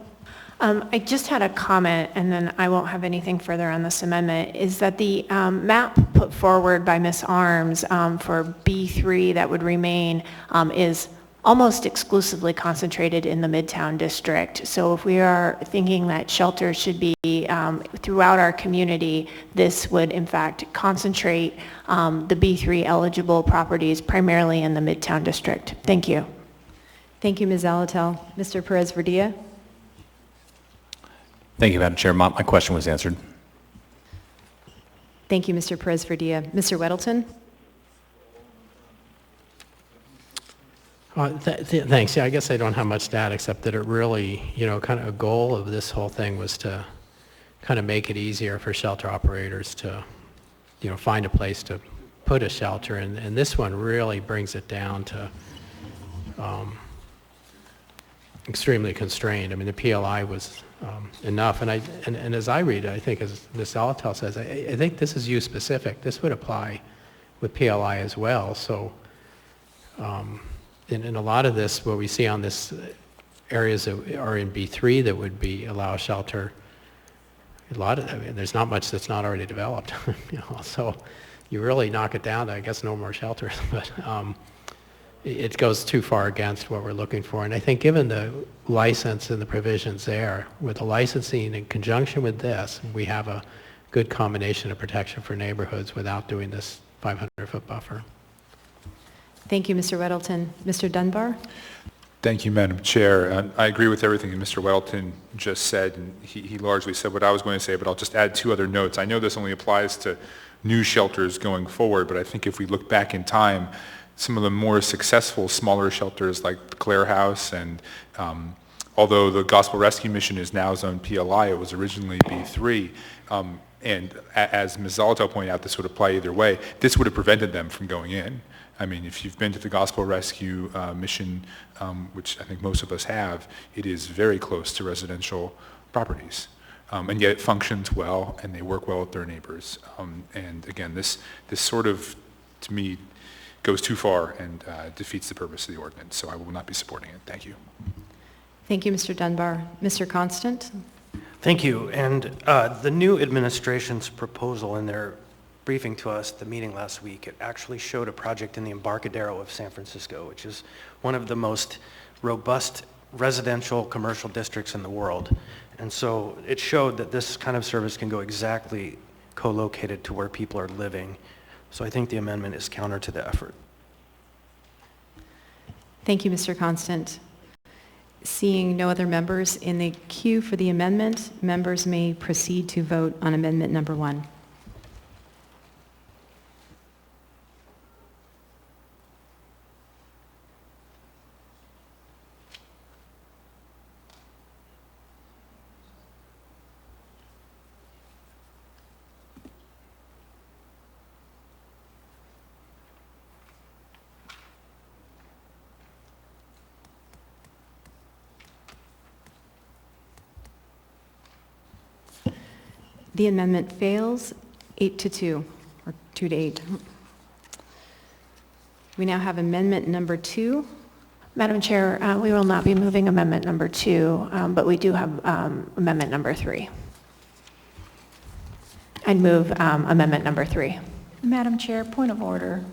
I just had a comment, and then I won't have anything further on this amendment, is that the map put forward by Ms. Arms for B3 that would remain is almost exclusively concentrated in the Midtown District. So if we are thinking that shelters should be throughout our community, this would in fact concentrate the B3 eligible properties primarily in the Midtown District. Thank you. Thank you, Ms. Alatel. Mr. Perez-Verdia? Thank you, Madam Chair. My question was answered. Thank you, Mr. Perez-Verdia. Mr. Weddleton? Thanks. Yeah, I guess I don't have much to add except that it really, kind of a goal of this whole thing was to kind of make it easier for shelter operators to, find a place to put a shelter. And this one really brings it down to extremely constrained. I mean, the PLI was enough. And as I read it, I think as Ms. Alatel says, I think this is use specific. This would apply with PLI as well. So in a lot of this, what we see on this areas that are in B3 that would be allow shelter, there's not much that's not already developed. So you really knock it down to, I guess, no more shelters. But it goes too far against what we're looking for. And I think given the license and the provisions there, with the licensing in conjunction with this, we have a good combination of protection for neighborhoods without doing this 500-foot buffer. Thank you, Mr. Weddleton. Mr. Dunbar? Thank you, Madam Chair. I agree with everything that Mr. Weddleton just said, and he largely said what I was going to say, but I'll just add two other notes. I know this only applies to new shelters going forward, but I think if we look back in time, some of the more successful smaller shelters like the Clare House, and although the Gospel Rescue Mission is now zoned PLI, it was originally B3, and as Ms. Zolotel pointed out, this would apply either way. This would have prevented them from going in. I mean, if you've been to the Gospel Rescue Mission, which I think most of us have, it is very close to residential properties. And yet it functions well, and they work well with their neighbors. And again, this sort of, to me, goes too far and defeats the purpose of the ordinance, so I will not be supporting it. Thank you. Thank you, Mr. Dunbar. Mr. Constant? Thank you. And the new administration's proposal in their briefing to us, the meeting last week, it actually showed a project in the Embarcadero of San Francisco, which is one of the most robust residential commercial districts in the world. And so it showed that this kind of service can go exactly co-located to where people are living. So I think the amendment is counter to the effort. Thank you, Mr. Constant. Seeing no other members in the queue for the amendment, members may proceed to vote on amendment number 1. The amendment fails 8-2, or 2-8. We now have amendment number 2. Madam Chair, we will not be moving amendment number 2, but we do have amendment number 3. I'd move amendment number 3. Madam Chair, point of order.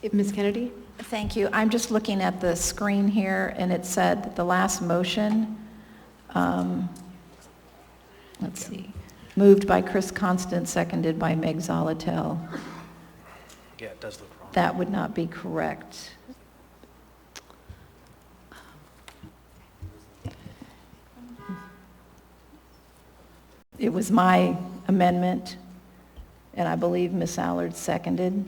Ms. Kennedy? Thank you. I'm just looking at the screen here, and it said the last motion, let's see, moved by Chris Constant, seconded by Meg Zolotel. Yeah, it does look wrong. That would not be correct. It was my amendment, and I believe Ms. Allard seconded.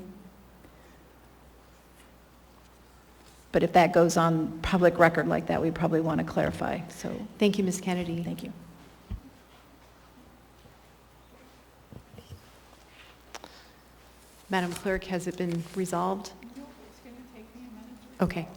But if that goes on public record like that, we probably want to clarify. So, thank you, Ms. Kennedy. Thank you. Madam Clerk, has it been resolved? No, it's going to take me a minute. Okay.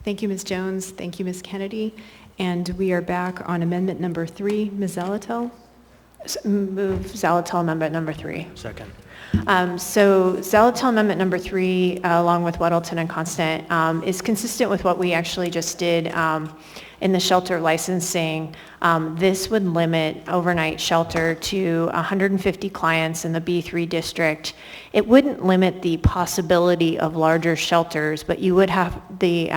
Thank you, Ms. Jones. Thank you, Ms. Kennedy. And we are back on amendment number 3. Ms. Zalatel? Move Zalatel amendment number 3. Second. So Zalatel amendment number 3, along with Weddleton and Constant, is consistent with what we actually just did in the shelter licensing. This would limit overnight shelter to 150 clients in the B3 district. It wouldn't limit the possibility of larger shelters, but you would have the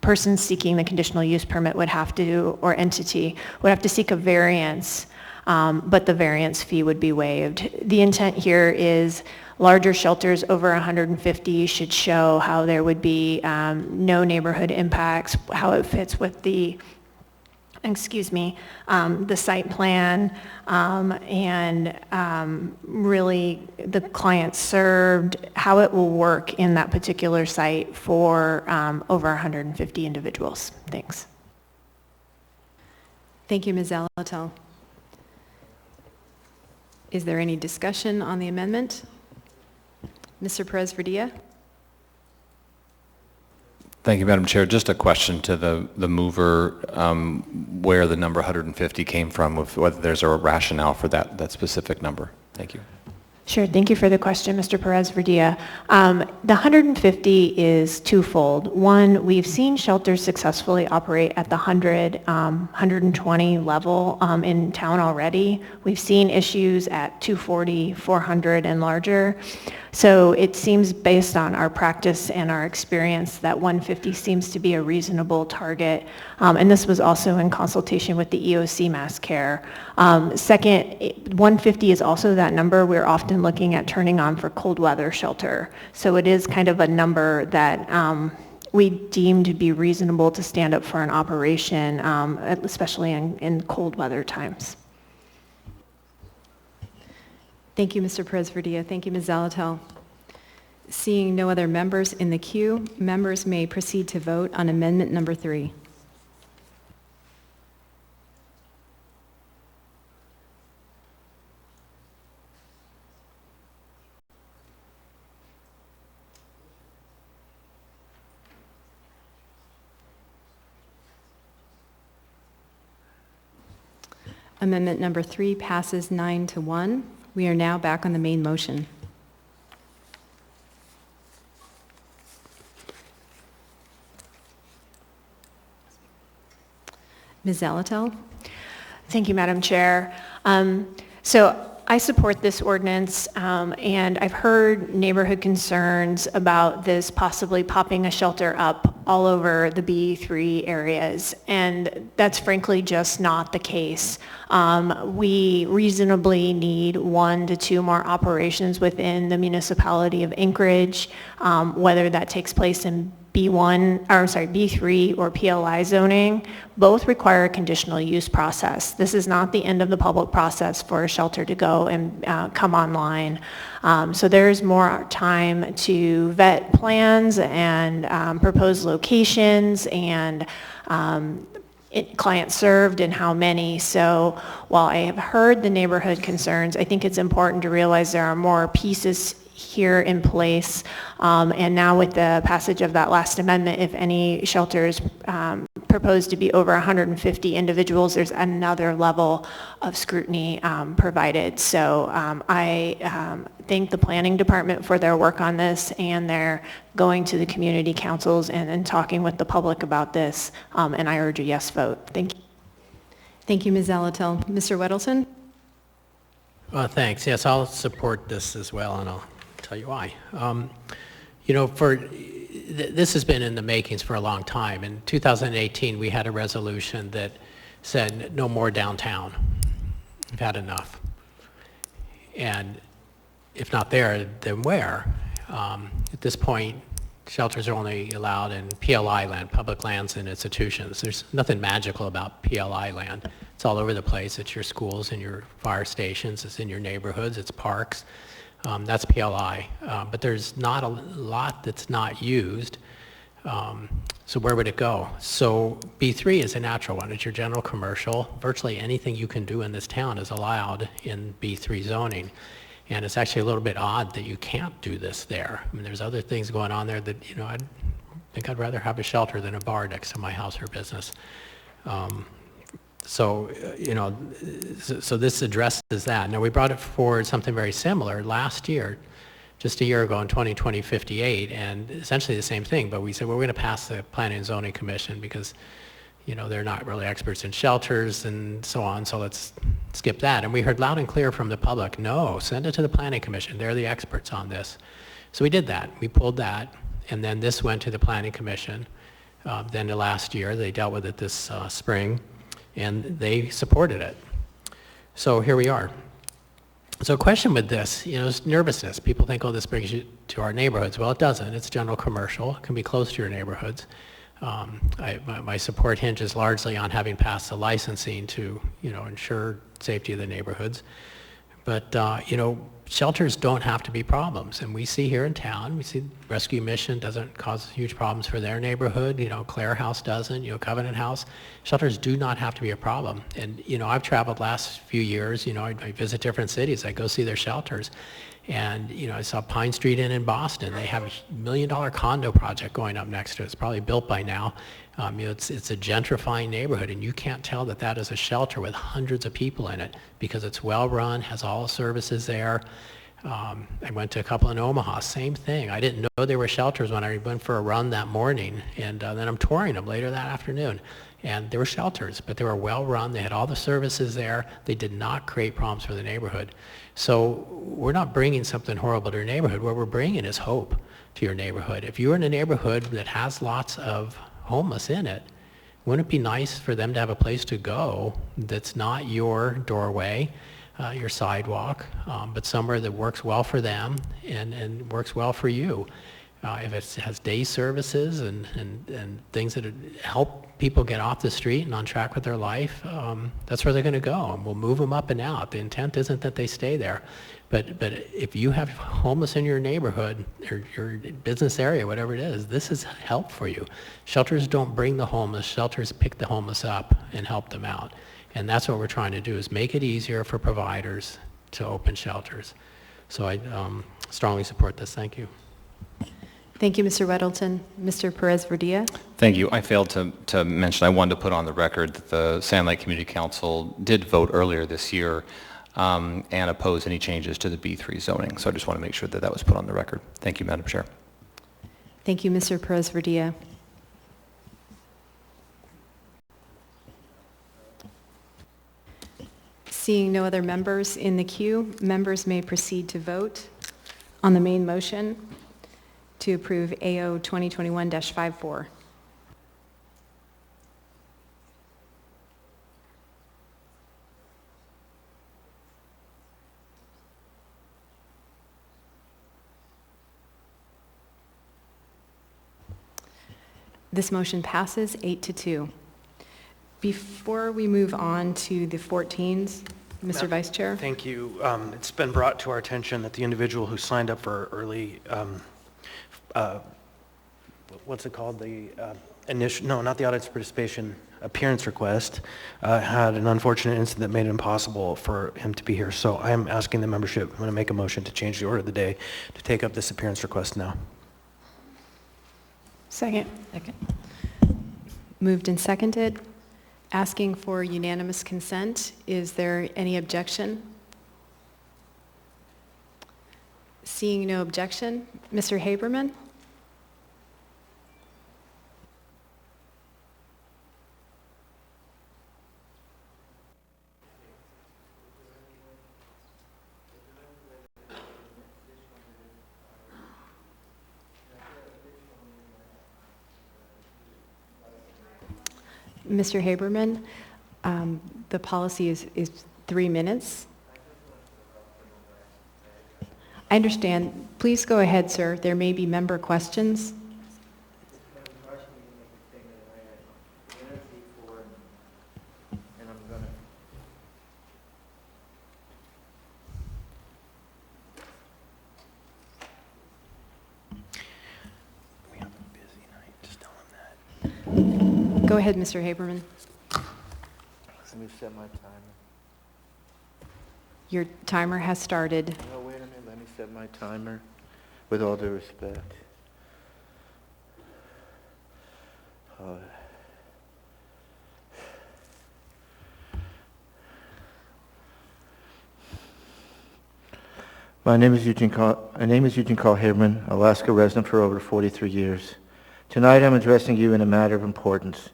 person seeking the conditional use permit would have to, or entity, would have to seek a variance, but the variance fee would be waived. The intent here is larger shelters over 150 should show how there would be no neighborhood impacts, how it fits with the, the site plan, and really the client served, how it will work in that particular site for over 150 individuals. Thanks. Thank you, Ms. Zalatel. Is there any discussion on the amendment? Mr. Perez-Verdia? Thank you, Madam Chair. Just a question to the mover, where the number 150 came from, whether there's a rationale for that specific number. Thank you. Sure, thank you for the question, Mr. Perez-Verdia. The 150 is twofold. One, we've seen shelters successfully operate at the 100, 120 level in town already. We've seen issues at 240, 400 and larger. So it seems, based on our practice and our experience, that 150 seems to be a reasonable target. And this was also in consultation with the EOC Mass Care. Second, 150 is also that number we're often looking at turning on for cold weather shelter. So it is kind of a number that we deem to be reasonable to stand up for an operation, especially in cold weather times. Thank you, Mr. Perez-Verdia. Thank you, Ms. Zalatel. Seeing no other members in the queue, members may proceed to vote on amendment number 3. Amendment number 3 passes 9-1. We are now back on the main motion. Ms. Zalatel? Thank you, Madam Chair. So I support this ordinance, and I've heard neighborhood concerns about this possibly popping a shelter up all over the B3 areas, and that's frankly just not the case. We reasonably need 1 to 2 more operations within the municipality of Anchorage, whether that takes place in B3 or PLI zoning. Both require a conditional use process. This is not the end of the public process for a shelter to go and come online. So there's more time to vet plans and propose locations and clients served and how many. So while I have heard the neighborhood concerns, I think it's important to realize there are more pieces here in place. And now with the passage of that last amendment, if any shelters proposed to be over 150 individuals, there's another level of scrutiny provided. So I thank the planning department for their work on this, and they're going to the community councils and talking with the public about this. And I urge a yes vote. Thank you. Thank you, Ms. Zalatel. Mr. Weddleton? Thanks. Yes, I'll support this as well, and I'll tell you why. This has been in the makings for a long time. In 2018, we had a resolution that said no more downtown. We've had enough. And if not there, then where? At this point, shelters are only allowed in PLI land, public lands and institutions. There's nothing magical about PLI land. It's all over the place. It's your schools and your fire stations. It's in your neighborhoods. It's parks. That's PLI. But there's not a lot that's not used. So where would it go? So B3 is a natural one. It's your general commercial. Virtually anything you can do in this town is allowed in B3 zoning. And it's actually a little bit odd that you can't do this there. I mean, there's other things going on there that, think I'd rather have a shelter than a bar next to my house or business. So this addresses that. Now, we brought it forward something very similar last year, just a year ago in 2020-58, and essentially the same thing, but we said, well, we're going to pass the Planning and Zoning Commission because, they're not really experts in shelters and so on, so let's skip that. And we heard loud and clear from the public, no, send it to the Planning Commission. They're the experts on this. So we did that. We pulled that, and then this went to the Planning Commission. Then the last year, they dealt with it this spring, and they supported it. So here we are. So a question with this, is nervousness. People think, oh, this brings you to our neighborhoods. Well, it doesn't. It's general commercial. It can be close to your neighborhoods. My support hinges largely on having passed the licensing to, ensure safety of the neighborhoods. But, shelters don't have to be problems. And we see here in town, we see Rescue Mission doesn't cause huge problems for their neighborhood. Clare House doesn't, Covenant House. Shelters do not have to be a problem. And, I've traveled last few years, I visit different cities. I go see their shelters. And, I saw Pine Street Inn in Boston. They have a $1 million condo project going up next to it. It's probably built by now. It's a gentrifying neighborhood, and you can't tell that that is a shelter with hundreds of people in it because it's well-run, has all the services there. I went to a couple in Omaha, same thing. I didn't know there were shelters when I went for a run that morning, and then I'm touring them later that afternoon. And there were shelters, but they were well-run. They had all the services there. They did not create problems for the neighborhood. So we're not bringing something horrible to your neighborhood. What we're bringing is hope to your neighborhood. If you're in a neighborhood that has lots of homeless in it, wouldn't it be nice for them to have a place to go that's not your doorway, your sidewalk, but somewhere that works well for them and works well for you? If it has day services and things that help people get off the street and on track with their life, that's where they're going to go. And we'll move them up and out. The intent isn't that they stay there. But if you have homeless in your neighborhood or your business area, whatever it is, this is help for you. Shelters don't bring the homeless. Shelters pick the homeless up and help them out. And that's what we're trying to do, is make it easier for providers to open shelters. So I strongly support this. Thank you. Thank you, Mr. Weddleton. Mr. Perez-Verdia? Thank you. I failed to mention, I wanted to put on the record that the Sand Lake Community Council did vote earlier this year and oppose any changes to the B3 zoning. So I just want to make sure that that was put on the record. Thank you, Madam Chair. Thank you, Mr. Perez-Verdia. Seeing no other members in the queue, members may proceed to vote on the main motion to approve AO 2021-54. This motion passes 8-2. Before we move on to the 14s, Mr. Vice Chair? Thank you. It's been brought to our attention that the individual who signed up for early, what's it called? The not the audience participation appearance request, had an unfortunate incident that made it impossible for him to be here. So I am asking the membership, I'm going to make a motion to change the order of the day to take up this appearance request now. Second. Moved and seconded. Asking for unanimous consent. Is there any objection? Seeing no objection, Mr. Haberman? Mr. Haberman, the policy is 3 minutes. I understand. Please go ahead, sir. There may be member questions. Go ahead, Mr. Haberman. Let me set my timer. Your timer has started. No, wait a minute. Let me set my timer with all due respect. My name is Eugene Carl Haberman, Alaska resident for over 43 years. Tonight I'm addressing you in a matter of importance,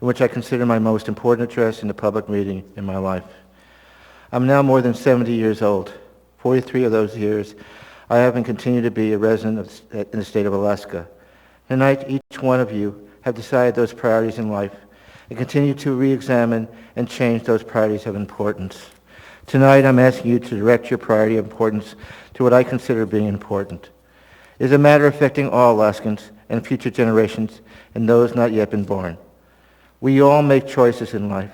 in which I consider my most important address in a public meeting in my life. I'm now more than 70 years old. 43 of those years I have and continue to be a resident in the state of Alaska. Tonight each one of you have decided those priorities in life and continue to re-examine and change those priorities of importance. Tonight I'm asking you to direct your priority of importance to what I consider being important. It is a matter affecting all Alaskans and future generations and those not yet been born. We all make choices in life.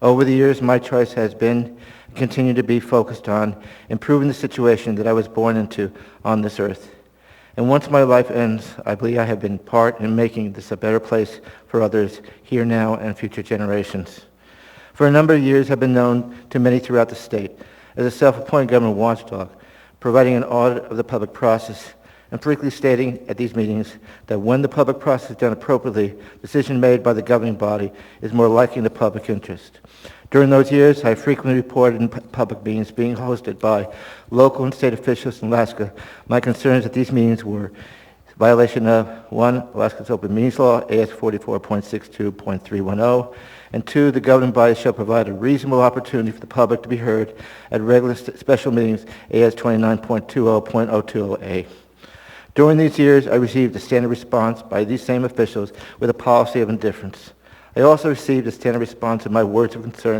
Over the years, my choice has been and continue to be focused on improving the situation that I was born into on this earth. And once my life ends, I believe I have been part in making this a better place for others here now and future generations. For a number of years, I've been known to many throughout the state as a self-appointed government watchdog, providing an audit of the public process and frequently stating at these meetings that when the public process is done appropriately, the decision made by the governing body is more likely in the public interest. During those years, I frequently reported in public meetings being hosted by local and state officials in Alaska. My concerns at these meetings were violation of 1, Alaska's Open Meetings Law, AS 44.62.310, and 2, the governing body shall provide a reasonable opportunity for the public to be heard at regular special meetings, AS 29.20.020A. During these years, I received a standard response by these same officials with a policy of indifference. I also received a standard response to my words of concern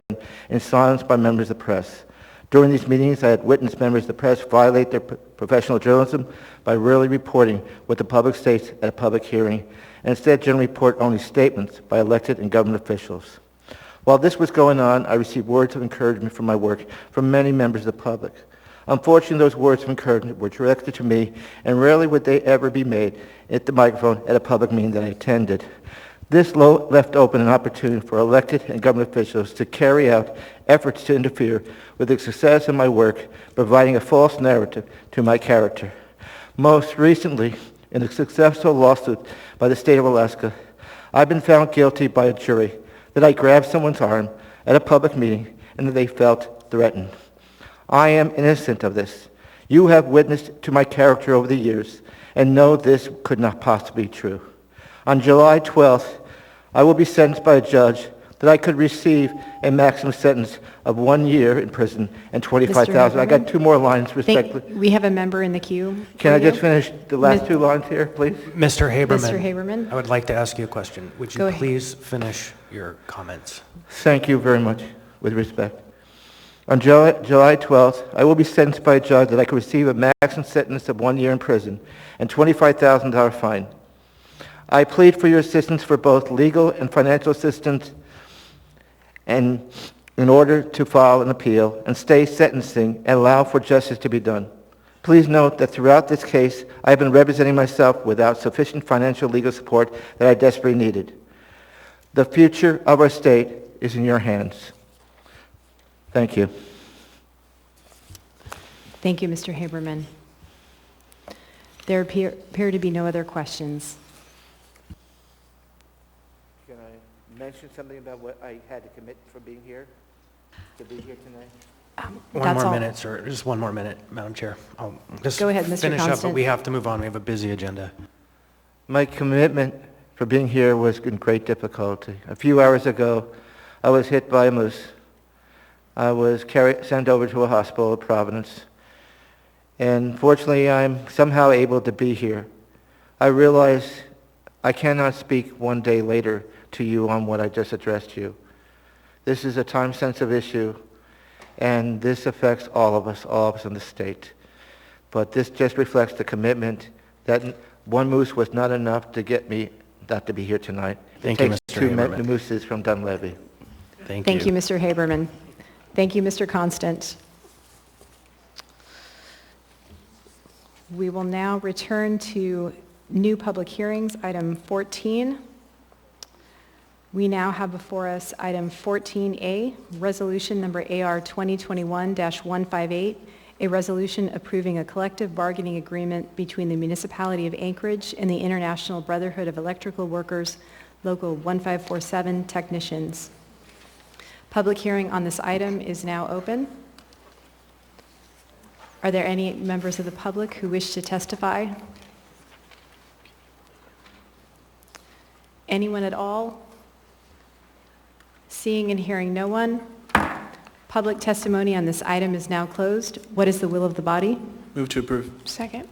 in silence by members of the press. During these meetings, I had witnessed members of the press violate their professional journalism by rarely reporting what the public states at a public hearing, and instead generally report only statements by elected and government officials. While this was going on, I received words of encouragement for my work from many members of the public. Unfortunately, those words of encouragement were directed to me, and rarely would they ever be made at the microphone at a public meeting that I attended. This left open an opportunity for elected and government officials to carry out efforts to interfere with the success of my work, providing a false narrative to my character. Most recently, in a successful lawsuit by the state of Alaska, I've been found guilty by a jury that I grabbed someone's arm at a public meeting and that they felt threatened. I am innocent of this. You have witnessed to my character over the years and know this could not possibly be true. On July 12th, I will be sentenced by a judge that I could receive a maximum sentence of 1 year in prison and $25,000. I got 2 more lines, respectfully. We have a member in the queue. Can I just finish the last 2 lines here, please? Mr. Haberman. Mr. Haberman. I would like to ask you a question. Would Go you ahead. please finish your comments? Thank you very much, with respect. On July 12th, I will be sentenced by a judge that I could receive a maximum sentence of 1 year in prison and $25,000 fine. I plead for your assistance for both legal and financial assistance and in order to file an appeal and stay sentencing and allow for justice to be done. Please note that throughout this case, I have been representing myself without sufficient financial legal support that I desperately needed. The future of our state is in your hands. Thank you. Thank you, Mr. Haberman. There appear to be no other questions. Can I mention something about what I had to commit for being here, to be here tonight? One more minute, sir. Just 1 more minute, Madam Chair. I'll just Go ahead, Mr. finish up, Constant. but we have to move on. We have a busy agenda. My commitment for being here was in great difficulty. A few hours ago, I was hit by a moose. I was sent over to a hospital at Providence. And fortunately, I'm somehow able to be here. I realize I cannot speak 1 day later to you on what I just addressed you. This is a time-sensitive issue, and this affects all of us in the state. But this just reflects the commitment that 1 moose was not enough to get me not to be here tonight. Thank you, It takes Mr. 2 Haberman. mooses from Dunlevy. Thank you, Mr. Haberman. Thank you, Mr. Constant. We will now return to new public hearings, item 14. We now have before us item 14A, resolution number AR 2021-158, a resolution approving a collective bargaining agreement between the Municipality of Anchorage and the International Brotherhood of Electrical Workers, Local 1547 technicians. Public hearing on this item is now open. Are there any members of the public who wish to testify? Anyone at all? Seeing and hearing no one, public testimony on this item is now closed. What is the will of the body? Move to approve. Second.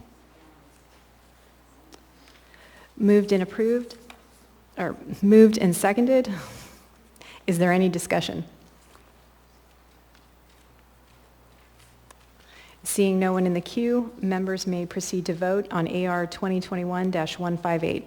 Moved and approved, or moved and seconded. Is there any discussion? Seeing no one in the queue, members may proceed to vote on AR 2021-158.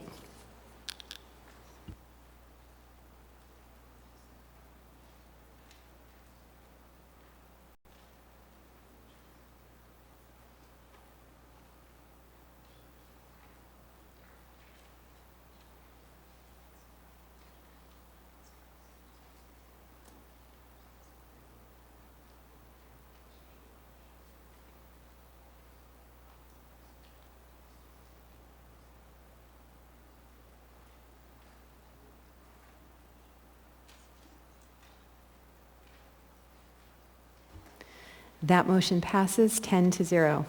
That motion passes 10-0.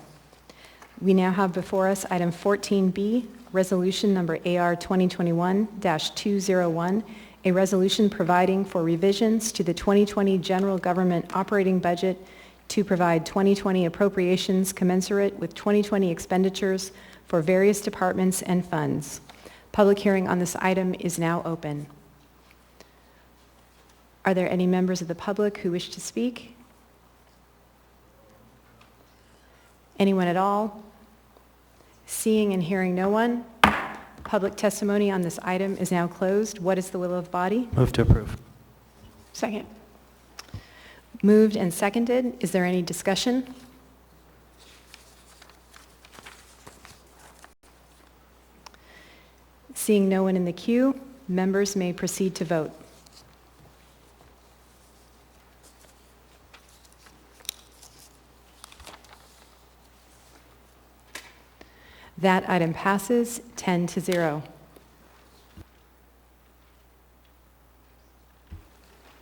We now have before us item 14B, resolution number AR 2021-201, a resolution providing for revisions to the 2020 general government operating budget to provide 2020 appropriations commensurate with 2020 expenditures for various departments and funds. Public hearing on this item is now open. Are there any members of the public who wish to speak? Anyone at all? Seeing and hearing no one, public testimony on this item is now closed. What is the will of the body? Move to approve. Second. Moved and seconded. Is there any discussion? Seeing no one in the queue, members may proceed to vote. That item passes 10-0.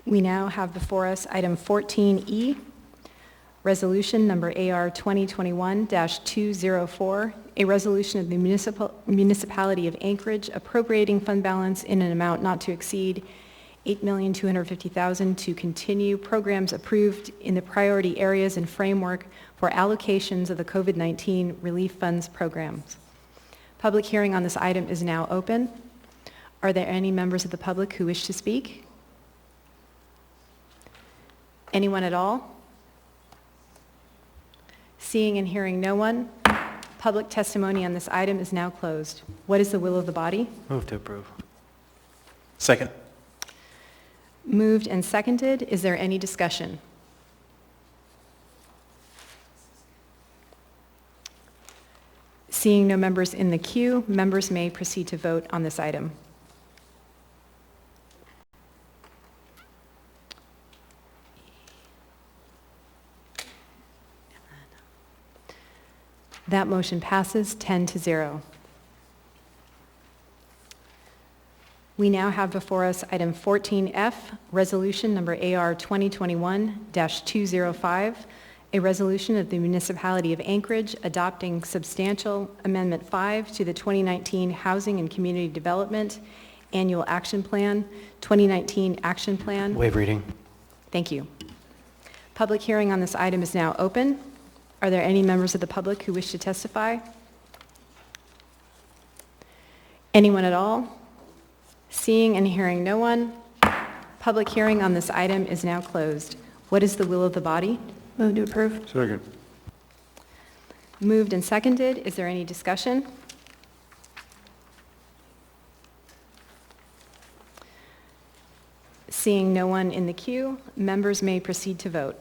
We now have before us item 14E, resolution number AR 2021-204, a resolution of the municipality of Anchorage appropriating fund balance in an amount not to exceed $8,250,000 to continue programs approved in the priority areas and framework for allocations of the COVID-19 relief funds programs. Public hearing on this item is now open. Are there any members of the public who wish to speak? Anyone at all? Seeing and hearing no one, public testimony on this item is now closed. What is the will of the body? Move to approve. Second. Moved and seconded. Is there any discussion? Seeing no members in the queue, members may proceed to vote on this item. That motion passes 10-0. We now have before us item 14F, resolution number AR 2021-205, a resolution of the municipality of Anchorage adopting substantial Amendment 5 to the 2019 Housing and Community Development Annual Action Plan, 2019 Action Plan. Waive reading. Thank you. Public hearing on this item is now open. Are there any members of the public who wish to testify? Anyone at all? Seeing and hearing no one, public hearing on this item is now closed. What is the will of the body? Move to approve. Second. Moved and seconded. Is there any discussion? Seeing no one in the queue, members may proceed to vote.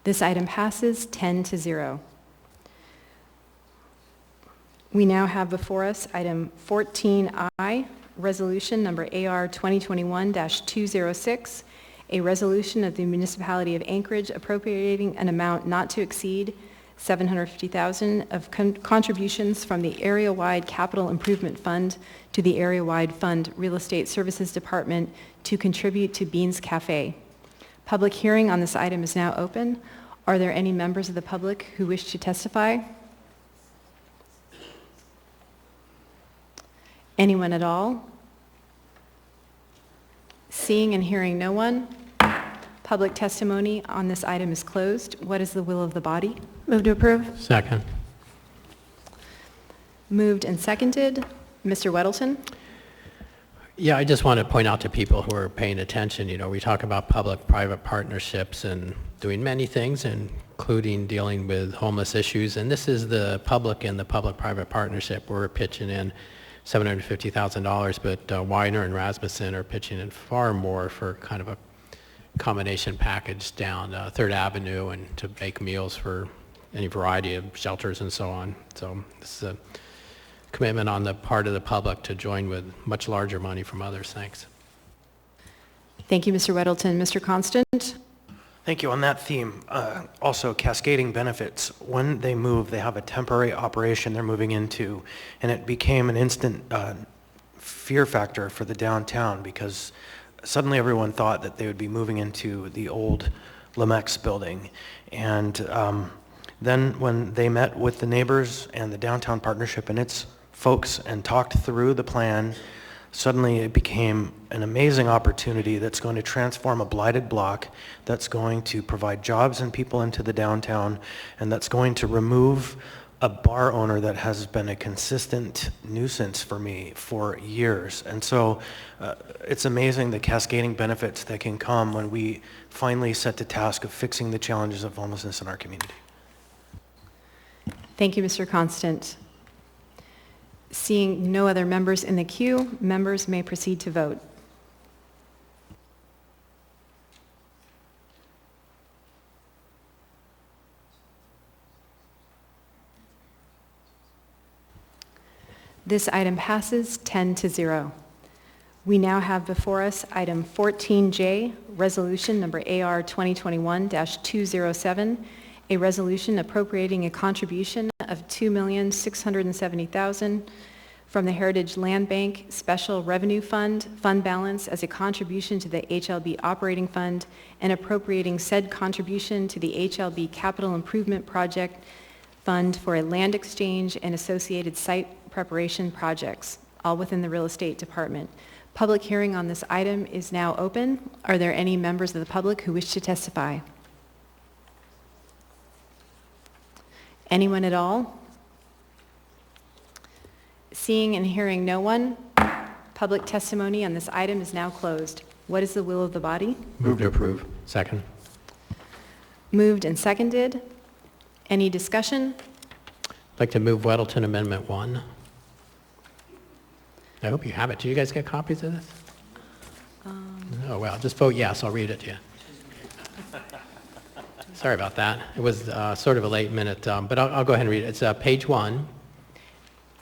This item passes 10-0. We now have before us item 14I, resolution number AR 2021-206, a resolution of the Municipality of Anchorage appropriating an amount not to exceed $750,000 of contributions from the area-wide capital improvement fund to the area-wide fund Real Estate Services Department to contribute to Beans Cafe. Public hearing on this item is now open. Are there any members of the public who wish to testify? Anyone at all? Seeing and hearing no one, public testimony on this item is closed. What is the will of the body? Move to approve. Second. Moved and seconded. Mr. Weddleton? Yeah, I just want to point out to people who are paying attention, you know, we talk about public-private partnerships and doing many things, including dealing with homeless issues, and this is the public and the public-private partnership. We're pitching in $750,000, but Weiner and Rasmussen are pitching in far more for kind of a combination package down 3rd Avenue and to make meals for any variety of shelters and so on. So this is a commitment on the part of the public to join with much larger money from others. Thanks. Thank you, Mr. Weddleton. Mr. Constant? Thank you. On that theme, also cascading benefits. When they move, they have a temporary operation they're moving into, and it became an instant fear factor for the downtown because suddenly everyone thought that they would be moving into the old Lamex building. And then when they met with the neighbors and the downtown partnership and its folks and talked through the plan, suddenly it became an amazing opportunity that's going to transform a blighted block, that's going to provide jobs and people into the downtown, and that's going to remove a bar owner that has been a consistent nuisance for me for years. And so it's amazing the cascading benefits that can come when we finally set the task of fixing the challenges of homelessness in our community. Thank you, Mr. Constant. Seeing no other members in the queue, members may proceed to vote. This item passes 10-0. We now have before us item 14J, resolution number AR 2021-207, a resolution appropriating a contribution of $2,670,000 from the Heritage Land Bank Special Revenue Fund, fund balance as a contribution to the HLB Operating Fund, and appropriating said contribution to the HLB Capital Improvement Project Fund for a land exchange and associated site preparation projects, all within the Real Estate Department. Public hearing on this item is now open. Are there any members of the public who wish to testify? Anyone at all? Seeing and hearing no one, public testimony on this item is now closed. What is the will of the body? Move to approve. Second. Moved and seconded. Any discussion? I'd like to move Weddleton Amendment 1. I hope you have it. Do you guys get copies of this? Oh, well, just vote yes. I'll read it to you. Sorry about that. It was sort of a late minute, but I'll go ahead and read it. It's page 1.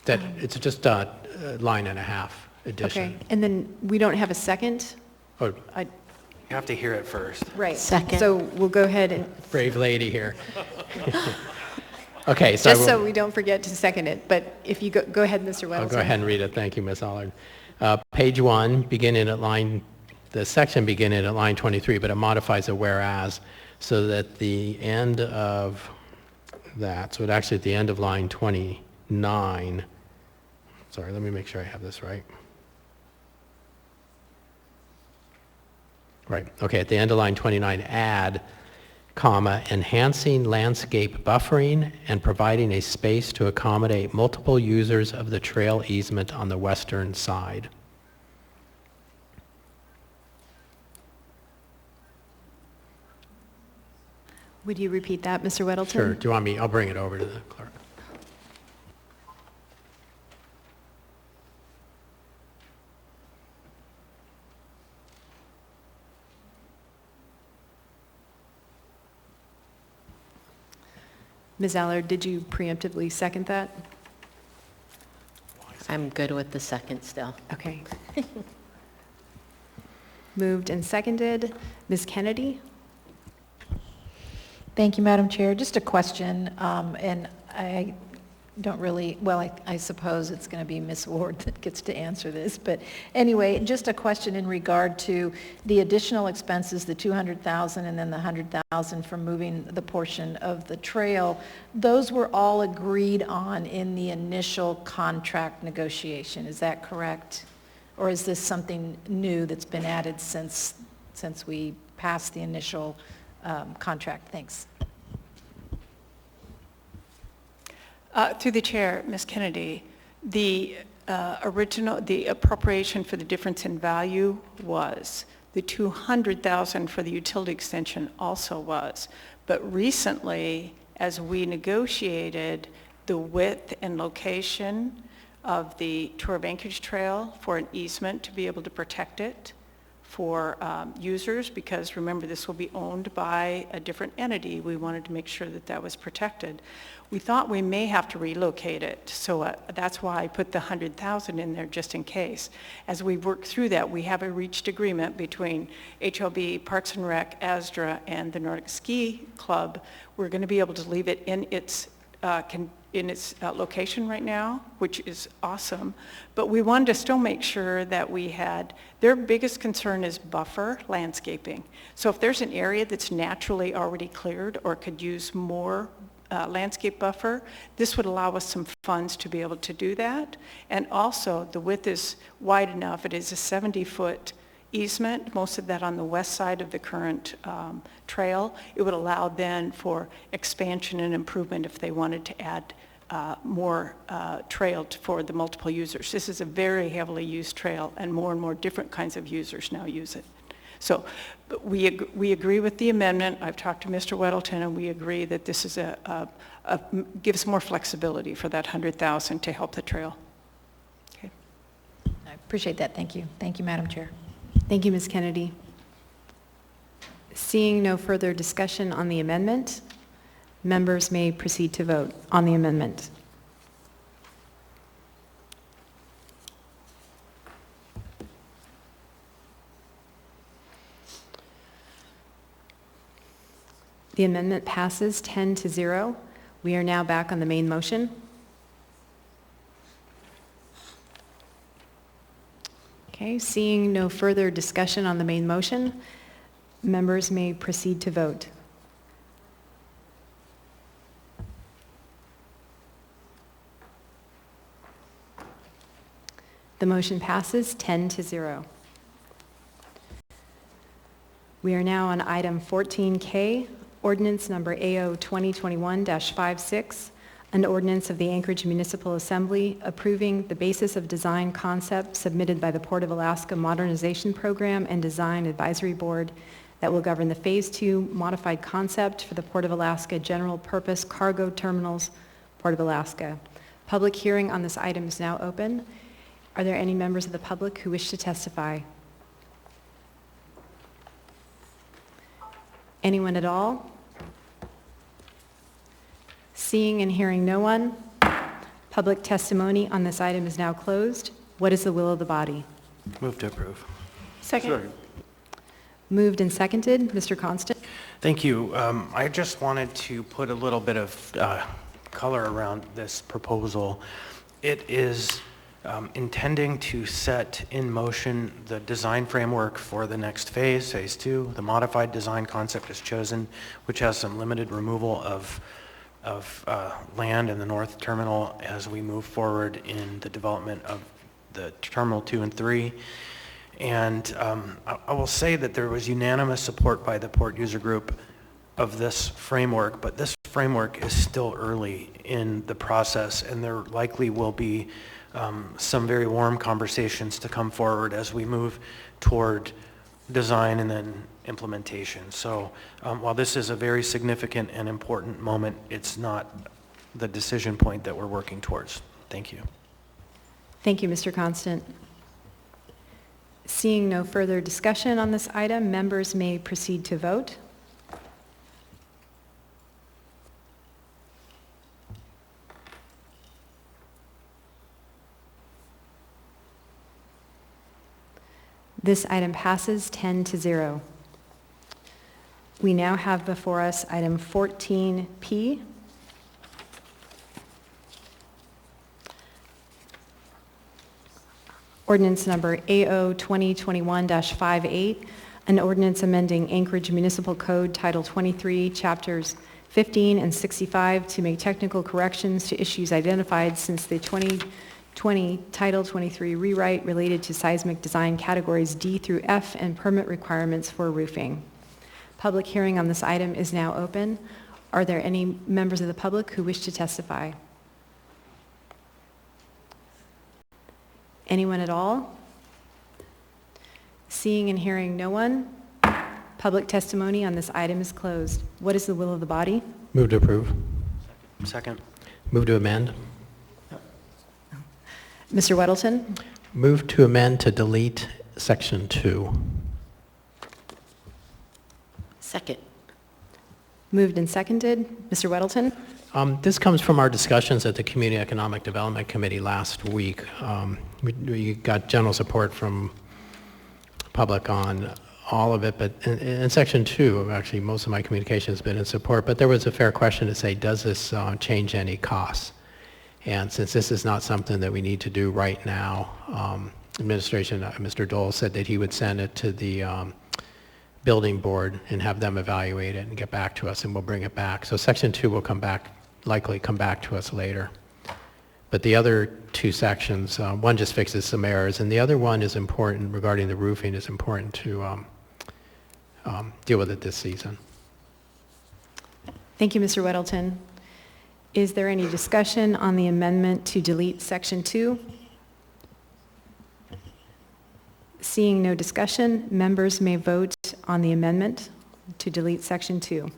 It's just a line and a half addition. Okay, and then we don't have a second? Oh, I- You have to hear it first. Right. Second. So we'll go ahead and, brave lady here. Okay, so just so we don't forget to second it, but if you go ahead, Mr. Weddleton. I'll go ahead and read it. Thank you, Ms. Allard. Page 1, beginning at the section beginning at line 23, but it modifies a whereas so that the end of that, so it actually at the end of line 29, sorry, let me make sure I have this right. Right, okay, at the end of line 29, add, comma, enhancing landscape buffering and providing a space to accommodate multiple users of the trail easement on the western side. Would you repeat that, Mr. Weddleton? Sure, do you want me, I'll bring it over to the clerk. Ms. Allard, did you preemptively second that? I'm good with the second still. Okay. Moved and seconded. Ms. Kennedy? Thank you, Madam Chair. Just a question, and I don't really, well, I suppose it's going to be Ms. Ward that gets to answer this, but anyway, just a question in regard to the additional expenses, the $200,000 and then the $100,000 for moving the portion of the trail. Those were all agreed on in the initial contract negotiation. Is that correct? Or is this something new that's been added since we passed the initial contract? Thanks. Through the chair, Ms. Kennedy, the appropriation for the difference in value was. The $200,000 for the utility extension also was. But recently, as we negotiated the width and location of the Tour of Anchorage Trail for an easement to be able to protect it for users, because remember, this will be owned by a different entity. We wanted to make sure that that was protected. We thought we may have to relocate it, so that's why I put the $100,000 in there just in case. As we work through that, we have a reached agreement between HLB, Parks and Rec, ASDRA, and the Nordic Ski Club. We're going to be able to leave it in its location right now, which is awesome, but we wanted to still make sure that we had, their biggest concern is buffer landscaping. So if there's an area that's naturally already cleared or could use more landscape buffer, this would allow us some funds to be able to do that. And also, the width is wide enough. It is a 70-foot easement, most of that on the west side of the current trail. It would allow then for expansion and improvement if they wanted to add more trail for the multiple users. This is a very heavily used trail, and more different kinds of users now use it. So we agree with the amendment. I've talked to Mr. Weddleton, and we agree that this is gives more flexibility for that $100,000 to help the trail. Okay. I appreciate that. Thank you. Thank you, Madam Chair. Thank you, Ms. Kennedy. Seeing no further discussion on the amendment, members may proceed to vote on the amendment. The amendment passes 10-0. We are now back on the main motion. Okay, seeing no further discussion on the main motion, members may proceed to vote. The motion passes 10-0. We are now on item 14K, ordinance number AO 2021-56, an ordinance of the Anchorage Municipal Assembly approving the basis of design concept submitted by the Port of Alaska Modernization Program and Design Advisory Board that will govern the Phase 2 modified concept for the Port of Alaska General Purpose Cargo Terminals, Port of Alaska. Public hearing on this item is now open. Are there any members of the public who wish to testify? Anyone at all? Seeing and hearing no one, public testimony on this item is now closed. What is the will of the body? Move to approve. Second. Moved and seconded. Mr. Constant? Thank you. I just wanted to put a little bit of color around this proposal. It is intending to set in motion the design framework for the next phase, Phase 2. The modified design concept is chosen, which has some limited removal of land in the north terminal as we move forward in the development of the Terminal 2 and 3. And I will say that there was unanimous support by the Port User Group of this framework, but this framework is still early in the process, and there likely will be some very warm conversations to come forward as we move toward design and then implementation. So while this is a very significant and important moment, it's not the decision point that we're working towards. Thank you. Thank you, Mr. Constant. Seeing no further discussion on this item, members may proceed to vote. This item passes 10-0. We now have before us item 14P. Ordinance number AO 2021-58, an ordinance amending Anchorage Municipal Code Title 23, Chapters 15 and 65 to make technical corrections to issues identified since the 2020 Title 23 rewrite related to seismic design categories D through F and permit requirements for roofing. Public hearing on this item is now open. Are there any members of the public who wish to testify? Anyone at all? Seeing and hearing no one, public testimony on this item is closed. What is the will of the body? Move to approve. Second. Move to amend. Mr. Weddleton? Move to amend to delete section 2. Second. Moved and seconded. Mr. Weddleton? This comes from our discussions at the Community Economic Development Committee last week. We got general support from public on all of it, but in section 2, actually most of my communication has been in support, but there was a fair question to say, does this change any costs? And since this is not something that we need to do right now, administration, Mr. Dole said that he would send it to the building board and have them evaluate it and get back to us, and we'll bring it back. So section 2 will likely come back to us later. But the other two sections, one just fixes some errors, and the other one is important regarding the roofing, is important to deal with it this season. Thank you, Mr. Weddleton. Is there any discussion on the amendment to delete section 2? Seeing no discussion, members may vote on the amendment to delete section 2.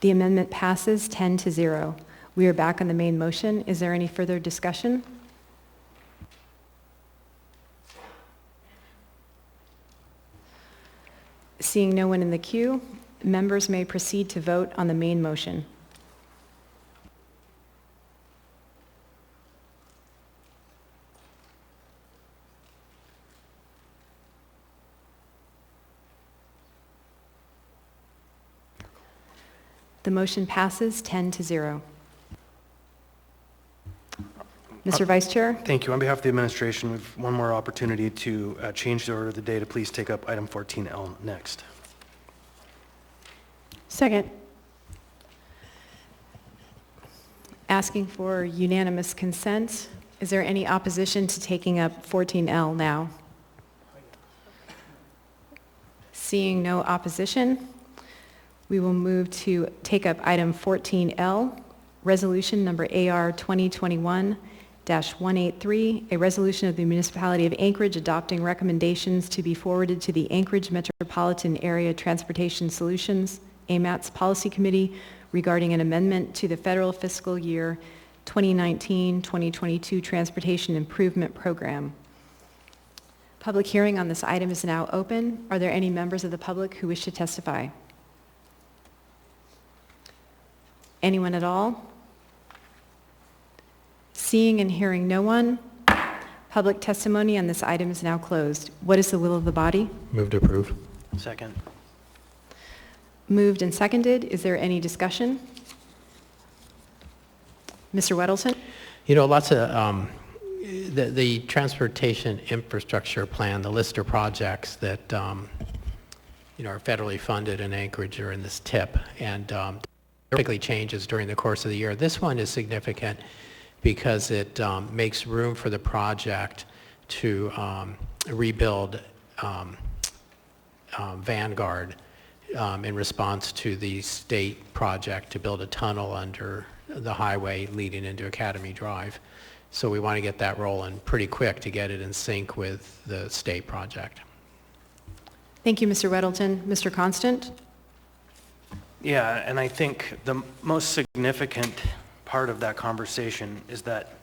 The amendment passes 10-0. We are back on the main motion. Is there any further discussion? Seeing no one in the queue, members may proceed to vote on the main motion. The motion passes 10-0. Mr. Vice Chair? Thank you. On behalf of the administration, we have one more opportunity to change the order of the day to please take up item 14L next. Second. Asking for unanimous consent. Is there any opposition to taking up 14L now? Seeing no opposition, we will move to take up item 14L, resolution number AR 2021-183, a resolution of the Municipality of Anchorage adopting recommendations to be forwarded to the Anchorage Metropolitan Area Transportation Solutions, AMATS Policy Committee, regarding an amendment to the federal fiscal year 2019-2022 Transportation Improvement Program. Public hearing on this item is now open. Are there any members of the public who wish to testify? Anyone at all? Seeing and hearing no one, public testimony on this item is now closed. What is the will of the body? Move to approve. Second. Moved and seconded. Is there any discussion? Mr. Weddleton? You know, lots of, the transportation infrastructure plan, the list of projects that, you know, are federally funded in Anchorage or in this TIP, and typically changes during the course of the year. This one is significant because it makes room for the project to rebuild Vanguard in response to the state project to build a tunnel under the highway leading into Academy Drive. So we want to get that rolling pretty quick to get it in sync with the state project. Thank you, Mr. Weddleton. Mr. Constant? Yeah, and I think the most significant part of that conversation is that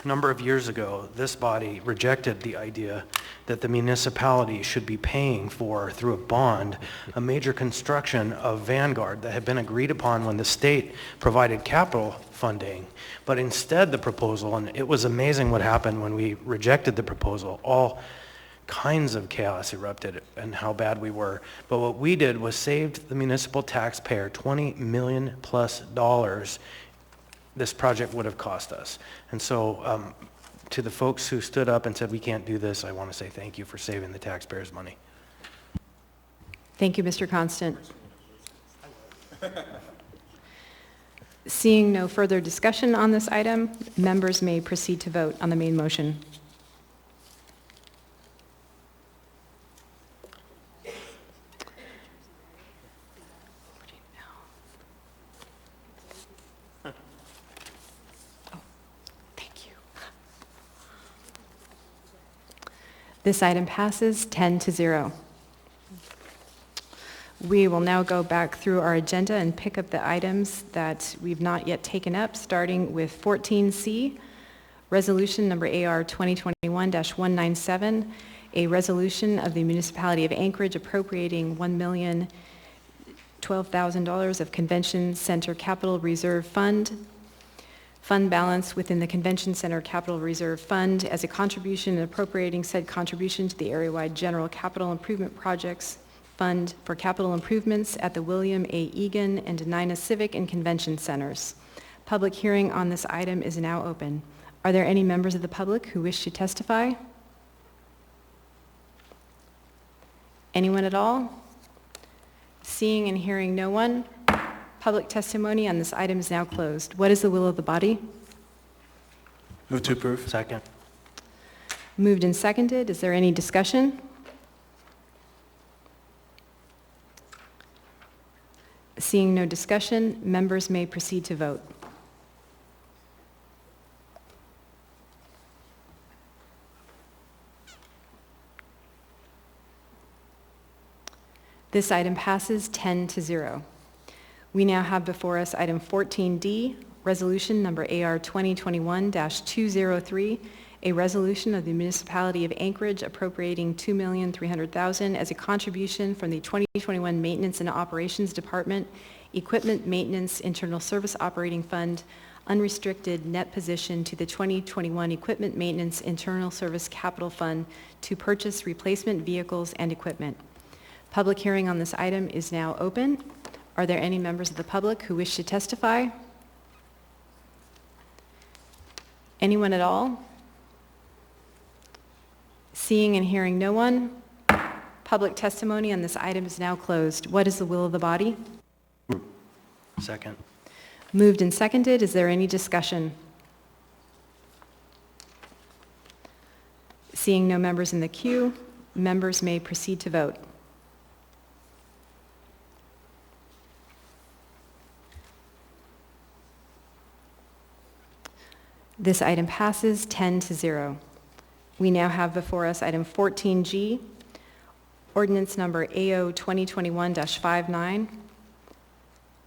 A number of years ago, this body rejected the idea that the municipality should be paying for, through a bond, a major construction of Vanguard that had been agreed upon when the state provided capital funding. But instead the proposal, and it was amazing what happened when we rejected the proposal, all kinds of chaos erupted and how bad we were. But what we did was saved the municipal taxpayer $20 million plus this project would have cost us. And so to the folks who stood up and said we can't do this, I want to say thank you for saving the taxpayers' money. Thank you, Mr. Constant. Seeing no further discussion on this item, members may proceed to vote on the main motion. This item passes 10-0. We will now go back through our agenda and pick up the items that we've not yet taken up, starting with 14C, Resolution number AR 2021-197, a resolution of the Municipality of Anchorage appropriating $1,012,000 of Convention Center Capital Reserve Fund balance within the Convention Center Capital Reserve Fund as a contribution and appropriating said contribution to the area-wide General Capital Improvement Projects Fund for capital improvements at the William A. Egan and Denina Civic and Convention Centers. Public hearing on this item is now open. Are there any members of the public who wish to testify? Anyone at all? Seeing and hearing no one, public testimony on this item is now closed. What is the will of the body? Move to approve. Second. Moved and seconded. Is there any discussion? Seeing no discussion, members may proceed to vote. This item passes 10-0. We now have before us item 14D, resolution number AR 2021-203, a resolution of the Municipality of Anchorage appropriating $2,300,000 as a contribution from the 2021 Maintenance and Operations Department, Equipment Maintenance Internal Service Operating Fund, unrestricted net position to the 2021 Equipment Maintenance Internal Service Capital Fund to purchase replacement vehicles and equipment. Public hearing on this item is now open. Are there any members of the public who wish to testify? Anyone at all? Seeing and hearing no one, public testimony on this item is now closed. What is the will of the body? Second. Moved and seconded. Is there any discussion? Seeing no members in the queue, members may proceed to vote. This item passes 10-0. We now have before us item 14G, ordinance number AO 2021-59,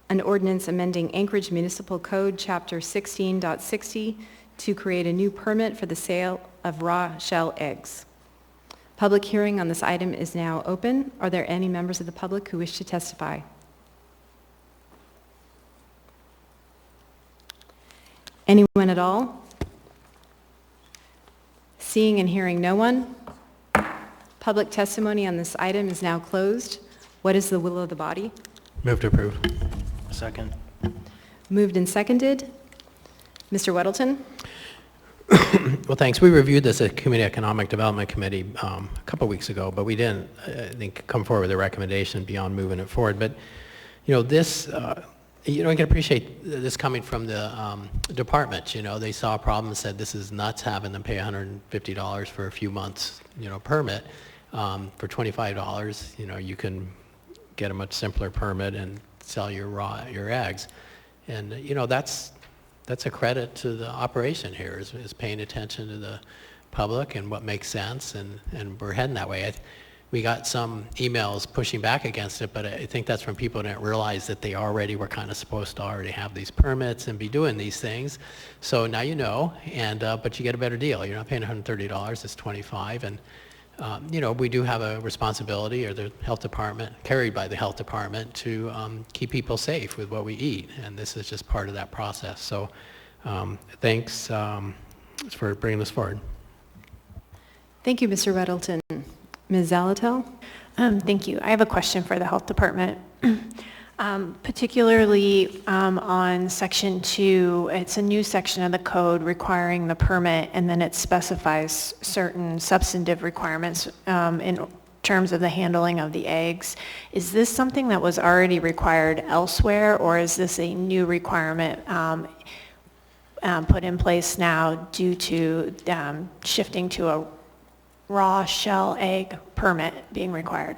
an ordinance amending Anchorage Municipal Code, Chapter 16.60, to create a new permit for the sale of raw shell eggs. Public hearing on this item is now open. Are there any members of the public who wish to testify? Anyone at all? Seeing and hearing no one, public testimony on this item is now closed. What is the will of the body? Move to approve. Second. Moved and seconded. Mr. Weddleton? Well, thanks. We reviewed this at Community Economic Development Committee a couple weeks ago, but we didn't, I think, come forward with a recommendation beyond moving it forward. But, you know, this, you know, I can appreciate this coming from the department. You know, they saw a problem and said, this is nuts having them pay $150 for a few months, you know, permit. For $25, you know, you can get a much simpler permit and sell your eggs. And, you know, that's a credit to the operation here, is paying attention to the public and what makes sense, and we're heading that way. we got some emails pushing back against it, but I think that's when people didn't realize that they already were kind of supposed to already have these permits and be doing these things. So now you know, and but you get a better deal. You're not paying $130, it's $25, and you know, we do have a responsibility, or the health department, carried by the health department, to keep people safe with what we eat, and this is just part of that process. So thanks for bringing this forward. Thank you, Mr. Weddleton. Ms. Zalatel? Thank you. I have a question for the health department. Particularly on section 2, it's a new section of the code requiring the permit, and then it specifies certain substantive requirements in terms of the handling of the eggs. Is this something that was already required elsewhere, or is this a new requirement put in place now due to shifting to a raw shell egg permit being required?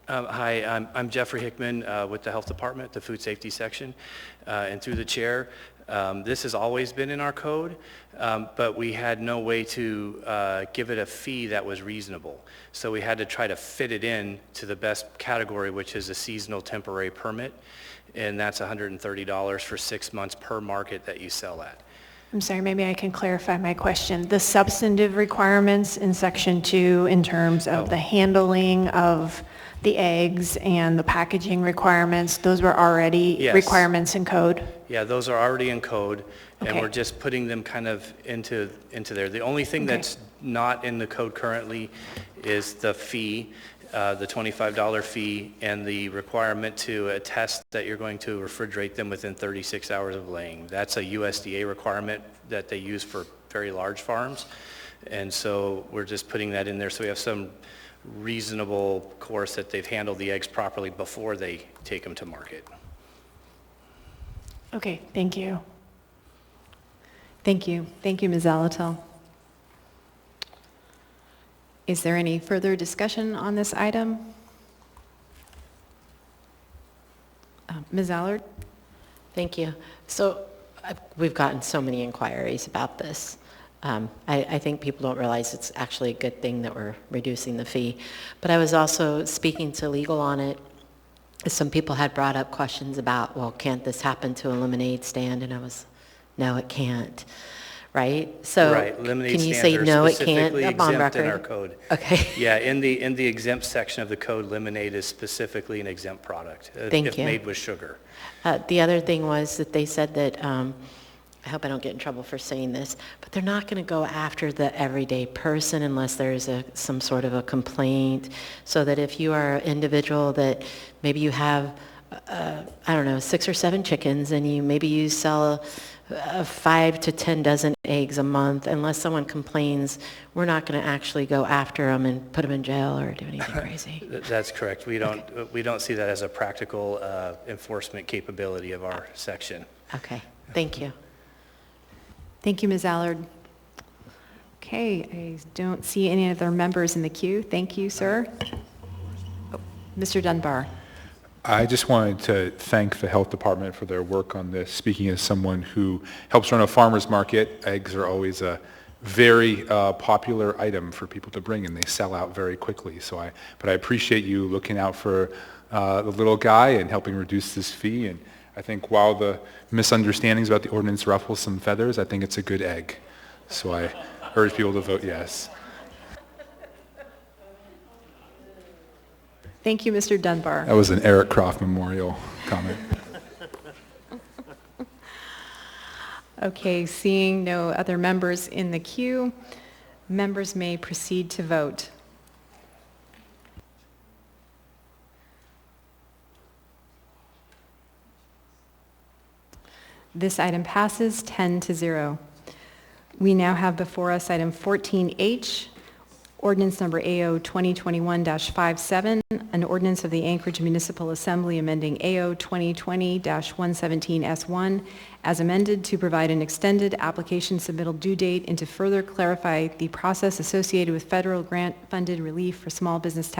Hi, I'm Jeffrey Hickman with the Health Department, the Food Safety Section, and through the chair. This has always been in our code, but we had no way to give it a fee that was reasonable. So we had to try to fit it in to the best category, which is a seasonal temporary permit, and that's $130 for 6 months per market that you sell at. I'm sorry, maybe I can clarify my question. The substantive requirements in section 2 in terms of the handling of the eggs and the packaging requirements, those were already requirements in code? Yeah, those are already in code, and Okay. we're just putting them kind of into there. The only thing that's not in the code currently is the fee, the $25 fee, and the requirement to attest that you're going to refrigerate them within 36 hours of laying. That's a USDA requirement that they use for very large farms, and so we're just putting that in there so we have some reasonable course that they've handled the eggs properly before they take them to market. Okay, thank you. Thank you. Thank you, Ms. Zalatel. Is there any further discussion on this item? Ms. Allard? Thank you. So we've gotten so many inquiries about this. I think people don't realize it's actually a good thing that we're reducing the fee. But I was also speaking to legal on it. Some people had brought up questions about, well, can't this happen to a lemonade stand? And I was, no, it can't. Right? So right. Lemonade can you stands say are no, it can't? specifically Up on exempt in our record. code. Okay. Yeah, in the exempt section of the code, lemonade is specifically an exempt product. Thank if you. made with sugar. The other thing was that they said that, I hope I don't get in trouble for saying this, but they're not going to go after the everyday person unless there's some sort of a complaint, so that if you are an individual that maybe you have, I don't know, 6 or 7 chickens, and you sell 5 to 10 dozen eggs a month, unless someone complains, we're not going to actually go after them and put them in jail or do anything crazy. That's correct. We don't see that as a practical enforcement capability of our section. Okay, thank you. Thank you, Ms. Allard. Okay, I don't see any other members in the queue. Thank you, sir. Oh, Mr. Dunbar. I just wanted to thank the health department for their work on this. Speaking as someone who helps run a farmer's market, eggs are always a very popular item for people to bring, and they sell out very quickly. But I appreciate you looking out for the little guy and helping reduce this fee. And I think while the misunderstandings about the ordinance ruffle some feathers, I think it's a good egg. So I urge people to vote yes. Thank you, Mr. Dunbar. That was an Eric Croft Memorial comment. Okay, seeing no other members in the queue, members may proceed to vote. This item passes 10-0. We now have before us item 14H, ordinance number AO 2021-57, an ordinance of the Anchorage Municipal Assembly amending AO 2020-117S1 as amended to provide an extended application submittal due date and to further clarify the process associated with federal grant-funded relief for small business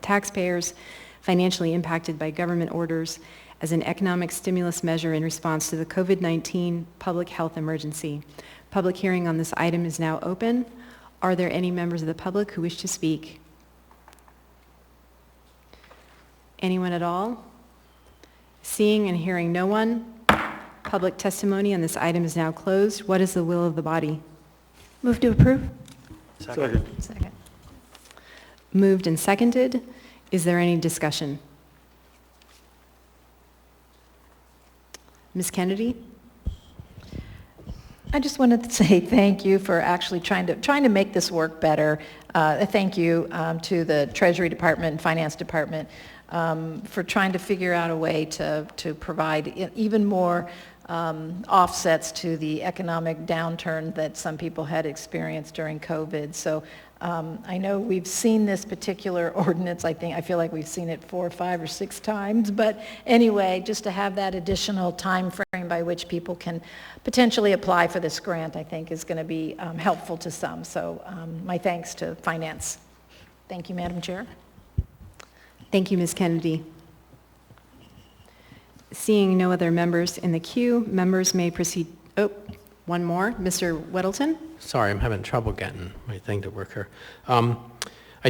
taxpayers financially impacted by government orders as an economic stimulus measure in response to the COVID-19 public health emergency. Public hearing on this item is now open. Are there any members of the public who wish to speak? Anyone at all? Seeing and hearing no one, public testimony on this item is now closed. What is the will of the body? Move to approve. Second. Second. Moved and seconded. Is there any discussion? Ms. Kennedy? I just wanted to say thank you for actually trying to make this work better. Thank you to the Treasury Department and Finance Department for trying to figure out a way to provide even more offsets to the economic downturn that some people had experienced during COVID. So I know we've seen this particular ordinance. I feel like we've seen it 4, 5, or 6 times. But anyway, just to have that additional time frame by which people can potentially apply for this grant, I think is going to be helpful to some. So my thanks to Finance. Thank you, Madam Chair. Thank you, Ms. Kennedy. Seeing no other members in the queue, members may proceed. Oh, one more. Mr. Weddleton? Sorry, I'm having trouble getting my thing to work here. I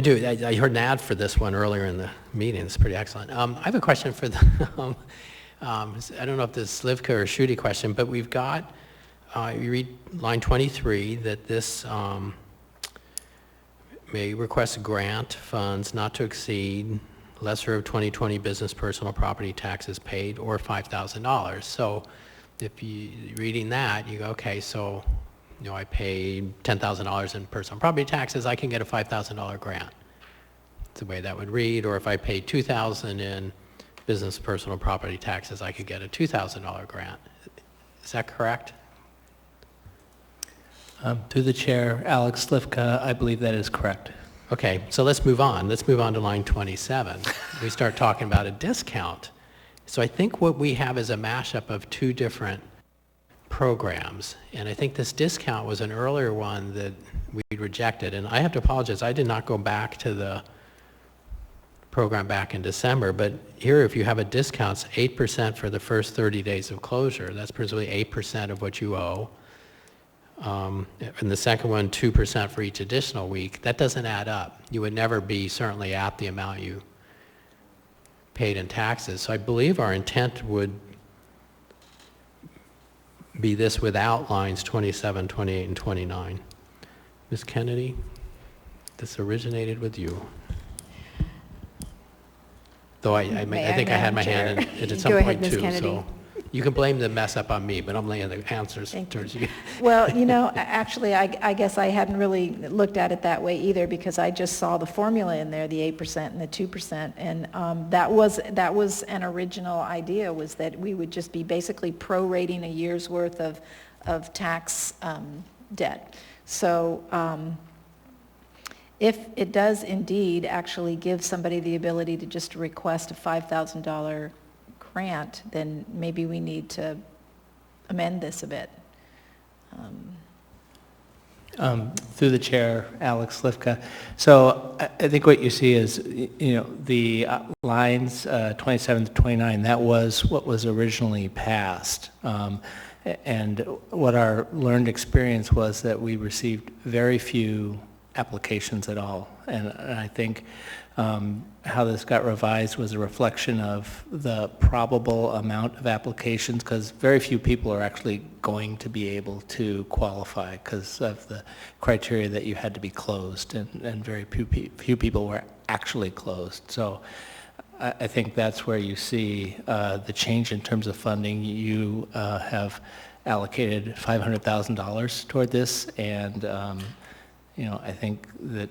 heard an ad for this one earlier in the meeting. It's pretty excellent. I have a question for the, I don't know if this is Slivka or Schutte question, but we've got, you read line 23, that this may request grant funds not to exceed lesser of 2020 business personal property taxes paid or $5,000. So if you reading that, you go, okay, so I paid $10,000 in personal property taxes, I can get a $5,000 grant. That's the way that would read. Or if I paid $2,000 in business personal property taxes, I could get a $2,000 grant. Is that correct? To the chair, Alex Slivka, I believe that is correct. Okay, so let's move on. Let's move on to line 27. We start talking about a discount. So I think what we have is a mashup of 2 different programs. And I think this discount was an earlier one that we rejected. And I have to apologize, I did not go back to the program back in December. But here, if you have a discount, it's 8% for the first 30 days of closure. That's presumably 8% of what you owe. And the second one, 2% for each additional week. That doesn't add up. You would never be certainly at the amount you paid in taxes. So I believe our intent would be this without lines 27, 28, and 29. Ms. Kennedy, this originated with you. Though I think I had my hand in it at some point too. So you can blame the mess up on me, but I'm laying the answers towards you. Well, actually, I guess I hadn't really looked at it that way either, because I just saw the formula in there, the 8% and the 2%, and that was an original idea, was that we would just be basically prorating a year's worth of tax debt. So if it does indeed actually give somebody the ability to just request a $5,000 grant, then maybe we need to amend this a bit. Through the chair, Alex Slivka. So I think what you see is, the lines 27 to 29, that was what was originally passed. And what our learned experience was that we received very few applications at all. And I think how this got revised was a reflection of the probable amount of applications, because very few people are actually going to be able to qualify because of the criteria that you had to be closed, and very few people were actually closed. So I think that's where you see the change in terms of funding. You have allocated $500,000 toward this, and I think that,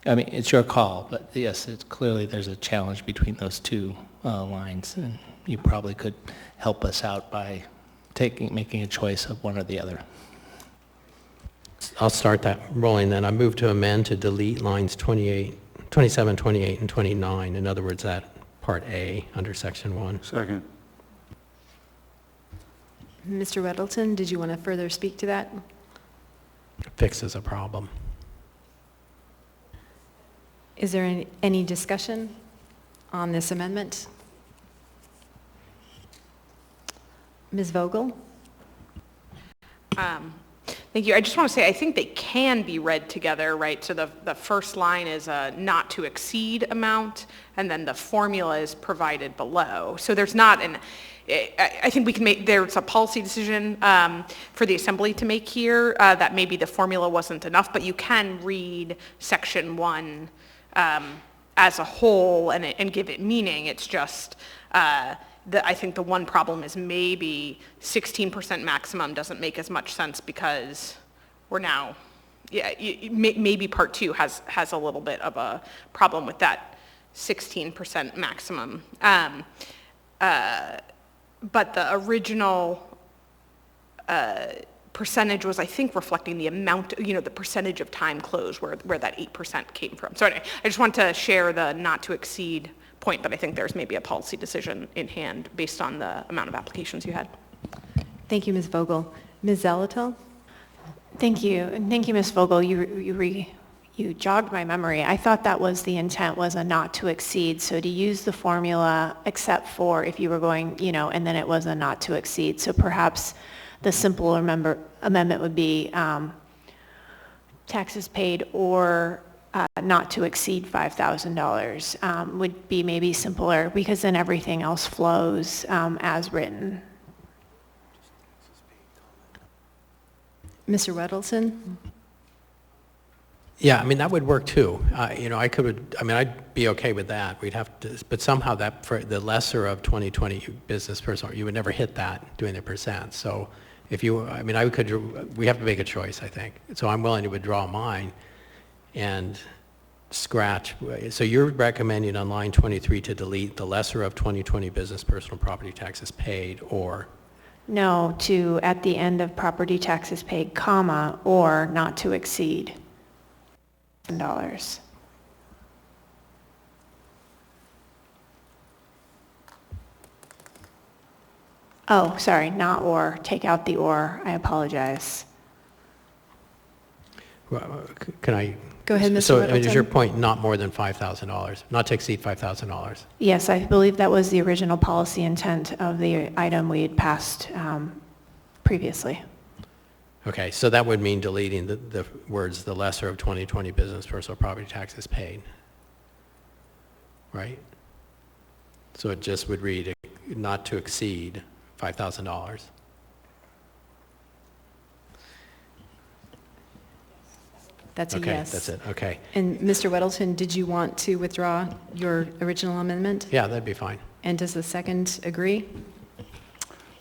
it's your call, but yes, it's clearly there's a challenge between those 2 lines, and you probably could help us out by making a choice of one or the other. I'll start that rolling then. I move to amend to delete lines 27, 28, and 29. In other words, that part A under section 1. Second. Mr. Weddleton, did you want to further speak to that? Fixes a problem. Is there any discussion on this amendment? Ms. Vogel? Thank Thank you. I just want to say, I think they can be read together, right? So the first line is a not to exceed amount, and then the formula is provided below. So there's not an, I think we can make, there's a policy decision for the assembly to make here that maybe the formula wasn't enough, but you can read section 1 as a whole and give it meaning. It's just, I think the one problem is maybe 16% maximum doesn't make as much sense because we're now, maybe part 2 has a little bit of a problem with that 16% maximum. But the original percentage was, I think, reflecting the amount, the percentage of time closed where that 8% came from. So anyway, I just want to share the not to exceed point, but I think there's maybe a policy decision in hand based on the amount of applications you had. Thank you, Ms. Vogel. Ms. Zalatel? Thank you, and thank you, Ms. Vogel. You jogged my memory. I thought that was the intent, was a not to exceed, so to use the formula except for if you were going, and then it was a not to exceed. So perhaps the simple amendment would be taxes paid or not to exceed $5,000 would be maybe simpler, because then everything else flows as written. Mr. Weddleton? Yeah, I mean, that would work too. I'd be okay with that. We'd have to, but somehow that, for the lesser of 2020 business person, you would never hit that doing the percent. So if you, we have to make a choice, I think. So I'm willing to withdraw mine and scratch. So you're recommending on line 23 to delete the lesser of 2020 business personal property taxes paid, or? No, to at the end of property taxes paid, comma, or not to exceed $1,000. Oh, sorry, not or. Take out the or. I apologize. Well, can I? Go ahead, Mr. So Weddleton. is your point not more than $5,000, not to exceed $5,000? Yes, I believe that was the original policy intent of the item we had passed previously. Okay, so that would mean deleting the words, the lesser of 2020 business personal property taxes paid, right? So it just would read not to exceed $5,000. That's a okay, yes. That's it, okay. And Mr. Weddleton, did you want to withdraw your original amendment? Yeah, that'd be fine. And does the second agree?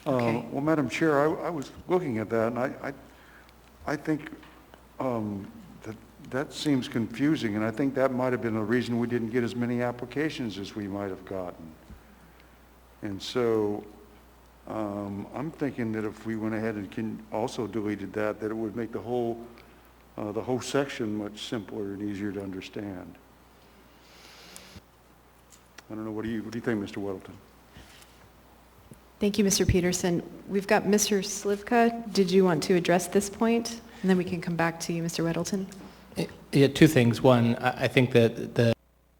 Okay. Well, Madam Chair, I was looking at that, and I think that seems confusing, and I think that might have been the reason we didn't get as many applications as we might have gotten. And so I'm thinking that if we went ahead and also deleted that, it would make the whole section much simpler and easier to understand. I don't know, what do you think, Mr. Weddleton? Thank you, Mr. Peterson. We've got Mr. Slivka. Did you want to address this point? And then we can come back to you, Mr. Weddleton. Yeah, two things. One, I think that the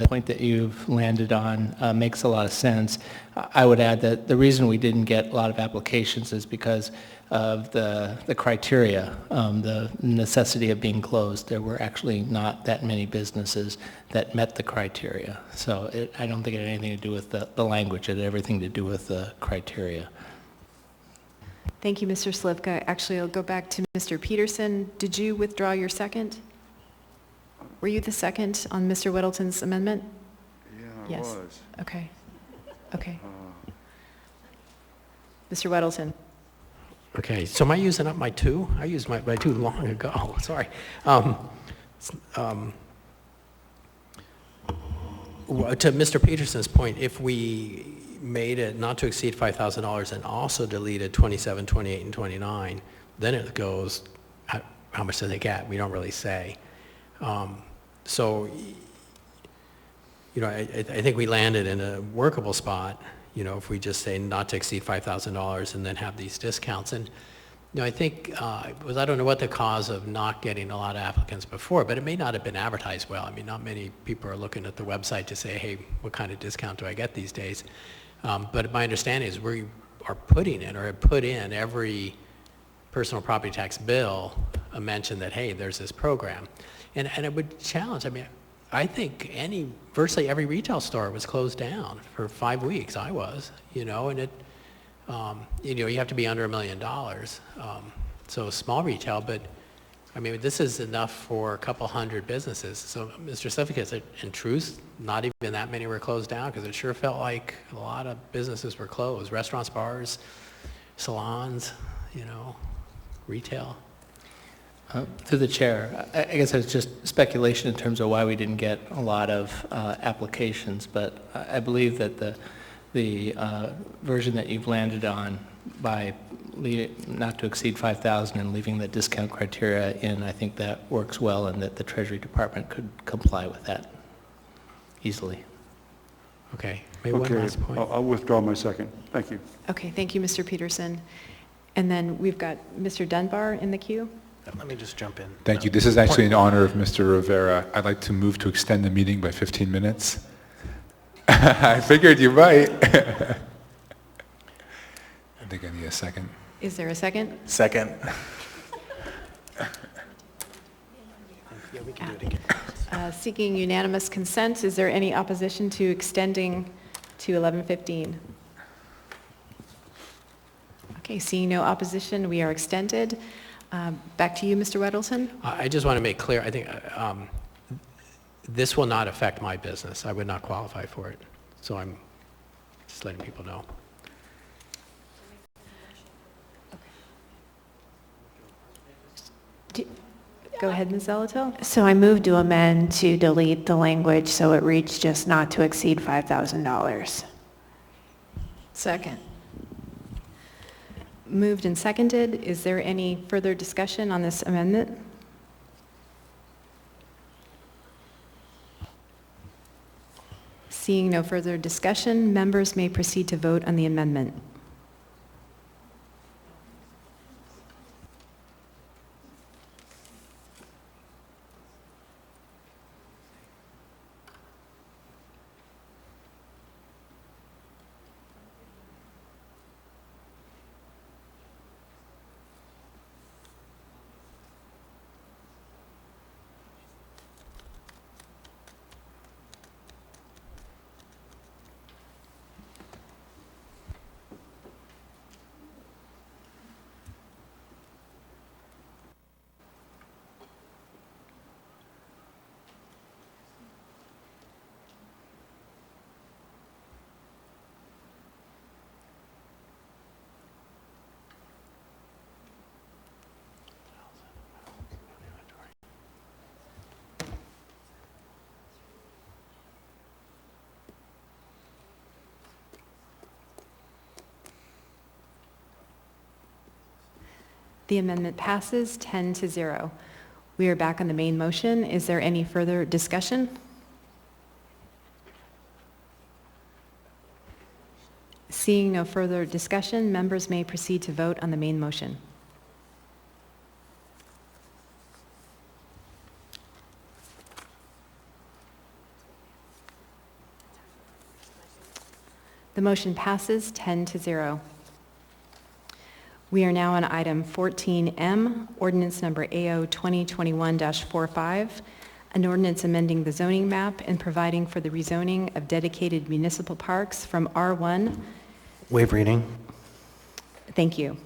point that you've landed on makes a lot of sense. I would add that the reason we didn't get a lot of applications is because of the criteria, the necessity of being closed. There were actually not that many businesses that met the criteria. So I don't think it had anything to do with the language. It had everything to do with the criteria. Thank you, Mr. Slivka. Actually, I'll go back to Mr. Peterson. Did you withdraw your second? Were you the second on Mr. Weddleton's amendment? Yeah, I yes. was. Okay. Okay. Mr. Weddleton. Okay, so am I using up my two? I used my two long ago, sorry. To Mr. Peterson's point, if we made it not to exceed $5,000 and also deleted 27, 28, and 29, then it goes, how much do they get? We don't really say. So, I think we landed in a workable spot, if we just say not to exceed $5,000 and then have these discounts. And, I think, I don't know what the cause of not getting a lot of applicants before, but it may not have been advertised well. I mean, not many people are looking at the website to say, hey, what kind of discount do I get these days? But my understanding is we are putting in, or have put in every personal property tax bill a mention that, hey, there's this program. And I would challenge, I mean, I think virtually every retail store was closed down for 5 weeks. I was, and it, you have to be under $1 million. So small retail, but I mean, this is enough for a couple hundred businesses. So Mr. Slivka, in truth, not even that many were closed down, because it sure felt like a lot of businesses were closed. Restaurants, bars, salons, retail. Through the chair, I guess it's just speculation in terms of why we didn't get a lot of applications, but I believe that the version that you've landed on by not to exceed 5,000 and leaving the discount criteria in, I think that works well, and that the Treasury Department could comply with that easily. Okay, maybe one last point. I'll withdraw my second. Thank you. Okay, thank you, Mr. Peterson. And then we've got Mr. Dunbar in the queue. Let me just jump in. Thank you. This is actually in honor of Mr. Rivera. I'd like to move to extend the meeting by 15 minutes. I figured you might. I think I need a second. Is there a second? Second. Yeah, we can do it again. Seeking unanimous consent, is there any opposition to extending to 11:15? Okay, seeing no opposition, we are extended. Back to you, Mr. Weddleton. I just want to make clear, I think this will not affect my business. I would not qualify for it. So I'm just letting people know. Go ahead, Ms. Zolotel. So I move to amend to delete the language so it reads just not to exceed $5,000. Second. Moved and seconded. Is there any further discussion on this amendment? Seeing no further discussion, members may proceed to vote on the amendment. The amendment passes 10-0. We are back on the main motion. Is there any further discussion? Seeing no further discussion, members may proceed to vote on the main motion. The motion passes 10-0. We are now on item 14M, ordinance number AO 2021-45, an ordinance amending the zoning map and providing for the rezoning of dedicated municipal parks from R1. Waive reading. Thank you.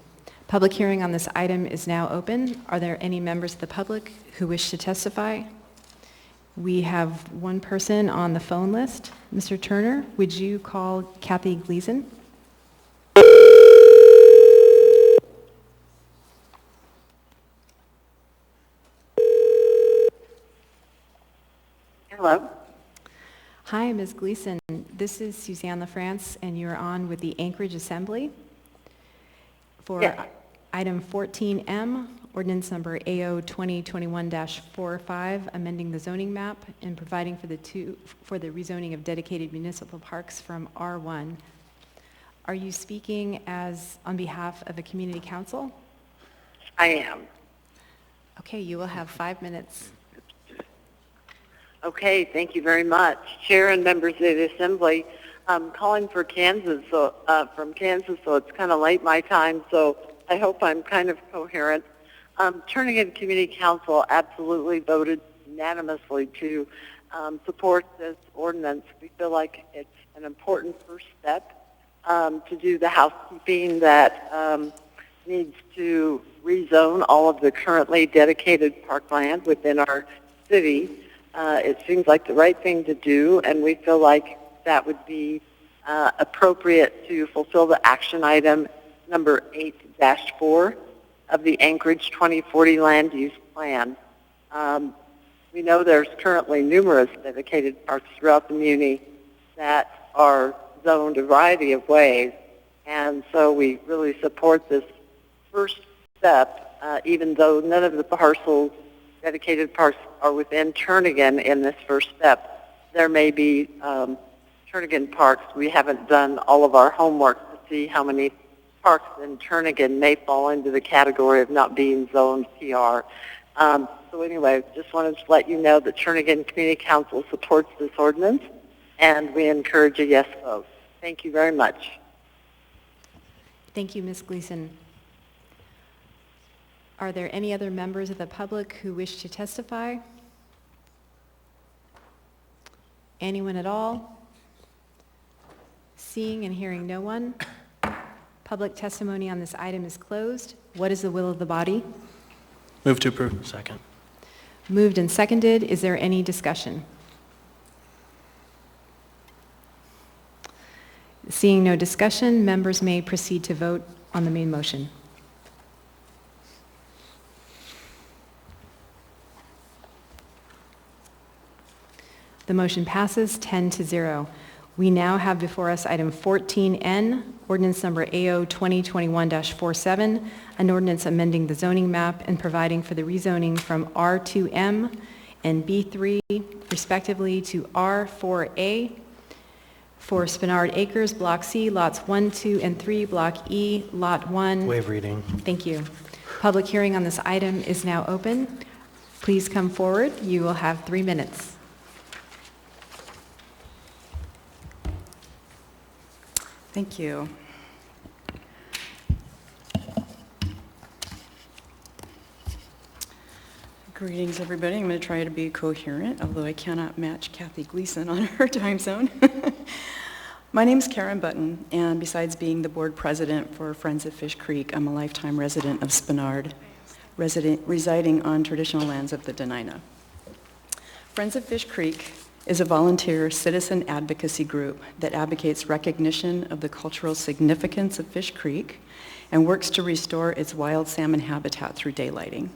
Public hearing on this item is now open. Are there any members of the public who wish to testify? We have one person on the phone list. Mr. Turner, would you call Kathy Gleason? Hello. Hi, Ms. Gleason. This is Suzanne LaFRANCE, and you're on with the Anchorage Assembly for Yes. item 14M, ordinance number AO 2021-45, amending the zoning map and providing for the rezoning of dedicated municipal parks from R1. Are you speaking on behalf of a community council? I am. Okay, you will have 5 minutes. Okay, thank you very much. Chair and members of the Assembly, I'm calling from Kansas, so it's kind of late my time, so I hope I'm kind of coherent. Turnigan Community Council absolutely voted unanimously to support this ordinance. We feel like it's an important first step to do the housekeeping that needs to rezone all of the currently dedicated parkland within our city. It seems like the right thing to do, and we feel like that would be appropriate to fulfill the action item number 8-4 of the Anchorage 2040 Land Use Plan. We know there's currently numerous dedicated parks throughout the muni that are zoned a variety of ways, and so we really support this first step, even though none of the parcels, dedicated parks, are within Turnigan in this first step. There may be Turnigan parks. We haven't done all of our homework to see how many parks in Turnigan may fall into the category of not being zoned PR. So anyway, just wanted to let you know that Turnigan Community Council supports this ordinance, and we encourage a yes vote. Thank you very much. Thank you, Ms. Gleason. Are there any other members of the public who wish to testify? Anyone at all? Seeing and hearing no one, public testimony on this item is closed. What is the will of the body? Move to approve. Second. Moved and seconded. Is there any discussion? Seeing no discussion, members may proceed to vote on the main motion. The motion passes 10-0. We now have before us item 14N, ordinance number AO 2021-47, an ordinance amending the zoning map and providing for the rezoning from R2M and B3, respectively, to R4A for Spenard Acres, Block C, Lots 1, 2, and 3, Block E, Lot 1. Waive reading. Thank you. Public hearing on this item is now open. Please come forward. You will have 3 minutes. Thank you. Greetings, everybody. I'm going to try to be coherent, although I cannot match Kathy Gleason on her time zone. My name is Karen Button, and besides being the board president for Friends of Fish Creek, I'm a lifetime resident of Spenard, residing on traditional lands of the Denina. Friends of Fish Creek is a volunteer citizen advocacy group that advocates recognition of the cultural significance of Fish Creek and works to restore its wild salmon habitat through daylighting.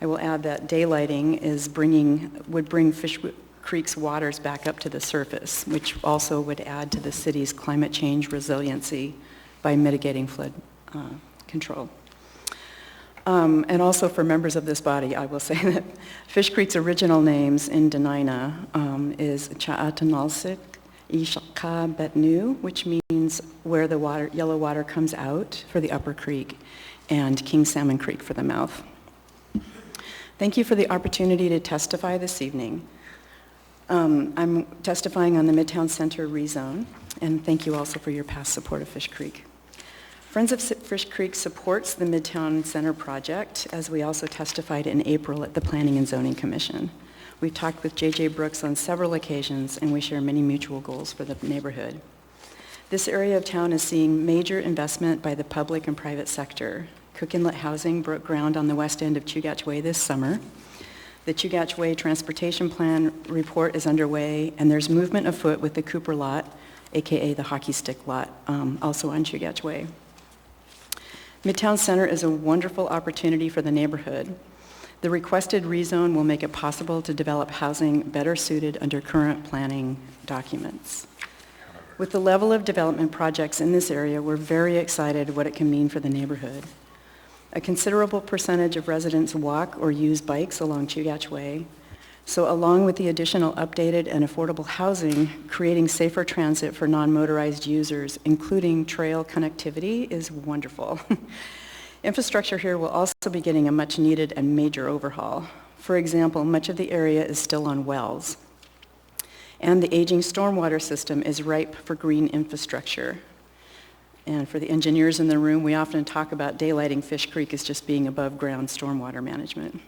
I will add that daylighting would bring Fish Creek's waters back up to the surface, which also would add to the city's climate change resiliency by mitigating flood control. And also for members of this body, I will say that Fish Creek's original names in Denina is Cha'atanalsik Ishaka Betnu, which means where the yellow water comes out for the upper creek, and King Salmon Creek for the mouth. Thank you for the opportunity to testify this evening. I'm testifying on the Midtown Center rezone, and thank you also for your past support of Fish Creek. Friends of Fish Creek supports the Midtown Center project, as we also testified in April at the Planning and Zoning Commission. We've talked with J.J. Brooks on several occasions, and we share many mutual goals for the neighborhood. This area of town is seeing major investment by the public and private sector. Cook Inlet Housing broke ground on the west end of Chugach Way this summer. The Chugach Way Transportation Plan report is underway, and there's movement afoot with the Cooper Lot, aka the Hockey Stick Lot, also on Chugach Way. Midtown Center is a wonderful opportunity for the neighborhood. The requested rezone will make it possible to develop housing better suited under current planning documents. With the level of development projects in this area, we're very excited what it can mean for the neighborhood. A considerable percentage of residents walk or use bikes along Chugach Way, so along with the additional updated and affordable housing, creating safer transit for non-motorized users, including trail connectivity, is wonderful. Infrastructure here will also be getting a much needed and major overhaul. For example, much of the area is still on wells, and the aging stormwater system is ripe for green infrastructure. And for the engineers in the room, we often talk about daylighting Fish Creek as just being above ground stormwater management.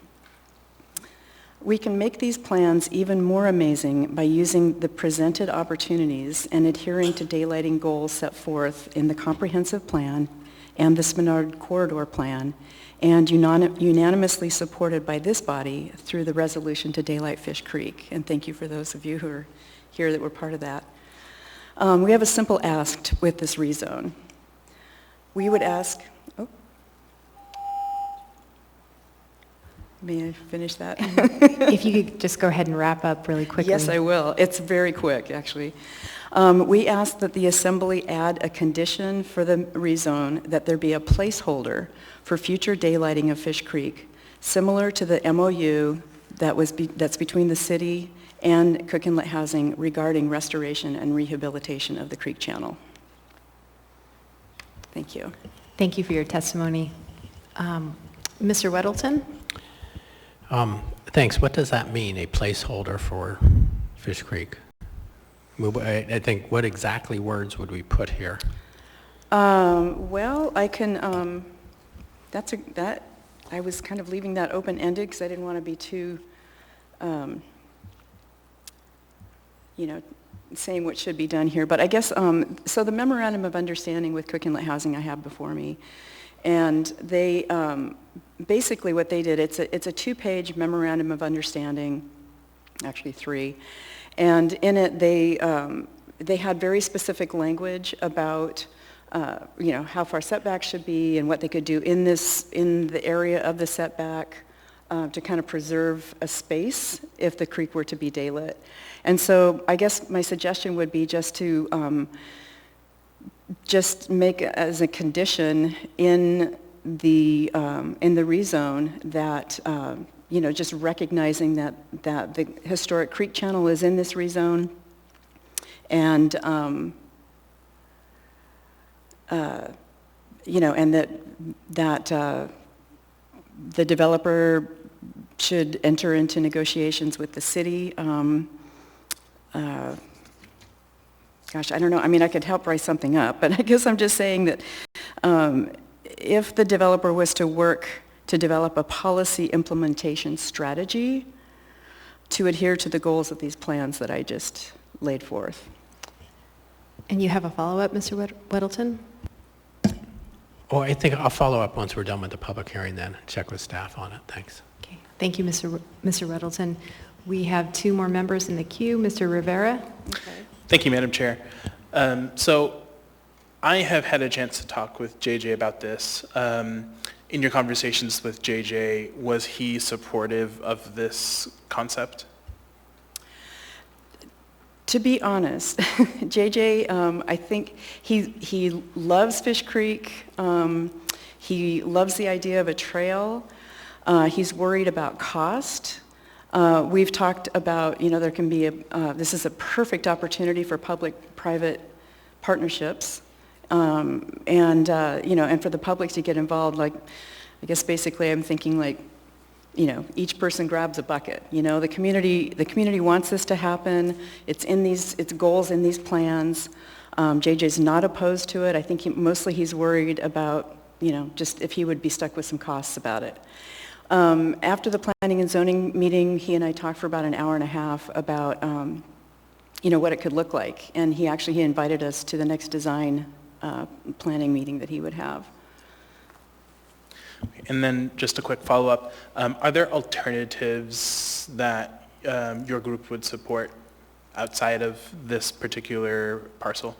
We can make these plans even more amazing by using the presented opportunities and adhering to daylighting goals set forth in the comprehensive plan and the Spenard Corridor Plan, and unanimously supported by this body through the resolution to daylight Fish Creek. And thank you for those of you who are here that were part of that. We have a simple ask with this rezone. We would ask, oh, may I finish that? If you could just go ahead and wrap up really quickly. Yes, I will. It's very quick, actually. We ask that the Assembly add a condition for the rezone that there be a placeholder for future daylighting of Fish Creek, similar to the MOU that's between the city and Cook Inlet Housing regarding restoration and rehabilitation of the creek channel. Thank you. Thank you for your testimony. Mr. Weddleton? Thanks. What does that mean, a placeholder for Fish Creek? I think, what exactly words would we put here? Well, I can, I was kind of leaving that open-ended because I didn't want to be too, saying what should be done here. But I guess, so the memorandum of understanding with Cook Inlet Housing I have before me, and they, basically what they did, it's a 2-page memorandum of understanding, actually 3, and in it they had very specific language about how far setbacks should be and what they could do in the area of the setback to kind of preserve a space if the creek were to be daylit. And so I guess my suggestion would be just to just make as a condition in the rezone that just recognizing that the historic creek channel is in this rezone, and and that the developer should enter into negotiations with the city. Gosh, I don't know. I mean, I could help write something up, but I guess I'm just saying that if the developer was to work to develop a policy implementation strategy to adhere to the goals of these plans that I just laid forth. And you have a follow-up, Mr. Weddleton? Oh, I think I'll follow up once we're done with the public hearing then, check with staff on it. Thanks. Okay. Thank you, Mr. Weddleton. We have 2 more members in the queue. Mr. Rivera? Okay. Thank you, Madam Chair. So I have had a chance to talk with JJ about this. In your conversations with JJ, was he supportive of this concept? To be honest, JJ, I think he loves Fish Creek. He loves the idea of a trail. He's worried about cost. We've talked about, there can be this is a perfect opportunity for public-private partnerships, and for the public to get involved. Like, I guess basically I'm thinking like, each person grabs a bucket. The community wants this to happen. It's goals in these plans. JJ's not opposed to it. I think mostly he's worried about, just if he would be stuck with some costs about it. After the planning and zoning meeting, he and I talked for about an hour and a half about, what it could look like. And he invited us to the next design planning meeting that he would have. And then just a quick follow-up. Are there alternatives that your group would support outside of this particular parcel?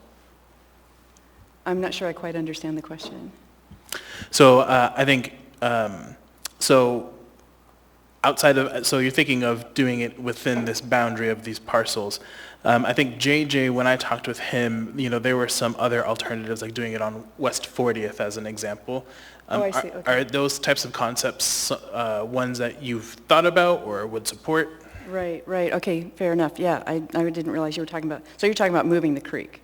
I'm not sure I quite understand the question. So I think, so you're thinking of doing it within this boundary of these parcels. I think JJ, when I talked with him, there were some other alternatives, like doing it on West 40th as an example. I see. Okay. Are those types of concepts ones that you've thought about or would support? Right. Okay, fair enough. Yeah, I didn't realize you were talking about, so you're talking about moving the creek.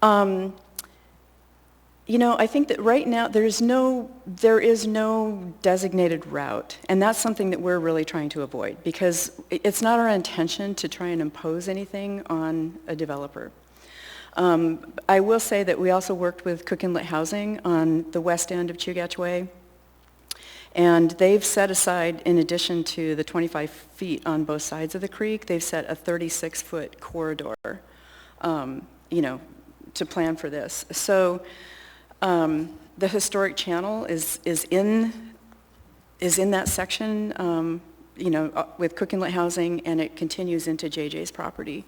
I think that right now there is no designated route, and that's something that we're really trying to avoid, because it's not our intention to try and impose anything on a developer. I will say that we also worked with Cook Inlet Housing on the west end of Chugach Way. And they've set aside, in addition to the 25 feet on both sides of the creek, they've set a 36-foot corridor, to plan for this. So the historic channel is in that section, with Cook Inlet Housing, and it continues into JJ's property.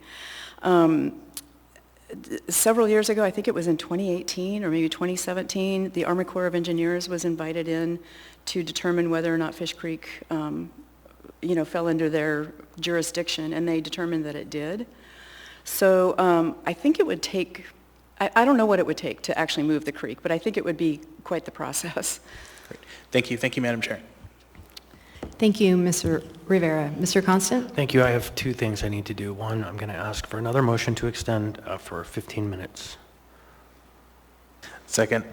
Several years ago, I think it was in 2018 or maybe 2017, the Army Corps of Engineers was invited in to determine whether or not Fish Creek, fell under their jurisdiction, and they determined that it did. So I think it would take, I don't know what it would take to actually move the creek, but I think it would be quite the process. Great. Thank you. Thank you, Madam Chair. Thank you, Mr. Rivera. Mr. Constant? Thank you. I have two things I need to do. One, I'm going to ask for another motion to extend for 15 minutes. Second.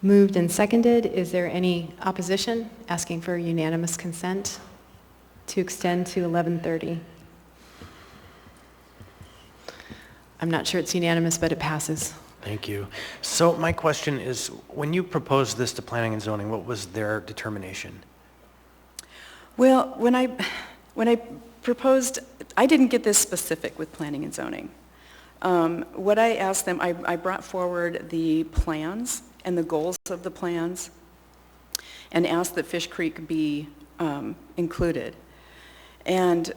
Moved and seconded. Is there any opposition? Asking for unanimous consent to extend to 11:30. I'm not sure it's unanimous, but it passes. Thank you. So my question is, when you proposed this to Planning and Zoning, what was their determination? Well, when I proposed, I didn't get this specific with Planning and Zoning. What I asked them, I brought forward the plans and the goals of the plans and asked that Fish Creek be included. And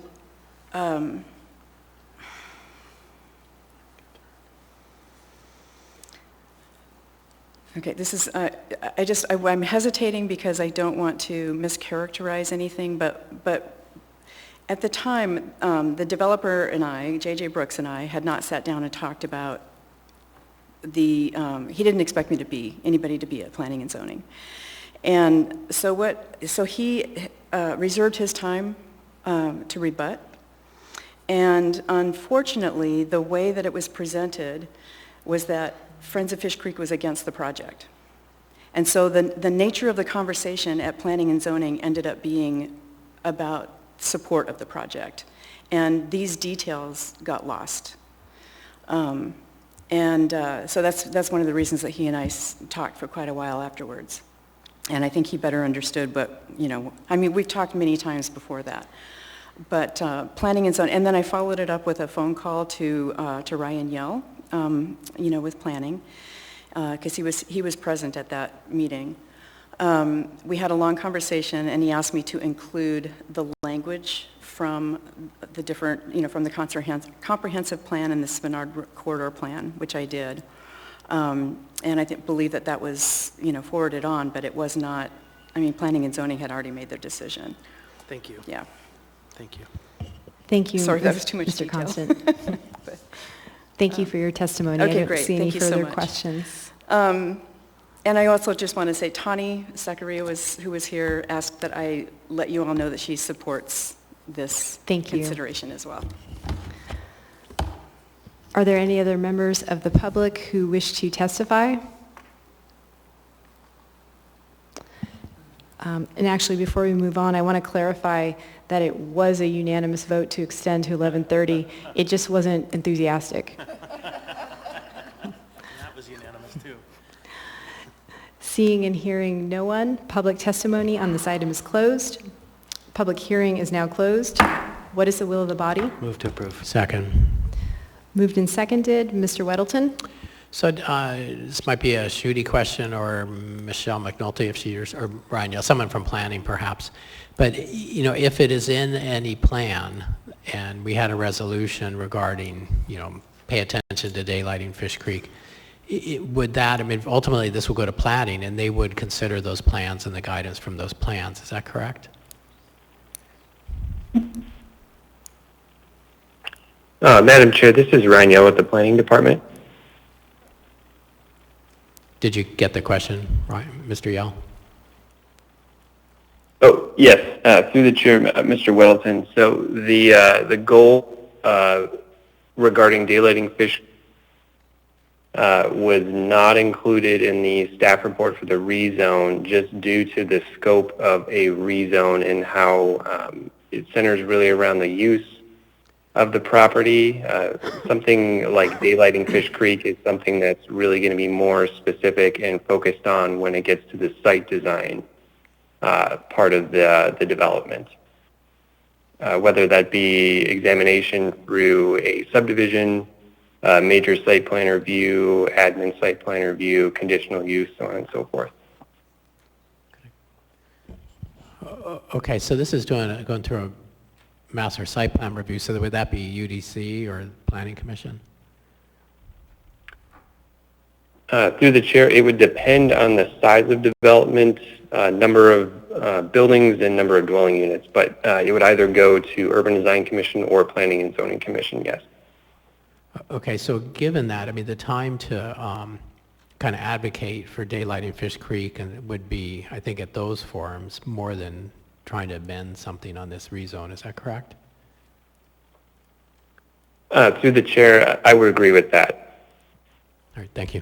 okay, this is, I'm hesitating because I don't want to mischaracterize anything, but at the time, the developer and I, J.J. Brooks and I, had not sat down and talked about he didn't expect me to be, anybody to be at Planning and Zoning. And so he reserved his time to rebut. And unfortunately, the way that it was presented was that Friends of Fish Creek was against the project. And so the nature of the conversation at Planning and Zoning ended up being about support of the project. And these details got lost. So that's one of the reasons that he and I talked for quite a while afterwards. And I think he better understood what, we've talked many times before that. But Planning and Zoning, and then I followed it up with a phone call to Ryan Yell, with planning, because he was present at that meeting. We had a long conversation, and he asked me to include the language from the different, from the comprehensive plan and the Spenard corridor plan, which I did. And I believe that was, forwarded on, but it was not, Planning and Zoning had already made their decision. Thank you. Yeah. Thank you. Thank you. Sorry, that was too much Mr. detail. Constant. Thank you for your testimony. Okay, I don't great. see any Thank you so further much. questions. And I also just want to say, Tani Zakaria, who was here, asked that I let you all know that she supports this consideration as well. Are there any other members of the public who wish to testify? And actually, before we move on, I want to clarify that it was a unanimous vote to extend to 11:30. It just wasn't enthusiastic. That was unanimous too. Seeing and hearing no one, public testimony on this item is closed. Public hearing is now closed. What is the will of the body? Move to approve. Second. Moved and seconded. Mr. Weddleton? So this might be a Shooty question, or Michelle McNulty, if she's, or Brian, someone from planning perhaps. But, if it is in any plan, and we had a resolution regarding, pay attention to daylighting Fish Creek, would that, ultimately this will go to planning, and they would consider those plans and the guidance from those plans. Is that correct? Madam Chair, this is Ryan Yell with the Planning Department. Did you get the question, right, Mr. Yell? Oh, yes, through the chair, Mr. Weddleton. So the goal regarding daylighting Fish was not included in the staff report for the rezone, just due to the scope of a rezone and how it centers really around the use of the property. Something like daylighting Fish Creek is something that's really going to be more specific and focused on when it gets to the site design part of the development. Whether that be examination through a subdivision, major site plan review, admin site plan review, conditional use, so on and so forth. Okay, so this is going through a master site plan review, so would that be UDC or Planning Commission? Through the chair, it would depend on the size of development, number of buildings, and number of dwelling units, but it would either go to Urban Design Commission or Planning and Zoning Commission, yes. Okay, so given that, I mean, the time to kind of advocate for daylighting Fish Creek and would be, I think, at those forums more than trying to amend something on this rezone. Is that correct? Through the chair, I would agree with that. All right, thank you.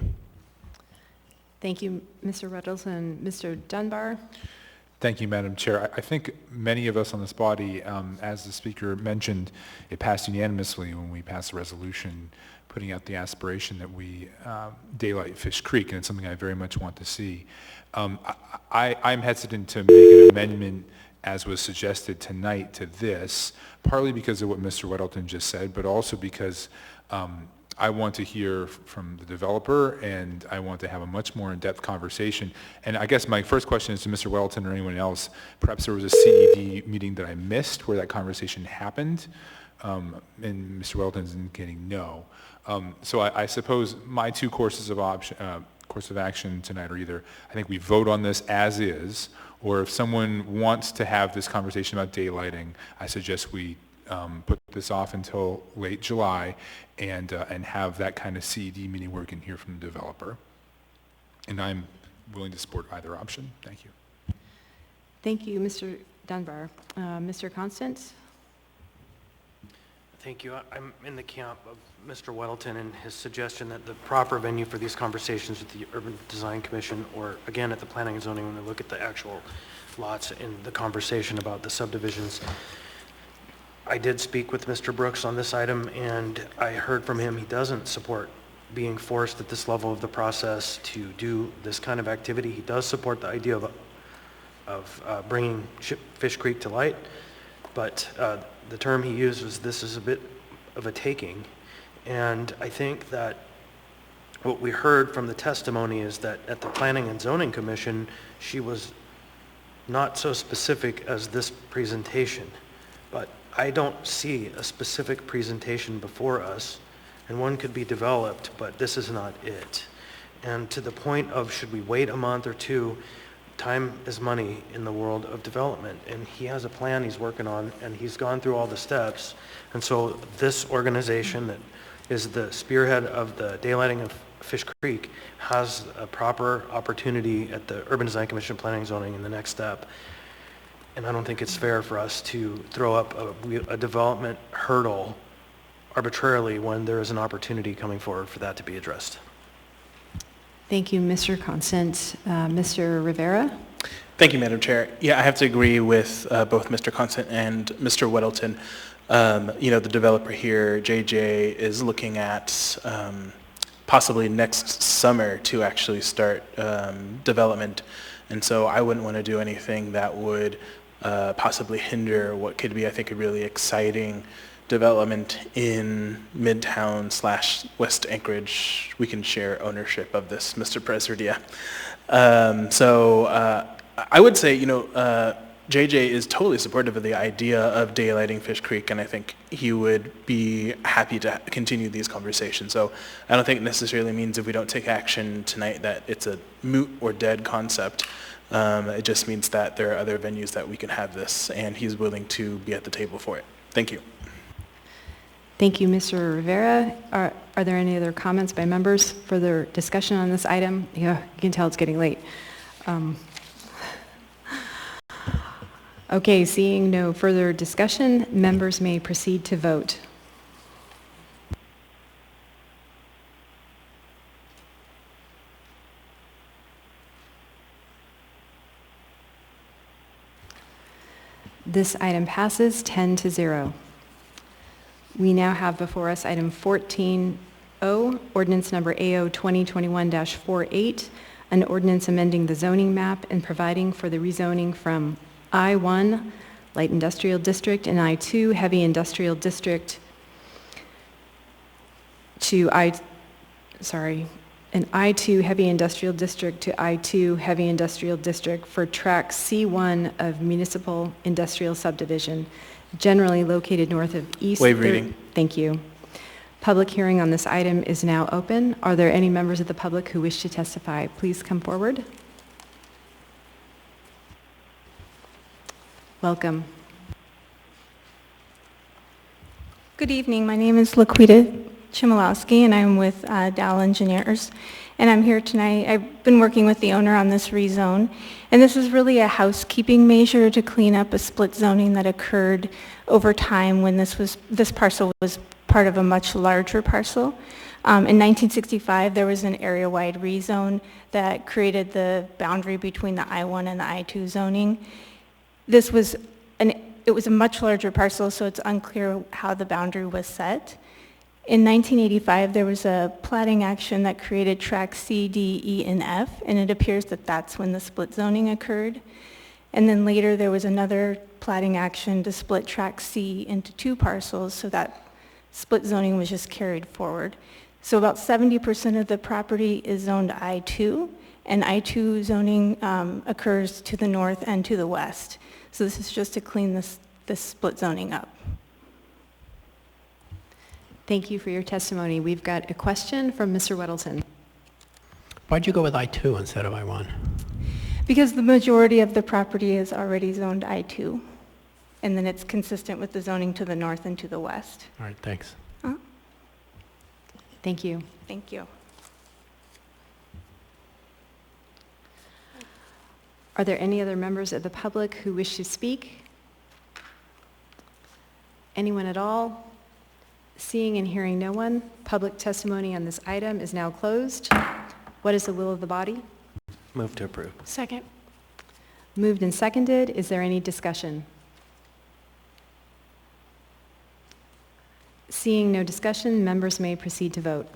Thank you, Mr. Ruddles and Mr. Dunbar. Thank you, Madam Chair. I think many of us on this body, as the speaker mentioned, it passed unanimously when we passed a resolution putting out the aspiration that we daylight Fish Creek, and it's something I very much want to see. I'm hesitant to make an amendment as was suggested tonight to this, partly because of what Mr. Weddleton just said, but also because I want to hear from the developer, and I want to have a much more in-depth conversation. And I guess my first question is to Mr. Weddleton or anyone else. Perhaps there was a CED meeting that I missed where that conversation happened, and Mr. Weddleton's indicating no. So I suppose my two courses of action tonight are either I think we vote on this as is, or if someone wants to have this conversation about daylighting, I suggest we put this off until late July and have that kind of CED meeting where we can hear from the developer. And I'm willing to support either option. Thank you. Thank you, Mr. Dunbar. Mr. Constance? Thank you. I'm in the camp of Mr. Weddleton and his suggestion that the proper venue for these conversations with the Urban Design Commission, or again at the Planning and Zoning when they look at the actual lots in the conversation about the subdivisions. I did speak with Mr. Brooks on this item, and I heard from him he doesn't support being forced at this level of the process to do this kind of activity. He does support the idea of bringing Fish Creek to light, but the term he used was this is a bit of a taking. And I think that what we heard from the testimony is that at the Planning and Zoning Commission, she was not so specific as this presentation, but I don't see a specific presentation before us, and one could be developed, but this is not it. And to the point of should we wait a month or two, time is money in the world of development, and he has a plan he's working on, and he's gone through all the steps. And so this organization that is the spearhead of the daylighting of Fish Creek has a proper opportunity at the Urban Design Commission, Planning and Zoning in the next step. And I don't think it's fair for us to throw up a development hurdle arbitrarily when there is an opportunity coming forward for that to be addressed. Thank you, Mr. Constant. Mr. Rivera? Thank you, Madam Chair. Yeah, I have to agree with both Mr. Constant and Mr. Weddleton. The developer here, JJ, is looking at possibly next summer to actually start development. And so I wouldn't want to do anything that would possibly hinder what could be, I think, a really exciting development in Midtown / West Anchorage. We can share ownership of this, Mr. President. I would say, JJ is totally supportive of the idea of daylighting Fish Creek, and I think he would be happy to continue these conversations. So I don't think it necessarily means if we don't take action tonight that it's a moot or dead concept. It just means that there are other venues that we can have this, and he's willing to be at the table for it. Thank you. Thank you, Mr. Rivera. Are there any other comments by members? Further discussion on this item? Yeah, you can tell it's getting late. Okay, seeing no further discussion, members may proceed to vote. This item passes 10-0. We now have before us item 14O, ordinance number AO 2021-48, an ordinance amending the zoning map and providing for the rezoning from I-1, Light Industrial District, and I-2, Heavy Industrial District, to an I-2 Heavy Industrial District to I-2 Heavy Industrial District for Track C1 of Municipal Industrial Subdivision, generally located north of East... Waive reading. Thank you. Public hearing on this item is now open. Are there any members of the public who wish to testify? Please come forward. Welcome. Good evening. My name is Laquita Chmielowski, and I'm with Dow Engineers. And I'm here tonight. I've been working with the owner on this rezone. And this is really a housekeeping measure to clean up a split zoning that occurred over time when this parcel was part of a much larger parcel. In 1965, there was an area-wide rezone that created the boundary between the I-1 and the I-2 zoning. It was a much larger parcel, so it's unclear how the boundary was set. In 1985, there was a platting action that created track C, D, E, and F, and it appears that that's when the split zoning occurred. And then later, there was another platting action to split track C into 2 parcels, so that split zoning was just carried forward. So about 70% of the property is zoned I-2, and I-2 zoning occurs to the north and to the west. So this is just to clean this split zoning up. Thank you for your testimony. We've got a question from Mr. Weddleton. Why'd you go with I-2 instead of I-1? Because the majority of the property is already zoned I-2, and then it's consistent with the zoning to the north and to the west. All right, thanks. Thank you. Thank you. Are there any other members of the public who wish to speak? Anyone at all? Seeing and hearing no one, public testimony on this item is now closed. What is the will of the body? Move to approve. Second. Moved and seconded. Is there any discussion? Seeing no discussion, members may proceed to vote.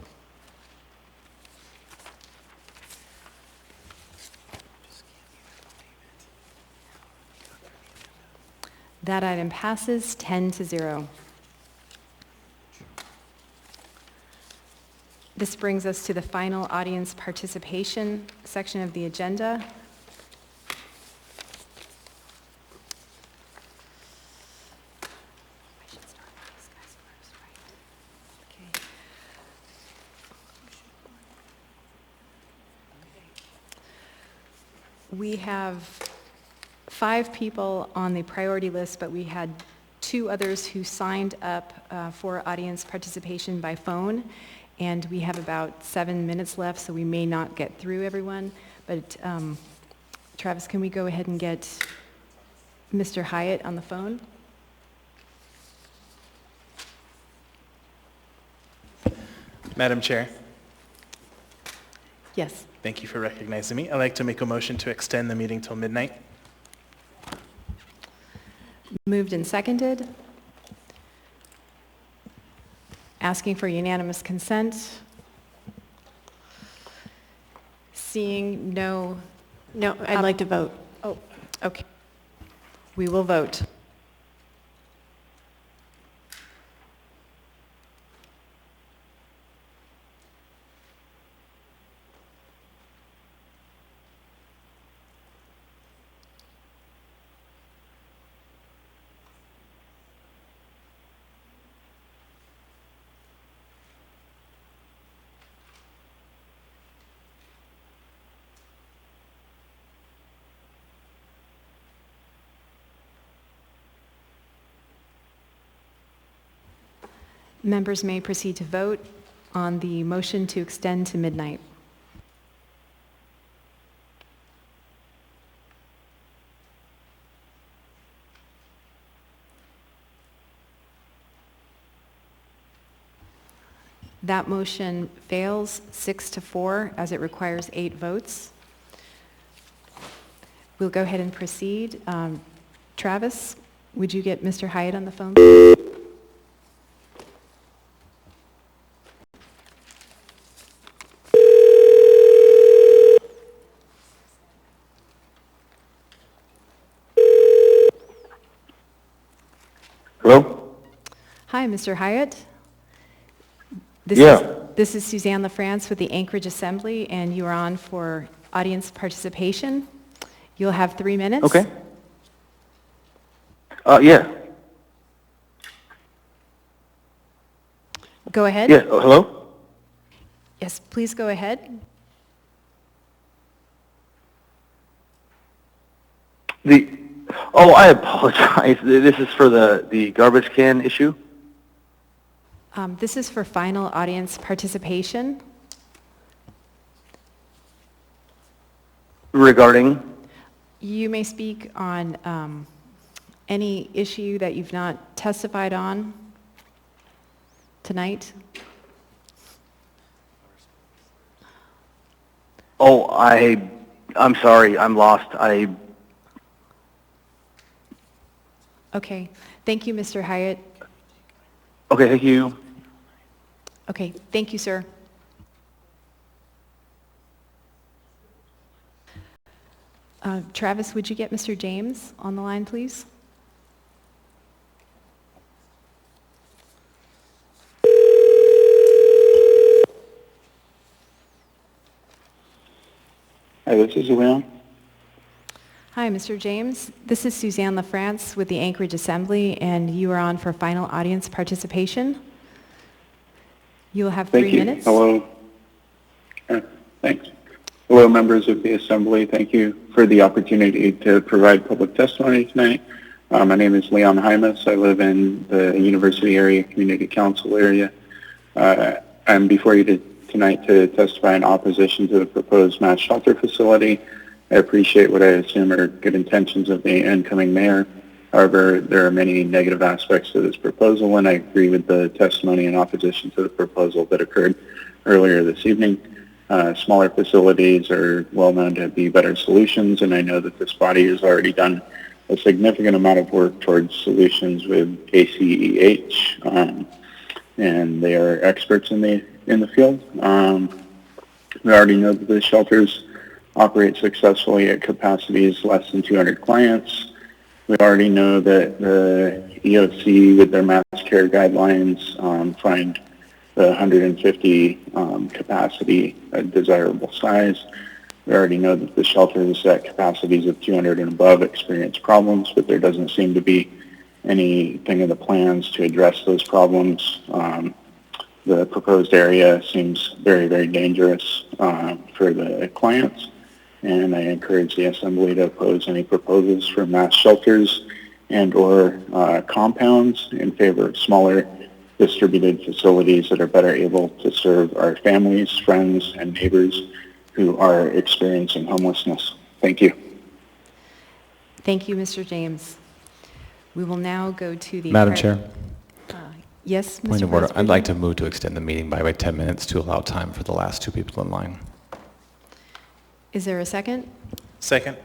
That item passes 10-0. This brings us to the final audience participation section of the agenda. We have 5 people on the priority list, but we had 2 others who signed up for audience participation by phone, and we have about 7 minutes left, so we may not get through everyone. But Travis, can we go ahead and get Mr. Hyatt on the phone? Madam Chair. Yes. Thank you for recognizing me. I'd like to make a motion to extend the meeting till midnight. Moved and seconded. Asking for unanimous consent. Seeing no... No, I'd like to vote. Oh, okay. We will vote. Members may proceed to vote on the motion to extend to midnight. That motion fails 6-4 as it requires 8 votes. We'll go ahead and proceed. Travis, would you get Mr. Hyatt on the phone? Mr. Hyatt. This is Suzanne LaFrance with the Anchorage Assembly, and you are on for audience participation. You'll have 3 minutes. Okay. Yeah. Go ahead. Yeah. Oh, hello? Yes, please go ahead. I apologize. This is for the garbage can issue? This is for final audience participation. Regarding? You may speak on any issue that you've not testified on tonight. Oh, I'm sorry. I'm lost. Okay. Thank you, Mr. Hyatt. Okay, thank you. Okay. Thank you, sir. Travis, would you get Mr. James on the line, please? Hi, this is Leon. Hi, Mr. James. This is Suzanne LaFrance with the Anchorage Assembly, and you are on for final audience participation. You will have 3 minutes. Hello. Thanks. Hello, members of the Assembly. Thank you for the opportunity to provide public testimony tonight. My name is Leon Hymas. I live in the University Area Community Council area. I'm before you tonight to testify in opposition to the proposed mass shelter facility. I appreciate what I assume are good intentions of the incoming mayor. However, there are many negative aspects to this proposal, and I agree with the testimony in opposition to the proposal that occurred earlier this evening. Smaller facilities are well known to be better solutions, and I know that this body has already done a significant amount of work towards solutions with ACEH, and they are experts in the field. We already know that the shelters operate successfully at capacities less than 200 clients. We already know that the EOC, with their mass care guidelines, find the 150 capacity a desirable size. We already know that the shelters at capacities of 200 and above experience problems, but there doesn't seem to be anything in the plans to address those problems. The proposed area seems very, very dangerous for the clients, and I encourage the Assembly to oppose any proposals for mass shelters and or compounds in favor of smaller distributed facilities that are better able to serve our families, friends, and neighbors who are experiencing homelessness. Thank you. Thank you, Mr. James. We will now go to the... Madam Chair. Yes, Mr. Point of order. Vice I'd like to move to extend the meeting by 10 minutes to allow time for the last two people in line. Is there a second? Second.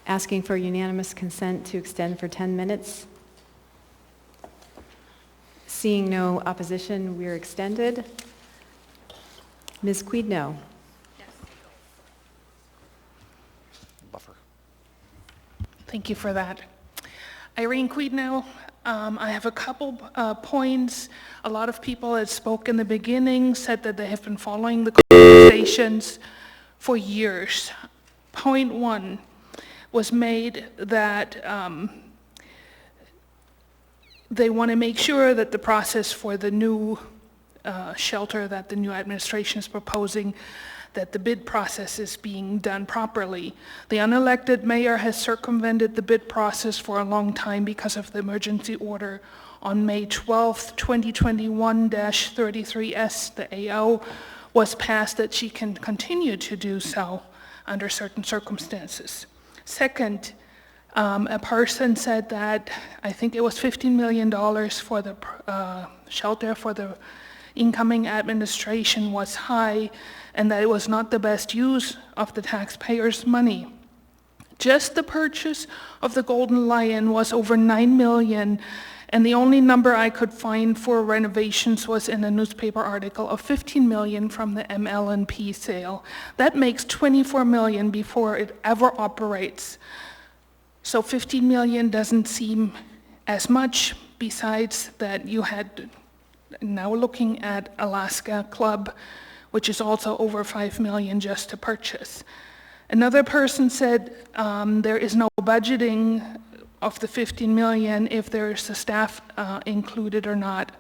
Asking for unanimous consent to extend for 10 minutes. Seeing no opposition, we're extended. Ms. Quidno. Thank you for that. Irene Quidno. I have a couple points. A lot of people that spoke in the beginning said that they have been following the conversations for years. Point one was made that they want to make sure that the process for the new shelter that the new administration is proposing, that the bid process is being done properly. The unelected mayor has circumvented the bid process for a long time because of the emergency order on May 12th, 2021-33S. The AO was passed that she can continue to do so under certain circumstances. Second, a person said that I think it was $15 million for the shelter for the incoming administration was high, and that it was not the best use of the taxpayers' money. Just the purchase of the Golden Lion was over $9 million, and the only number I could find for renovations was in a newspaper article of $15 million from the ML&P sale. That makes $24 million before it ever operates. So $15 million doesn't seem as much besides that you had, now looking at Alaska Club, which is also over 5 million just to purchase. Another person said there is no budgeting of the 15 million if there's a staff included or not.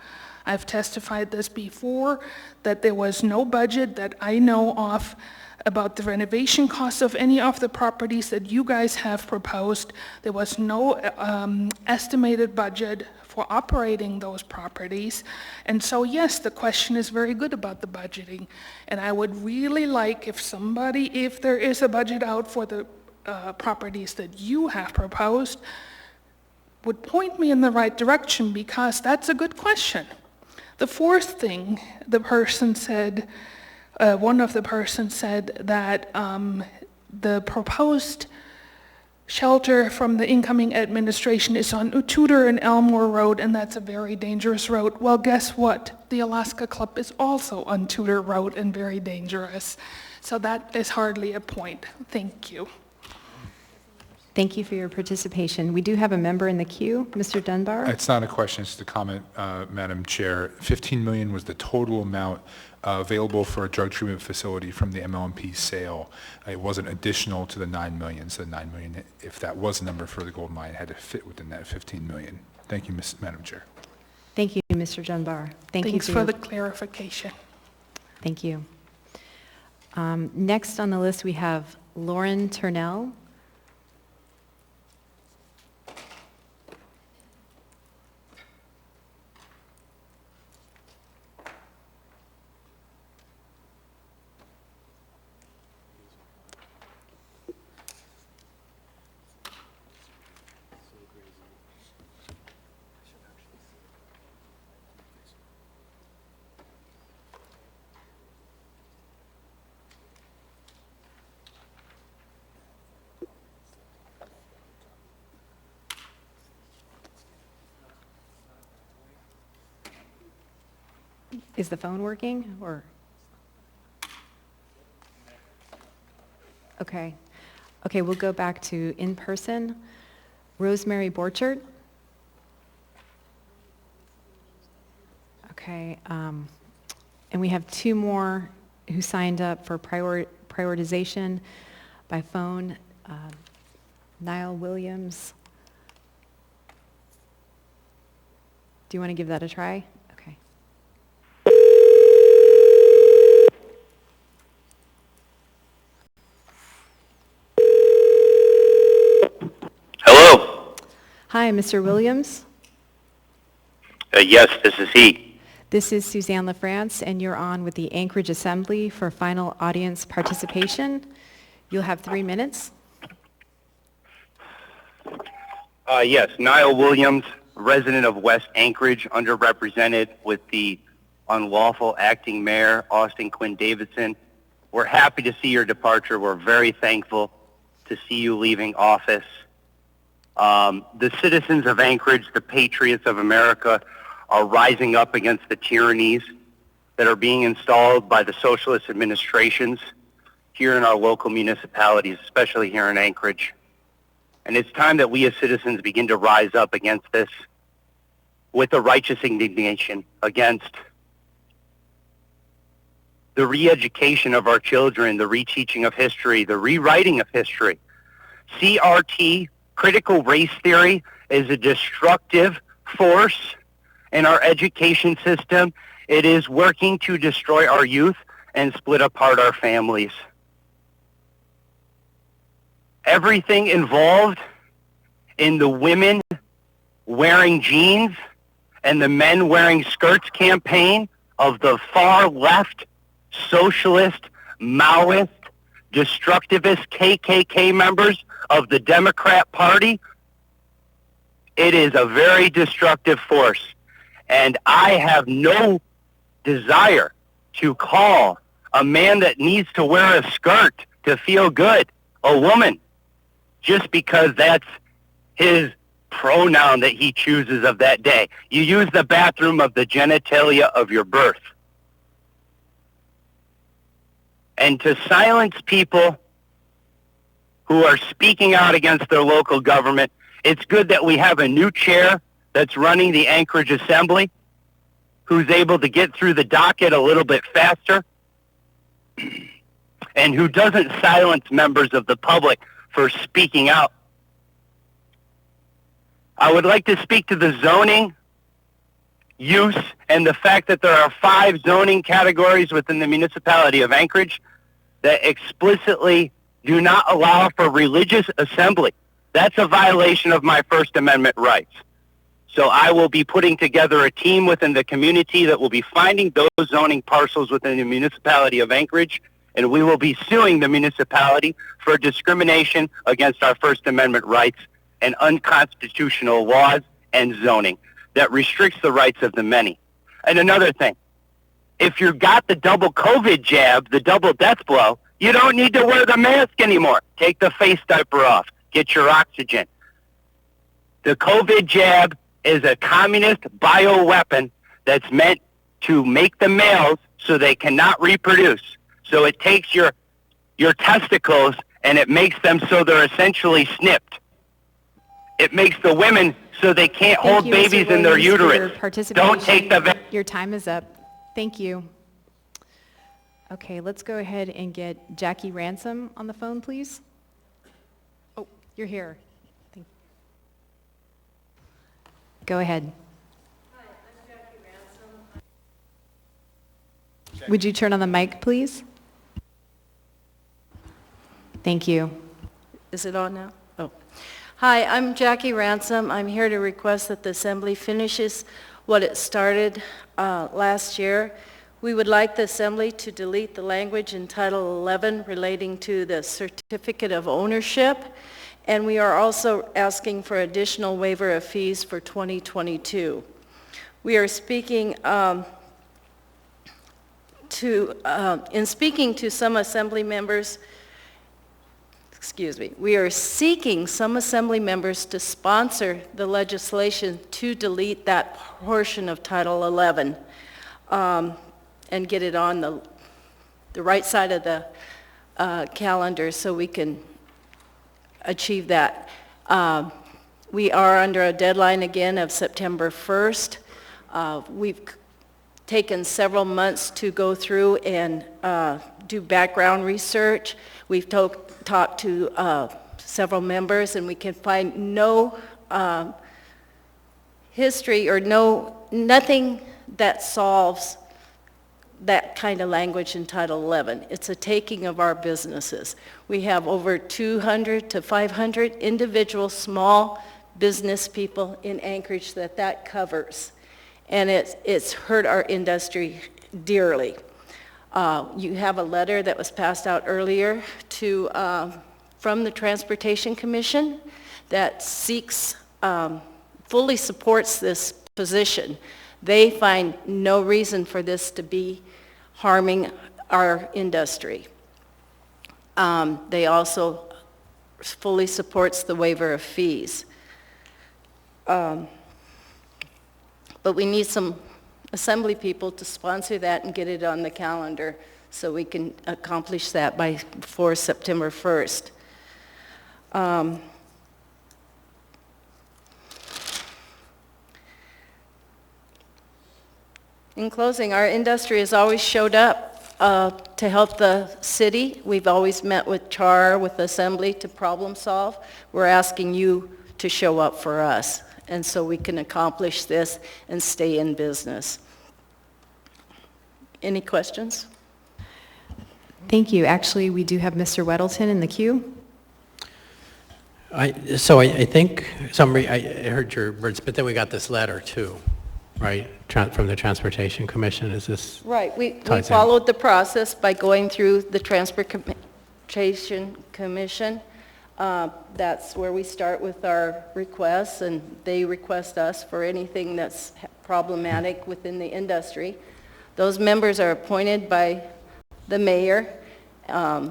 I've testified this before, that there was no budget that I know of about the renovation costs of any of the properties that you guys have proposed. There was no estimated budget for operating those properties. And so yes, the question is very good about the budgeting. And I would really like if there is a budget out for the properties that you have proposed, would point me in the right direction, because that's a good question. The fourth thing the person said, one of the persons said that the proposed shelter from the incoming administration is on Tudor and Elmore Road, and that's a very dangerous road. Well, guess what? The Alaska Club is also on Tudor Road and very dangerous. So that is hardly a point. Thank you. Thank you for your participation. We do have a member in the queue, Mr. Dunbar. It's not a question, it's a comment, Madam Chair. 15 million was the total amount available for a drug treatment facility from the MLMP sale. It wasn't additional to the 9 million, so 9 million, if that was a number for the gold mine, had to fit within that 15 million. Thank you, Madam Chair. Thank you, Mr. Dunbar. Thanks for the clarification. Thank you. Next on the list, we have Lauren Turnell. Is the phone working, or? Okay. Okay, we'll go back to in person. Rosemary Borchert. Okay, and we have two more who signed up for prioritization by phone. Niall Williams. Do you want to give that a try? Okay. Hello. Hi, Mr. Williams. Yes, this is he. This is Suzanne LaFrance, and you're on with the Anchorage Assembly for final audience participation. You'll have 3 minutes. Yes, Niall Williams, resident of West Anchorage, underrepresented with the unlawful acting mayor, Austin Quinn Davidson. We're happy to see your departure. We're very thankful to see you leaving office. The citizens of Anchorage, the patriots of America, are rising up against the tyrannies that are being installed by the socialist administrations here in our local municipalities, especially here in Anchorage. And it's time that we as citizens begin to rise up against this with a righteous indignation against the re-education of our children, the reteaching of history, the rewriting of history. CRT, critical race theory, is a destructive force in our education system. It is working to destroy our youth and split apart our families. Everything involved in the women wearing jeans and the men wearing skirts campaign of the far left, socialist, Maoist, destructivist KKK members of the Democrat Party, it is a very destructive force. And I have no desire to call a man that needs to wear a skirt to feel good a woman, just because that's his pronoun that he chooses of that day. You use the bathroom of the genitalia of your birth. And to silence people who are speaking out against their local government, it's good that we have a new chair that's running the Anchorage Assembly, who's able to get through the docket a little bit faster, and who doesn't silence members of the public for speaking out. I would like to speak to the zoning use and the fact that there are 5 zoning categories within the municipality of Anchorage that explicitly do not allow for religious assembly. That's a violation of my First Amendment rights. So I will be putting together a team within the community that will be finding those zoning parcels within the municipality of Anchorage, and we will be suing the municipality for discrimination against our First Amendment rights and unconstitutional laws and zoning that restricts the rights of the many. And another thing, if you got the double COVID jab, the double death blow, you don't need to wear the mask anymore. Take the face diaper off. Get your oxygen. The COVID jab is a communist bioweapon that's meant to make the males so they cannot reproduce. So it takes your testicles and it makes them so they're essentially snipped. It makes the women so they can't hold babies in their uterus. Don't take the... Your time is up. Thank you. Okay, let's go ahead and get Jackie Ransom on the phone, please. Oh, you're here. Thank you. Go ahead. Hi, I'm Jackie Ransom. Would you turn on the mic, please? Thank you. Is it on now? Oh. Hi, I'm Jackie Ransom. I'm here to request that the Assembly finishes what it started last year. We would like the Assembly to delete the language in Title 11 relating to the Certificate of Ownership, and we are also asking for additional waiver of fees for 2022. We are speaking in speaking to some Assembly members, we are seeking some Assembly members to sponsor the legislation to delete that portion of Title 11 and get it on the right side of the calendar so we can achieve that. We are under a deadline again of September 1st. We've taken several months to go through and do background research. We've talked to several members, and we can find no history or nothing that solves that kind of language in Title 11. It's a taking of our businesses. We have over 200 to 500 individual small business people in Anchorage that covers, and it's hurt our industry dearly. You have a letter that was passed out earlier from the Transportation Commission that fully supports this position. They find no reason for this to be harming our industry. They also fully supports the waiver of fees. But we need some Assembly people to sponsor that and get it on the calendar so we can accomplish that before September 1st. In closing, our industry has always showed up to help the city. We've always met with CHAR, with Assembly to problem solve. We're asking you to show up for us, and so we can accomplish this and stay in business. Any questions? Thank you. Actually, we do have Mr. Weddleton in the queue. I think I heard your words, but then we got this letter too, right, from the Transportation Commission. Is this right? We followed the process by going through the Transportation Commission. That's where we start with our requests, and they request us for anything that's problematic within the industry. Those members are appointed by the mayor.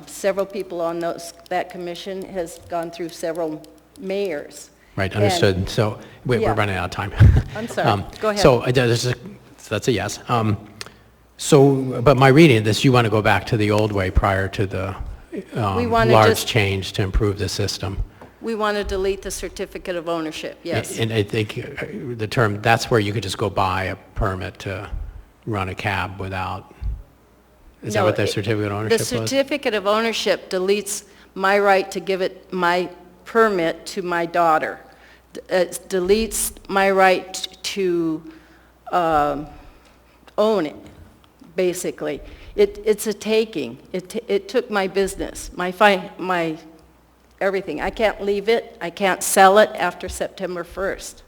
Several people on that commission has gone through several mayors. Right, understood. So we're running out of time. I'm sorry. Go ahead. So that's a yes. But my reading of this, you want to go back to the old way prior to the large change to improve the system. We want to delete the certificate of ownership, yes. And I think the term, that's where you could just go buy a permit to run a cab without, is that what their certificate of ownership was? The certificate of ownership deletes my right to give it my permit to my daughter. It deletes my right to own it, basically. It's a taking. It took my business, my everything. I can't leave it. I can't sell it after September 1st.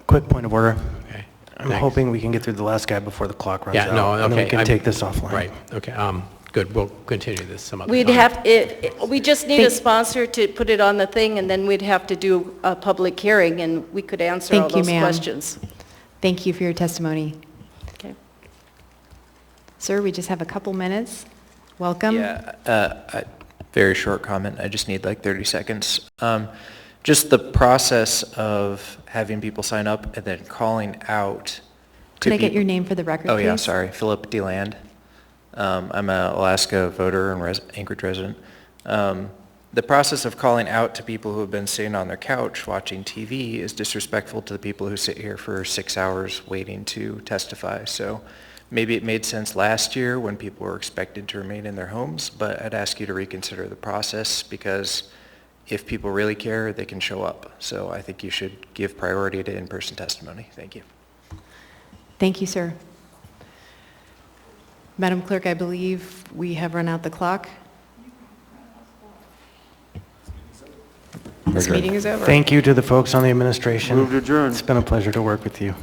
Quick point of order. Okay. I'm Thanks. hoping we can get through the last guy before the clock runs out. Yeah, no, okay. And then we can take this offline. Right, okay, good, we'll continue this some other We'd time. have, we just need a sponsor to put it on the thing, and then we'd have to do a public hearing, and we could answer all Thank you, those ma'am. questions. Thank you for your testimony. Okay. Sir, we just have a couple minutes. Welcome. Yeah, very short comment. I just need like 30 seconds. Just the process of having people sign up and then calling out to Could I get people- your name for the record, Oh, yeah, please? sorry. Philip DeLand. I'm an Alaska voter and Anchorage resident. The process of calling out to people who have been sitting on their couch watching TV is disrespectful to the people who sit here for 6 hours waiting to testify. So maybe it made sense last year when people were expected to remain in their homes, but I'd ask you to reconsider the process because if people really care, they can show up. So I think you should give priority to in-person testimony. Thank you. Thank you, sir. Madam Clerk, I believe we have run out the clock. This meeting is over. Thank you to the folks on the administration. Move to adjourn. It's been a pleasure to work with you.